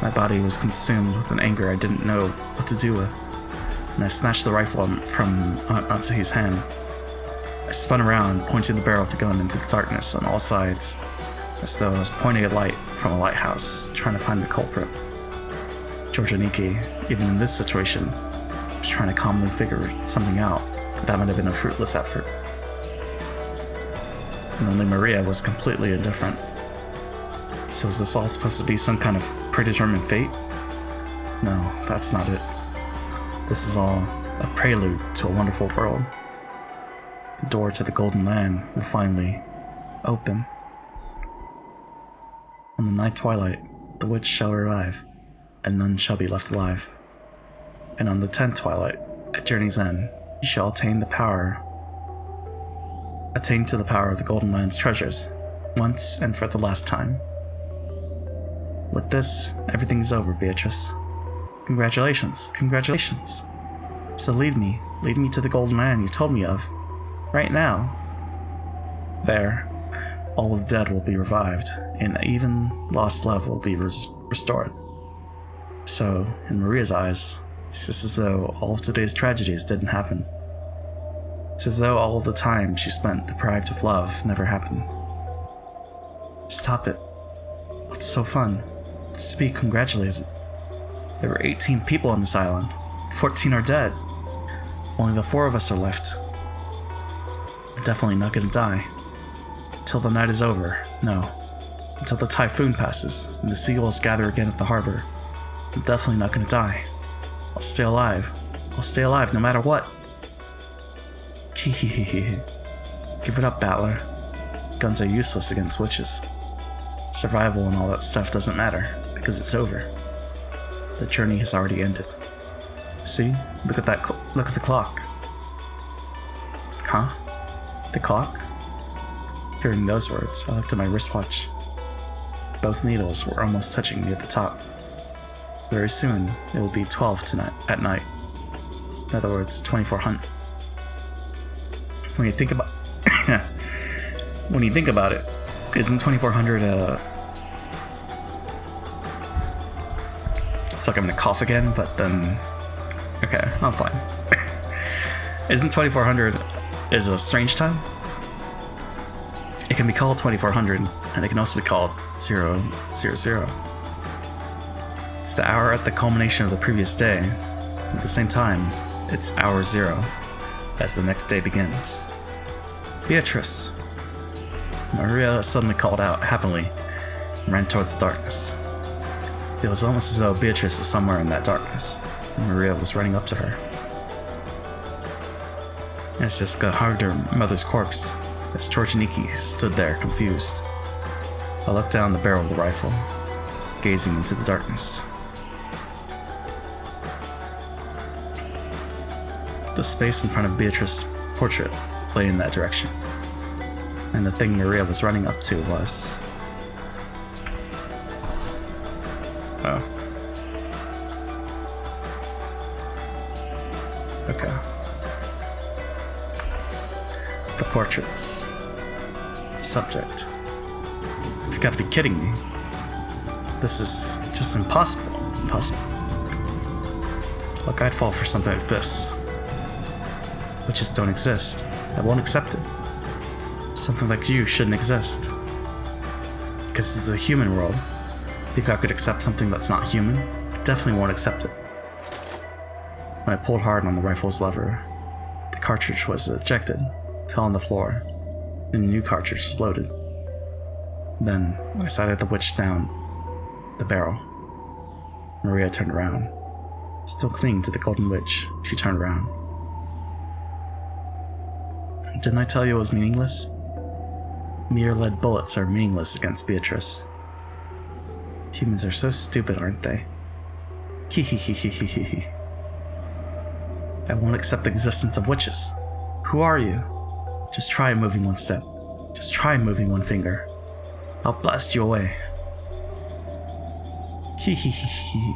My body was consumed with an anger I didn't know what to do with, and I snatched the rifle from Aunt Natsuhi's hand. I spun around, pointing the barrel of the gun into the darkness on all sides, as though I was pointing a light from a lighthouse, trying to find the culprit. Georgia Nikki, even in this situation, was trying to calmly figure something out, but that might have been a fruitless effort. And only Maria was completely indifferent. So is this all supposed to be some kind of predetermined fate? No, that's not it. This is all a prelude to a wonderful world. The door to the Golden Land will finally open. On the night twilight, the witch shall revive, and none shall be left alive. And on the 10th twilight, at journey's end, you shall attain to the power of the Golden Land's treasures, once and for the last time. With this, everything is over, Beatrice. Congratulations. So lead me to the Golden Land you told me of, right now. There, all of the dead will be revived, and even lost love will be restored. So, in Maria's eyes, it's just as though all of today's tragedies didn't happen. It's as though all of the time she spent deprived of love never happened. Stop it. What's so fun? It's to be congratulated. There were 18 people on this island. 14 are dead. Only the 4 of us are left. I'm definitely not gonna die. Till the night is over, no. Until the typhoon passes and the seagulls gather again at the harbor. I'm definitely not gonna die. I'll stay alive. No matter what. Give it up, Battler. Guns are useless against witches. Survival and all that stuff doesn't matter, because it's over. The journey has already ended. See? Look at that. Look at the clock. Huh? The clock? Hearing those words, I looked at my wristwatch. Both needles were almost touching me at the top. Very soon, it will be 12 tonight at night. In other words, 2400. When you think about it, isn't 2400 it's like I'm gonna cough again, but then okay, I'm fine. Isn't 2400 is a strange time? It can be called 2400, and it can also be called 000. It's the hour at the culmination of the previous day. At the same time, it's hour 0 as the next day begins. Beatrice! Maria suddenly called out happily and ran towards the darkness. It was almost as though Beatrice was somewhere in that darkness, and Maria was running up to her. As Jessica hugged her mother's corpse, as Torchiniki stood there confused, I looked down the barrel of the rifle, gazing into the darkness. The space in front of Beatrice's portrait lay in that direction, and the thing Maria was running up to was... Oh. Okay. The portrait's subject. You've got to be kidding me. This is just impossible. Impossible. Look, I'd fall for something like this. Witches don't exist. I won't accept it. Something like you shouldn't exist. Because this is a human world. Think I could accept something that's not human? Definitely won't accept it. When I pulled hard on the rifle's lever, the cartridge was ejected, fell on the floor, and a new cartridge was loaded. Then I sighted the witch down the barrel. Maria turned around. Still clinging to the golden witch, she turned around. Didn't I tell you it was meaningless? Mere lead bullets are meaningless against Beatrice. Humans are so stupid, aren't they? Hehehehehehe. I won't accept the existence of witches. Who are you? Just try moving one step. Just try moving one finger. I'll blast you away. Hehehehe.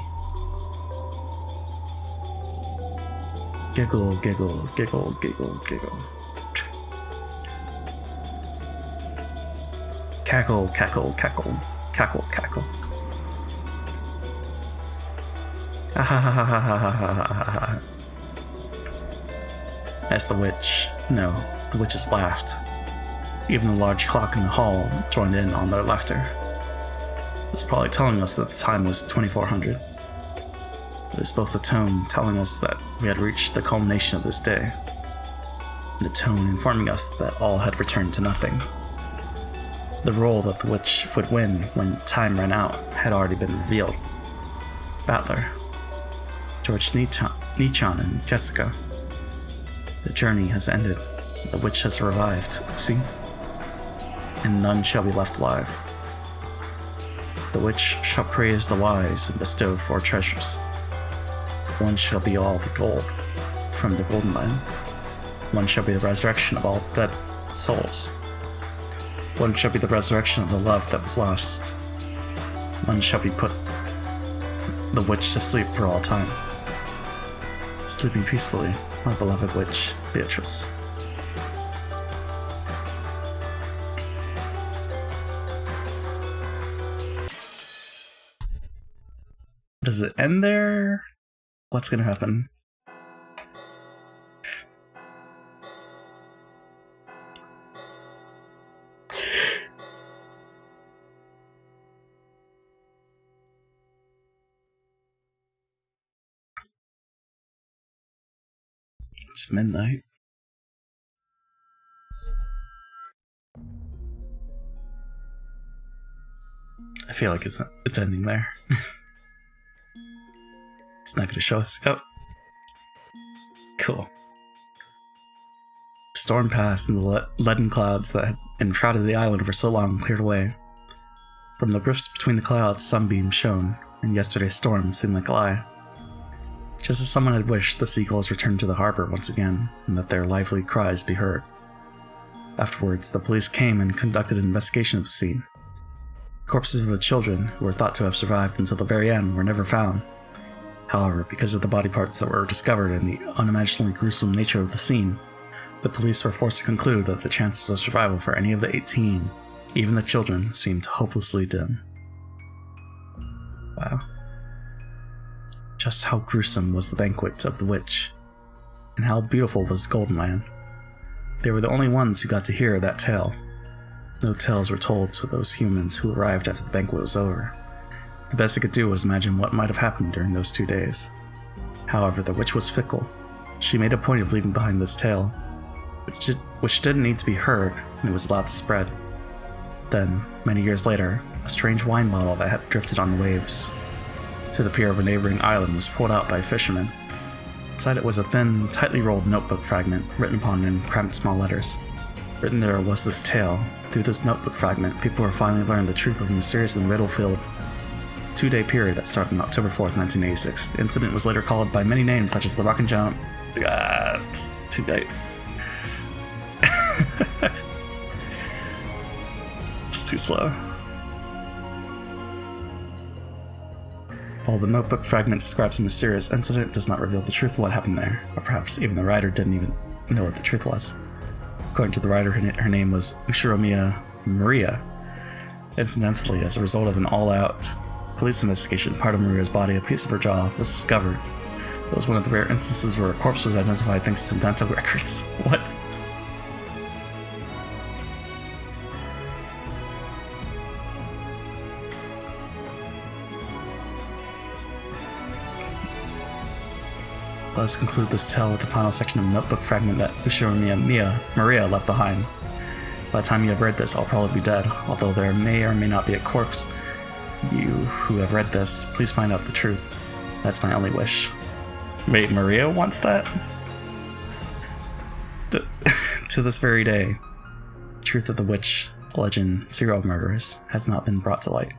Giggle, giggle, giggle, giggle, giggle. Cackle, cackle, cackle, cackle, cackle. Ah. As the witches laughed. Even the large clock in the hall joined in on their laughter. It was probably telling us that the time was 2400. It was both a tone telling us that we had reached the culmination of this day, and a tone informing us that all had returned to nothing. The role that the witch would win when time ran out had already been revealed. Battler, George Nichan and Jessica. The journey has ended. The witch has revived, see? And none shall be left alive. The witch shall praise the wise and bestow 4 treasures. One shall be all the gold from the golden land. One shall be the resurrection of all dead souls. One shall be the resurrection of the love that was lost. One shall be put the witch to sleep for all time. Sleeping peacefully, my beloved witch, Beatrice. Does it end there? What's gonna happen? It's midnight. I feel like it's ending there. It's not going to show us. Oh. Cool. The storm passed and the leaden clouds that had enshrouded the island for so long cleared away. From the rifts between the clouds, sunbeams shone, and yesterday's storm seemed like a lie. Just as someone had wished, the seagulls returned to the harbor once again, and that their lively cries be heard. Afterwards, the police came and conducted an investigation of the scene. The corpses of the children, who were thought to have survived until the very end, were never found. However, because of the body parts that were discovered and the unimaginably gruesome nature of the scene, the police were forced to conclude that the chances of survival for any of the 18, even the children, seemed hopelessly dim. Wow. Just how gruesome was the banquet of the witch, and how beautiful was the Golden Land. They were the only ones who got to hear that tale. No tales were told to those humans who arrived after the banquet was over. The best they could do was imagine what might have happened during those 2 days. However, the witch was fickle. She made a point of leaving behind this tale, which didn't need to be heard, and it was allowed to spread. Then, many years later, a strange wine bottle that had drifted on the waves to the pier of a neighboring island was pulled out by a fisherman. Inside it was a thin, tightly rolled notebook fragment written upon in cramped small letters. Written there was this tale. Through this notebook fragment, people were finally learned the truth of the mysterious and riddle-filled 2-day period that started on October 4th, 1986. The incident was later called by many names such as the Rock and Jump. It's too late. It's too slow. While the notebook fragment describes a mysterious incident, it does not reveal the truth of what happened there, or perhaps even the writer didn't even know what the truth was. According to the writer, her name was Ushiromiya Maria. Incidentally, as a result of an all-out police investigation, part of Maria's body, a piece of her jaw, was discovered. It was one of the rare instances where a corpse was identified thanks to dental records. What? Let us conclude this tale with the final section of the notebook fragment that Ushiromiya Maria left behind. By the time you have read this, I'll probably be dead, although there may or may not be a corpse. You who have read this, please find out the truth. That's my only wish. Wait, Maria wants that? To this very day, the truth of the witch legend serial murderers has not been brought to light.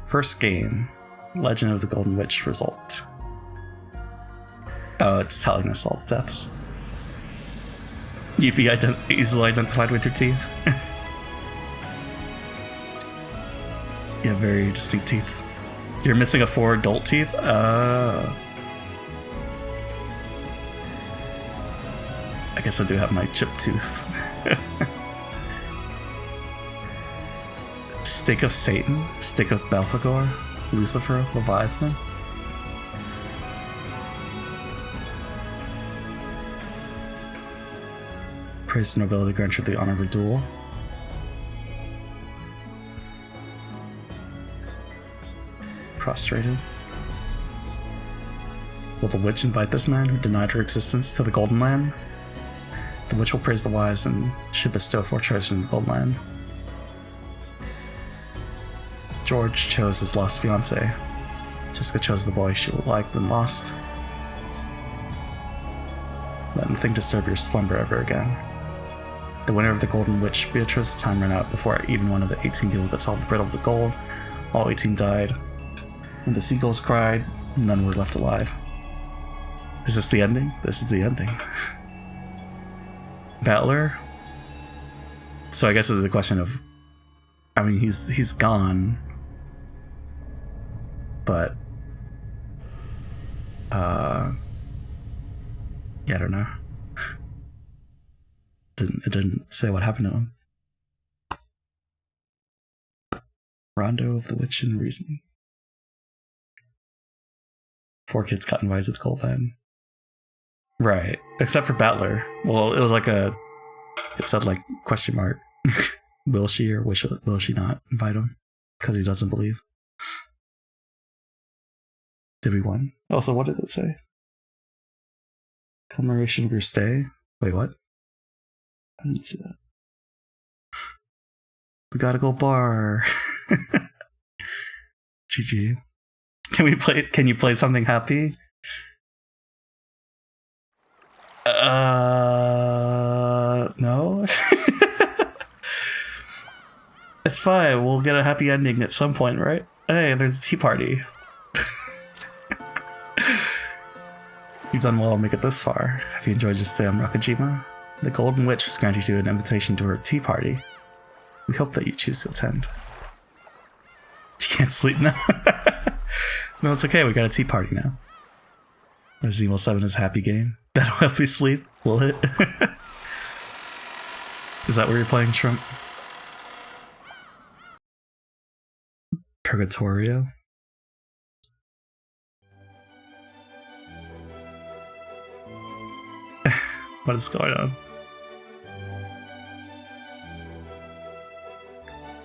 First game, Legend of the Golden Witch result. Oh, it's telling us all the deaths. You'd be easily identified with your teeth. You have very distinct teeth. You're missing a 4 adult teeth? I guess I do have my chipped tooth. Stick of Satan? Stick of Belphegor? Lucifer? Leviathan? Praise the nobility, grant you the honor of a duel. Prostrated. Will the witch invite this man who denied her existence to the Golden Land? The witch will praise the wise and should bestow 4 treasures in the Golden Land. George chose his lost fiancé. Jessica chose the boy she liked and lost. Let nothing disturb your slumber ever again. The winner of the Golden Witch, Beatrice, time ran out before even one of the 18 people could solve the riddle of the gold. All 18 died. When the seagulls cried, none were left alive. Is this the ending? This is the ending. Battler? So I guess it's a question of... I mean, he's gone. But... yeah, I don't know. It didn't say what happened to him. Rondo of the Witch and Reasoning. 4 kids got invited to the Gold Land. Right. Except for Battler. Well, it was like it said like question mark. Will she or will she not invite him? Because he doesn't believe. Did we win? Also, what did it say? Commemoration of your stay? Wait, what? I didn't see that. We gotta go bar. GG. Can you play something happy? No? It's fine, we'll get a happy ending at some point, right? Hey, there's a tea party. You've done well to make it this far. Have you enjoyed your stay on Rakajima? The Golden Witch has granted you an invitation to her tea party. We hope that you choose to attend. You can't sleep now? No, it's okay, we got a tea party now. Resident Evil 7 is a happy game. That'll help you sleep, will it? Is that where you're playing, Shrimp? Purgatorio? What is going on?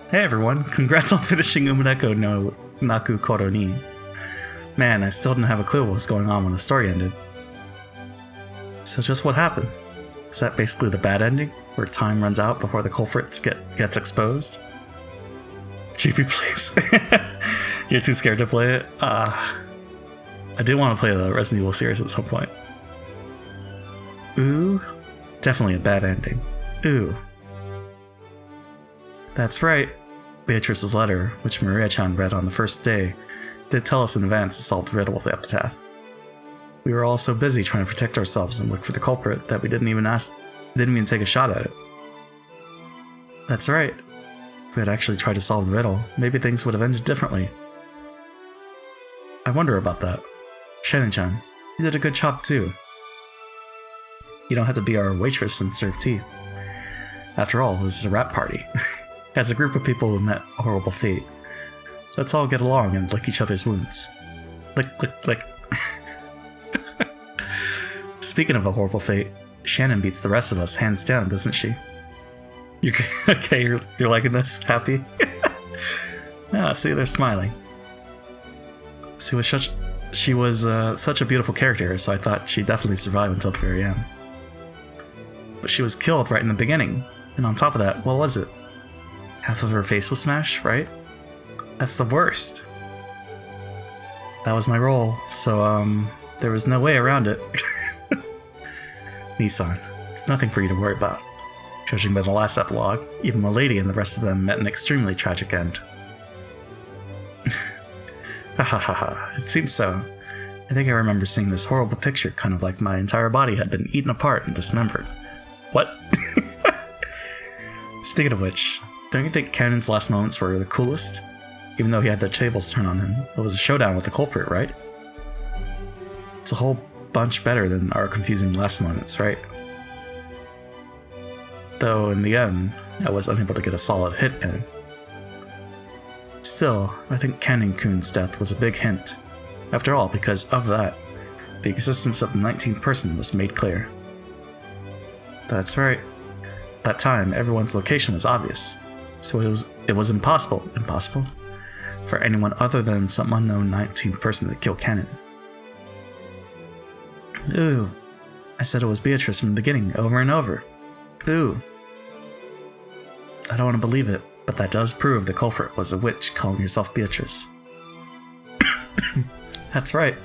Hey everyone, congrats on finishing Umineko no Naku Koro ni. Man, I still didn't have a clue what was going on when the story ended. So just what happened? Is that basically the bad ending, where time runs out before the culprit gets exposed? GP, please. You're too scared to play it? I do want to play the Resident Evil series at some point. Ooh, definitely a bad ending. Ooh. That's right. Beatrice's letter, which Maria-chan read on the first day, did tell us in advance to solve the riddle of the epitaph. We were all so busy trying to protect ourselves and look for the culprit that we didn't even take a shot at it. That's right. If we had actually tried to solve the riddle, maybe things would have ended differently. I wonder about that. Shannon-chan, you did a good job too. You don't have to be our waitress and serve tea. After all, this is a rap party. As a group of people who met a horrible fate, let's all get along and lick each other's wounds. Lick, lick, lick. Speaking of a horrible fate, Shannon beats the rest of us hands down, doesn't she? You're okay, you're liking this? Happy? Ah, see, they're smiling. She was such a beautiful character, so I thought she'd definitely survive until the very end. But she was killed right in the beginning, and on top of that, what was it? Half of her face was smashed, right? That's the worst. That was my role, so there was no way around it. Nissan, it's nothing for you to worry about. Judging by the last epilogue, even Milady and the rest of them met an extremely tragic end. Hahaha, it seems so. I think I remember seeing this horrible picture, kind of like my entire body had been eaten apart and dismembered. What? Speaking of which, don't you think Cannon's last moments were the coolest? Even though he had the tables turned on him, it was a showdown with the culprit, right? It's a whole bunch better than our confusing last moments, right? Though in the end, I was unable to get a solid hit in. Still, I think Cannon-kun's death was a big hint. After all, because of that, the existence of the 19th person was made clear. That's right. At that time, everyone's location was obvious. So it was impossible for anyone other than some unknown 19th person to kill Cannon. Ooh, I said it was Beatrice from the beginning, over and over. Ooh. I don't want to believe it, but that does prove the culprit was a witch calling herself Beatrice. That's right.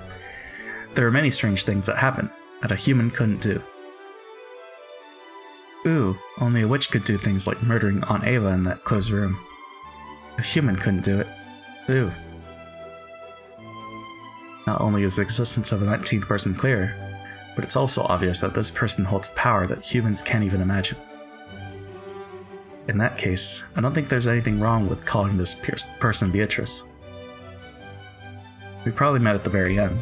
There are many strange things that happen that a human couldn't do. Ooh, only a witch could do things like murdering Aunt Ava in that closed room. A human couldn't do it. Ooh. Not only is the existence of a 19th person clear, but it's also obvious that this person holds power that humans can't even imagine. In that case, I don't think there's anything wrong with calling this person Beatrice. We probably met at the very end.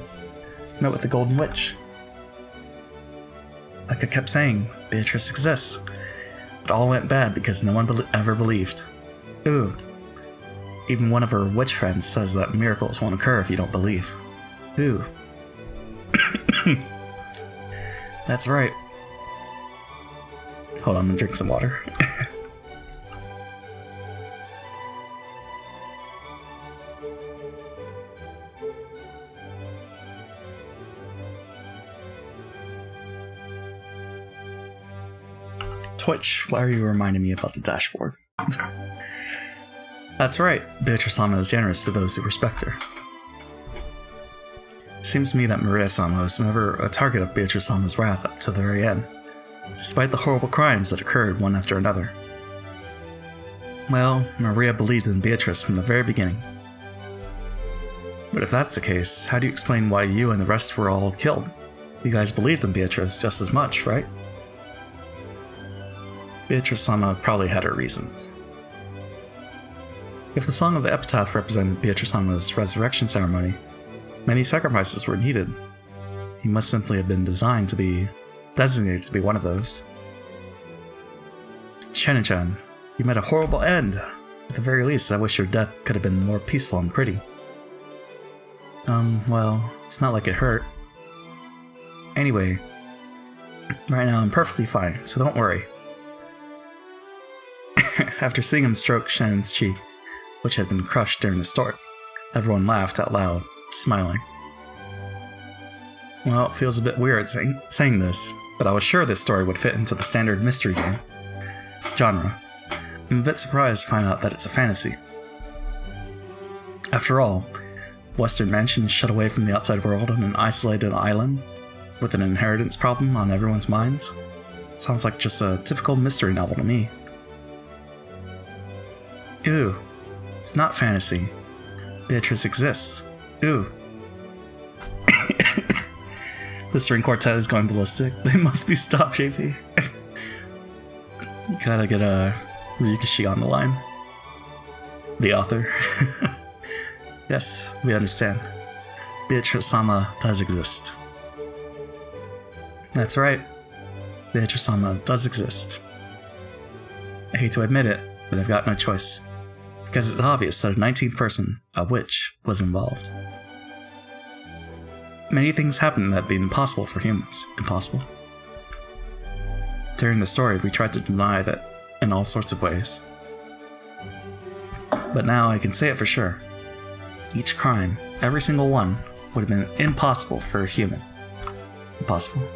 Met with the Golden Witch. Like I kept saying, Beatrice exists. It all went bad because no one ever believed. Ooh. Even one of her witch friends says that miracles won't occur if you don't believe. Ooh. That's right. Hold on, I'm gonna drink some water. Twitch, why are you reminding me about the dashboard? That's right, Beatrice-sama is generous to those who respect her. Seems to me that Maria-sama was never a target of Beatrice-sama's wrath up to the very end, despite the horrible crimes that occurred one after another. Well, Maria believed in Beatrice from the very beginning. But if that's the case, how do you explain why you and the rest were all killed? You guys believed in Beatrice just as much, right? Beatrice-sama probably had her reasons. If the Song of the Epitaph represented Beatrice-sama's resurrection ceremony, many sacrifices were needed. He must simply have been designated to be one of those. Shannon-chan, you met a horrible end. At the very least, I wish your death could have been more peaceful and pretty. Well, it's not like it hurt. Anyway, right now I'm perfectly fine, so don't worry. After seeing him stroke Shannon's cheek, which had been crushed during the storm, everyone laughed out loud, smiling. Well, it feels a bit weird saying this, but I was sure this story would fit into the standard mystery game genre. I'm a bit surprised to find out that it's a fantasy. After all, Western mansion shut away from the outside world on an isolated island with an inheritance problem on everyone's minds. Sounds like just a typical mystery novel to me. Ooh, it's not fantasy. Beatrice exists. Ooh. The string quartet is going ballistic. They must be stopped, JP. Gotta get Ryukishi on the line. The author. Yes, we understand. Beatrice-sama does exist. That's right. Beatrice-sama does exist. I hate to admit it, but I've got no choice. Because it's obvious that a 19th person, a witch, was involved. Many things happen that'd be impossible for humans. Impossible. During the story, we tried to deny that in all sorts of ways. But now I can say it for sure. Each crime, every single one, would have been impossible for a human. Impossible.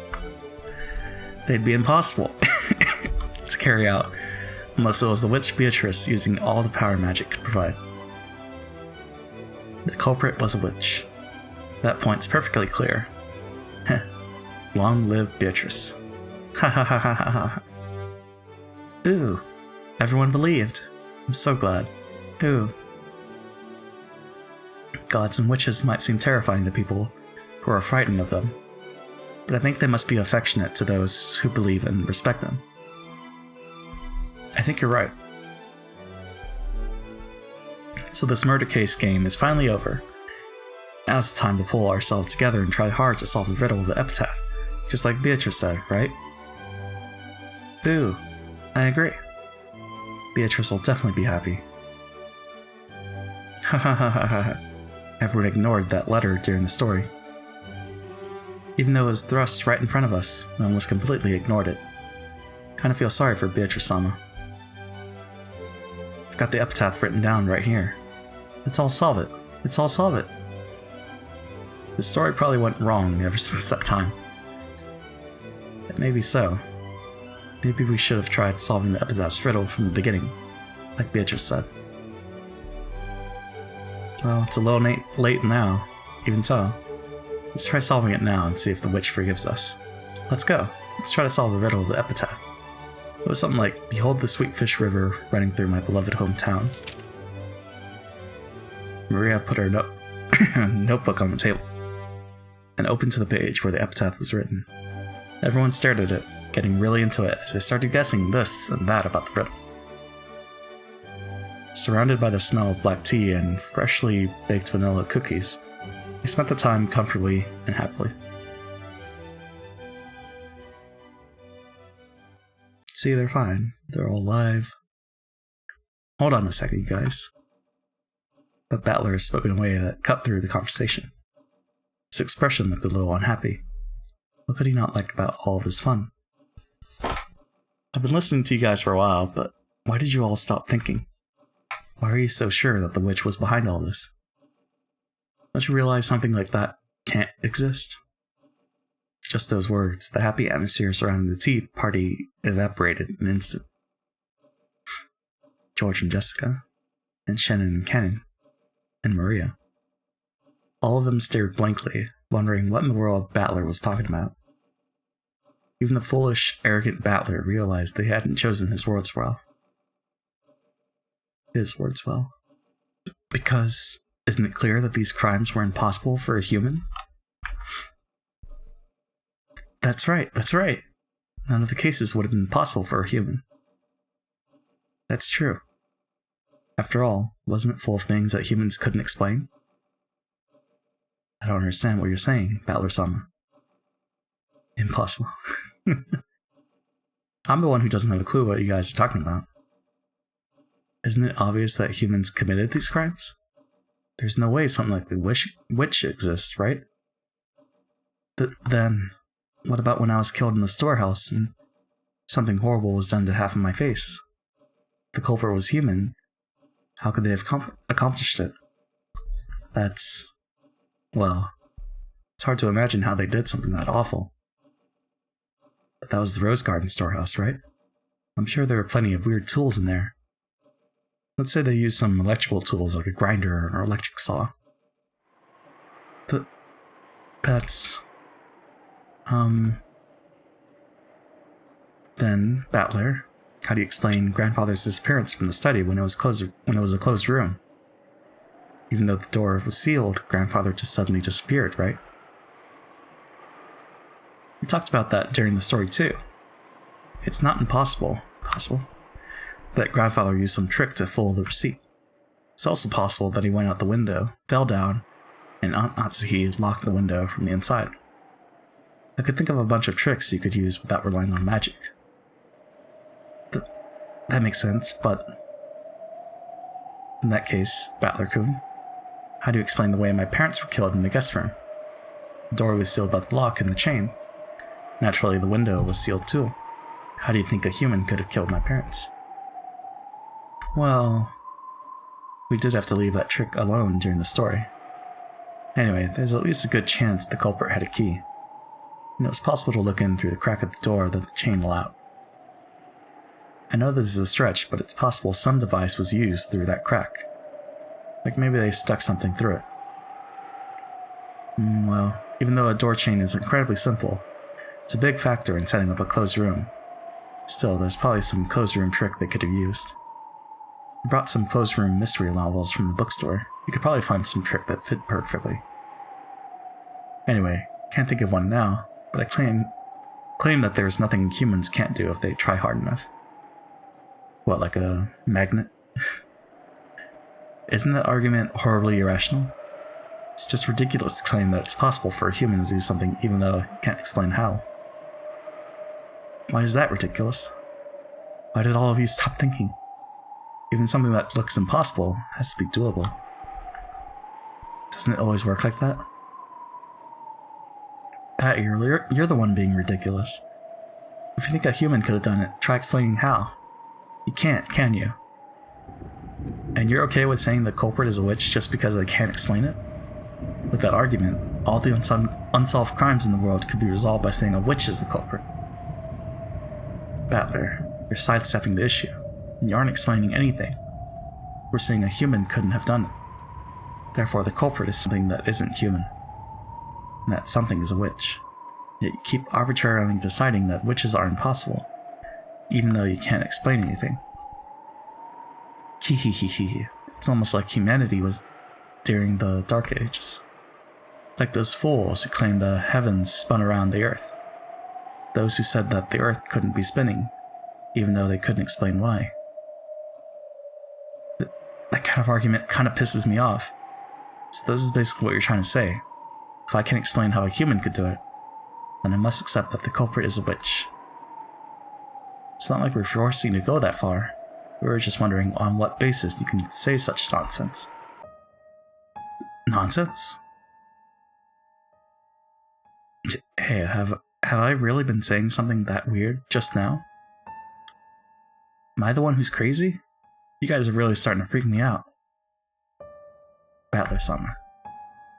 They'd be impossible to carry out unless it was the witch Beatrice using all the power magic could provide. The culprit was a witch. That point's perfectly clear. Long live Beatrice. Ha ha ha ha ha ha. Ooh, everyone believed. I'm so glad. Ooh. Gods and witches might seem terrifying to people who are frightened of them, but I think they must be affectionate to those who believe and respect them. I think you're right. So this murder case game is finally over. Now's the time to pull ourselves together and try hard to solve the riddle of the epitaph, just like Beatrice said, right? Boo, I agree. Beatrice will definitely be happy. Ha ha ha ha ha. Everyone ignored that letter during the story. Even though it was thrust right in front of us, we almost completely ignored it. Kinda feel sorry for Beatrice-sama. I've got the epitaph written down right here. Let's all solve it. Let's all solve it. The story probably went wrong ever since that time. But maybe so. Maybe we should have tried solving the epitaph's riddle from the beginning, like Beatrice said. Well, it's a little late now. Even so, let's try solving it now and see if the witch forgives us. Let's go. Let's try to solve the riddle of the epitaph. It was something like, "Behold the sweet fish river running through my beloved hometown." Maria put her notebook on the table and opened to the page where the epitaph was written. Everyone stared at it, getting really into it as they started guessing this and that about the riddle. Surrounded by the smell of black tea and freshly baked vanilla cookies, we spent the time comfortably and happily. See, they're fine. They're all alive. Hold on a second, you guys. But Battler has spoken in a way that cut through the conversation. His expression looked a little unhappy. What could he not like about all of his fun? I've been listening to you guys for a while, but why did you all stop thinking? Why are you so sure that the witch was behind all this? Don't you realize something like that can't exist? Just those words, the happy atmosphere surrounding the tea party evaporated in an instant. George and Jessica, and Shannon and Cannon, and Maria. All of them stared blankly, wondering what in the world Battler was talking about. Even the foolish, arrogant Battler realized they hadn't chosen his words well. His words well. Because isn't it clear that these crimes were impossible for a human? That's right, that's right. None of the cases would have been possible for a human. That's true. After all, wasn't it full of things that humans couldn't explain? I don't understand what you're saying, Battler-sama. Impossible. I'm the one who doesn't have a clue what you guys are talking about. Isn't it obvious that humans committed these crimes? There's no way something like the witch exists, right? Then, what about when I was killed in the storehouse and something horrible was done to half of my face? If the culprit was human, how could they have accomplished it? Well, it's hard to imagine how they did something that awful. But that was the Rose Garden storehouse, right? I'm sure there were plenty of weird tools in there. Let's say they used some electrical tools like a grinder or an electric saw. That's... Then, Battler, how do you explain Grandfather's disappearance from the study when it was a closed room? Even though the door was sealed, Grandfather just suddenly disappeared, right? We talked about that during the story too. It's not possible that Grandfather used some trick to fool the receipt. It's also possible that he went out the window, fell down, and Aunt Atsuhi locked the window from the inside. I could think of a bunch of tricks you could use without relying on magic. That makes sense, but... In that case, Battler-kun, how do you explain the way my parents were killed in the guest room? The door was sealed by the lock and the chain. Naturally, the window was sealed too. How do you think a human could have killed my parents? Well... we did have to leave that trick alone during the story. Anyway, there's at least a good chance the culprit had a key. And it was possible to look in through the crack of the door that the chain allowed. I know this is a stretch, but it's possible some device was used through that crack. Like maybe they stuck something through it. Well, even though a door chain is incredibly simple, it's a big factor in setting up a closed room. Still, there's probably some closed room trick they could have used. I brought some closed room mystery novels from the bookstore. You could probably find some trick that fit perfectly. Anyway, can't think of one now, but I claim that there's nothing humans can't do if they try hard enough. What, like a magnet? Isn't that argument horribly irrational? It's just ridiculous to claim that it's possible for a human to do something even though you can't explain how. Why is that ridiculous? Why did all of you stop thinking? Even something that looks impossible has to be doable. Doesn't it always work like that? Pat, you're the one being ridiculous. If you think a human could have done it, try explaining how. You can't, can you? And you're okay with saying the culprit is a witch just because they can't explain it? With that argument, all the unsolved crimes in the world could be resolved by saying a witch is the culprit. Battler, you're sidestepping the issue, and you aren't explaining anything. We're saying a human couldn't have done it. Therefore, the culprit is something that isn't human. And that something is a witch. Yet you keep arbitrarily deciding that witches are impossible, even though you can't explain anything. Hehehehe. It's almost like humanity was during the Dark Ages. Like those fools who claimed the heavens spun around the earth. Those who said that the earth couldn't be spinning, even though they couldn't explain why. That kind of argument kind of pisses me off. So this is basically what you're trying to say. If I can explain how a human could do it, then I must accept that the culprit is a witch. It's not like we're forcing you to go that far. We were just wondering on what basis you can say such nonsense. Nonsense? Hey, have I really been saying something that weird just now? Am I the one who's crazy? You guys are really starting to freak me out. Battler-sama.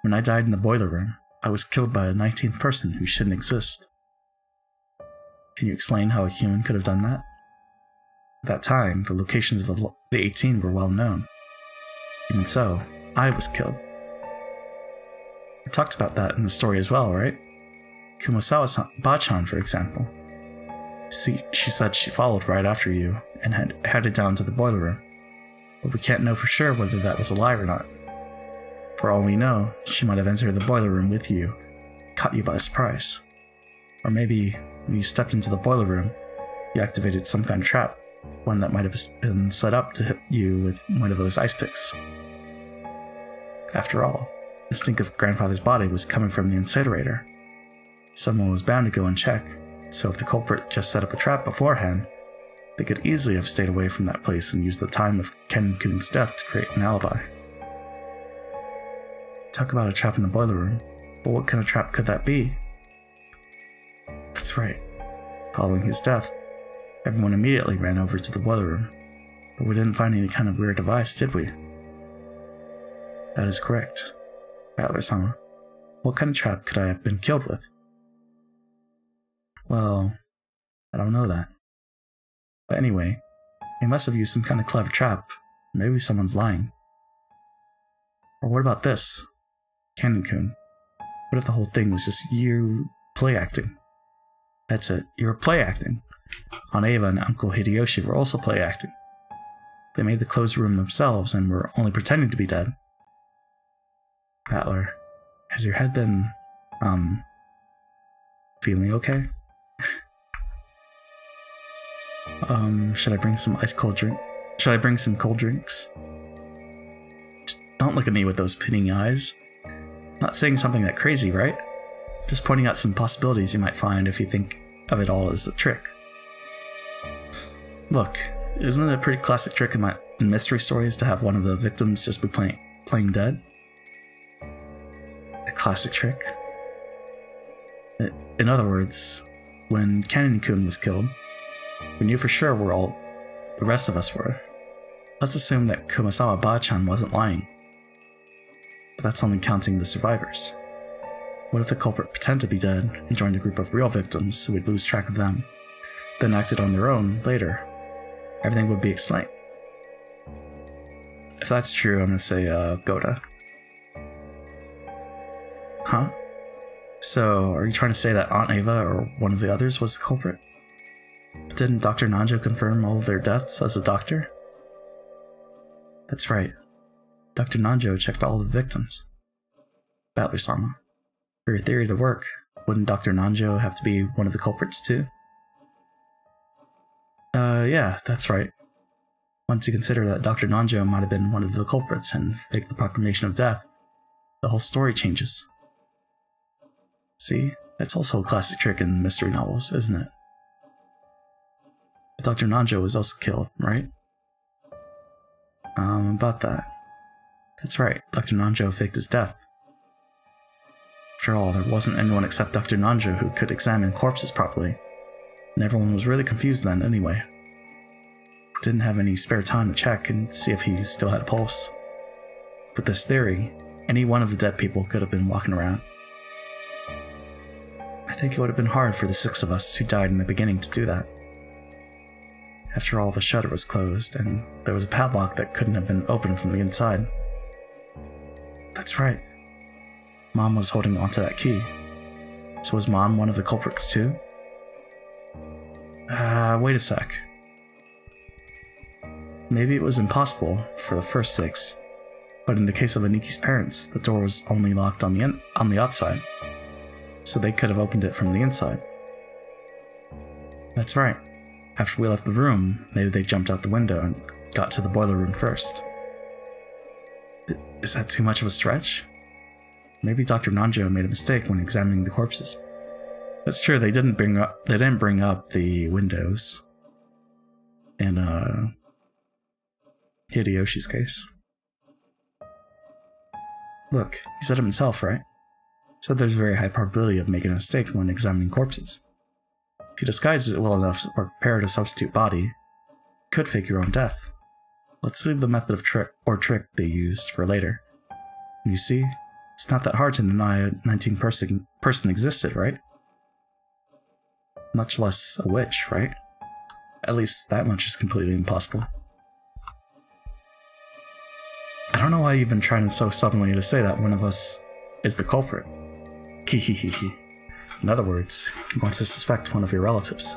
When I died in the boiler room, I was killed by a 19th person who shouldn't exist. Can you explain how a human could have done that? At that time, the locations of the 18 were well known. Even so, I was killed. We talked about that in the story as well, right? Kumosawa Bachan, for example. See, she said she followed right after you and had headed down to the boiler room. But we can't know for sure whether that was a lie or not. For all we know, she might have entered the boiler room with you, caught you by surprise. Or maybe, when you stepped into the boiler room, you activated some kind of trap, one that might have been set up to hit you with one of those ice picks. After all, the stink of Grandfather's body was coming from the incinerator. Someone was bound to go and check, so if the culprit just set up a trap beforehand, they could easily have stayed away from that place and used the time of Ken-kun's death to create an alibi. Talk about a trap in the boiler room, but what kind of trap could that be? That's right. Following his death, everyone immediately ran over to the boiler room, but we didn't find any kind of weird device, did we? That is correct. Battler-sama, what kind of trap could I have been killed with? Well, I don't know that. But anyway, he must have used some kind of clever trap. Maybe someone's lying. Or what about this? Canon-kun. What if the whole thing was just you play acting? That's it, you were play acting. Aunt Ava and Uncle Hideyoshi were also play acting. They made the closed room themselves and were only pretending to be dead. Battler, has your head been, feeling okay? Should I bring some cold drinks? Don't look at me with those pitying eyes. Not saying something that crazy, right? Just pointing out some possibilities you might find if you think of it all as a trick. Look, isn't it a pretty classic trick in mystery stories to have one of the victims just be playing dead? A classic trick? In other words, when Canon-kun was killed, we knew for sure where all the rest of us were. Let's assume that Kumasawa Ba-chan wasn't lying. But that's only counting the survivors. What if the culprit pretended to be dead and joined a group of real victims so we'd lose track of them, then acted on their own later? Everything would be explained. If that's true, I'm gonna say, Goda. Huh? So, are you trying to say that Aunt Ava or one of the others was the culprit? But didn't Dr. Nanjo confirm all of their deaths as a doctor? That's right. Dr. Nanjo checked all of the victims. Battler-sama, for your theory to work, wouldn't Dr. Nanjo have to be one of the culprits too? Yeah, that's right. Once you consider that Dr. Nanjo might have been one of the culprits and faked the proclamation of death, the whole story changes. See, that's also a classic trick in mystery novels, isn't it? But Dr. Nanjo was also killed, right? About that. That's right, Dr. Nanjo faked his death. After all, there wasn't anyone except Dr. Nanjo who could examine corpses properly, and everyone was really confused then anyway. Didn't have any spare time to check and see if he still had a pulse. With this theory, any one of the dead people could have been walking around. I think it would have been hard for the 6 of us who died in the beginning to do that. After all, the shutter was closed, and there was a padlock that couldn't have been opened from the inside. That's right. Mom was holding onto that key. So was Mom one of the culprits too? Wait a sec. Maybe it was impossible for the first 6, but in the case of Aniki's parents, the door was only locked on the outside, so they could have opened it from the inside. That's right. After we left the room, maybe they jumped out the window and got to the boiler room first. Is that too much of a stretch? Maybe Dr. Nanjo made a mistake when examining the corpses. That's true, they didn't bring up the windows in Hideyoshi's case. Look, he said it himself, right? He said there's a very high probability of making a mistake when examining corpses. If you disguise it well enough or prepared a substitute body, you could fake your own death. Let's leave the method of trick they used for later. You see, it's not that hard to deny a 19th person existed, right? Much less a witch, right? At least that much is completely impossible. I don't know why you've been trying so stubbornly to say that one of us is the culprit. Kihihihi. In other words, he wants to suspect one of your relatives.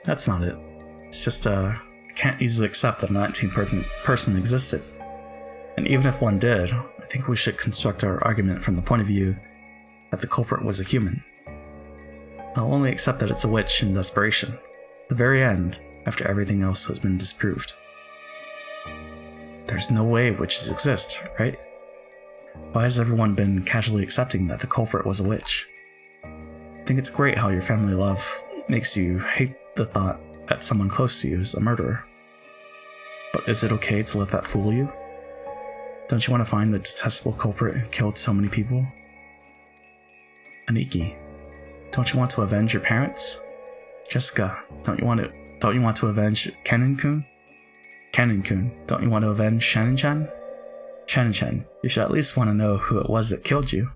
That's not it. It's just, I can't easily accept that a 19th person existed. And even if one did, I think we should construct our argument from the point of view that the culprit was a human. I'll only accept that it's a witch in desperation. The very end, after everything else has been disproved. There's no way witches exist, right? Why has everyone been casually accepting that the culprit was a witch? I think it's great how your family love makes you hate the thought that someone close to you is a murderer. But is it okay to let that fool you? Don't you want to find the detestable culprit who killed so many people? Aniki, don't you want to avenge your parents? Jessica, don't you want to avenge Canon-kun? Canon-kun, don't you want to avenge Shannon-chan? Shannon-chan, you should at least want to know who it was that killed you.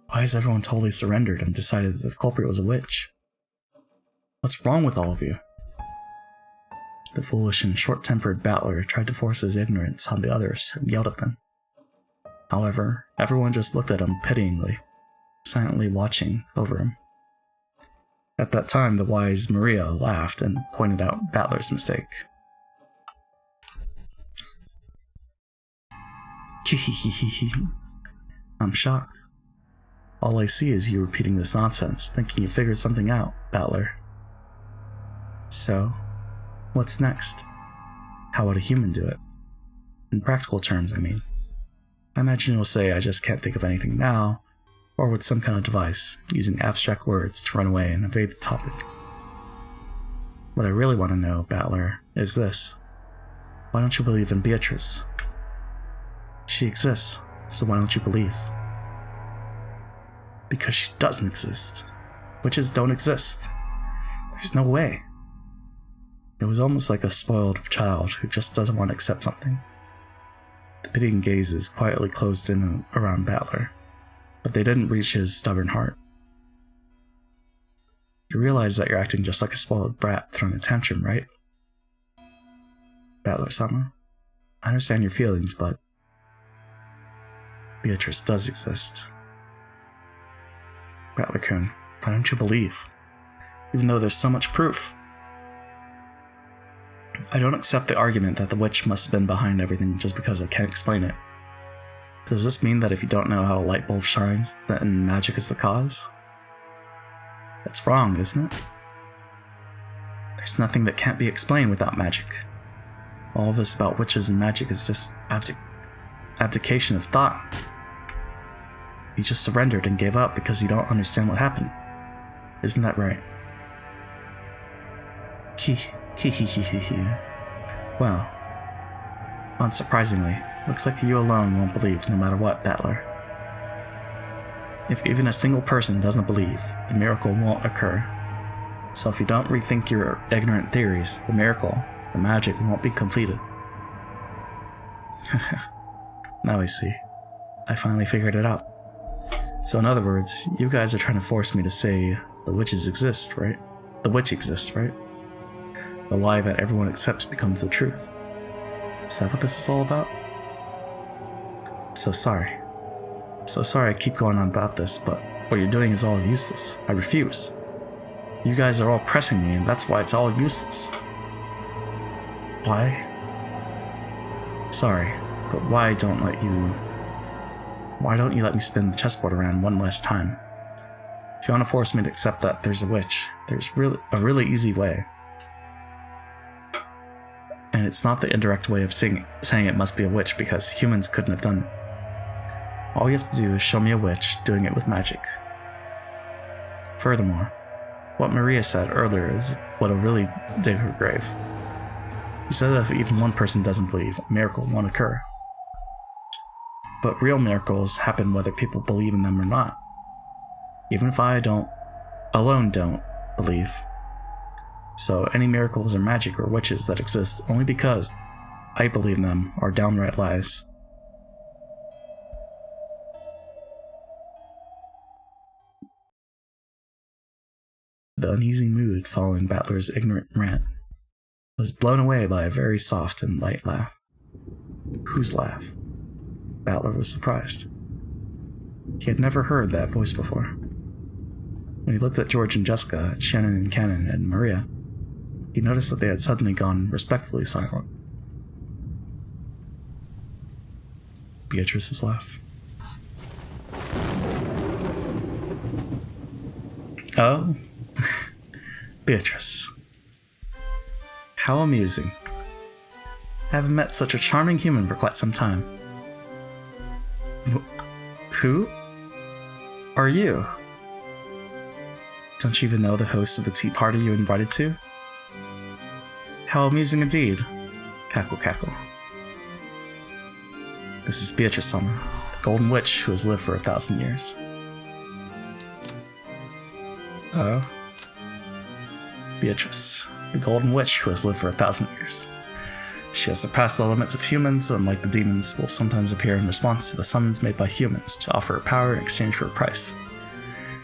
Why has everyone totally surrendered and decided that the culprit was a witch? What's wrong with all of you? The foolish and short-tempered battler tried to force his ignorance on the others and yelled at them. However, everyone just looked at him pityingly, silently watching over him. At that time, the wise Maria laughed and pointed out Battler's mistake. I'm shocked. All I see is you repeating this nonsense, thinking you figured something out, Battler. So, what's next? How would a human do it? In practical terms, I mean. I imagine you'll say I just can't think of anything now, or with some kind of device, using abstract words to run away and evade the topic. What I really want to know, Battler, is this. Why don't you believe in Beatrice? She exists, so why don't you believe? Because she doesn't exist. Witches don't exist. There's no way. It was almost like a spoiled child who just doesn't want to accept something. The pitying gazes quietly closed in around Battler, but they didn't reach his stubborn heart. You realize that you're acting just like a spoiled brat throwing a tantrum, right? Battler-sama, I understand your feelings, but Beatrice does exist. Battler-kun, why don't you believe? Even though there's so much proof. I don't accept the argument that the witch must have been behind everything just because I can't explain it. Does this mean that if you don't know how a light bulb shines, then magic is the cause? That's wrong, isn't it? There's nothing that can't be explained without magic. All this about witches and magic is just abdication of thought. You just surrendered and gave up because you don't understand what happened. Isn't that right? Well, unsurprisingly, looks like you alone won't believe no matter what, Battler. If even a single person doesn't believe, the miracle won't occur. So if you don't rethink your ignorant theories, the miracle, the magic won't be completed. Now I see. I finally figured it out. So in other words, you guys are trying to force me to say the witches exist, right? The witch exists, right? The lie that everyone accepts becomes the truth. Is that what this is all about? So sorry I keep going on about this, but what you're doing is all useless. I refuse. You guys are all pressing me, and that's why it's all useless. Why? Sorry, but why don't you let me spin the chessboard around one last time? If you want to force me to accept that there's a witch, there's a really easy way. And it's not the indirect way of saying it must be a witch because humans couldn't have done it. All you have to do is show me a witch doing it with magic. Furthermore, what Maria said earlier is what'll really dig her grave. You said that if even one person doesn't believe, a miracle won't occur. But real miracles happen whether people believe in them or not. Even if I don't believe. So any miracles or magic or witches that exist only because I believe in them are downright lies. The uneasy mood following Battler's ignorant rant was blown away by a very soft and light laugh. Whose laugh? Battler was surprised. He had never heard that voice before. When he looked at George and Jessica, at Shannon and Cannon and Maria, he noticed that they had suddenly gone respectfully silent. Beatrice's laugh. Oh, Beatrice. How amusing. I haven't met such a charming human for quite some time. Who are you? Don't you even know the host of the tea party you invited to? How amusing indeed. Cackle, cackle. This is Beatrice-sama, the golden witch who has lived for 1,000 years. Oh? Beatrice, the golden witch who has lived for 1,000 years. She has surpassed the limits of humans, and like the demons, will sometimes appear in response to the summons made by humans to offer her power in exchange for a price.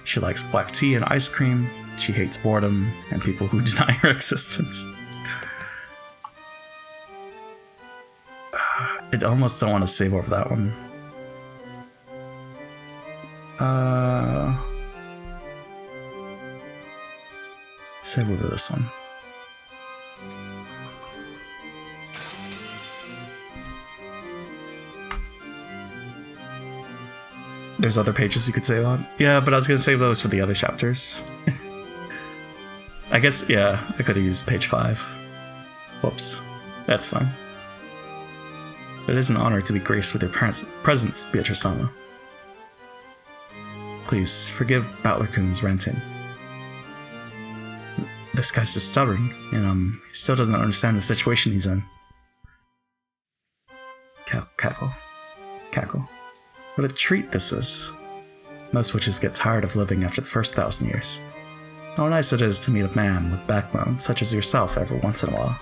She likes black tea and ice cream, She hates boredom and people who deny her existence. I almost don't want to save over that one. Save over this one. There's other pages you could save on. Yeah, but I was gonna save those for the other chapters. I guess, yeah, I could have used page 5. Whoops. That's fine. It is an honor to be graced with your presence, Beatrice-sama. Please, forgive Battler-kun's ranting. This guy's just stubborn, and he still doesn't understand the situation he's in. Cackle. What a treat this is. Most witches get tired of living after the first 1,000 years. How nice it is to meet a man with backbone such as yourself every once in a while.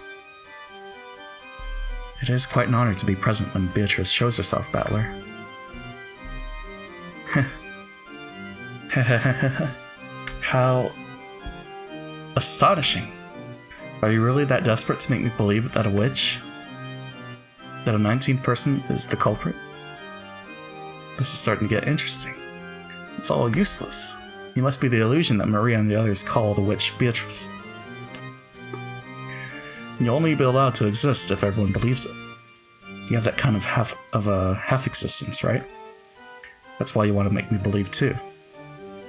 It is quite an honor to be present when Beatrice shows herself, Battler. How astonishing. Are you really that desperate to make me believe that a witch? That a 19th person is the culprit? This is starting to get interesting. It's all useless. You must be the illusion that Maria and the others call the witch Beatrice. You'll only be allowed to exist if everyone believes it. You have that kind of half existence, right? That's why you want to make me believe too.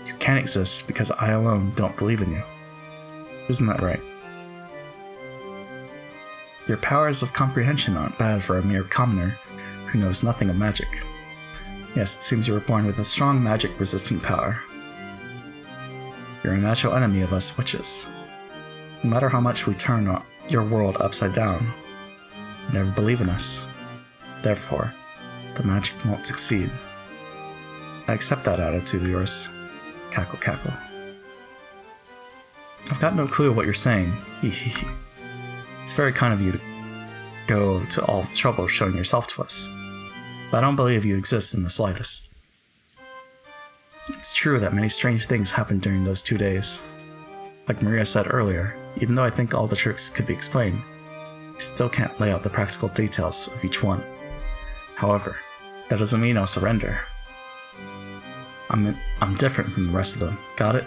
You can't exist because I alone don't believe in you. Isn't that right? Your powers of comprehension aren't bad for a mere commoner who knows nothing of magic. Yes, it seems you were born with a strong magic-resistant power. You're a natural enemy of us witches. No matter how much we turn your world upside down, you never believe in us. Therefore, the magic won't succeed. I accept that attitude of yours. Cackle. I've got no clue what you're saying. It's very kind of you to go to all the trouble showing yourself to us. But I don't believe you exist in the slightest. It's true that many strange things happened during those 2 days. Like Maria said earlier, even though I think all the tricks could be explained, I still can't lay out the practical details of each one. However, that doesn't mean I'll surrender. I'm different from the rest of them, got it?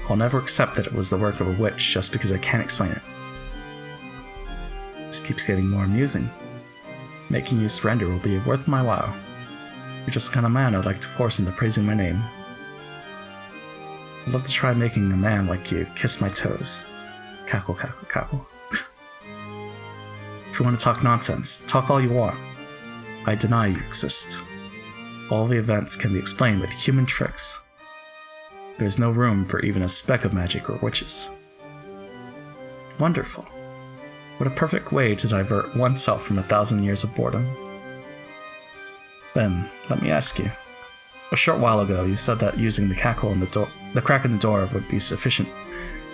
I'll never accept that it was the work of a witch just because I can't explain it. This keeps getting more amusing. Making you surrender will be worth my while. You're just the kind of man I'd like to force into praising my name. I'd love to try making a man like you kiss my toes. Cackle. If you want to talk nonsense, talk all you want. I deny you exist. All the events can be explained with human tricks. There is no room for even a speck of magic or witches. Wonderful. What a perfect way to divert oneself from 1,000 years of boredom. Then, let me ask you. A short while ago, you said that using the crack in the door would be sufficient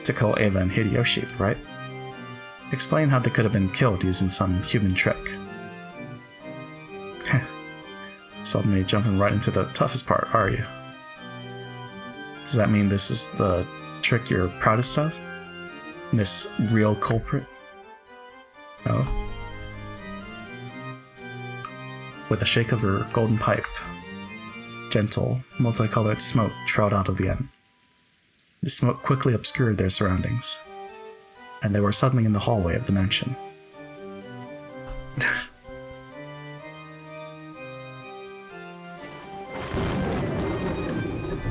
to kill Eva and Hideyoshi, right? Explain how they could have been killed using some human trick. Suddenly jumping right into the toughest part, are you? Does that mean this is the trick you're proudest of? This real culprit? Oh. With a shake of her golden pipe, gentle, multicolored smoke trailed out of the end. The smoke quickly obscured their surroundings, and they were suddenly in the hallway of the mansion.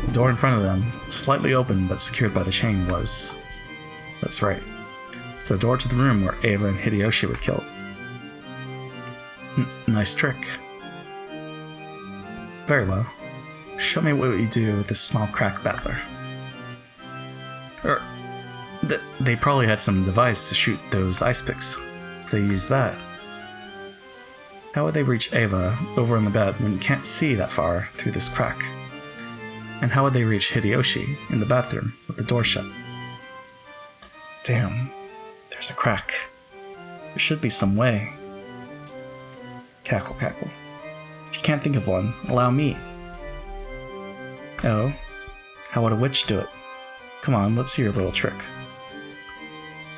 The door in front of them, slightly open but secured by the chain, was... That's right. It's the door to the room where Eva and Hideyoshi were killed. Nice trick. Very well. Show me what you do with this small crack, Battler. They probably had some device to shoot those ice picks. If they used that, how would they reach Eva over in the bed when you can't see that far through this crack? And how would they reach Hideyoshi in the bathroom with the door shut? Damn, there's a crack. There should be some way. Cackle. If you can't think of one, allow me. Oh, how would a witch do it? Come on, let's see your little trick.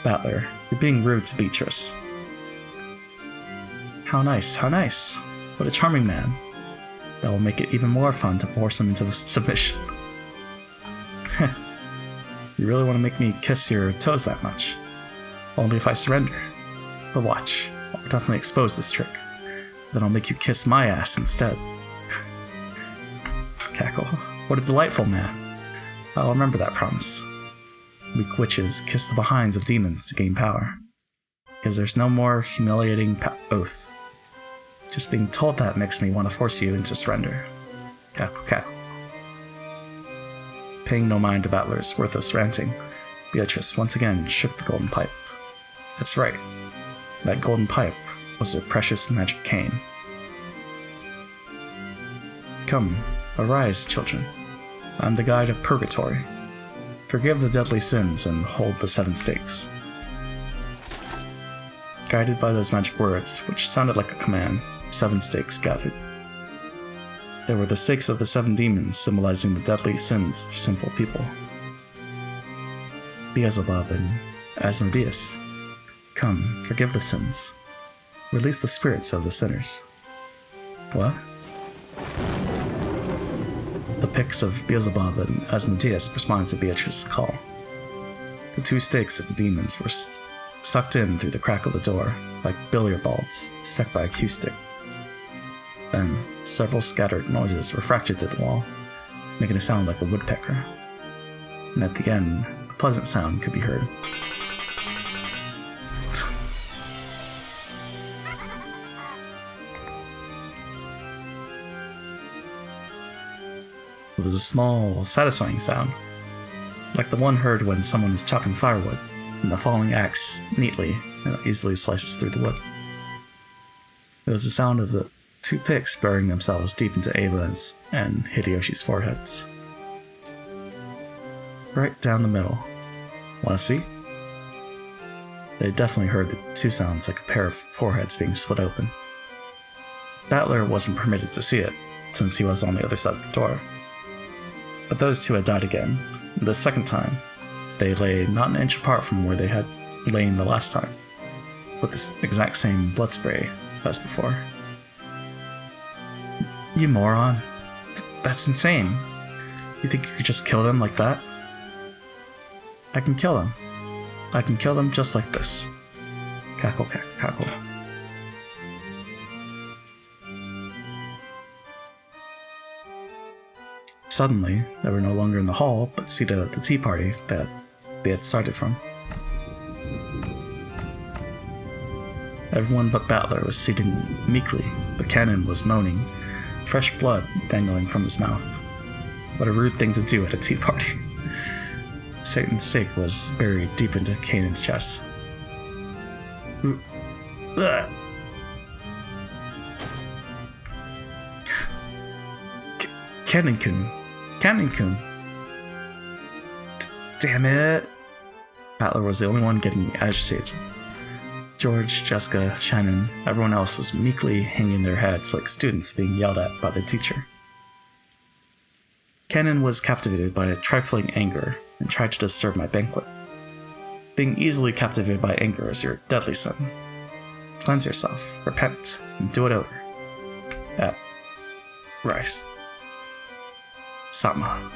Battler, you're being rude to Beatrice. How nice, how nice. What a charming man. That will make it even more fun to force him into submission. You really want to make me kiss your toes that much? Only if I surrender. But watch, I'll definitely expose this trick. Then I'll make you kiss my ass instead. Cackle. What a delightful man. I'll remember that promise. Weak witches kiss the behinds of demons to gain power. Because there's no more humiliating oath. Just being told that makes me want to force you into surrender. Cackle, cackle. Paying no mind to Battler's worthless ranting, Beatrice once again shook the golden pipe. That's right. That golden pipe was her precious magic cane. Come, arise, children. I'm the guide of purgatory. Forgive the deadly sins and hold the 7 stakes. Guided by those magic words, which sounded like a command, 7 stakes gathered. There were the stakes of the 7 demons, symbolizing the deadly sins of sinful people. Beelzebub and Asmodeus, come, forgive the sins. Release the spirits of the sinners. What? The pics of Beelzebub and Asmodeus responded to Beatrice's call. The 2 stakes of the demons were sucked in through the crack of the door, like billiard balls stuck by a cue stick. Then, several scattered noises refracted to the wall, making a sound like a woodpecker. And at the end, a pleasant sound could be heard. It was a small, satisfying sound, like the one heard when someone is chopping firewood, and the falling axe neatly and easily slices through the wood. It was the sound of the 2 picks burying themselves deep into Ava's and Hideyoshi's foreheads. Right down the middle. Wanna see? They definitely heard the 2 sounds like a pair of foreheads being split open. Battler wasn't permitted to see it, since he was on the other side of the door. But those 2 had died again. The second time, they lay not an inch apart from where they had lain the last time, with this exact same blood spray as before. You moron. That's insane. You think you could just kill them like that? I can kill them. I can kill them just like this. Cackle, cackle, cackle. Suddenly, they were no longer in the hall, but seated at the tea party that they had started from. Everyone but Battler was seated meekly, but Cannon was moaning, fresh blood dangling from his mouth. What a rude thing to do at a tea party. Satan's stake was buried deep into Cannon's chest. Cannon-kun. Cannon-kun. Damn it. Battler was the only one getting agitated. George, Jessica, Shannon, everyone else was meekly hanging their heads like students being yelled at by their teacher. Cannon was captivated by a trifling anger and tried to disturb my banquet. Being easily captivated by anger is your deadly sin. Cleanse yourself, repent, and do it over. At Rice. Sama.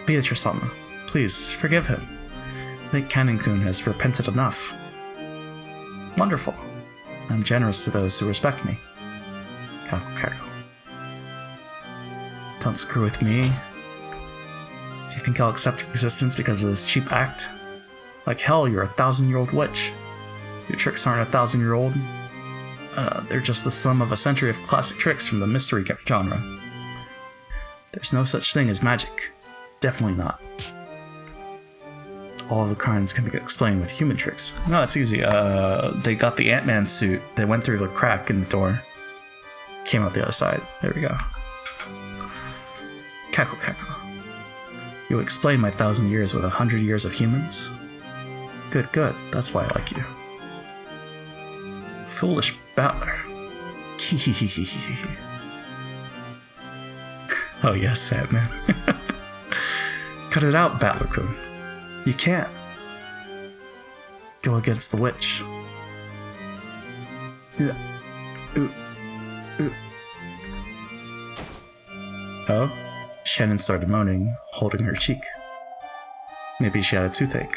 Beatrice Sama, please forgive him. I think Cannon-kun has repented enough. Wonderful. I'm generous to those who respect me. Cackle, cackle. Don't screw with me. Do you think I'll accept your existence because of this cheap act? Like hell, you're a 1,000-year-old witch. Your tricks aren't 1,000-year-old. They're just the sum of a century of classic tricks from the mystery genre. There's no such thing as magic. Definitely not. All of the crimes can be explained with human tricks. No, it's easy. They got the Ant-Man suit. They went through the crack in the door. Came out the other side. There we go. Cackle, cackle. You explain my 1,000 years with 100 years of humans? Good, good. That's why I like you. Foolish Battler. Oh yes, Ant-Man. Cut it out, Battler-kun. You can't go against the witch. Oh? Shannon started moaning, holding her cheek. Maybe she had a toothache.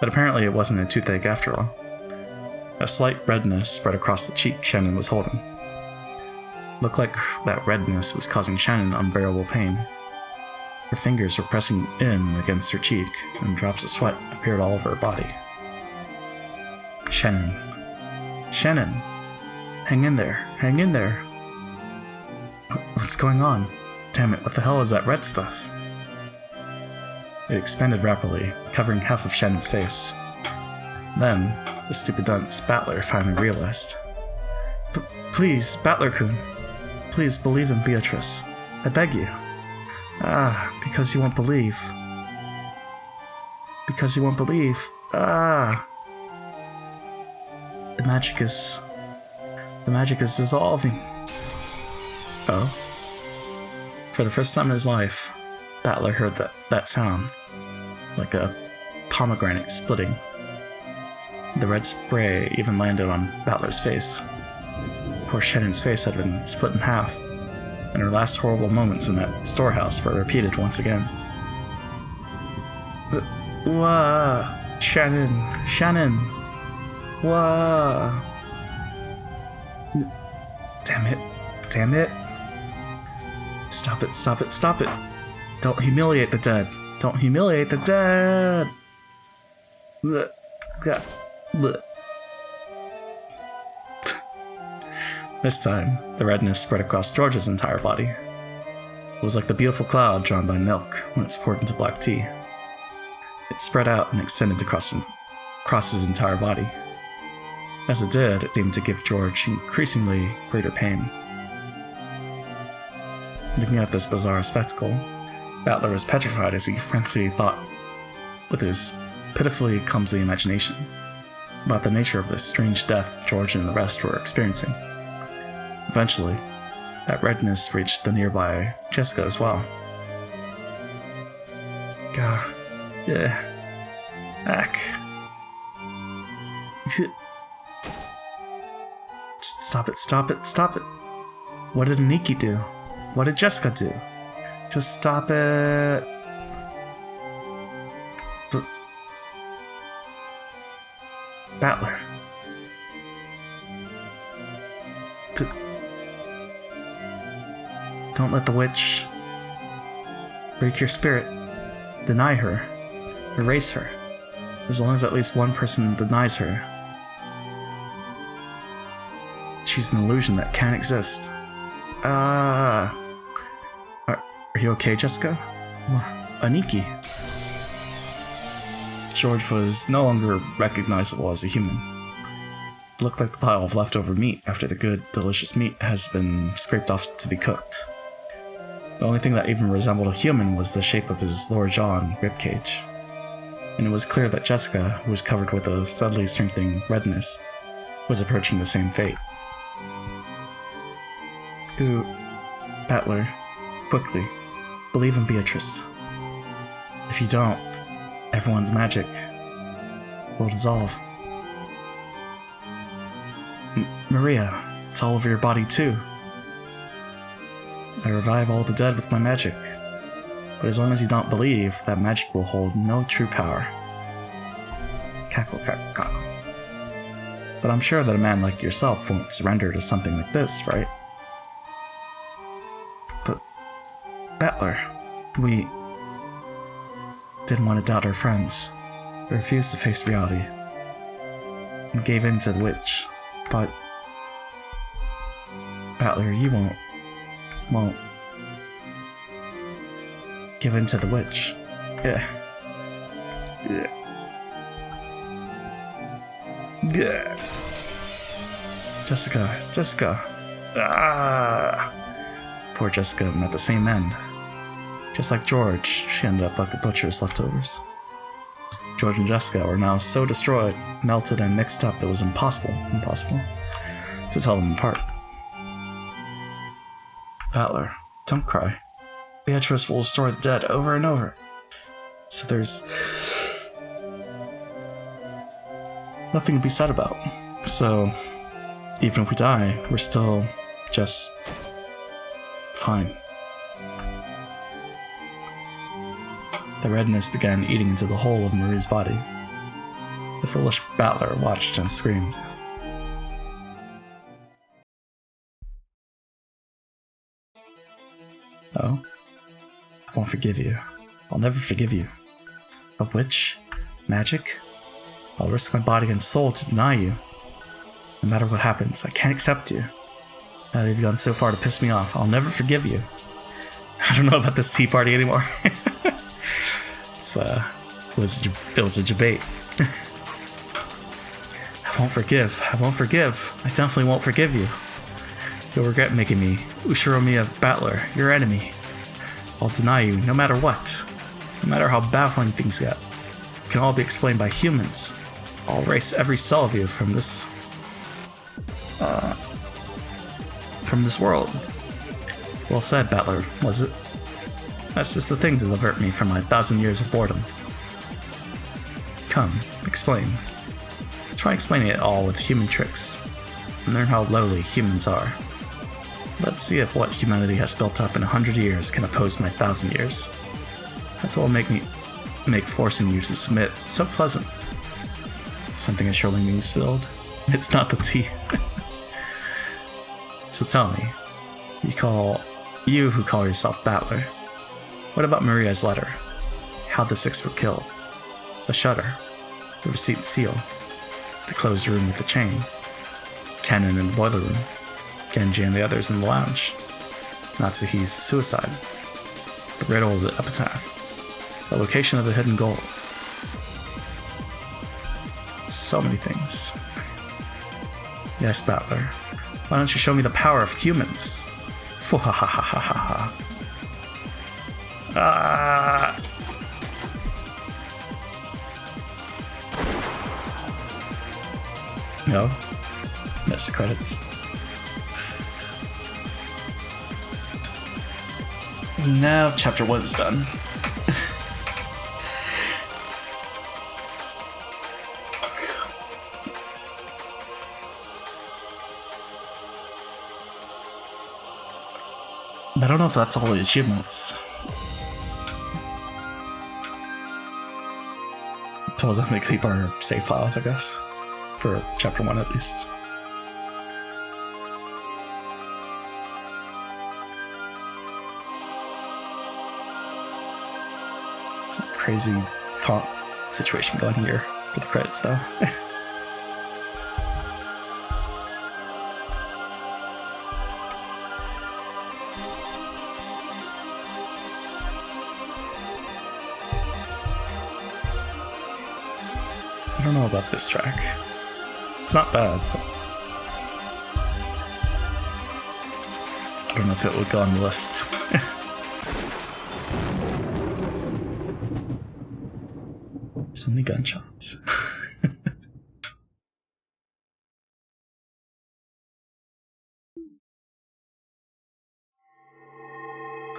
But apparently it wasn't a toothache after all. A slight redness spread across the cheek Shannon was holding. Looked like that redness was causing Shannon unbearable pain. Her fingers were pressing in against her cheek, and drops of sweat appeared all over her body. Shannon. Shannon! Hang in there. Hang in there. What's going on? Damn it, what the hell is that red stuff? It expanded rapidly, covering half of Shannon's face. Then, the stupid dunce, Battler, finally realized. Please, Battler-kun. Please believe in Beatrice. I beg you. Ah, because you won't believe. Because you won't believe. Ah! The magic is dissolving. Oh? For the first time in his life, Battler heard that sound, like a pomegranate splitting. The red spray even landed on Battler's face. Poor Shannon's face had been split in half, and her last horrible moments in that storehouse were repeated once again. Wah! Shannon! Shannon! Wah! Damn it! Damn it! Stop it, stop it, stop it! Don't humiliate the dead! Don't humiliate the dead! Blech. Blech. This time, the redness spread across George's entire body. It was like the beautiful cloud drawn by milk when it's poured into black tea. It spread out and extended across his entire body. As it did, it seemed to give George increasingly greater pain. Looking at this bizarre spectacle, Battler was petrified as he frankly thought, with his pitifully clumsy imagination, about the nature of this strange death George and the rest were experiencing. Eventually, that redness reached the nearby Jessica as well. Gah. Yeah. Ack. Stop it, stop it, stop it. What did Nikki do? What did Jessica do? Just stop it. Battler. Don't let the witch break your spirit. Deny her. Erase her. As long as at least one person denies her, she's an illusion that can't exist. Are you okay, Jessica? Aniki. George was no longer recognizable as a human. It looked like the pile of leftover meat after the good, delicious meat has been scraped off to be cooked. The only thing that even resembled a human was the shape of his lower jaw and ribcage. And it was clear that Jessica, who was covered with a steadily strengthening redness, was approaching the same fate. Battler, quickly, believe in Beatrice. If you don't, everyone's magic will dissolve. Maria, it's all over your body too. I revive all the dead with my magic, but as long as you don't believe, that magic will hold no true power. Cackle, cackle, cackle. But I'm sure that a man like yourself won't surrender to something like this, right? But, Battler, we didn't want to doubt our friends. We refused to face reality and gave in to the witch. But, Battler, you won't give in to the witch. Yeah. Jessica. Ah! Poor Jessica met the same end. Just like George, she ended up like the butcher's leftovers. George and Jessica were now so destroyed, melted, and mixed up it was impossible to tell them apart. Battler, don't cry. Beatrice will restore the dead over and over. So there's nothing to be said about. So even if we die, we're still just fine. The redness began eating into the whole of Marie's body. The foolish battler watched and screamed. Oh? I won't forgive you. I'll never forgive you. A witch? Magic? I'll risk my body and soul to deny you. No matter what happens, I can't accept you. Now that you've gone so far to piss me off, I'll never forgive you. I don't know about this tea party anymore. It was a debate. I won't forgive. I won't forgive. I definitely won't forgive you. You'll regret making me Ushiromiya Battler, your enemy. I'll deny you no matter what. No matter how baffling things get. It can all be explained by humans. I'll erase every cell of you from this world. Well said, Battler, was it? That's just the thing to divert me from my 1,000 years of boredom. Come, explain. Try explaining it all with human tricks, and learn how lowly humans are. Let's see if what humanity has built up in 100 years can oppose my 1,000 years. That's what will make forcing you to submit so pleasant. Something is surely being spilled. It's not the tea. So tell me, you who call yourself Battler, what about Maria's letter? How the 6 were killed? The shutter, the receipt and seal, the closed room with the chain, Cannon in the boiler room, Genji and the others in the lounge, Natsuhi's suicide, the riddle of the epitaph, the location of the hidden gold. So many things. Yes, Battler. Why don't you show me the power of humans? Fuhahahahaha. Ah. No. Missed the credits. Now chapter 1's done. I don't know if that's all the achievements. Told us to keep our save files, I guess. For chapter 1 at least. Some crazy font situation going here for the credits though. I don't know about this track. It's not bad, but I don't know if it would go on the list. So many gunshots.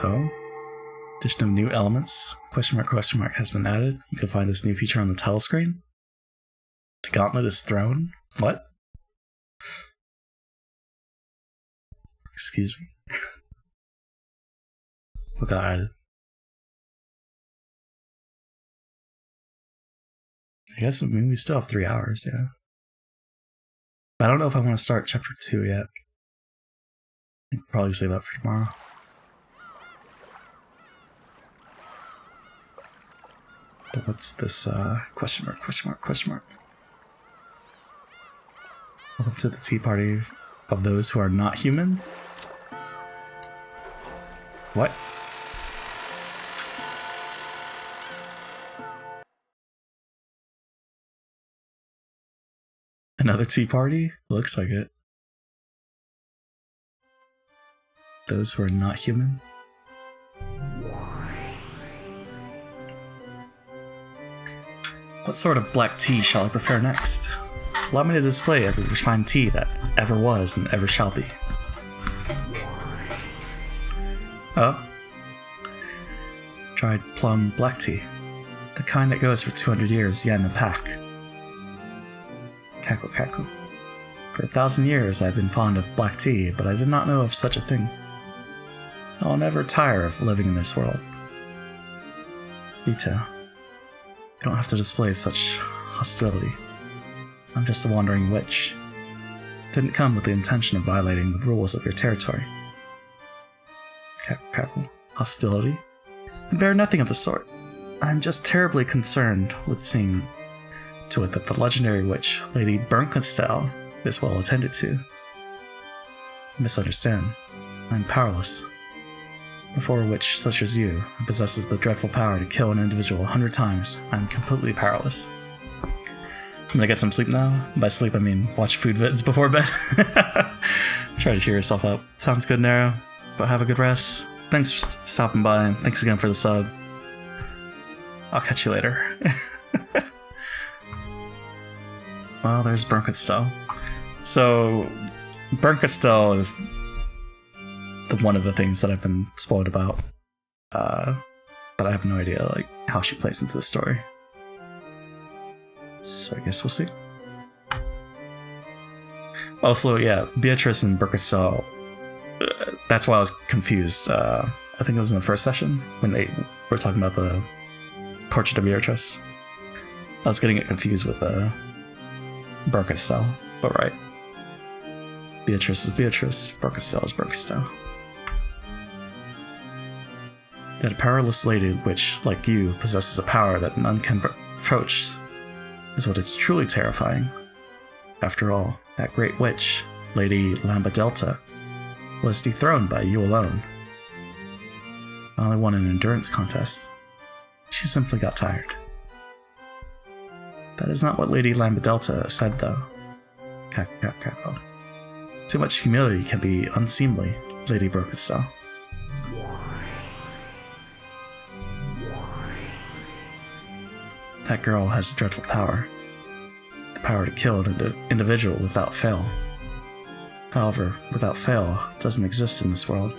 Oh? Addition of new elements, question mark has been added. You can find this new feature on the title screen. The gauntlet is thrown? What? Excuse me. What got added? I guess we still have 3 hours, yeah. But I don't know if I want to start chapter 2 yet. I can probably save that for tomorrow. But what's this, question mark. Welcome to the tea party of those who are not human? What? Another tea party? Looks like it. Those who are not human? What sort of black tea shall I prepare next? Allow me to display every refined tea that ever was and ever shall be. Oh? Dried plum black tea. The kind that goes for 200 years, yet in the pack. Cackle cackle. For 1,000 years I've been fond of black tea, but I did not know of such a thing. I'll never tire of living in this world. Ito, you don't have to display such hostility. I'm just a wandering witch. Didn't come with the intention of violating the rules of your territory. Cackle cackle. Hostility? I bear nothing of the sort. I'm just terribly concerned with seeing to it that the legendary witch, Lady Bernkastel, is well attended to. You misunderstand. I'm powerless. Before a witch such as you, who possesses the dreadful power to kill an individual 100 times, I'm completely powerless. I'm gonna get some sleep now. By sleep, I mean watch food vids before bed. Try to cheer yourself up. Sounds good, Nero. But have a good rest. Thanks for stopping by, and thanks again for the sub. I'll catch you later. Well, there's Bernkastel. So, Bernkastel is one of the things that I've been spoiled about. But I have no idea like how she plays into the story. So I guess we'll see. Also, yeah, Beatrice and Bernkastel. That's why I was confused. I think it was in the first session when they were talking about the Portrait of Beatrice. I was getting it confused with Bernkastel, but right. Beatrice is Beatrice, Bernkastel is Bernkastel. That a powerless lady which, like you, possesses a power that none can approach is what is truly terrifying. After all, that great witch, Lady Lambadelta, was dethroned by you alone. I only won an endurance contest. She simply got tired. That is not what Lady Lambadelta said, though. Cackle. Too much humility can be unseemly, Lady Bernkastel. That girl has a dreadful power. The power to kill an individual without fail. However, without fail doesn't exist in this world.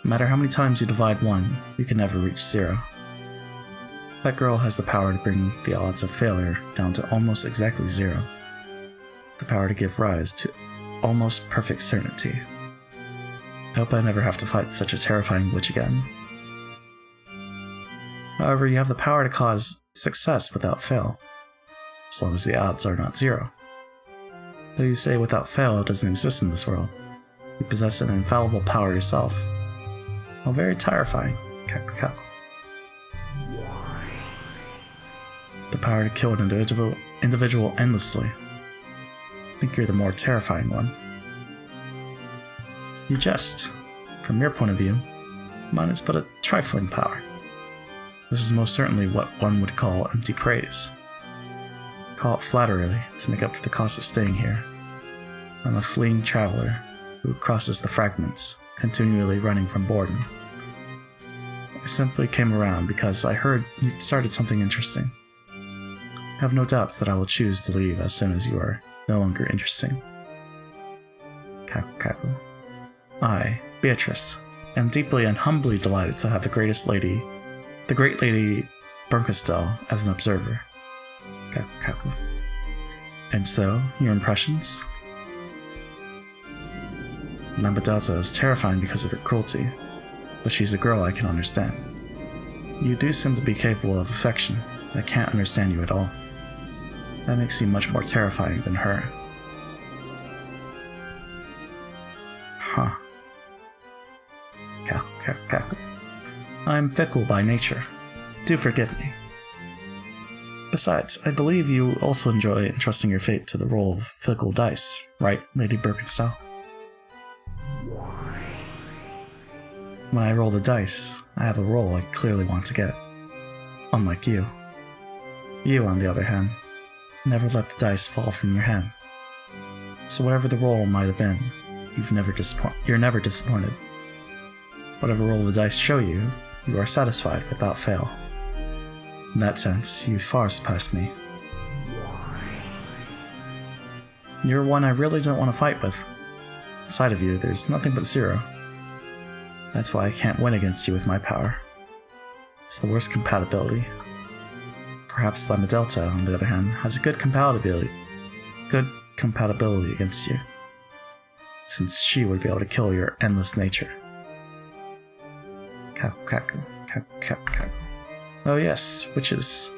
No matter how many times you divide 1, you can never reach 0. That girl has the power to bring the odds of failure down to almost exactly 0. The power to give rise to almost perfect certainty. I hope I never have to fight such a terrifying witch again. However, you have the power to cause success without fail, as long as the odds are not 0. Though you say without fail doesn't exist in this world, you possess an infallible power yourself. How very terrifying. Cackle. The power to kill an individual endlessly. I think you're the more terrifying one. You jest. From your point of view, mine is but a trifling power. This is most certainly what one would call empty praise. Call it flattery to make up for the cost of staying here. I'm a fleeing traveler who crosses the fragments, continually running from boredom. I simply came around because I heard you started something interesting. I have no doubts that I will choose to leave as soon as you are no longer interesting. Cackle. I, Beatrice, am deeply and humbly delighted to have the great Lady Bernkastel as an observer. Cackle. And so, your impressions? Lambadelta is terrifying because of her cruelty, but she's a girl I can understand. You do seem to be capable of affection, but I can't understand you at all. That makes you much more terrifying than her. Huh. Cackle. I'm fickle by nature. Do forgive me. Besides, I believe you also enjoy entrusting your fate to the role of fickle dice, right, Lady Bernkastel? When I roll the dice, I have a roll I clearly want to get. Unlike you. You, on the other hand, never let the dice fall from your hand. So whatever the roll might have been, you're never disappointed. Whatever roll the dice show you, you are satisfied without fail. In that sense, you far surpassed me. You're one I really don't want to fight with. Inside of you, there's nothing but 0. That's why I can't win against you with my power. It's the worst compatibility. Perhaps Lambda Delta, on the other hand, has a good compatibility against you, since she would be able to kill your endless nature. Kaku. Oh yes, witches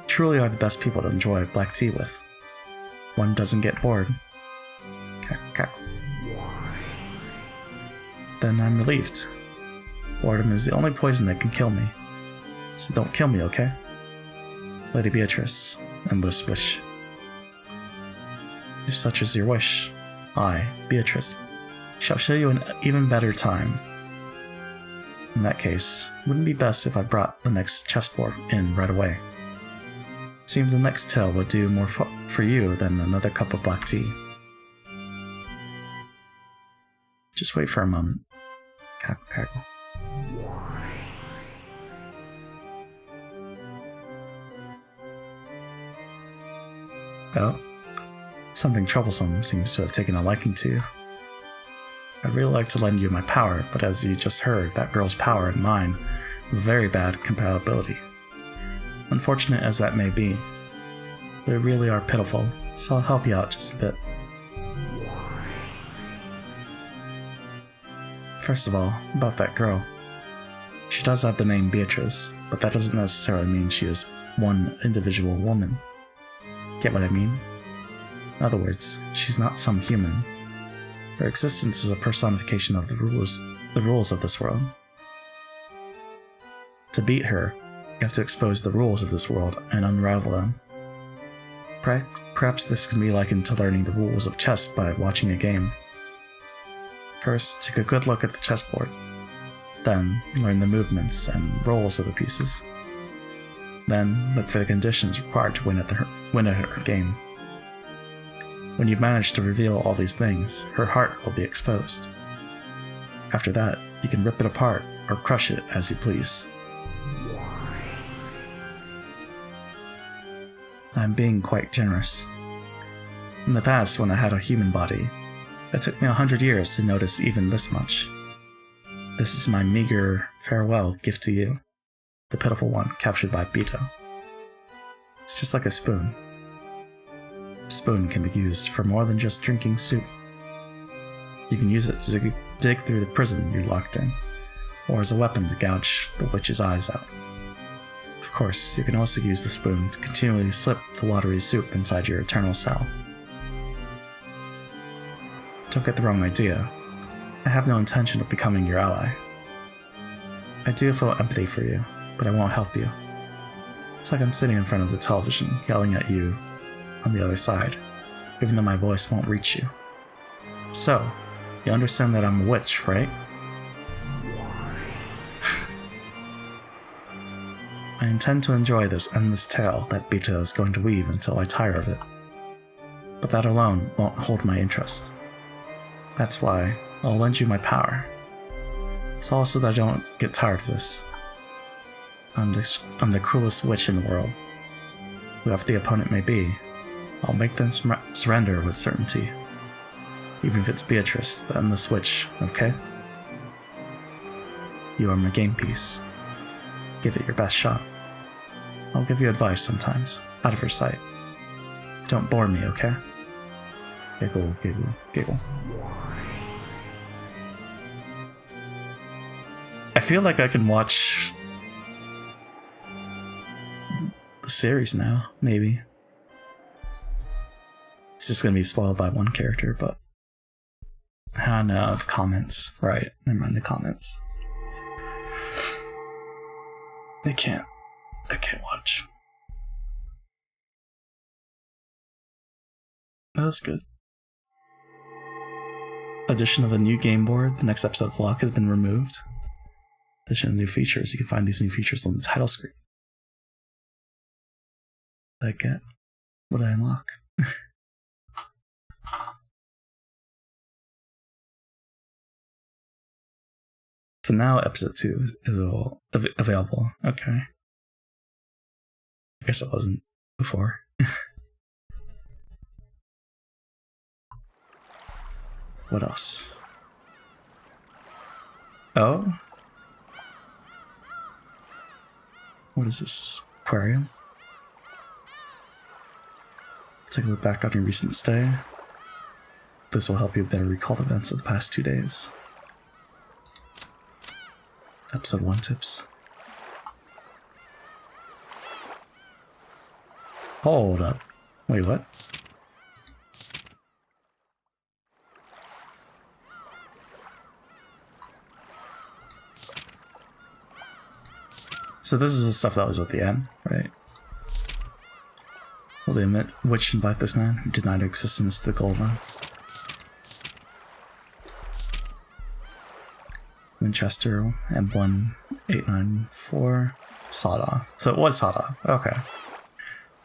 truly are the best people to enjoy black tea with. One doesn't get bored. Then I'm relieved. Boredom is the only poison that can kill me. So don't kill me, okay? Lady Beatrice, endless wish. If such is your wish, I, Beatrice, shall show you an even better time. In that case, wouldn't it be best if I brought the next chessboard in right away? Seems the next tale would do more for you than another cup of black tea. Just wait for a moment. Cackle. Oh, something troublesome seems to have taken a liking to you. I'd really like to lend you my power, but as you just heard, that girl's power and mine have very bad compatibility. Unfortunate as that may be, they really are pitiful, so I'll help you out just a bit. First of all, about that girl. She does have the name Beatrice, but that doesn't necessarily mean she is one individual woman. Get what I mean? In other words, she's not some human. Her existence is a personification of the rules of this world. To beat her, you have to expose the rules of this world and unravel them. Perhaps this can be likened to learning the rules of chess by watching a game. First, take a good look at the chessboard. Then, learn the movements and roles of the pieces. Then, look for the conditions required to win at her game. When you've managed to reveal all these things, her heart will be exposed. After that, you can rip it apart or crush it as you please. I'm being quite generous. In the past, when I had a human body, it took me 100 years to notice even this much. This is my meager farewell gift to you, the pitiful one captured by Beto. It's just like a spoon. A spoon can be used for more than just drinking soup. You can use it to dig through the prison you're locked in, or as a weapon to gouge the witch's eyes out. Of course, you can also use the spoon to continually slip the watery soup inside your eternal cell. Don't get the wrong idea. I have no intention of becoming your ally. I do feel empathy for you, but I won't help you. It's like I'm sitting in front of the television, yelling at you on the other side, even though my voice won't reach you. So, you understand that I'm a witch, right? I intend to enjoy this endless tale that Beta is going to weave until I tire of it. But that alone won't hold my interest. That's why I'll lend you my power. It's also that I don't get tired of this. I'm the cruelest witch in the world. Whoever the opponent may be, I'll make them surrender with certainty. Even if it's Beatrice, the endless witch, okay? You are my game piece. Give it your best shot. I'll give you advice sometimes, out of your sight. Don't bore me, okay? Giggle, giggle, giggle. I feel like I can watch the series now, maybe. It's just gonna be spoiled by one character, but I don't know, the comments. Right, never mind the comments. I can't watch. That's good. Addition of a new game board. The next episode's lock has been removed. Addition of new features. You can find these new features on the title screen. What did I get? What did I unlock? So now episode 2 is available. Okay. I guess it wasn't before. What else? Oh? What is this? Aquarium? Take a look back on your recent stay. This will help you better recall the events of the past 2 days. Episode 1 tips. Hold up. Wait, what? So this is the stuff that was at the end, right? Will the witch invite this man who denied her existence to the gold run? Winchester, M1894, sawed off. So it was sawed off, okay.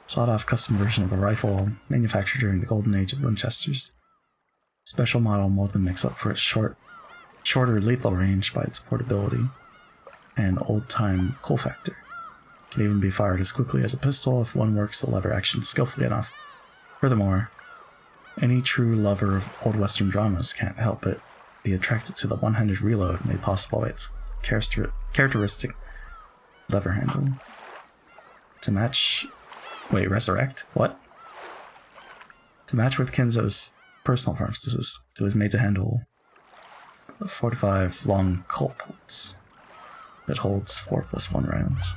Sawed off custom version of a rifle manufactured during the golden age of Winchesters. Special model more than makes up for its shorter lethal range by its portability and old-time cool factor. Can even be fired as quickly as a pistol if one works the lever action skillfully enough. Furthermore, any true lover of old western dramas can't help but be attracted to the one-handed reload made possible by its characteristic lever handle. To match... Wait, resurrect? What? To match with Kenzo's personal preferences, it was made to handle 45 long Colt bolts that holds 4+1 rounds.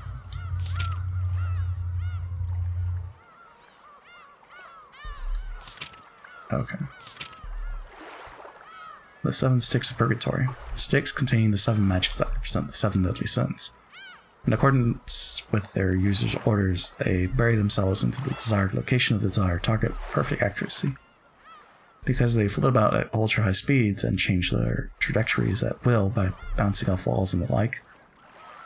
Okay. The 7 sticks of purgatory. Sticks containing the 7 magics that represent the 7 deadly sins. In accordance with their users' orders, they bury themselves into the desired location of the desired target with perfect accuracy. Because they float about at ultra-high speeds and change their trajectories at will by bouncing off walls and the like,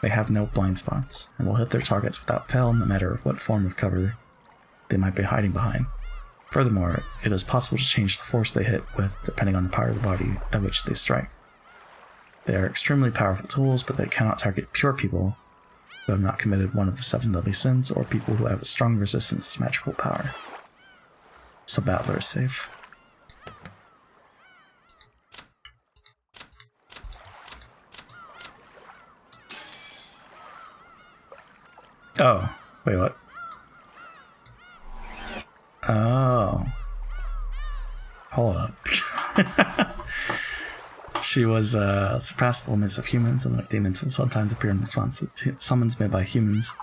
they have no blind spots, and will hit their targets without fail no matter what form of cover they might be hiding behind. Furthermore, it is possible to change the force they hit with depending on the power of the body at which they strike. They are extremely powerful tools, but they cannot target pure people who have not committed one of the 7 deadly sins or people who have a strong resistance to magical power. So Battler is safe. Oh, wait, what? Oh. Hold up. She was surpassed the limits of humans, and like demons will sometimes appear in response to summons made by humans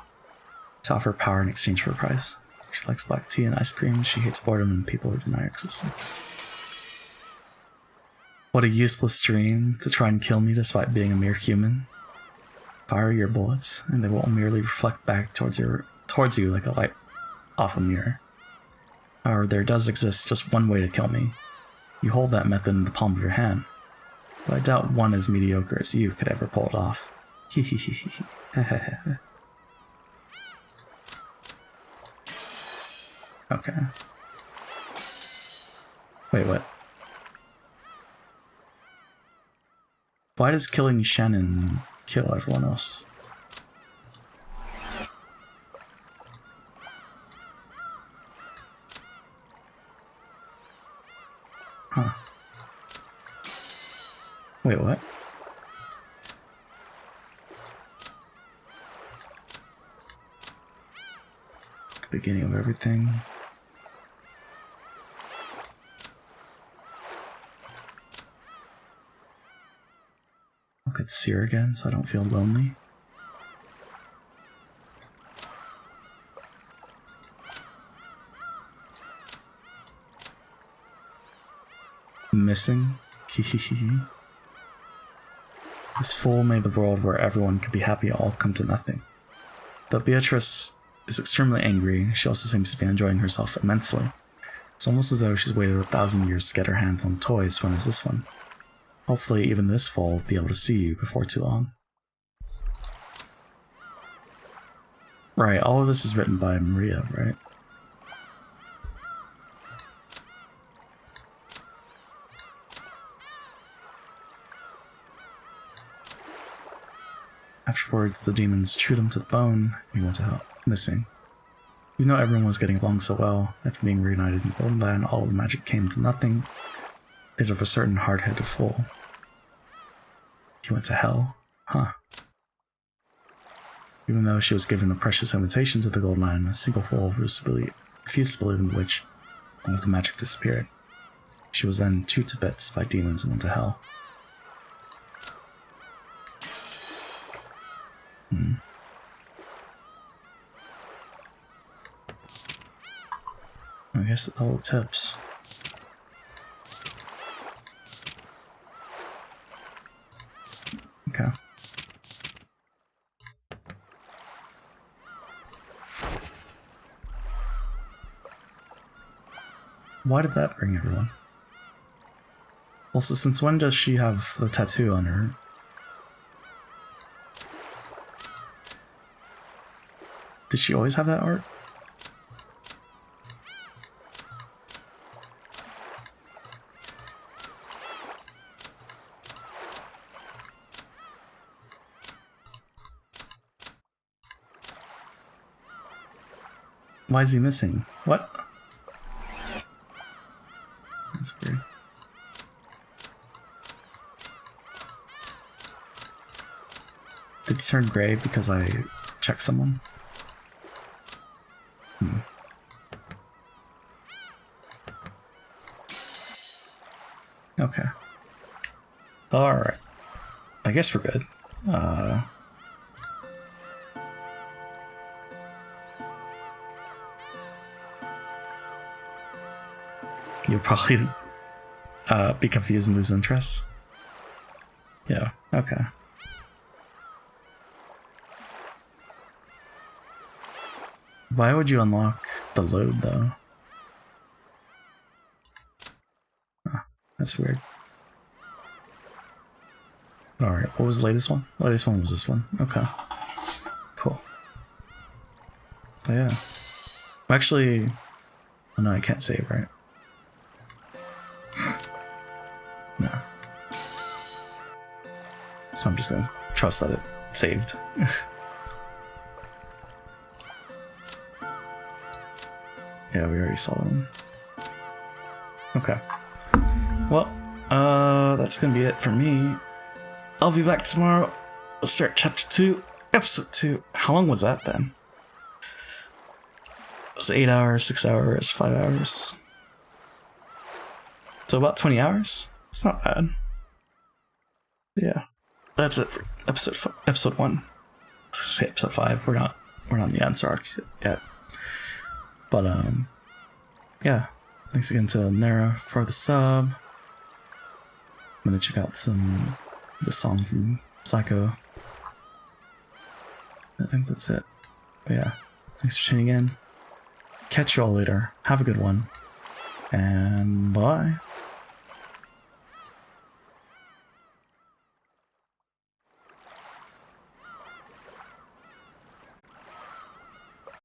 to offer power in exchange for a price. She likes black tea and ice cream. She hates boredom and people who deny her existence. What a useless dream, to try and kill me despite being a mere human. Fire your bullets, and they will merely reflect back towards you like a light off a mirror. However, there does exist just one way to kill me. You hold that method in the palm of your hand, but I doubt one as mediocre as you could ever pull it off. Hehehehe. Okay. Wait, what? Why does killing Shannon kill everyone else? Huh. Wait, what? The beginning of everything. I'll get to see her again so I don't feel lonely. Missing? Hehehe. This fool made the world where everyone could be happy all come to nothing. Though Beatrice is extremely angry, she also seems to be enjoying herself immensely. It's almost as though she's waited 1,000 years to get her hands on toys as fun as this one. Hopefully even this fool will be able to see you before too long. Right, all of this is written by Maria, right? Afterwards, the demons chewed him to the bone, and he went out, missing. Even though everyone was getting along so well, after being reunited in Golden Land, all of the magic came to nothing because of a certain hard-headed fool. He went to hell? Huh. Even though she was given a precious invitation to the Golden Land, a single fool refused to believe in the witch all of the magic disappeared. She was then chewed to bits by demons and went to hell. I guess that's all the tips. Okay. Why did that bring everyone? Also, since when does she have the tattoo on her? Did she always have that art? Why is he missing? What? That's weird. Did he turn gray because I checked someone? Okay. Alright. I guess we're good. You'll probably be confused and lose interest. Yeah, okay. Why would you unlock the load, though? Oh, that's weird. Alright, what was the latest one? The latest one was this one. Okay. Cool. Oh, yeah. Actually... Oh, no, I can't save, right? No. So I'm just gonna trust that it saved. Yeah, we already saw them. Okay. Well, that's gonna be it for me. I'll be back tomorrow. We'll start chapter 2, episode 2. How long was that then? It was 8 hours, 6 hours, 5 hours. So about 20 hours? It's not bad. Yeah. That's it for episode 1. Let's say episode 5. We're not on the answer arcs yet. But yeah. Thanks again to Nara for the sub. I'm gonna check out the song from Psycho. I think that's it. But yeah. Thanks for tuning in. Catch you all later. Have a good one. And bye.